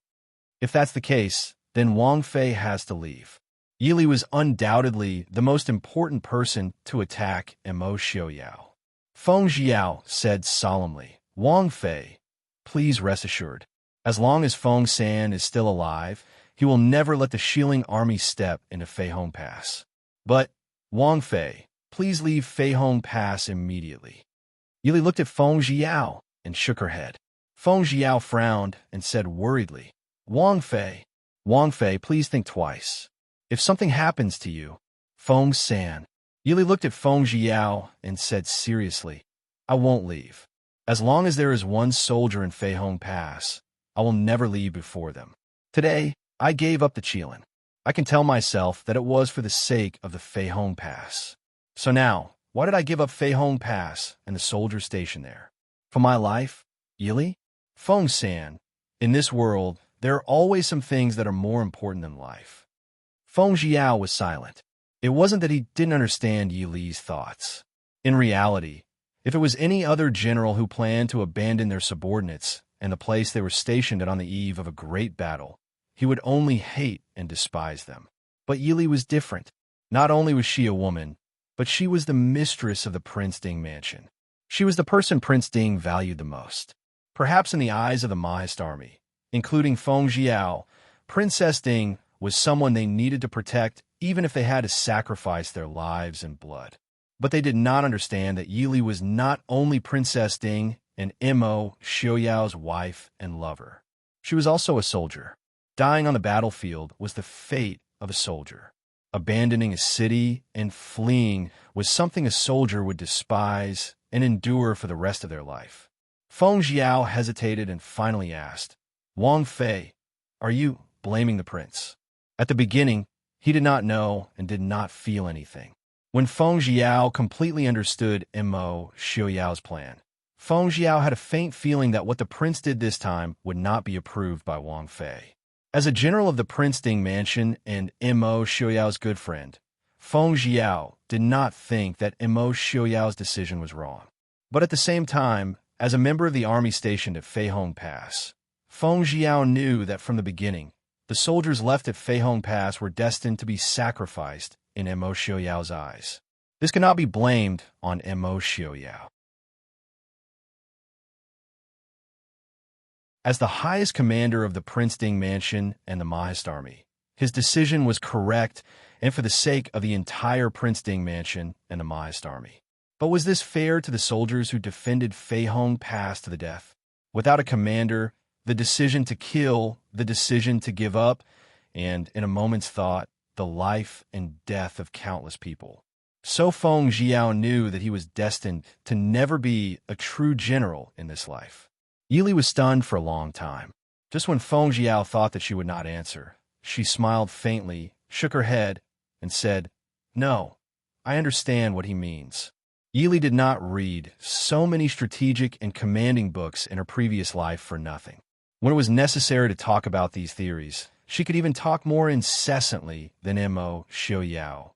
If that's the case, then Wang Fei has to leave. Yili was undoubtedly the most important person to attack Mo Xiaoyao. Feng Jiao said solemnly, Wang Fei, please rest assured. As long as Feng San is still alive, he will never let the Shilin army step into Feihong Pass. But, Wang Fei, please leave Feihong Pass immediately. Yili looked at Feng Jiao and shook her head. Feng Jiao frowned and said worriedly, Wang Fei, please think twice. If something happens to you, Feng San. Yili looked at Feng Jiao and said seriously, I won't leave. As long as there is one soldier in Feihong Pass, I will never leave before them. Today, I gave up the Qilin. I can tell myself that it was for the sake of the Feihong Pass. So now, why did I give up Feihong Pass and the soldiers stationed there? For my life? Yili? Feng San, in this world, there are always some things that are more important than life. Feng Jiao was silent. It wasn't that he didn't understand Yili's thoughts. In reality, if it was any other general who planned to abandon their subordinates and the place they were stationed at on the eve of a great battle, he would only hate and despise them. But Yili was different. Not only was she a woman, but she was the mistress of the Prince Ding mansion. She was the person Prince Ding valued the most. Perhaps in the eyes of the Mahist army, including Feng Jiao, Princess Ding was someone they needed to protect even if they had to sacrifice their lives and blood. But they did not understand that Yili was not only Princess Ding and Mo Xiaoyao's wife and lover. She was also a soldier. Dying on the battlefield was the fate of a soldier. Abandoning a city and fleeing was something a soldier would despise and endure for the rest of their life. Feng Jiao hesitated and finally asked, Wang Fei, are you blaming the prince? At the beginning, he did not know and did not feel anything. When Feng Jiao completely understood Mo Xiaoyao's plan, Feng Jiao had a faint feeling that what the prince did this time would not be approved by Wang Fei. As a general of the Prince Ding mansion and Mo Xiaoyao's good friend, Feng Jiao did not think that Mo Xiaoyao's decision was wrong. But at the same time, as a member of the army stationed at Feihong Pass, Feng Jiao knew that from the beginning, the soldiers left at Feihong Pass were destined to be sacrificed in Mo Xiaoyao's eyes. This cannot be blamed on Mo Xiaoyao. As the highest commander of the Prince Ding mansion and the Mahist army, his decision was correct and for the sake of the entire Prince Ding mansion and the Mahist army. But was this fair to the soldiers who defended Feihong Pass to the death? Without a commander, the decision to kill, the decision to give up, and, in a moment's thought, the life and death of countless people. So Feng Jiao knew that he was destined to never be a true general in this life. Yili was stunned for a long time. Just when Feng Jiao thought that she would not answer, she smiled faintly, shook her head, and said, No, I understand what he means. Yili did not read so many strategic and commanding books in her previous life for nothing. When it was necessary to talk about these theories, she could even talk more incessantly than Mo Xiaoyao,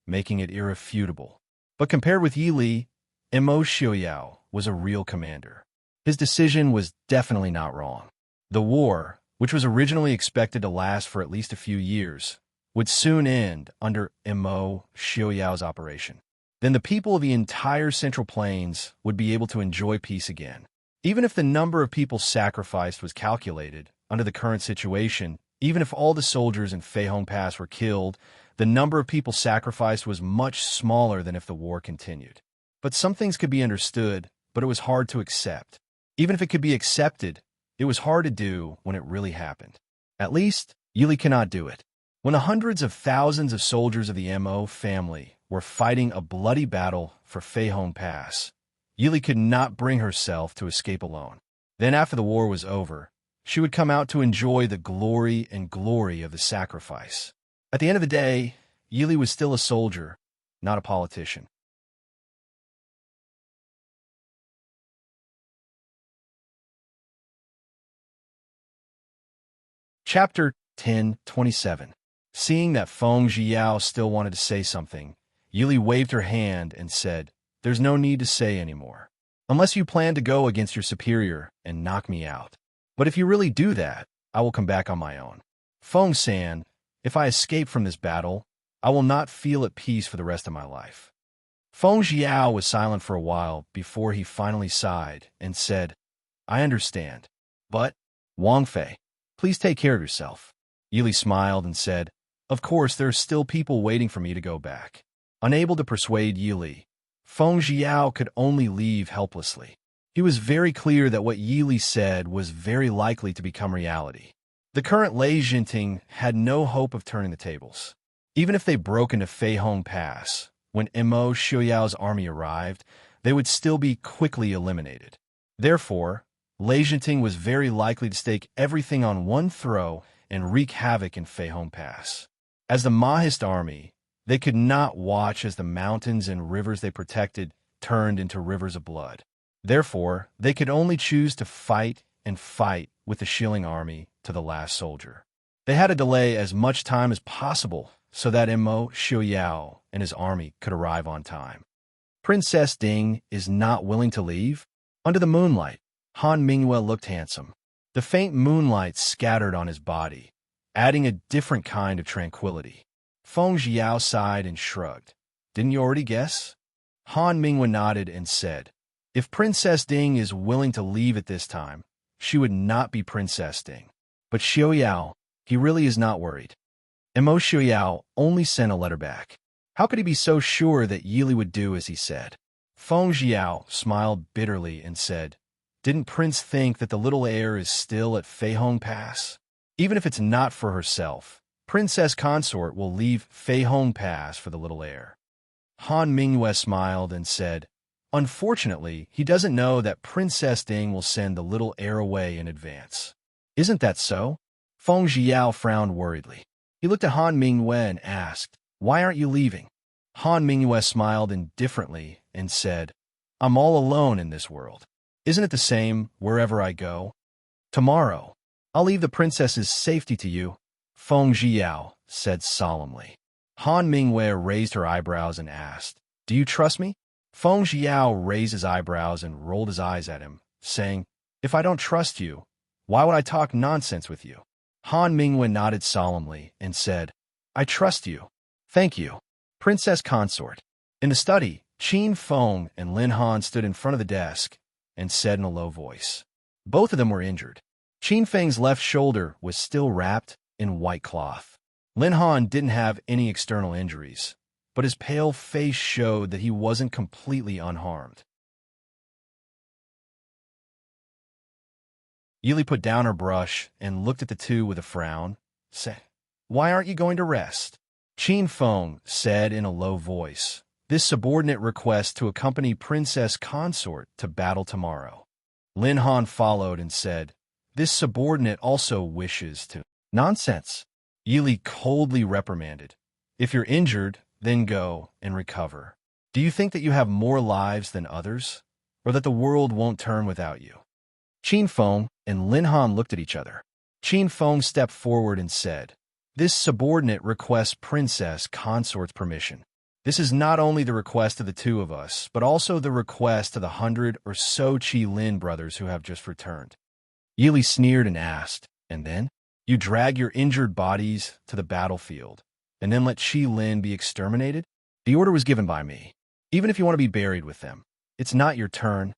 making it irrefutable. But compared with Yili, Mo Xiaoyao was a real commander. His decision was definitely not wrong. The war, which was originally expected to last for at least a few years, would soon end under Mo Xiaoyao's operation. Then the people of the entire Central Plains would be able to enjoy peace again. Even if the number of people sacrificed was calculated, under the current situation, even if all the soldiers in Feihong Pass were killed, the number of people sacrificed was much smaller than if the war continued. But some things could be understood, but it was hard to accept. Even if it could be accepted, it was hard to do when it really happened. At least, Yili cannot do it. When the hundreds of thousands of soldiers of the Mo family were fighting a bloody battle for Fei Hong Pass, Yili could not bring herself to escape alone. Then after the war was over, she would come out to enjoy the glory of the sacrifice. At the end of the day, Yili was still a soldier, not a politician. Chapter 10:27. Seeing that Feng Zhiyao still wanted to say something, Yili waved her hand and said, "There's no need to say anymore. Unless you plan to go against your superior and knock me out. But if you really do that, I will come back on my own. Feng San, if I escape from this battle, I will not feel at peace for the rest of my life." Feng Zhiyao was silent for a while before he finally sighed and said, "I understand. But, Wang Fei, please take care of yourself." Yili smiled and said, "Of course, there are still people waiting for me to go back." Unable to persuade Yili, Feng Zhiyao could only leave helplessly. He was very clear that what Yili said was very likely to become reality. The current Lei Jinting had no hope of turning the tables. Even if they broke into Fei Hong Pass, when Mo Xiuyao's army arrived, they would still be quickly eliminated. Therefore, Lei Jinting was very likely to stake everything on one throw and wreak havoc in Fei Hong Pass. As the Mahist army, they could not watch as the mountains and rivers they protected turned into rivers of blood. Therefore, they could only choose to fight and fight with the Shilling army to the last soldier. They had to delay as much time as possible so that Mo Xiuyao and his army could arrive on time. Princess Ding is not willing to leave? Under the moonlight, Han Mingyue looked handsome. The faint moonlight scattered on his body, adding a different kind of tranquility. Feng Zhiyao sighed and shrugged. "Didn't you already guess?" Han Mingyue nodded and said, "If Princess Ding is willing to leave at this time, she would not be Princess Ding. But Xiuyao, he really is not worried." Mo Xiuyao only sent a letter back. How could he be so sure that Yili would do as he said? Feng Zhiyao smiled bitterly and said, "Didn't Prince think that the little heir is still at Fei Hong Pass? Even if it's not for herself, Princess Consort will leave Fei Hong Pass for the little heir." Han Mingyue smiled and said, "Unfortunately, he doesn't know that Princess Ding will send the little heir away in advance. Isn't that so?" Feng Zhiyao frowned worriedly. He looked at Han Mingyue and asked, "Why aren't you leaving?" Han Mingyue smiled indifferently and said, "I'm all alone in this world. Isn't it the same wherever I go? Tomorrow, I'll leave the princess's safety to you," Feng Zhiyao said solemnly. Han Mingyue raised her eyebrows and asked, "Do you trust me?" Feng Zhiyao raised his eyebrows and rolled his eyes at him, saying, "If I don't trust you, why would I talk nonsense with you?" Han Mingyue nodded solemnly and said, "I trust you. Thank you, Princess Consort." In the study, Qin Feng and Lin Han stood in front of the desk and said in a low voice. Both of them were injured. Qin Feng's left shoulder was still wrapped in white cloth. Lin Han didn't have any external injuries, but his pale face showed that he wasn't completely unharmed. Yili put down her brush and looked at the two with a frown, saying, "Why aren't you going to rest?" Qin Feng said in a low voice, "This subordinate requests to accompany Princess Consort to battle tomorrow." Lin Han followed and said, "This subordinate also wishes to—" "Nonsense," Yili coldly reprimanded. "If you're injured, then go and recover. Do you think that you have more lives than others, or that the world won't turn without you?" Qin Feng and Lin Han looked at each other. Qin Feng stepped forward and said, "This subordinate requests Princess Consort's permission. This is not only the request of the two of us, but also the request of the 100 or so Qi Lin brothers who have just returned." Yili sneered and asked, "And then? You drag your injured bodies to the battlefield, and then let Qi Lin be exterminated? The order was given by me. Even if you want to be buried with them, it's not your turn.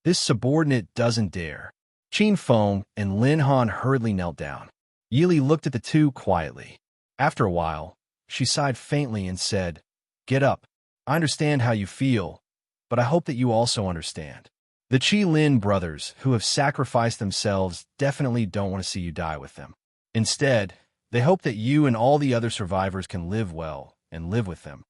This subordinate doesn't dare." Qin Feng and Lin Han hurriedly knelt down. Yili looked at the two quietly. After a while, she sighed faintly and said, "Get up. I understand how you feel, but I hope that you also understand. The Qi Lin brothers who have sacrificed themselves definitely don't want to see you die with them. Instead, They hope that you and all the other survivors can live well and live with them.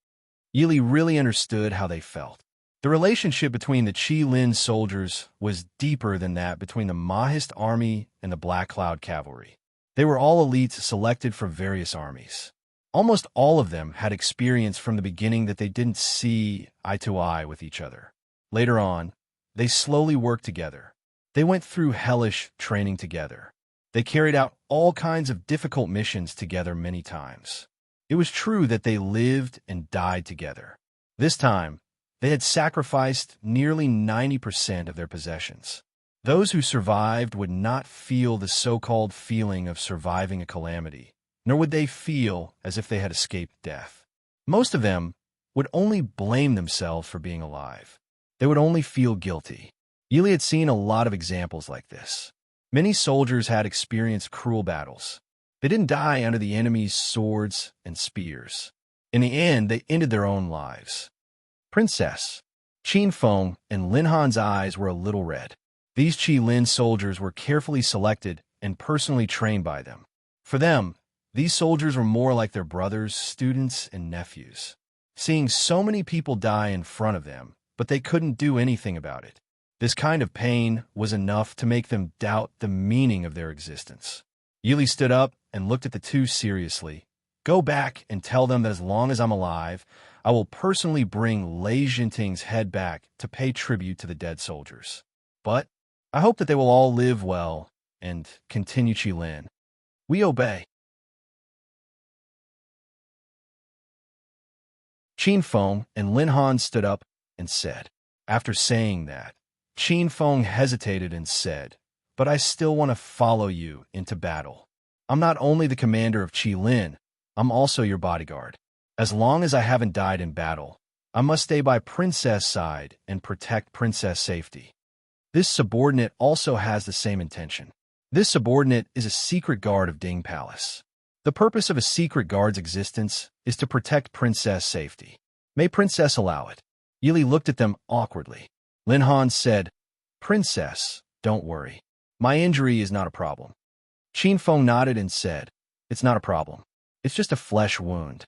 Yili really understood how they felt. The relationship between the Qi-Lin soldiers was deeper than that between the Mahist army and the Black Cloud cavalry. They were all elites selected from various armies. Almost all of them had experience from the beginning that they didn't see eye to eye with each other. Later on, they slowly worked together. They went through hellish training together. They carried out all kinds of difficult missions together many times. It was true that they lived and died together. This time, they had sacrificed nearly 90% of their possessions. Those who survived would not feel the so-called feeling of surviving a calamity, nor would they feel as if they had escaped death. Most of them would only blame themselves for being alive. They would only feel guilty. Yili had seen a lot of examples like this. Many soldiers had experienced cruel battles. They didn't die under the enemy's swords and spears. In the end, they ended their own lives. Princess Qin Feng and Lin Han's eyes were a little red. These Qi-Lin soldiers were carefully selected and personally trained by them. For them, these soldiers were more like their brothers, students, and nephews. Seeing so many people die in front of them, but they couldn't do anything about it. This kind of pain was enough to make them doubt the meaning of their existence. Yili stood up and looked at the two seriously. Go back and tell them that as long as I'm alive, I will personally bring Lei Jinting's head back to pay tribute to the dead soldiers. But I hope that they will all live well and continue Qi-Lin. We obey. Qin Feng and Lin Han stood up and said. After saying that, Qin Feng hesitated and said, but I still want to follow you into battle. I'm not only the commander of Qi-Lin, I'm also your bodyguard. As long as I haven't died in battle, I must stay by Princess' side and protect Princess' safety. This subordinate also has the same intention. This subordinate is a secret guard of Ding Palace. The purpose of a secret guard's existence is to protect Princess' safety. May Princess allow it. Yili looked at them awkwardly. Lin Han said, Princess, don't worry. My injury is not a problem. Qin Feng nodded and said, it's not a problem. It's just a flesh wound.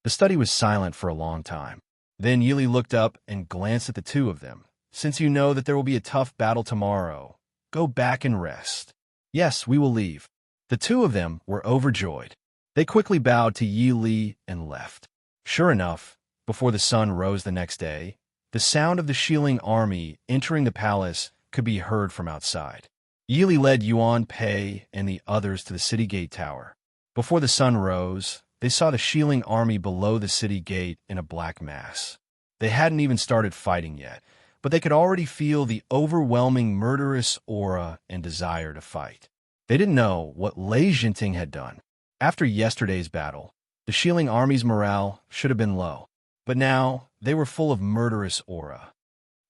The study was silent for a long time. Then Yili looked up and glanced at the two of them. Since you know that there will be a tough battle tomorrow, go back and rest. Yes, we will leave. The two of them were overjoyed. They quickly bowed to Yili and left. Sure enough, before the sun rose the next day, the sound of the Shilin army entering the palace could be heard from outside. Yili led Yuan Pei and the others to the city gate tower. Before the sun rose, they saw the Shilin army below the city gate in a black mass. They hadn't even started fighting yet, but they could already feel the overwhelming murderous aura and desire to fight. They didn't know what Lei Jinting had done. After yesterday's battle, the Shilin army's morale should have been low, but now they were full of murderous aura.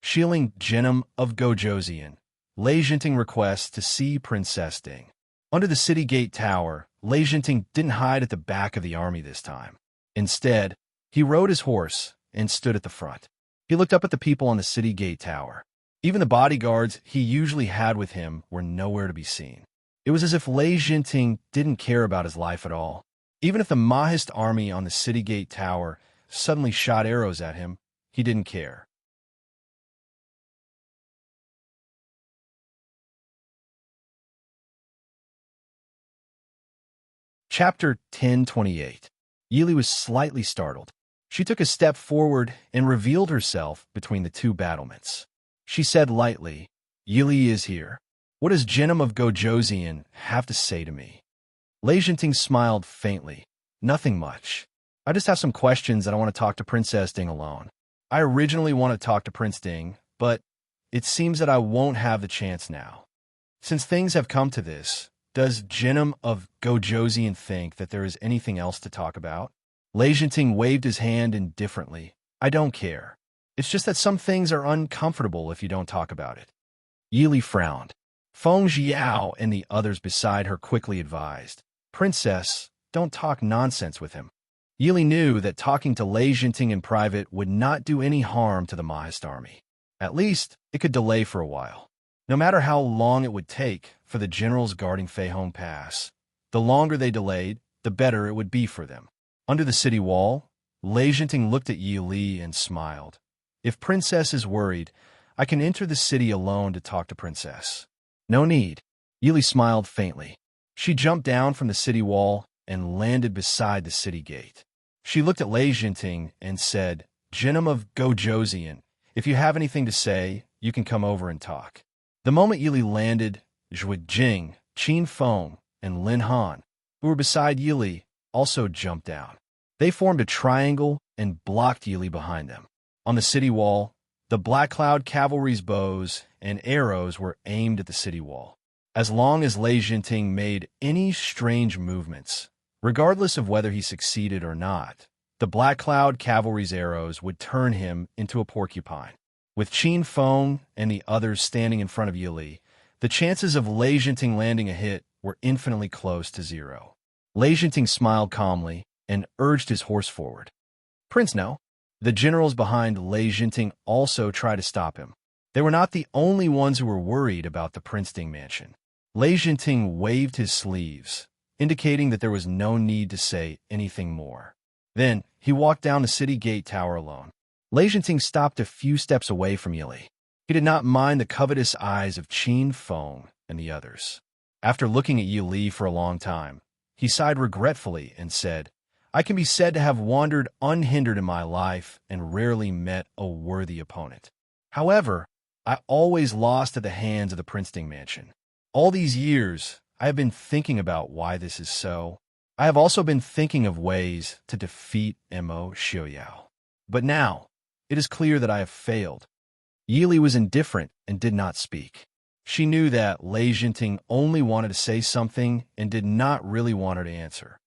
Shilin Genom of Gojoseon, Lei Jinting requests to see Princess Ding. Under the city gate tower, Lei Jinting didn't hide at the back of the army this time. Instead, he rode his horse and stood at the front. He looked up at the people on the city gate tower. Even the bodyguards he usually had with him were nowhere to be seen. It was as if Lei Jinting didn't care about his life at all. Even if the Mahist army on the city gate tower suddenly shot arrows at him, he didn't care. Chapter 1028. Yili was slightly startled. She took a step forward and revealed herself between the two battlements. She said lightly, Yili is here. What does Genom of Gojoseon have to say to me? Lei Jinting smiled faintly. Nothing much. I just have some questions that I want to talk to Princess Ding alone. I originally wanted to talk to Prince Ding, but it seems that I won't have the chance now. Since things have come to this, does Genom of Gojoseon think that there is anything else to talk about? Lei Jinting waved his hand indifferently. I don't care. It's just that some things are uncomfortable if you don't talk about it. Yili frowned. Feng Jiao and the others beside her quickly advised, Princess, don't talk nonsense with him. Yili knew that talking to Lei Jinting in private would not do any harm to the Mahist army. At least, it could delay for a while. No matter how long it would take for the generals guarding Feihong Pass, the longer they delayed, the better it would be for them. Under the city wall, Lei Jinting looked at Yi Li and smiled. If Princess is worried, I can enter the city alone to talk to Princess. No need. Yi Li smiled faintly. She jumped down from the city wall and landed beside the city gate. She looked at Lei Jinting and said, "Genom of Gojosian, if you have anything to say, you can come over and talk." The moment Yi Li landed, Zhui Jing, Qin Feng, and Lin Han, who were beside Yi Li, also jumped down. They formed a triangle and blocked Yi Li behind them. On the city wall, the Black Cloud cavalry's bows and arrows were aimed at the city wall. As long as Lei Jinting made any strange movements, regardless of whether he succeeded or not, the Black Cloud cavalry's arrows would turn him into a porcupine. With Qin Feng and the others standing in front of Yi Li, the chances of Lei Jinting landing a hit were infinitely close to zero. Lei Jinting smiled calmly and urged his horse forward. "Prince, no." The generals behind Lei Jinting also tried to stop him. They were not the only ones who were worried about the Princeton mansion. Lei Jinting waved his sleeves, indicating that there was no need to say anything more. Then, he walked down the city gate tower alone. Lei Jinting stopped a few steps away from Yi Li. He did not mind the covetous eyes of Qin Feng and the others. After looking at Yi Li for a long time, he sighed regretfully and said, "I can be said to have wandered unhindered in my life and rarely met a worthy opponent. However, I always lost at the hands of the Princeton mansion. All these years, I have been thinking about why this is so. I have also been thinking of ways to defeat Mo Xiaoyao. But now, it is clear that I have failed." Yi Li was indifferent and did not speak. She knew that Lei Jinting only wanted to say something and did not really want her to answer.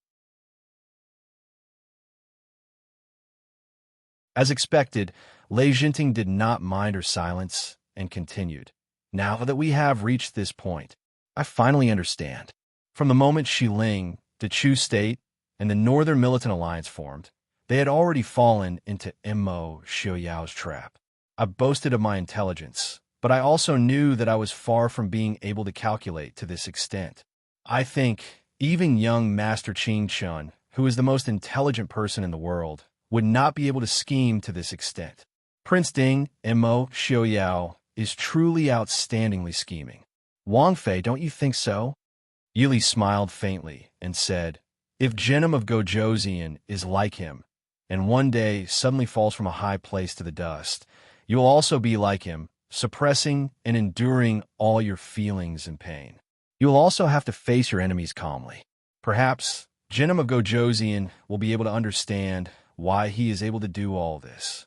As expected, Lei Jinting did not mind her silence and continued. "Now that we have reached this point, I finally understand. From the moment Xiling, the Chu state, and the Northern Militant Alliance formed, they had already fallen into Mo Xiaoyao's trap. I boasted of my intelligence, but I also knew that I was far from being able to calculate to this extent. I think even young Master Qing Chun, who is the most intelligent person in the world, would not be able to scheme to this extent. Prince Ding, Mo Xiaoyao, is truly outstandingly scheming. Wang Fei, don't you think so?" Yi Li smiled faintly and said, "If Genom of Gojosian is like him, and one day suddenly falls from a high place to the dust, you will also be like him, suppressing and enduring all your feelings and pain. You will also have to face your enemies calmly. Perhaps Genom of Gojosian will be able to understand why he is able to do all this."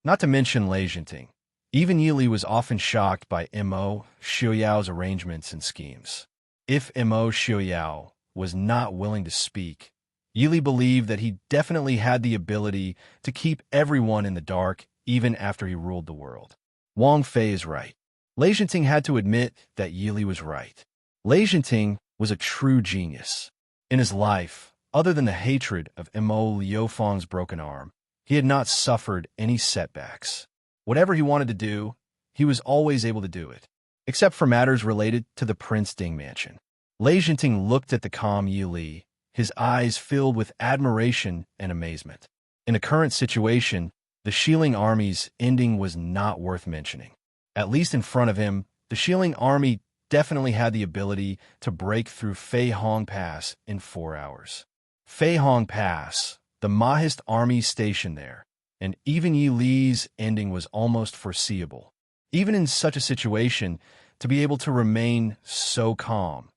Not to mention Lei Jinting. Even Yi Li was often shocked by Mo Xiaoyao's arrangements and schemes. If Mo Xiaoyao was not willing to speak, Yi Li believed that he definitely had the ability to keep everyone in the dark even after he ruled the world. Wang Fei is right. Lei Jinting had to admit that Yi Li was right. Lei Jinting was a true genius. In his life, other than the hatred of Mo Liufeng's broken arm, he had not suffered any setbacks. Whatever he wanted to do, he was always able to do it, except for matters related to the Prince Ding mansion. Lei Jinting looked at the calm Yi Li, his eyes filled with admiration and amazement. In the current situation, the Xiling army's ending was not worth mentioning. At least in front of him, the Xiling army definitely had the ability to break through Fei Hong Pass in 4 hours. Fei Hong Pass, the Mahist army stationed there, and even Yi Li's ending was almost foreseeable. Even in such a situation, to be able to remain so calm,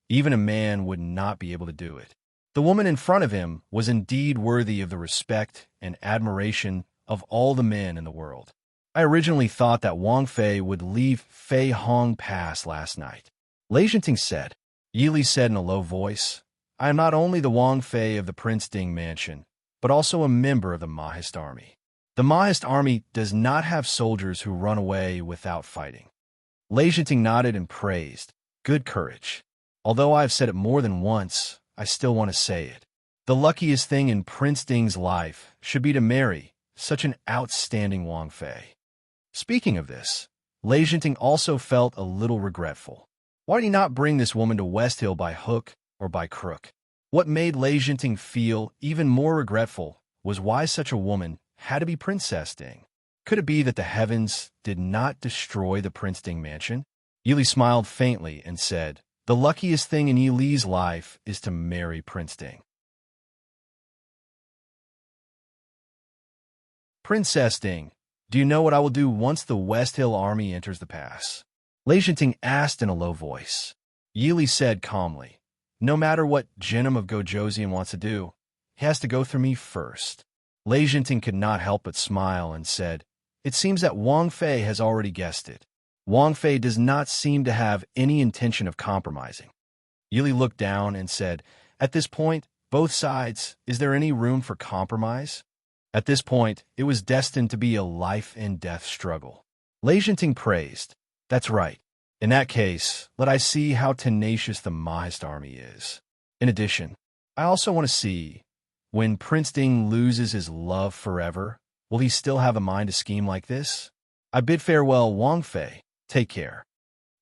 even a man would not be able to do it. The woman in front of him was indeed worthy of the respect and admiration of all the men in the world. I originally thought that Wang Fei would leave Fei Hong Pass last night. Lei Jinting said. Yi Li said in a low voice, "I am not only the Wang Fei of the Prince Ding mansion, but also a member of the Mahist army. The Mahist army does not have soldiers who run away without fighting." Lei Jinting nodded and praised. "Good courage. Although I have said it more than once, I still want to say it. The luckiest thing in Prince Ding's life should be to marry such an outstanding Wang Fei." Speaking of this, Lei Jinting also felt a little regretful. Why did he not bring this woman to West Hill by hook or by crook? What made Lei Jinting feel even more regretful was why such a woman had to be Princess Ding. Could it be that the heavens did not destroy the Prince Ding mansion? Yili smiled faintly and said, "The luckiest thing in Yili's life is to marry Prince Ding." Princess Ding, do you know what I will do once the West Hill army enters the pass? Lei Jinting asked in a low voice. Yili said calmly, "No matter what Genom of Gojoseon wants to do, he has to go through me first." Lei Jinting could not help but smile and said, "It seems that Wang Fei has already guessed it. Wang Fei does not seem to have any intention of compromising." Yili looked down and said, "At this point, both sides, is there any room for compromise?" At this point, it was destined to be a life-and-death struggle. Lei Jinting praised, "That's right. In that case, let I see how tenacious the Mahist army is. In addition, I also want to see, when Prince Ding loses his love forever, will he still have a mind to scheme like this? I bid farewell, Wang Fei. Take care."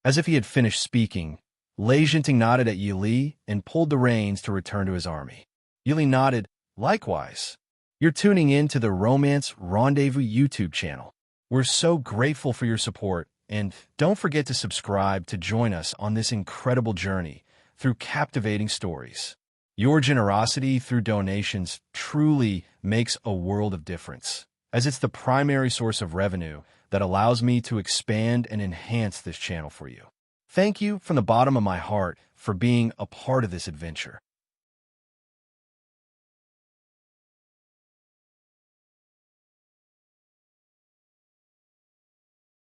As if he had finished speaking, Lei Jinting nodded at Yili and pulled the reins to return to his army. Yili nodded, "Likewise. You're tuning in to the Romance Rendezvous YouTube channel. We're so grateful for your support, and don't forget to subscribe to join us on this incredible journey through captivating stories. Your generosity through donations truly makes a world of difference, as it's the primary source of revenue that allows me to expand and enhance this channel for you. Thank you from the bottom of my heart for being a part of this adventure.